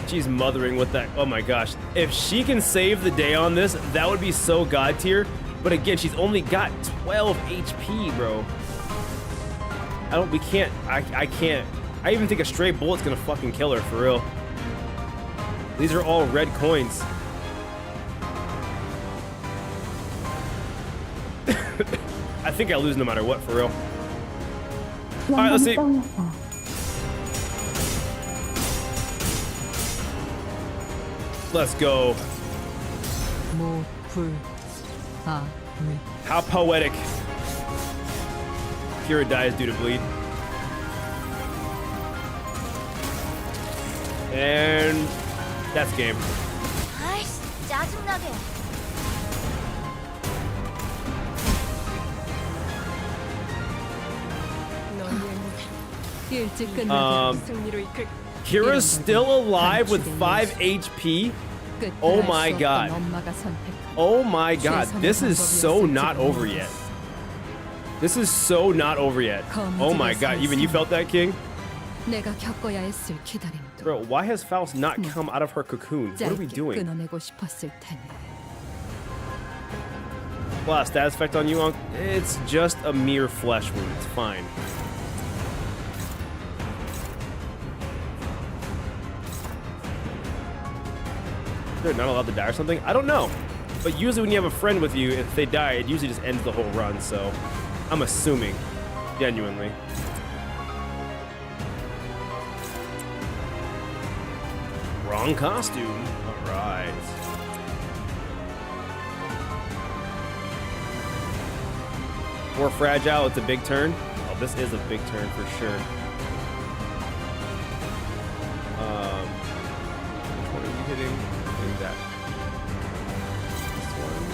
She's mothering with that. Oh my gosh. If she can save the day on this, that would be so god tier. But again, she's only got 12 HP, bro. We can't, I can't. I even think a stray bullet's gonna fucking kill her, for real. These are all red coins. I think I lose no matter what, for real. Alright, let's see. Let's go. How poetic. Kira dies due to bleed. And that's game. 아이씨, 짜증나게. Kira's still alive with 5 HP. Oh my god. Oh my god. This is so not over yet. This is so not over yet. Oh my god. Even you felt that, King? Bro, why has Faust not come out of her cocoon? What are we doing? Well, status effect on you, Unc? It's just a mere flesh wound. It's fine. They're not allowed to die or something? I don't know. But usually when you have a friend with you, if they die, it usually just ends the whole run, so I'm assuming. Genuinely. Wrong costume. Alright. More fragile, it's a big turn. Oh, this is a big turn for sure. Which one are you hitting? Hitting that. This one.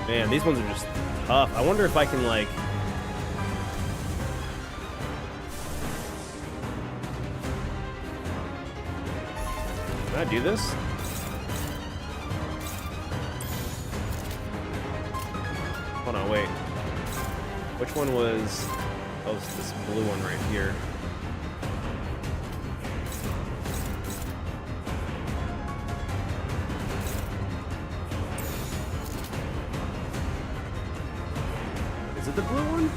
Man, these ones are just tough. I wonder if I can, like... Can I do this? Hold on, wait. Which one was... Oh, it's this blue one right here. Is it the blue one?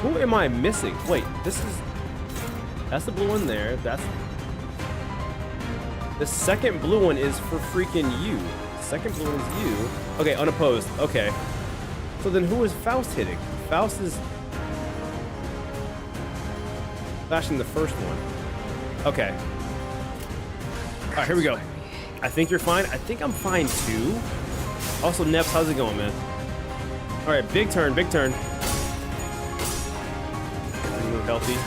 Who am I missing? Wait, this is... That's the blue one there. That's... The second blue one is for freaking you. The second blue one is you. Okay, unopposed. Okay. So then who is Faust hitting? Faust is... flashing the first one. Okay. Alright, here we go. I think you're fine. I think I'm fine too. Also, Neps, how's it going, man? Alright, big turn, big turn. Move healthy.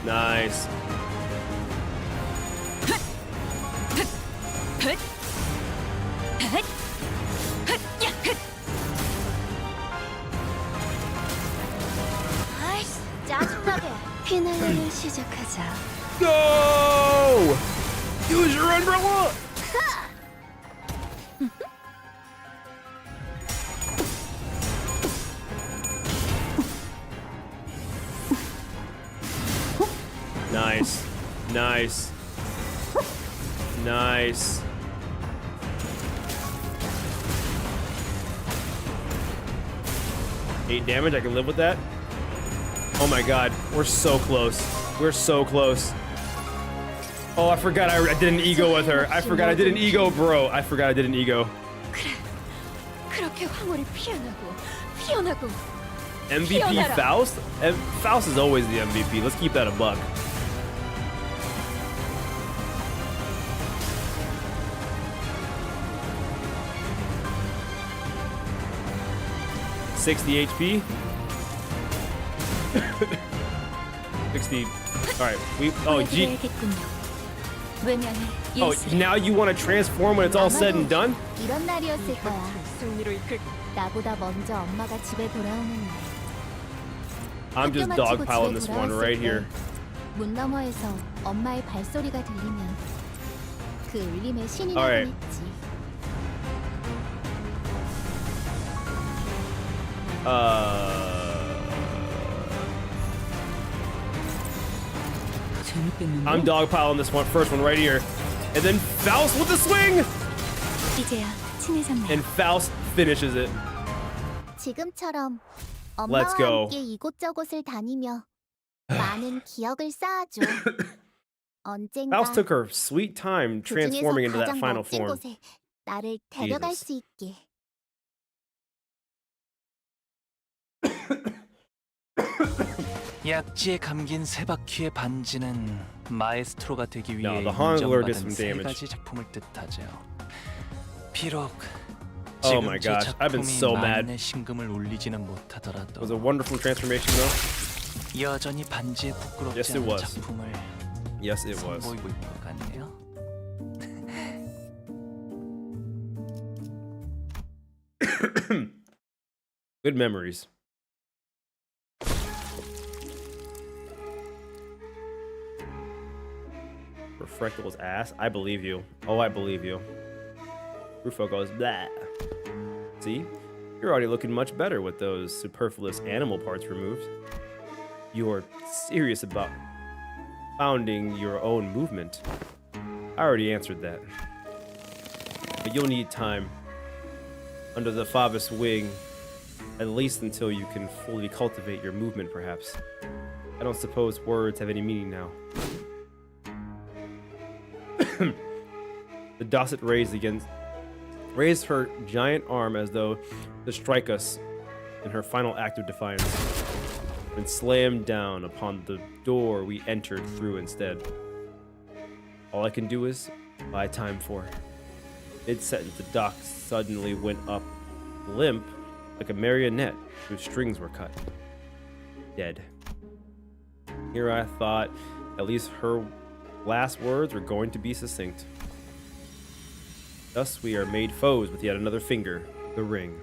Nice. 짜증나게. 피날레를 시작하자. Go! Use your umbrella! Nice. Nice. Nice. Eight damage, I can live with that. Oh my god, we're so close. We're so close. Oh, I forgot I did an ego with her. I forgot I did an ego, bro. I forgot I did an ego. 그렇게 황홀히 피어나고 피어나고 MVP 피어나라. Faust? Faust is always the MVP. Let's keep that a buck. $60 HP. 60. All right. Oh, G. Oh, now you want to transform when it's all said and done? 이런 날이었을 거야. 승리로 이끌 나보다 먼저 엄마가 집에 돌아오는 날. I'm just dogpiling this one right here. 문 너머에서 엄마의 발소리가 들리면 그 울림에 신이 Alright. 나곤 했지. I'm dogpiling this one, first one right here. And then Faust with the swing! 이제야 친해졌네. And Faust finishes it. 지금처럼 Let's 엄마와 go. 함께 이곳저곳을 다니며 많은 기억을 쌓아줘. 언젠가 Faust took her sweet time 그 transforming 중에서 into that 가장 final 멋진 form. 곳에 나를 데려갈 Jesus. 수 있게. 약지에 감긴 세 바퀴의 반지는 마에스트로가 되기 위해 No, the Hongler did 인정받은 some 세 damage. 가지 작품을 뜻하죠. 비록 Oh 지금 my 제 gosh, I've been 작품이 so mad. 만인의 신금을 울리지는 It 못하더라도 was a wonderful transformation though. 여전히 반지에 부끄럽지 Yes, it 않은 was. 작품을 Yes, it was. 선보이고 있는 것 같네요. Good memories. For Freckles' ass? I believe you. Oh, I believe you. Rufo goes, blah. See? You're already looking much better with those superfluous animal parts removed. You're serious about founding your own movement. I already answered that. But you'll need time under the Favas wing, at least until you can fully cultivate your movement, perhaps. I don't suppose words have any meaning now. The Dosset raised her giant arm as though to strike us in her final act of defiance, and slammed down upon the door we entered through instead. All I can do is buy time for. Mid-sentence, the dock suddenly went up limp like a marionette whose strings were cut. Dead. Here I thought at least her last words were going to be succinct. Thus we are made foes with yet another finger, the ring.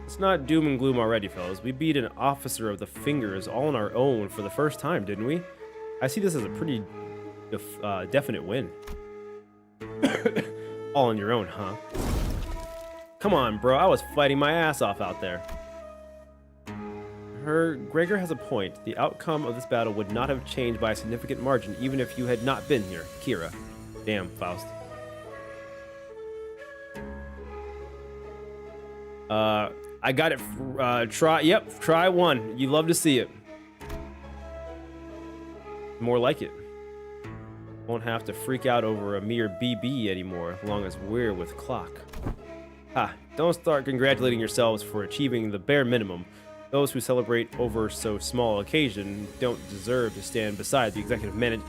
It's not doom and gloom already, fellas. We beat an officer of the Fingers all on our own for the first time, didn't we? I see this as a pretty definite win. All on your own, huh? Come on, bro. I was fighting my ass off out there. Gregor has a point. The outcome of this battle would not have changed by a significant margin, even if you had not been here, Kira. Damn, Faust. I got it. Try one. You love to see it. More like it. Won't have to freak out over a mere BB anymore, as long as we're with Clock. Ha, don't start congratulating yourselves for achieving the bare minimum. Those who celebrate over so small occasion don't deserve to stand beside the executive manager.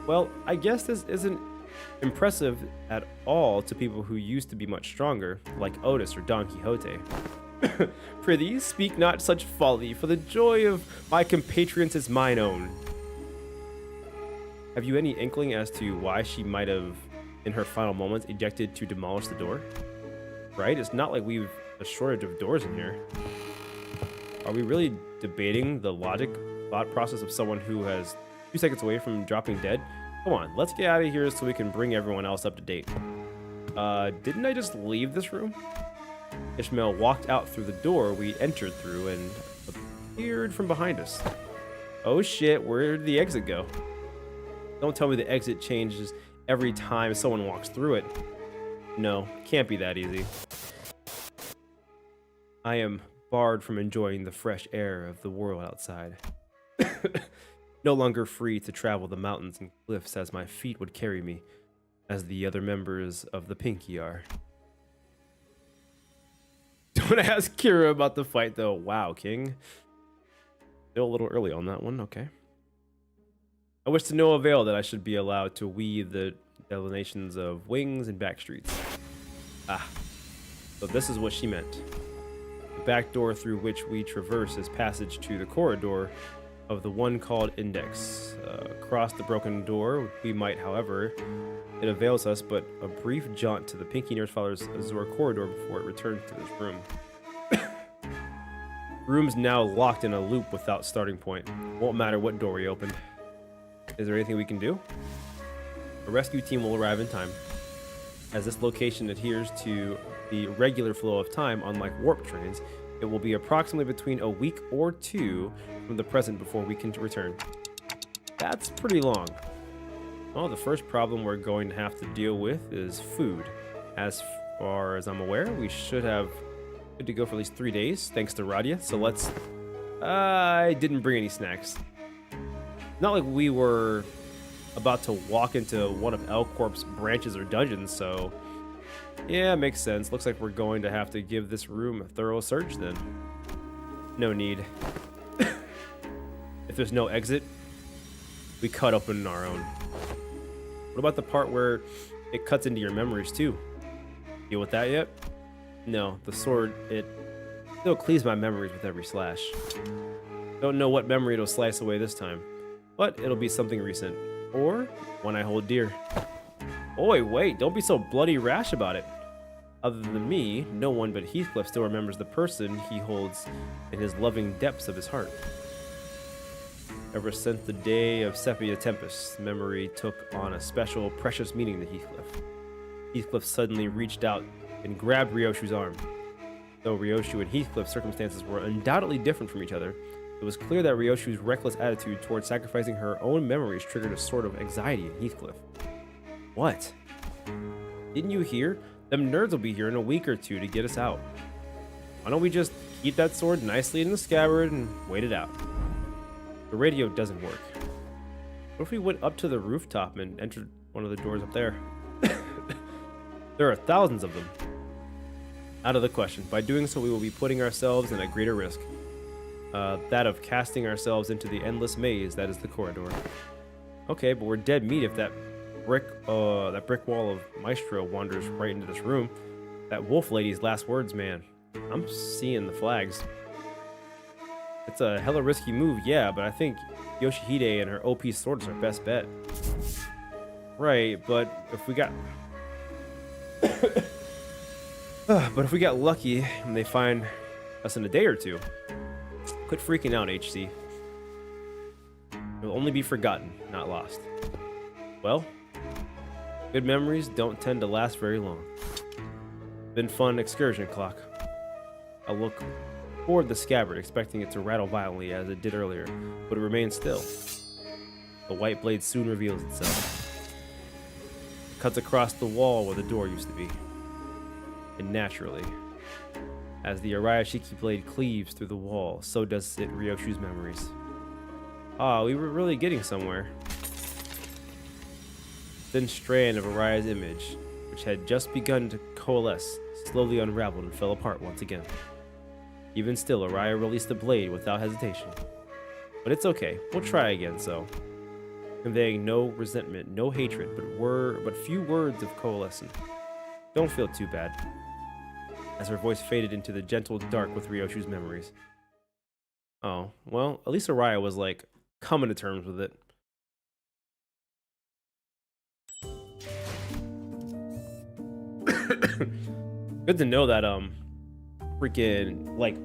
Well, I guess this isn't impressive at all to people who used to be much stronger, like Otis or Don Quixote. Prithee, speak not such folly, for the joy of my compatriots is mine own. Have you any inkling as to why she might have, in her final moments, ejected to demolish the door? Right? It's not like we've a shortage of doors in here. Are we really debating the thought process of someone who has 2 seconds away from dropping dead? Come on, let's get out of here so we can bring everyone else up to date. Didn't I just leave this room? Ishmael walked out through the door we entered through and appeared from behind us. Oh shit, where did the exit go? Don't tell me the exit changes every time someone walks through it. No, can't be that easy. I am barred from enjoying the fresh air of the world outside. No longer free to travel the mountains and cliffs as my feet would carry me, as the other members of the Pinky are. Don't ask Kira about the fight, though. Wow, King. Still a little early on that one, okay. I wish to no avail that I should be allowed to weave the delineations of wings and back streets. Ah, so this is what she meant. The back door through which we traverse is passage to the corridor of the one called Index. Across the broken door, we might, however, it avails us but a brief jaunt to the Pinky Nurse Father's Azure corridor before it returns to this room. Room's now locked in a loop without starting point. Won't matter what door we open. Is there anything we can do? A rescue team will arrive in time. As this location adheres to the regular flow of time, unlike warp trains, it will be approximately between a week or 2 from the present before we can return. That's pretty long. Well, the first problem we're going to have to deal with is food. As far as I'm aware, we should have good to go for at least 3 days, thanks to Radia. So let's... I didn't bring any snacks. Not like we were about to walk into one of L Corp's branches or dungeons, so... Yeah, makes sense. Looks like we're going to have to give this room a thorough search then. No need. If there's no exit, we cut open our own. What about the part where it cuts into your memories too? Deal with that yet? No, the sword, it still cleaves my memories with every slash. Don't know what memory it'll slice away this time, but it'll be something recent, or one I hold dear. Oi, wait, don't be so bloody rash about it. Other than me, no one but Heathcliff still remembers the person he holds in his loving depths of his heart. Ever since the day of Sepia Tempest, memory took on a special, precious meaning to Heathcliff. Heathcliff suddenly reached out and grabbed Ryoshu's arm. Though Ryoshu and Heathcliff's circumstances were undoubtedly different from each other, it was clear that Ryoshu's reckless attitude towards sacrificing her own memories triggered a sort of anxiety in Heathcliff. What? Didn't you hear? Them nerds will be here in a week or 2 to get us out. Why don't we just keep that sword nicely in the scabbard and wait it out? The radio doesn't work. What if we went up to the rooftop and entered one of the doors up there? There are thousands of them. Out of the question. By doing so, we will be putting ourselves in a greater risk. That of casting ourselves into the endless maze that is the corridor. Okay, but we're dead meat if that brick wall of Maestro wanders right into this room. That wolf lady's last words, man. I'm seeing the flags. It's a hella risky move, yeah, but I think Yoshihide and her OP sword is our best bet. Right, but if we got... but if we got lucky and they find us in a day or two. Quit freaking out, HC. It will only be forgotten, not lost. Well, good memories don't tend to last very long. Been fun excursion clock. I look toward the scabbard, expecting it to rattle violently as it did earlier, but it remains still. The white blade soon reveals itself. It cuts across the wall where the door used to be. And naturally, as the Arayashiki blade cleaves through the wall, so does it Ryoshu's memories. Ah, we were really getting somewhere. Thin strand of Araya's image, which had just begun to coalesce, slowly unraveled and fell apart once again. Even still, Araya released the blade without hesitation. But it's okay, we'll try again, so. Conveying no resentment, no hatred, but few words of coalescing. Don't feel too bad. As her voice faded into the gentle dark with Ryoshu's memories. Oh, well, at least Araya was like coming to terms with it. Good to know that freaking like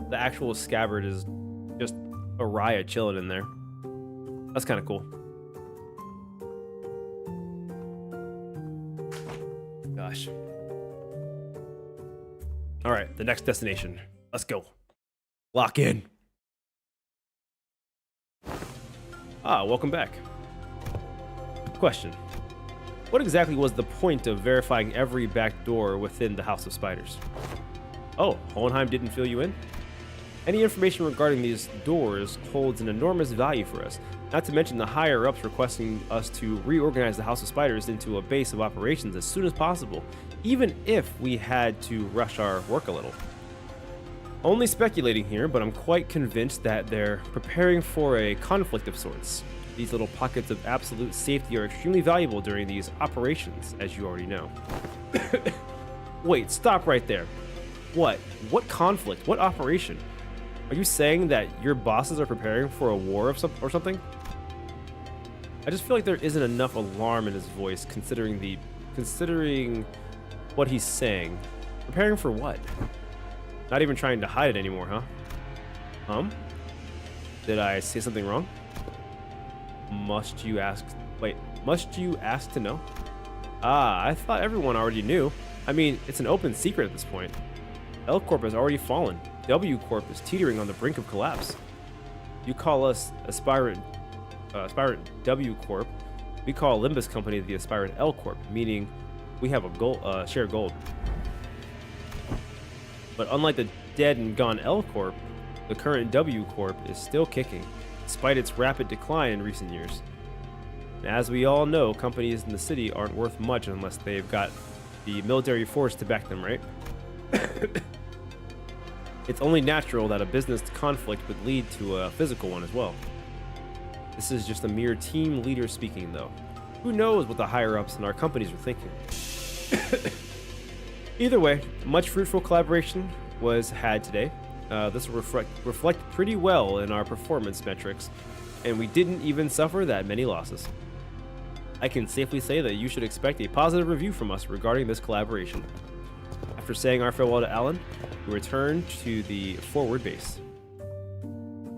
the actual scabbard is just Araya chilling in there. That's kind of cool. Gosh. All right, the next destination. Let's go. Lock in. Ah, welcome back. Question. What exactly was the point of verifying every back door within the House of Spiders? Oh, Hohenheim didn't fill you in? Any information regarding these doors holds an enormous value for us, not to mention the higher-ups requesting us to reorganize the House of Spiders into a base of operations as soon as possible, even if we had to rush our work a little. Only speculating here, but I'm quite convinced that they're preparing for a conflict of sorts. These little pockets of absolute safety are extremely valuable during these operations, as you already know. Wait, stop right there. What? What conflict? What operation? Are you saying that your bosses are preparing for a war or something? I just feel like there isn't enough alarm in his voice considering what he's saying. Preparing for what? Not even trying to hide it anymore, huh? Did I say something wrong? Must you ask to know? Ah, I thought everyone already knew. I mean, it's an open secret at this point. L Corp has already fallen. W Corp is teetering on the brink of collapse. You call us aspirant W Corp. We call Limbus Company the aspirant L Corp, meaning we have a shared goal. But unlike the dead and gone L Corp, the current W Corp is still kicking, despite its rapid decline in recent years. And as we all know, companies in the city aren't worth much unless they've got the military force to back them, right? It's only natural that a business conflict would lead to a physical one as well. This is just a mere team leader speaking, though. Who knows what the higher-ups in our companies are thinking? Either way, much fruitful collaboration was had today. This will reflect pretty well in our performance metrics, and we didn't even suffer that many losses. I can safely say that you should expect a positive review from us regarding this collaboration. After saying our farewell to Alan, we returned to the forward base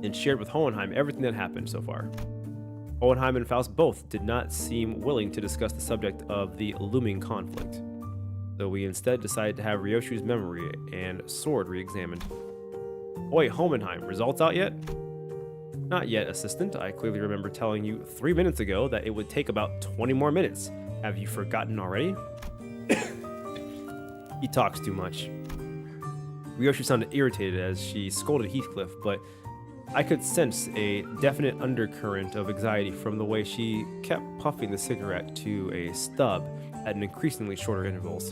and shared with Hohenheim everything that happened so far. Hohenheim and Faust both did not seem willing to discuss the subject of the looming conflict, so we instead decided to have Ryoshu's memory and sword re-examined. Oi, Hohenheim, results out yet? Not yet, assistant. I clearly remember telling you 3 minutes ago that it would take about 20 more minutes. Have you forgotten already? He talks too much. Ryoshu sounded irritated as she scolded Heathcliff, but I could sense a definite undercurrent of anxiety from the way she kept puffing the cigarette to a stub at an increasingly shorter intervals.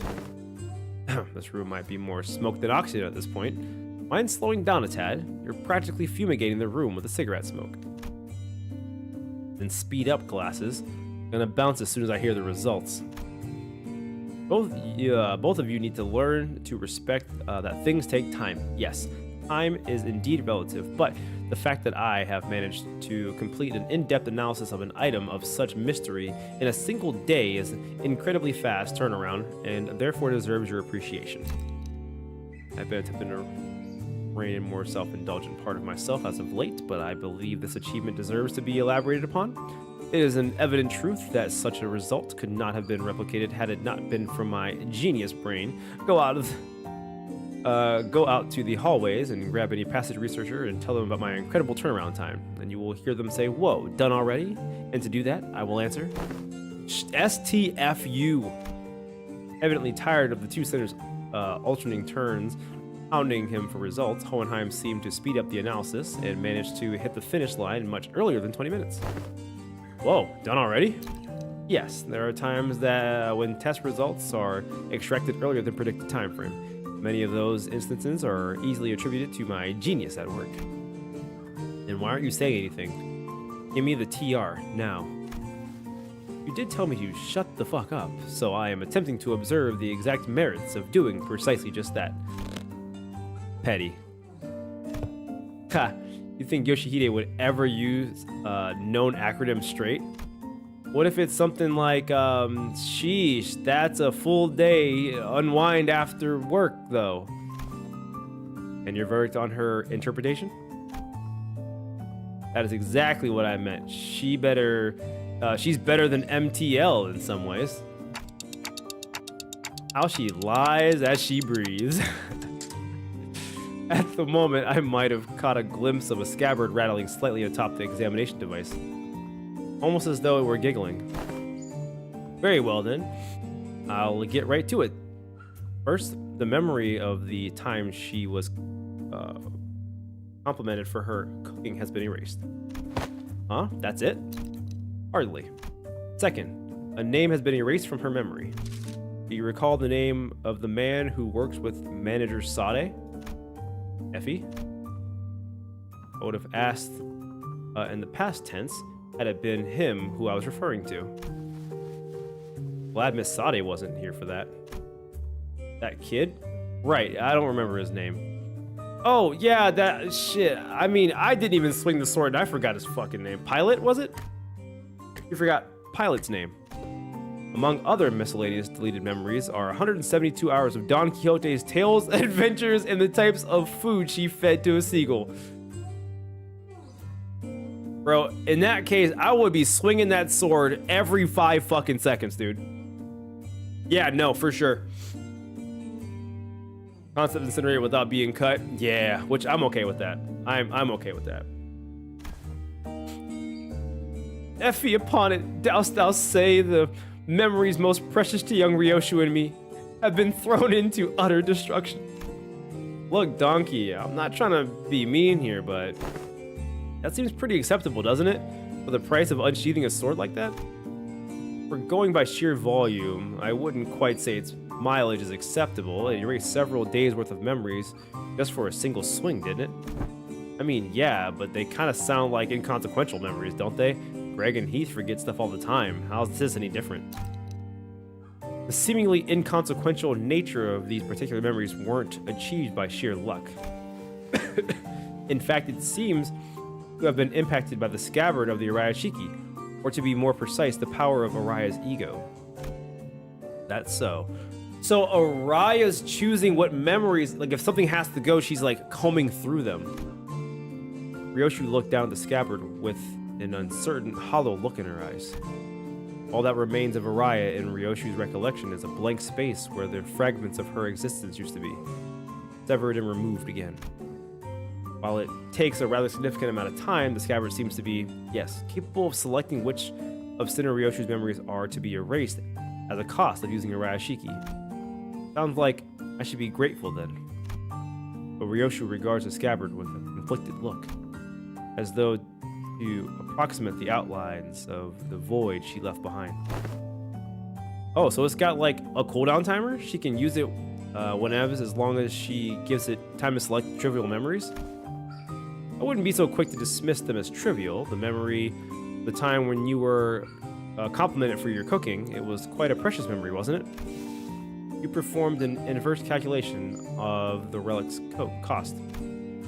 This room might be more smoke than oxygen at this point. Mind slowing down a tad? You're practically fumigating the room with the cigarette smoke. Then speed up, glasses. Gonna bounce as soon as I hear the results. Both of you need to learn to respect that things take time. Yes, time is indeed relative, but the fact that I have managed to complete an in-depth analysis of an item of such mystery in a single day is an incredibly fast turnaround, and therefore deserves your appreciation. I've been attempting to brain and more self-indulgent part of myself as of late, but I believe this achievement deserves to be elaborated upon. It is an evident truth that such a result could not have been replicated had it not been for my genius brain. Go out to the hallways and grab any passage researcher and tell them about my incredible turnaround time. And you will hear them say, "Whoa, done already?" And to do that, I will answer, STFU. Evidently tired of the two senators alternating turns, hounding him for results, Hohenheim seemed to speed up the analysis and managed to hit the finish line much earlier than 20 minutes. Whoa, done already? Yes, there are times that when test results are extracted earlier than predicted time frame. Many of those instances are easily attributed to my genius at work. Then why aren't you saying anything? Give me the TR, now. You did tell me to shut the fuck up, so I am attempting to observe the exact merits of doing precisely just that. Petty. Ha! You think Yoshihide would ever use known acronym straight? What if it's something like, sheesh, that's a full day unwind after work, though? And your verdict on her interpretation? That is exactly what I meant. She's better than MTL in some ways. How she lies as she breathes. At the moment, I might have caught a glimpse of a scabbard rattling slightly atop the examination device. Almost as though it were giggling. Very well then, I'll get right to it. First, the memory of the time she was complimented for her cooking has been erased. Huh? That's it? Hardly. Second, a name has been erased from her memory. Do you recall the name of the man who works with manager Sade? Effie? I would have asked in the past tense had it been him who I was referring to. Glad Miss Sade wasn't here for that. That kid? Right, I don't remember his name. Oh, yeah, that shit. I mean, I didn't even swing the sword and I forgot his fucking name. Pilot, was it? You forgot Pilot's name. Among other miscellaneous deleted memories are 172 hours of Don Quixote's tales, adventures, and the types of food she fed to a seagull. Bro, in that case, I would be swinging that sword every 5 fucking seconds, dude. Yeah, no, for sure. Concept incinerated without being cut. Yeah, which I'm okay with that. I'm okay with that. Effie, upon it, dost thou say the memories most precious to young Ryoshu and me have been thrown into utter destruction. Look, Donkey, I'm not trying to be mean here, but that seems pretty acceptable, doesn't it? For the price of unsheathing a sword like that? For going by sheer volume, I wouldn't quite say its mileage is acceptable. It erased several days worth of memories just for a single swing, didn't it? I mean, yeah, but they kind of sound like inconsequential memories, don't they? Greg and Heath forget stuff all the time. How's this any different? The seemingly inconsequential nature of these particular memories weren't achieved by sheer luck. In fact, it seems to have been impacted by the scabbard of the Arayashiki, or to be more precise, the power of Araya's ego. That's so. So Araya's choosing what memories, like if something has to go, she's like combing through them. Ryoshu looked down at the scabbard with an uncertain, hollow look in her eyes. All that remains of Araya in Ryoshu's recollection is a blank space where the fragments of her existence used to be, severed and removed again. While it takes a rather significant amount of time, the scabbard seems to be, yes, capable of selecting which of Sinner Ryoshu's memories are to be erased at the cost of using Arayashiki. Sounds like I should be grateful then. But Ryoshu regards the scabbard with a conflicted look, as though to approximate the outlines of the void she left behind. Oh, so it's got like a cooldown timer? She can use it whenever, as long as she gives it time to select trivial memories? I wouldn't be so quick to dismiss them as trivial. The memory, the time when you were complimented for your cooking, it was quite a precious memory, wasn't it? You performed an inverse calculation of the relic's cost.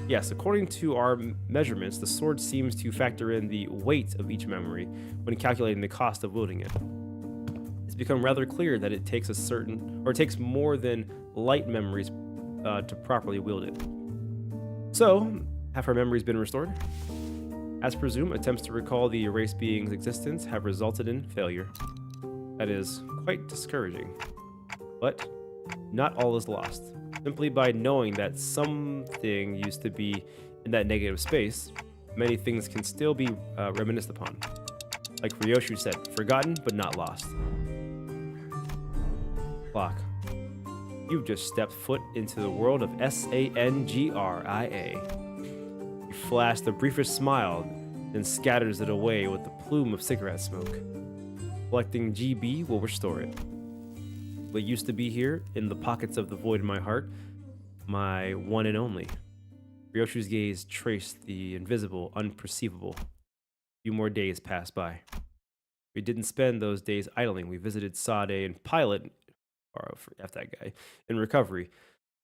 Yes, according to our measurements, the sword seems to factor in the weight of each memory when calculating the cost of wielding it. It's become rather clear that it takes takes more than light memories to properly wield it. So, have her memories been restored? As presumed, attempts to recall the erased being's existence have resulted in failure. That is quite discouraging. But not all is lost. Simply by knowing that something used to be in that negative space, many things can still be reminisced upon. Like Ryoshu said, forgotten but not lost. Clock. You've just stepped foot into the world of Sangria. You flash the briefest smile, then scatters it away with a plume of cigarette smoke. Collecting GB will restore it. What used to be here, in the pockets of the void in my heart, my one and only. Ryoshu's gaze traced the invisible, unperceivable. A few more days passed by. We didn't spend those days idling. We visited Sade and Pilot, or F that guy, in recovery.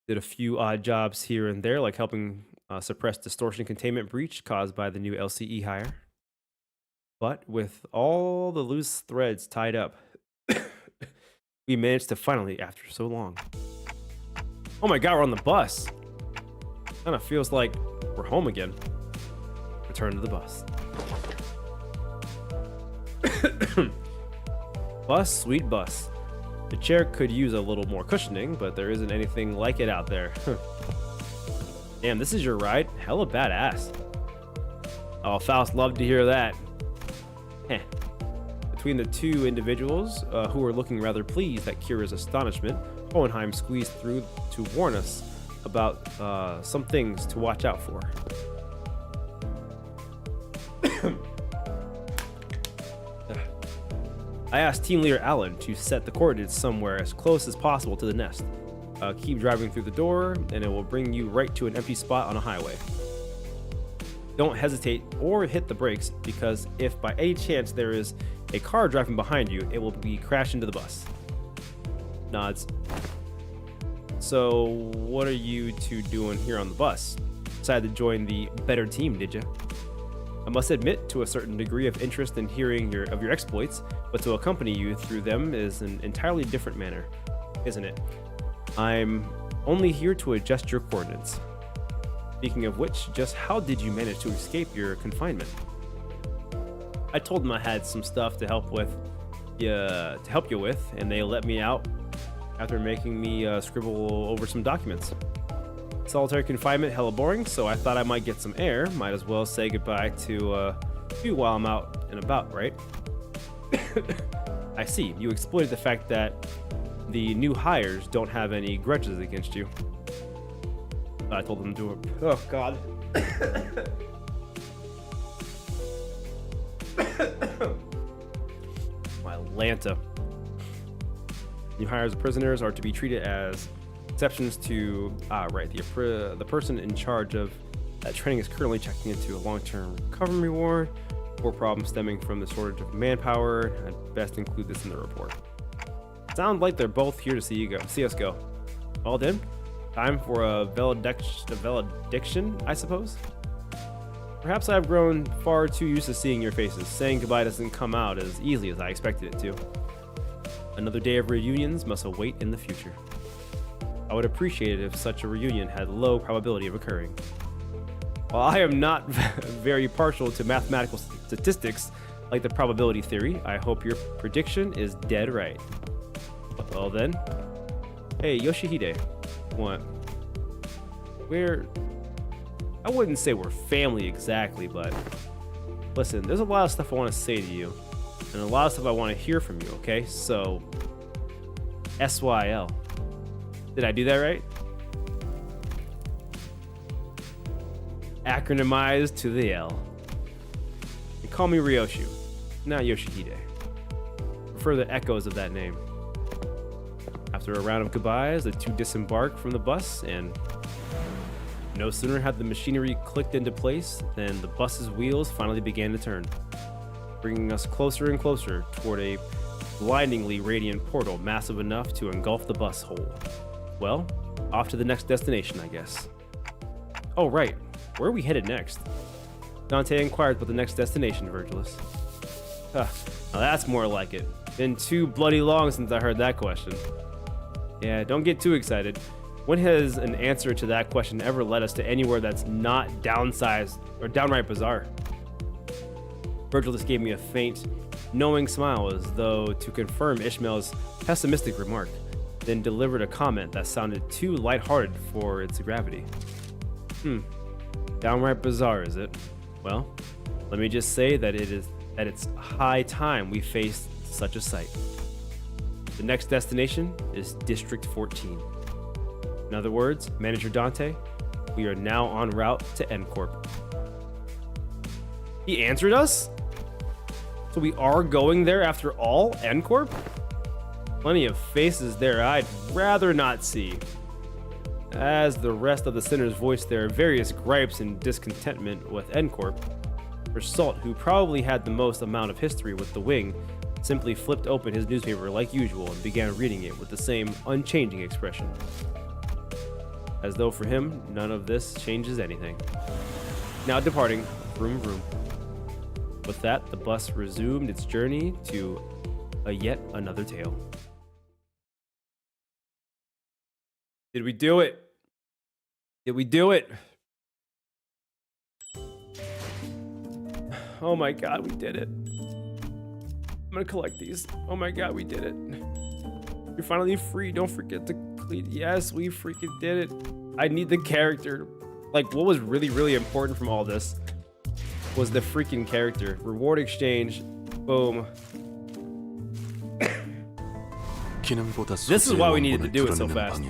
Did a few odd jobs here and there, like helping suppress distortion containment breach caused by the new LCE hire. But with all the loose threads tied up, we managed to finally, after so long. Oh my god, we're on the bus. Kinda feels like we're home again. Return to the bus. Bus, sweet bus. The chair could use a little more cushioning, but there isn't anything like it out there. Damn, this is your ride? Hella badass. Oh, Faust loved to hear that. Heh. Between the two individuals, who were looking rather pleased at Kira's astonishment, Hohenheim squeezed through to warn us about some things to watch out for. I asked team leader Alan to set the coordinates somewhere as close as possible to the nest. Keep driving through the door, and it will bring you right to an empty spot on a highway. Don't hesitate or hit the brakes, because if by any chance there is a car driving behind you, it will be crash into the bus. Nods. So, what are you two doing here on the bus? Decided to join the better team, did you? I must admit to a certain degree of interest in hearing of your exploits, but to accompany you through them is an entirely different manner, isn't it? I'm only here to adjust your coordinates. Speaking of which, just how did you manage to escape your confinement? I told them I had some stuff to help you with, and they let me out after making me scribble over some documents. Solitary confinement, hella boring, so I thought I might get some air. Might as well say goodbye to you while I'm out and about, right? I see. You exploited the fact that the new hires don't have any grudges against you. I told them to. Oh God. My Lanta. New hires of prisoners are to be treated as exceptions to the person in charge of that training is currently checking into a long-term recovery ward for problems stemming from the shortage of manpower. I'd best include this in the report. Sound like they're both here to see us go. Well then, time for a valediction, I suppose. Perhaps I've grown far too used to seeing your faces. Saying goodbye doesn't come out as easily as I expected it to. Another day of reunions must await in the future. I would appreciate it if such a reunion had low probability of occurring. While I am not very partial to mathematical statistics like the probability theory, I hope your prediction is dead right. Well then, hey Yoshihide, what? I wouldn't say we're family exactly, but listen, there's a lot of stuff I want to say to you, and a lot of stuff I want to hear from you, okay? So, SYL. Did I do that right? Acronymized to the L. You call me Ryoshu, not Yoshihide. Prefer the echoes of that name. After a round of goodbyes, the two disembarked from the bus, and no sooner had the machinery clicked into place than the bus's wheels finally began to turn, bringing us closer and closer toward a blindingly radiant portal massive enough to engulf the bus whole. Well, off to the next destination, I guess. Oh, right. Where are we headed next? Dante inquired about the next destination, Virgilus. Huh. Now that's more like it. Been too bloody long since I heard that question. Yeah, don't get too excited. When has an answer to that question ever led us to anywhere that's not downsized or downright bizarre? Virgil just gave me a faint, knowing smile as though to confirm Ishmael's pessimistic remark, then delivered a comment that sounded too lighthearted for its gravity. Downright bizarre, is it? Well, let me just say that it's high time we faced such a sight. The next destination is District 14. In other words, Manager Dante, we are now en route to N Corp. He answered us? So we are going there after all, N Corp? Plenty of faces there I'd rather not see. As the rest of the sinners voiced their various gripes and discontentment with N Corp, Salt, who probably had the most amount of history with the wing, simply flipped open his newspaper like usual and began reading it with the same unchanging expression. As though for him, none of this changes anything. Now departing, vroom vroom. With that, the bus resumed its journey to a yet another tale. Did we do it? Did we do it? Oh my god, we did it. I'm gonna collect these. Oh my god, we did it. You're finally free. Don't forget to clean. Yes, we freaking did it. I need the character. Like, what was really, really important from all this was the freaking character. Reward exchange. Boom. This is why we needed to do it so fast.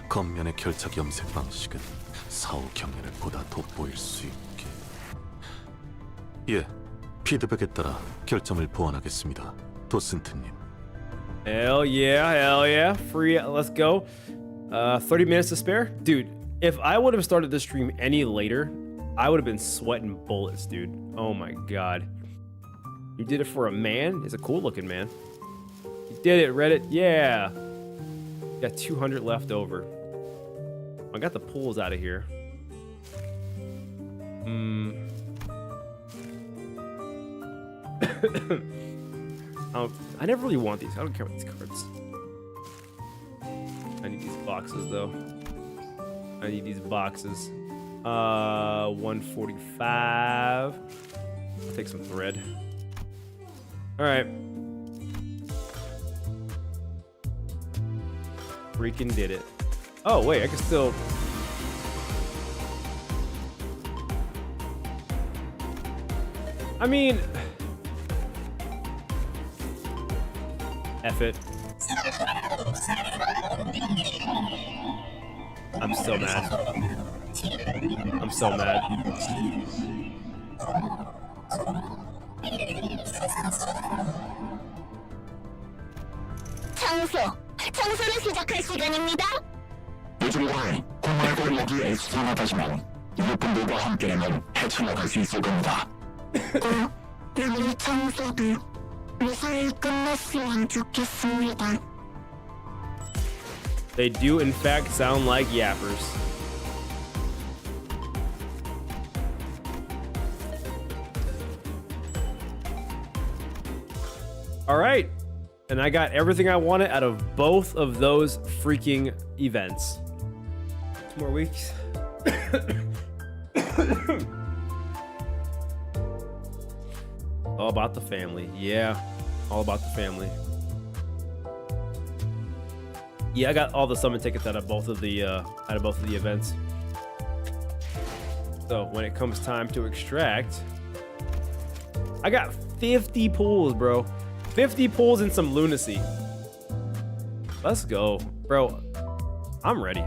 겉면의 결착 염색 방식은 사후 경련을 보다 돋보일 수 있게. 예, 피드백에 따라 결점을 보완하겠습니다, 도슨트님. Hell yeah. Free, let's go. 30 minutes to spare? Dude, if I would have started this stream any later, I would have been sweating bullets, dude. Oh my god. You did it for a man? He's a cool looking man. You did it, Reddit. Yeah. Got 200 left over. I got the pools out of here. I never really want these. I don't care about these cards. I need these boxes though. I need these boxes. 145. I'll take some thread. All right. Freaking did it. Oh wait, I can still. I mean, F it. I'm so mad. I'm so mad. 청소를 시작할 시간입니다. 요즘과 공말고 여기에 수상하다지만 이분들과 함께라면 헤쳐나갈 수 있을 겁니다. 우리 청소도 무사히 끝났으면 좋겠습니다. They do in fact sound like yappers. All right. And I got everything I wanted out of both of those freaking events. 2 more weeks. All about the family. Yeah, all about the family. Yeah, I got all the summon tickets out of both of the events. So when it comes time to extract, I got 50 pools, bro. 50 pulls and some lunacy. Let's go. Bro, I'm ready.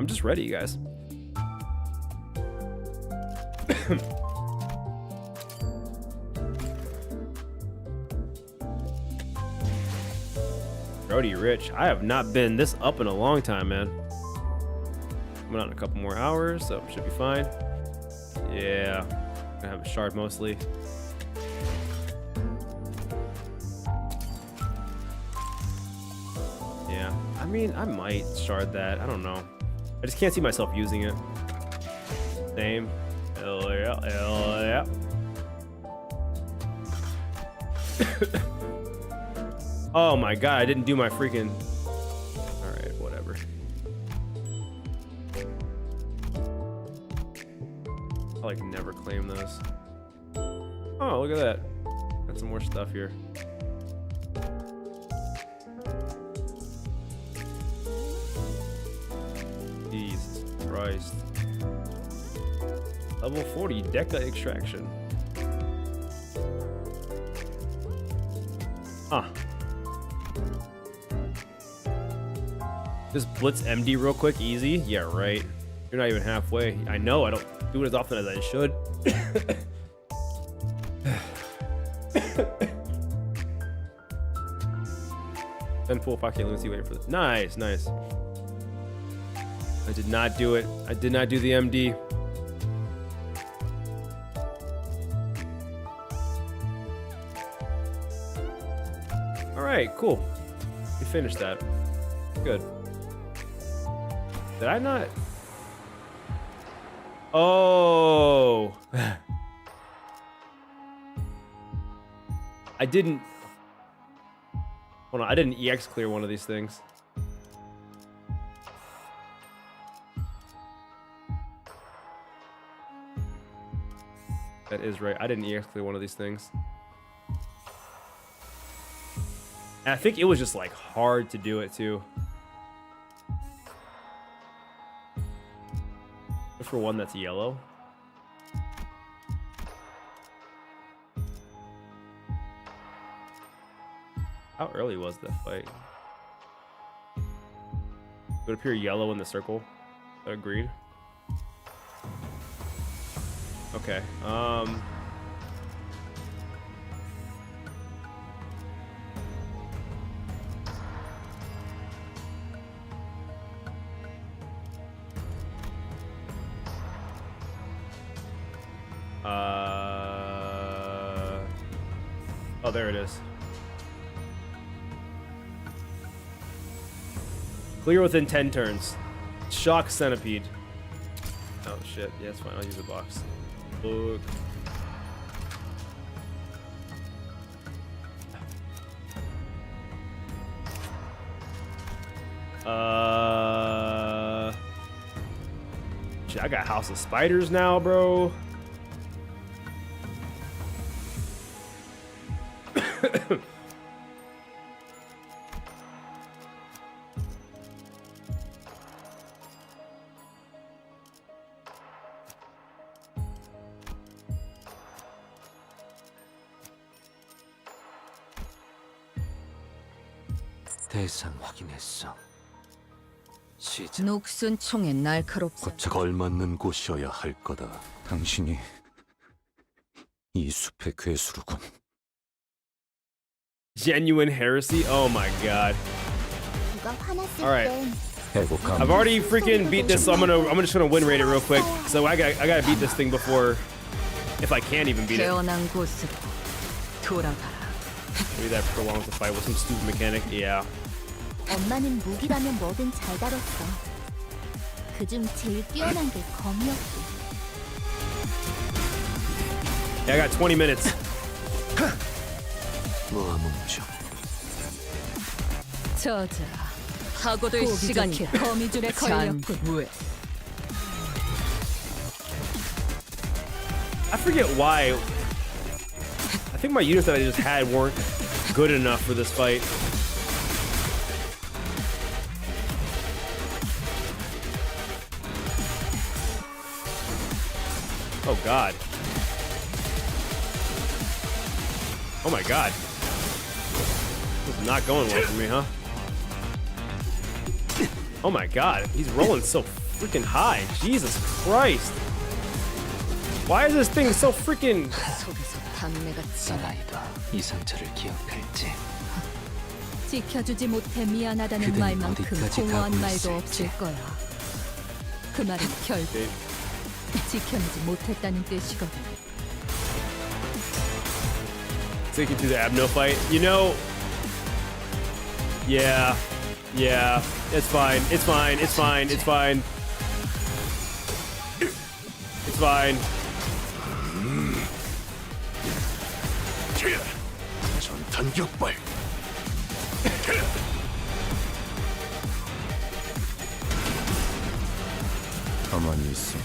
I'm just ready, you guys. Brody Rich. I have not been this up in a long time, man. Coming out in a couple more hours, so should be fine. Yeah. Gonna have a shard mostly. Yeah, I mean, I might shard that. I don't know. I just can't see myself using it. Same. Hell yeah, hell yeah. Oh my god, I didn't do my freaking... Alright, whatever. I like never claim those. Oh, look at that. Got some more stuff here. Jesus Christ. Level 40 Deca extraction. Huh. Just blitz MD real quick, easy. Yeah, right. You're not even halfway. I know, I don't do it as often as I should. Then full fucking Lucy waiting for this. Nice, nice. I did not do it. I did not do the MD. All right, cool. We finished that. Good. Did I not? Oh. I didn't. Hold on, I didn't EX clear one of these things. That is right. I didn't EX clear one of these things. And I think it was just like hard to do it too. Look for one that's yellow. How early was that fight? It would appear yellow in the circle. Agreed. Okay. Oh, there it is. Clear within 10 turns. Shock Centipede. Oh shit. Yeah, it's fine. I'll use the box. Look. Shit, I got House of Spiders now, bro. 대상 확인했어. 시작. 녹슨 총에 날카롭지. 고쳐 걸맞는 곳이어야 할 거다. 당신이 이 숲의 괴수로군. Genuine heresy? Oh my god. 누가 화났을 All right. 땐 I've already freaking beat this, so I'm just gonna win rate it real quick. So I gotta beat this thing before, if I can't even beat it. 태어난 곳으로 돌아가라. Maybe that prolongs the fight with some stupid mechanic. Yeah. 엄마는 무기라면 뭐든 잘 다뤘어. 그중 제일 뛰어난 게 검이었고. Yeah, I got 20 minutes. 뭐하문죠. 저자 하고들 시간이 거미줄에 걸렸군. 왜? I forget why. I think my units that I just had weren't good enough for this fight. Oh god. Oh my god. This is not going well for me, huh? Oh my god. He's rolling so freaking high. Jesus Christ. Why is this thing so freaking... 속에서 단내가 사나이다. 이 상처를 기억할지. 지켜주지 못해 미안하다는 그대는 말만큼 어디까지 공허한 가고 말도 있을지. 없을 거야. 그 말은 결국 지켜내지 못했다는 뜻이거든. Taking to the Abno fight. You know... Yeah. Yeah. It's fine. It's fine. It's fine. It's fine. It's fine. 전탄 격발. 가만히 있어.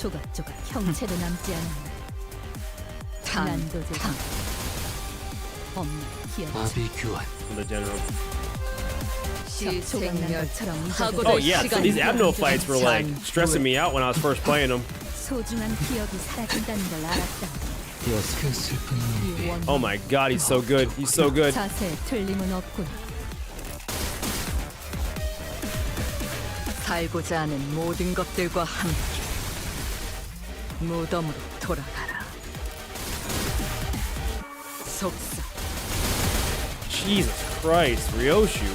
조각조각 형체도 남지 않았네. 난도제 없는 기억. 바비큐한 The general. 조각날처럼 Oh yeah, so these Abno fights were like stressing me out when I was first playing them. 소중한 기억이 사라진다는 걸 알았다. 그 슬픈 눈빛. Oh my god, he's so good. He's so good. 자세에 틀림은 없군. 살고자 하는 모든 것들과 함께 무덤으로 돌아가라. 속삭. Jesus Christ, Ryoshu.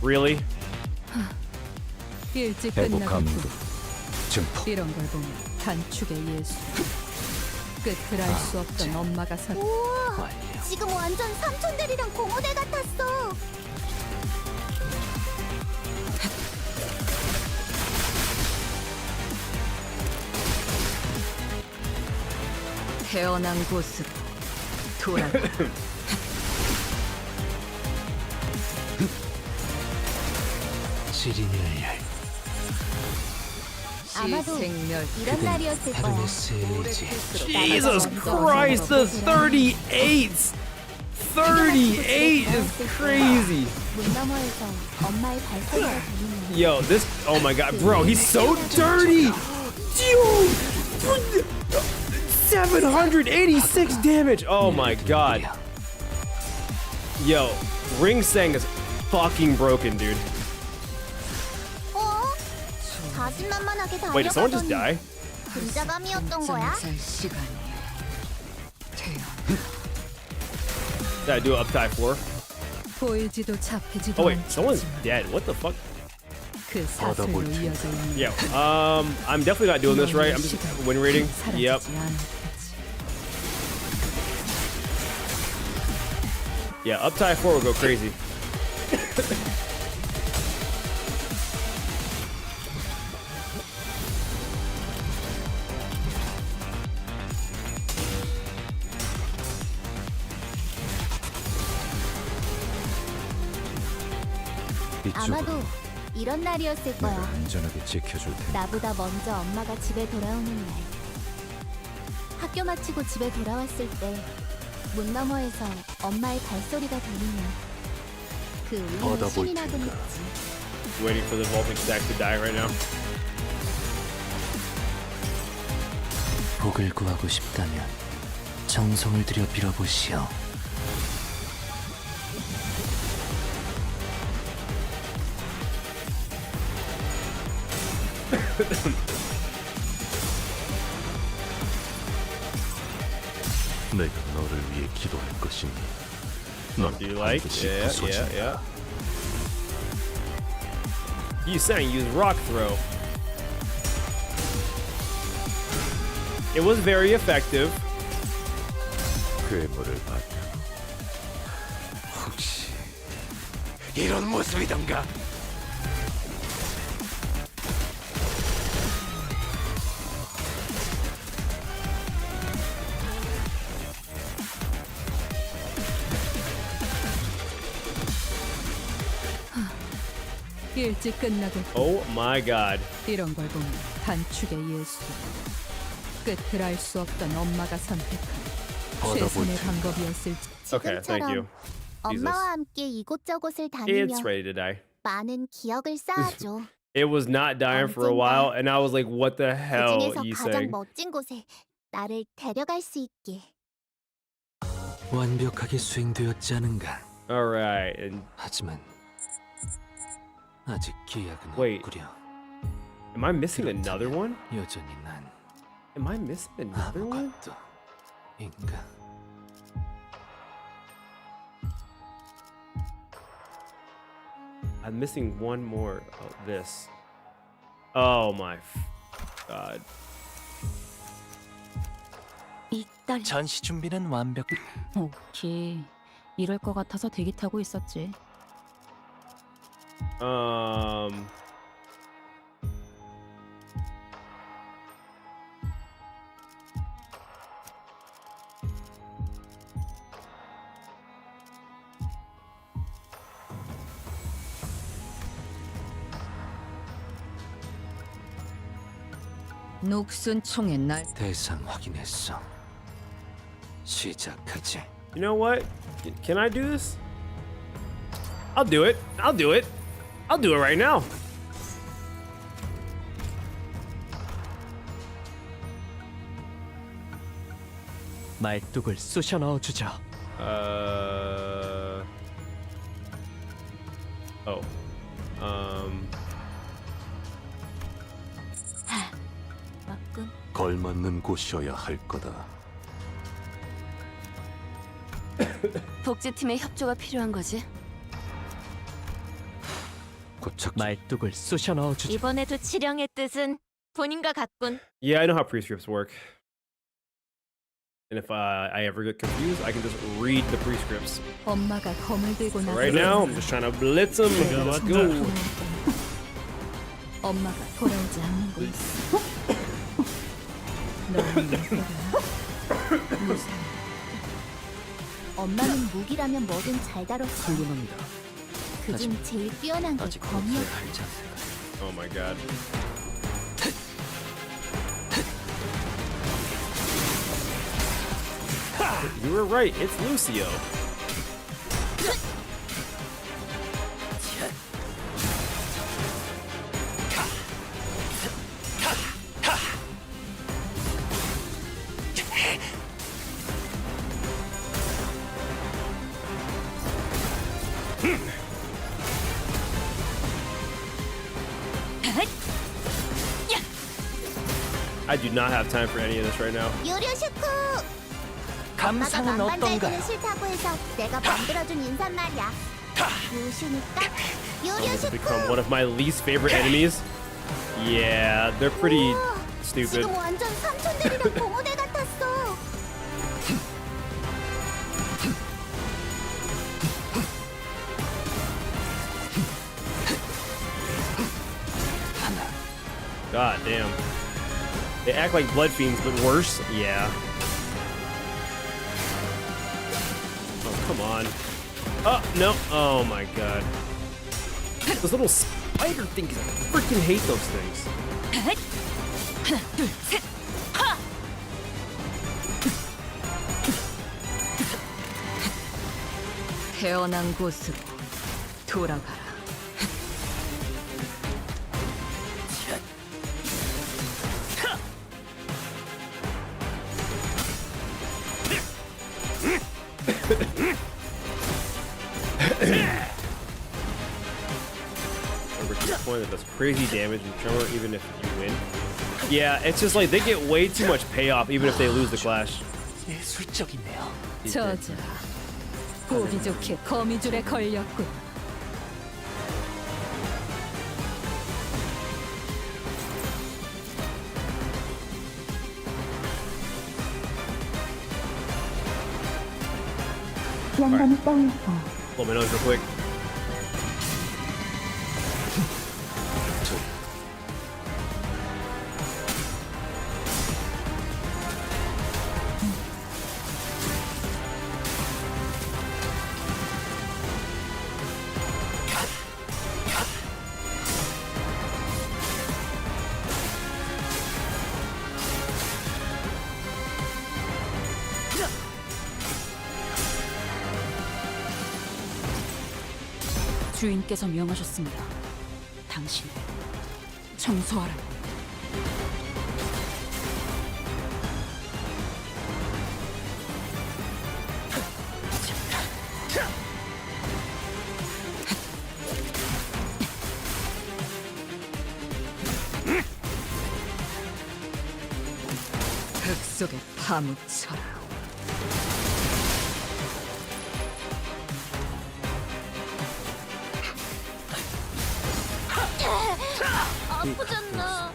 Really? 일찍 회복 끝나고 감도 증폭. 이런 걸 보면 단축의 예수. 끝을 알 수 없던 엄마가 선. 우와, 지금 완전 삼촌들이랑 공호대 같았어. 태어난 곳으로 돌아가. 시리니얼 아마도 시생멸. 이런 날이었을 거야. 헤르메스의 Jesus Christ, the 38s! 38 is crazy. 문 너머에서 엄마의 발소리가 들리면 Yo, this, oh my god, bro, he's so dirty! Dude! 786 damage! Oh my god. Yo, Ring Sang is fucking broken, dude. 어? 자신만만하게 Wait, did someone just 달려가더니 die? 근자감이었던 거야? 살 시간이 태어. Did I do it up tie 4? 보이지도 잡히지도 Oh wait, someone's 않겠지만 dead. What the fuck? 그 사슬로 이어져 있는 Yeah, I'm definitely not doing this right. I'm just win rating. Yep. 사라지지 않았겠지. Yeah, up tie 4 will go crazy. 아마도 이런 날이었을 거야. 안전하게 지켜줄 테니. 나보다 먼저 엄마가 집에 돌아오는 날. 학교 마치고 집에 돌아왔을 때 문 너머에서 엄마의 발소리가 들리면 그 울림에 신이 나곤 했지. Waiting for the vaulting stack to die right now. 복을 구하고 싶다면 정성을 들여 빌어보시오. 내가 너를 위해 기도할 것이니 넌 Do you like? 반드시 Yeah, 부서진다. yeah. You saying use rock throw. It was very effective. 괴물을 봤다. 혹시 이런 모습이던가? 일찍 끝나고 Oh my god. 이런 걸 보면 단축의 예수. 끝을 알 수 없던 엄마가 선택한 최선의 방법이었을지. Okay, thank you. 엄마와 함께 이곳저곳을 다니며 It's ready to die. 많은 기억을 쌓아줘. It was not dying for a while, and I was like, what the hell 그중에서 you 가장 saying? 멋진 곳에 나를 데려갈 수 있게. 완벽하게 수행되었지 않은가. Alright, and 하지만 아직 기약은 Wait. 없구려. am I missing another one? 여전히 난 Am I missing another one? 아무것도 인가. I'm missing one more. Oh, this. Oh my god. 이딸. 전시 준비는 완벽. 오케이. 이럴 것 같아서 대기 타고 있었지. 녹슨 총의 날. 대상 확인했어. 시작하지. You know what? Can I do this? I'll do it. I'll do it. I'll do it right now. 말뚝을 쑤셔 넣어주죠. Oh. 맞군. 걸맞는 곳이어야 할 거다. 복지팀의 협조가 필요한 거지. 고착. 말뚝을 쑤셔 넣어주죠. 이번에도 치령의 뜻은 본인과 같군. Yeah, I know how prescripts work. And if I ever get confused, I can just read the prescripts. 엄마가 검을 들고 So 나가. right now, I'm just trying to blitz them. Let's go. 엄마가 돌아오지 않는 곳. 너는 이거라. 무사히. 엄마는 무기라면 뭐든 잘 다뤘어. 훌륭합니다. 그중 제일 뛰어난 게 아직 검이야. 고쳐야 할 자세가. Oh my god. You were right, it's Lucio. I do not have time for any of this right now. 요리쇼쿠! 엄마가 감상은 만반달기는 어떤가요? 싫다고 해서 내가 만들어준 인사말이야. 요슈니까 요리쇼쿠! Become one of my least favorite enemies. Yeah, they're pretty stupid. 지금 완전 삼촌들이랑 공호대 같았어. God damn. They act like blood fiends, but worse. Yeah. Oh, come on. Oh, no. Oh my god. Those little spider things. I freaking hate those things. 태어난 곳으로 돌아가라. Over to the point that does crazy damage and tremor even if you win. Yeah, it's just like they get way too much payoff even if they lose the clash. 예술적이네요. 저자, 보기 좋게 거미줄에 걸렸군. 양반이 떠올랐어. Blow my nose real quick. 주인께서 명하셨습니다. 당신을 청소하라. 흙 속에 파묻혀라. 아프잖아.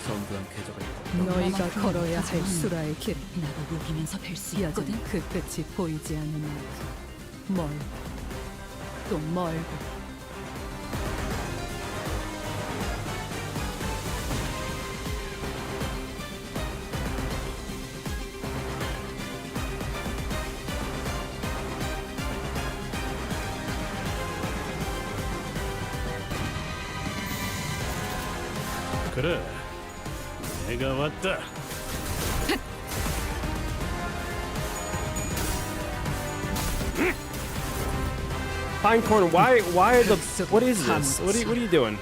성부한 궤적을 걷다. 너희가 걸어야 할 수라의 길. 나도 녹이면서 뵐 수 있거든. 그 끝이 보이지 않는 만큼 멀고 또 멀고. 그래. 내가 왔다. Pinecorn, why the, what is this? What are you doing?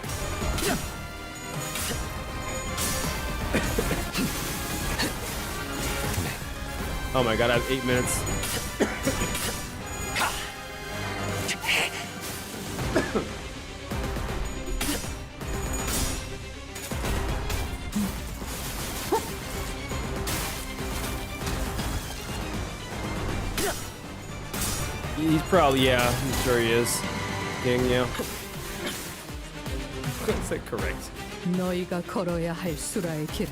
Oh my god, I have 8 minutes. He's probably, yeah, I'm sure he is. King, yeah. Is that correct? 너희가 걸어야 할 수라의 길.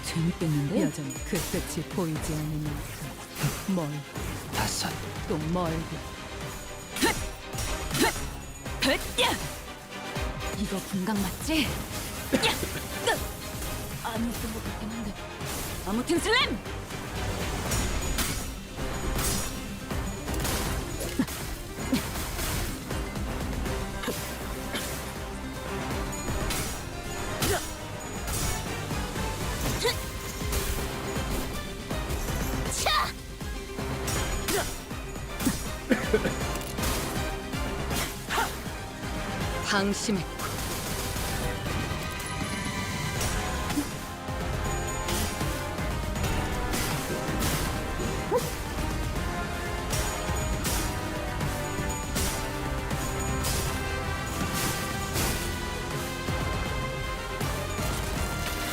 재밌겠는데? 여전히 그 끝이 보이지 않는 만큼 멀. 다섯. 또 멀고. 이거 분강 맞지? 아무튼 것 같긴 한데. 아무튼 슬램! 방심했고.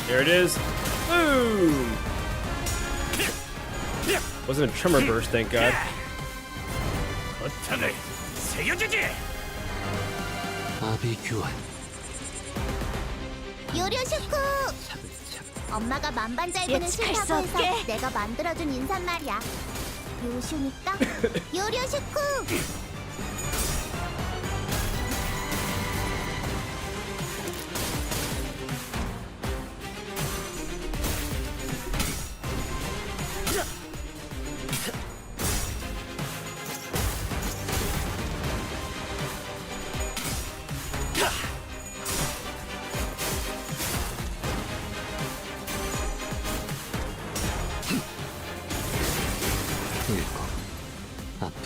There it is. Boom! Wasn't a tremor burst, thank God. 거탄을 새겨주지. 아비 교환. 요료슈쿠! 엄마가 만반잘부는 예측할 수 싫다고 해서 없게. 내가 만들어준 인사말이야. 요슈니까 요료슈쿠!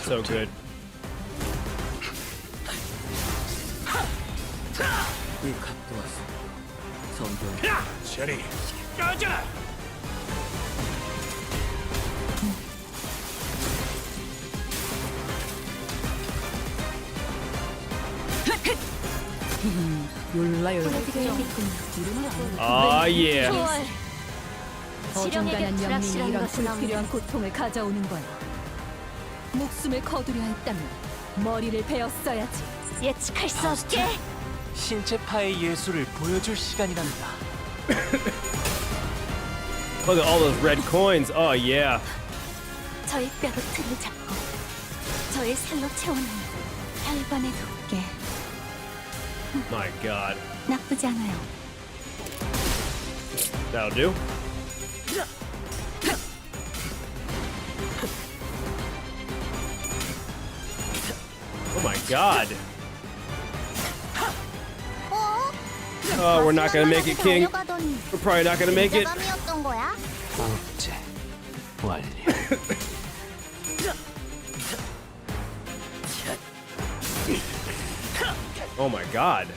So good. 이 값도 왔어. 선병. 야, 저리 꺼져라. 율라율. Ah, yeah. 초월. 어중간한 실력에게 영민이 불확실한 이런 것은 없네. 불필요한 고통을 가져오는 거야. 목숨을 거두려 했다면 머리를 베었어야지. 예측할 수 없게. 신체파의 예술을 보여줄 시간이랍니다. Look at all those red coins. Oh, yeah. 저의 뼈로 틀을 잡고 저의 살로 채우는 혈관의 두께. My God. 나쁘지 않아요. That'll do. Oh my God. Oh, we're not gonna make it, King. We're probably not gonna make it. 감이었던 거야? 억제. 완료. Oh my God.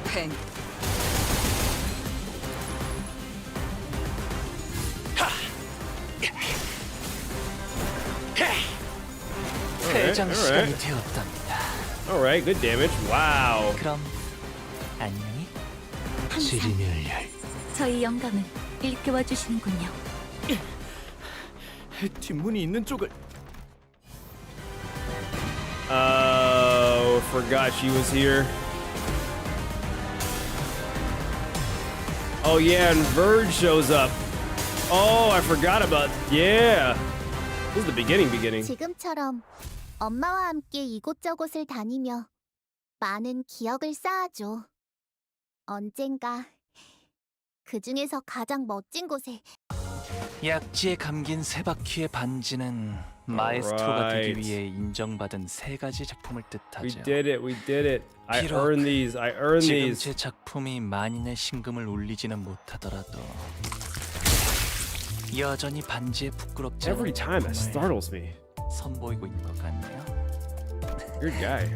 팽. 퇴장 alright. 시간이 되었답니다. All right, good damage. Wow. 그럼 안녕히. 지리멸렬. 저희 영감을 일깨워 주시는군요. 뒷문이 있는 쪽을. Oh, forgot she was here. Oh yeah, and Verge shows up. Oh, I forgot about. Yeah, this is the beginning. 지금처럼 엄마와 함께 이곳저곳을 다니며 많은 기억을 쌓아줘. 언젠가 그 중에서 가장 멋진 곳에 약지에 감긴 세 바퀴의 반지는 마에스트로가 되기 위해 인정받은 세 가지 작품을 뜻하죠. We did it. We did it. I 비록 earned these. I earned 지금 these. 제 작품이 만인의 심금을 울리지는 못하더라도 여전히 반지에 부끄럽지 Every 않은 time that 작품을 startles me. 선보이고 있는 것 같네요. Good guy.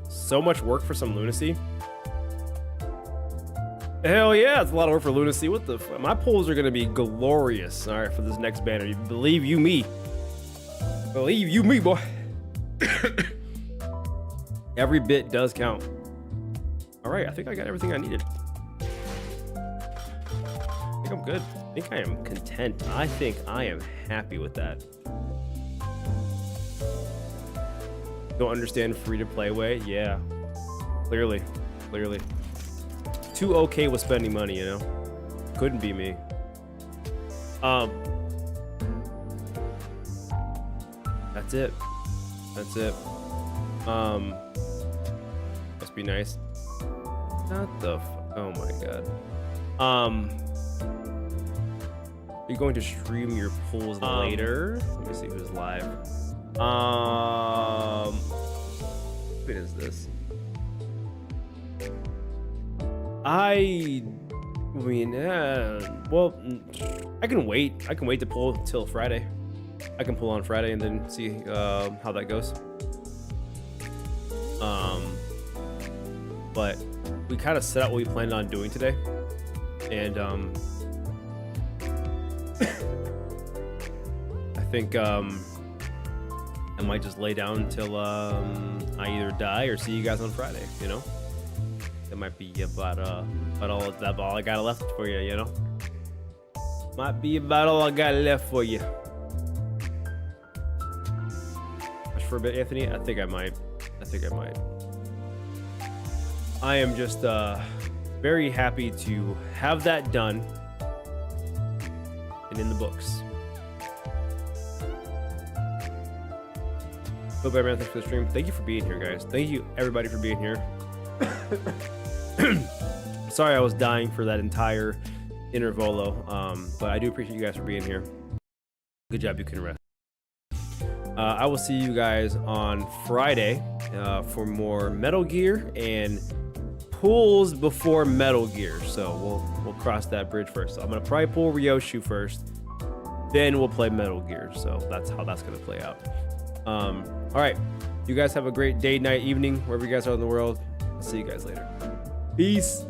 So much work for some lunacy. Hell yeah, it's a lot of work for lunacy. What the f— my pulls are gonna be glorious. All right, for this next banner. Believe you me. Believe you me, boy. Every bit does count. All right, I think I got everything I needed. I think I'm good. I think I am content. I think I am happy with that. Don't understand free-to-play way? Yeah. Clearly. Clearly. Too okay with spending money, you know? Couldn't be me. That's it. That's it. Must be nice. Not the oh my god. Are you going to stream your pulls later? Let me see who's live. What is this? I mean, well, I can wait. I can wait to pull till Friday. I can pull on Friday and then see how that goes. But we kind of set out what we planned on doing today, and I think I might just lay down until I either die or see you guys on Friday. You know, that might be about all I got left for you. You know, might be about all I got left for you. For a bit, Anthony, I think I might. I am just very happy to have that done and in the books. Hope everyone thanks for the stream. Thank you for being here, guys. Thank you everybody for being here. Sorry I was dying for that entire Intervallo, but I do appreciate you guys for being here. Good job, you can rest. I will see you guys on Friday for more Metal Gear and pulls before Metal Gear. So we'll cross that bridge first. So I'm gonna probably pull Ryoshu first, then we'll play Metal Gear. So that's how that's gonna play out. All right, you guys have a great day, night, evening, wherever you guys are in the world. I'll see you guys later. Peace.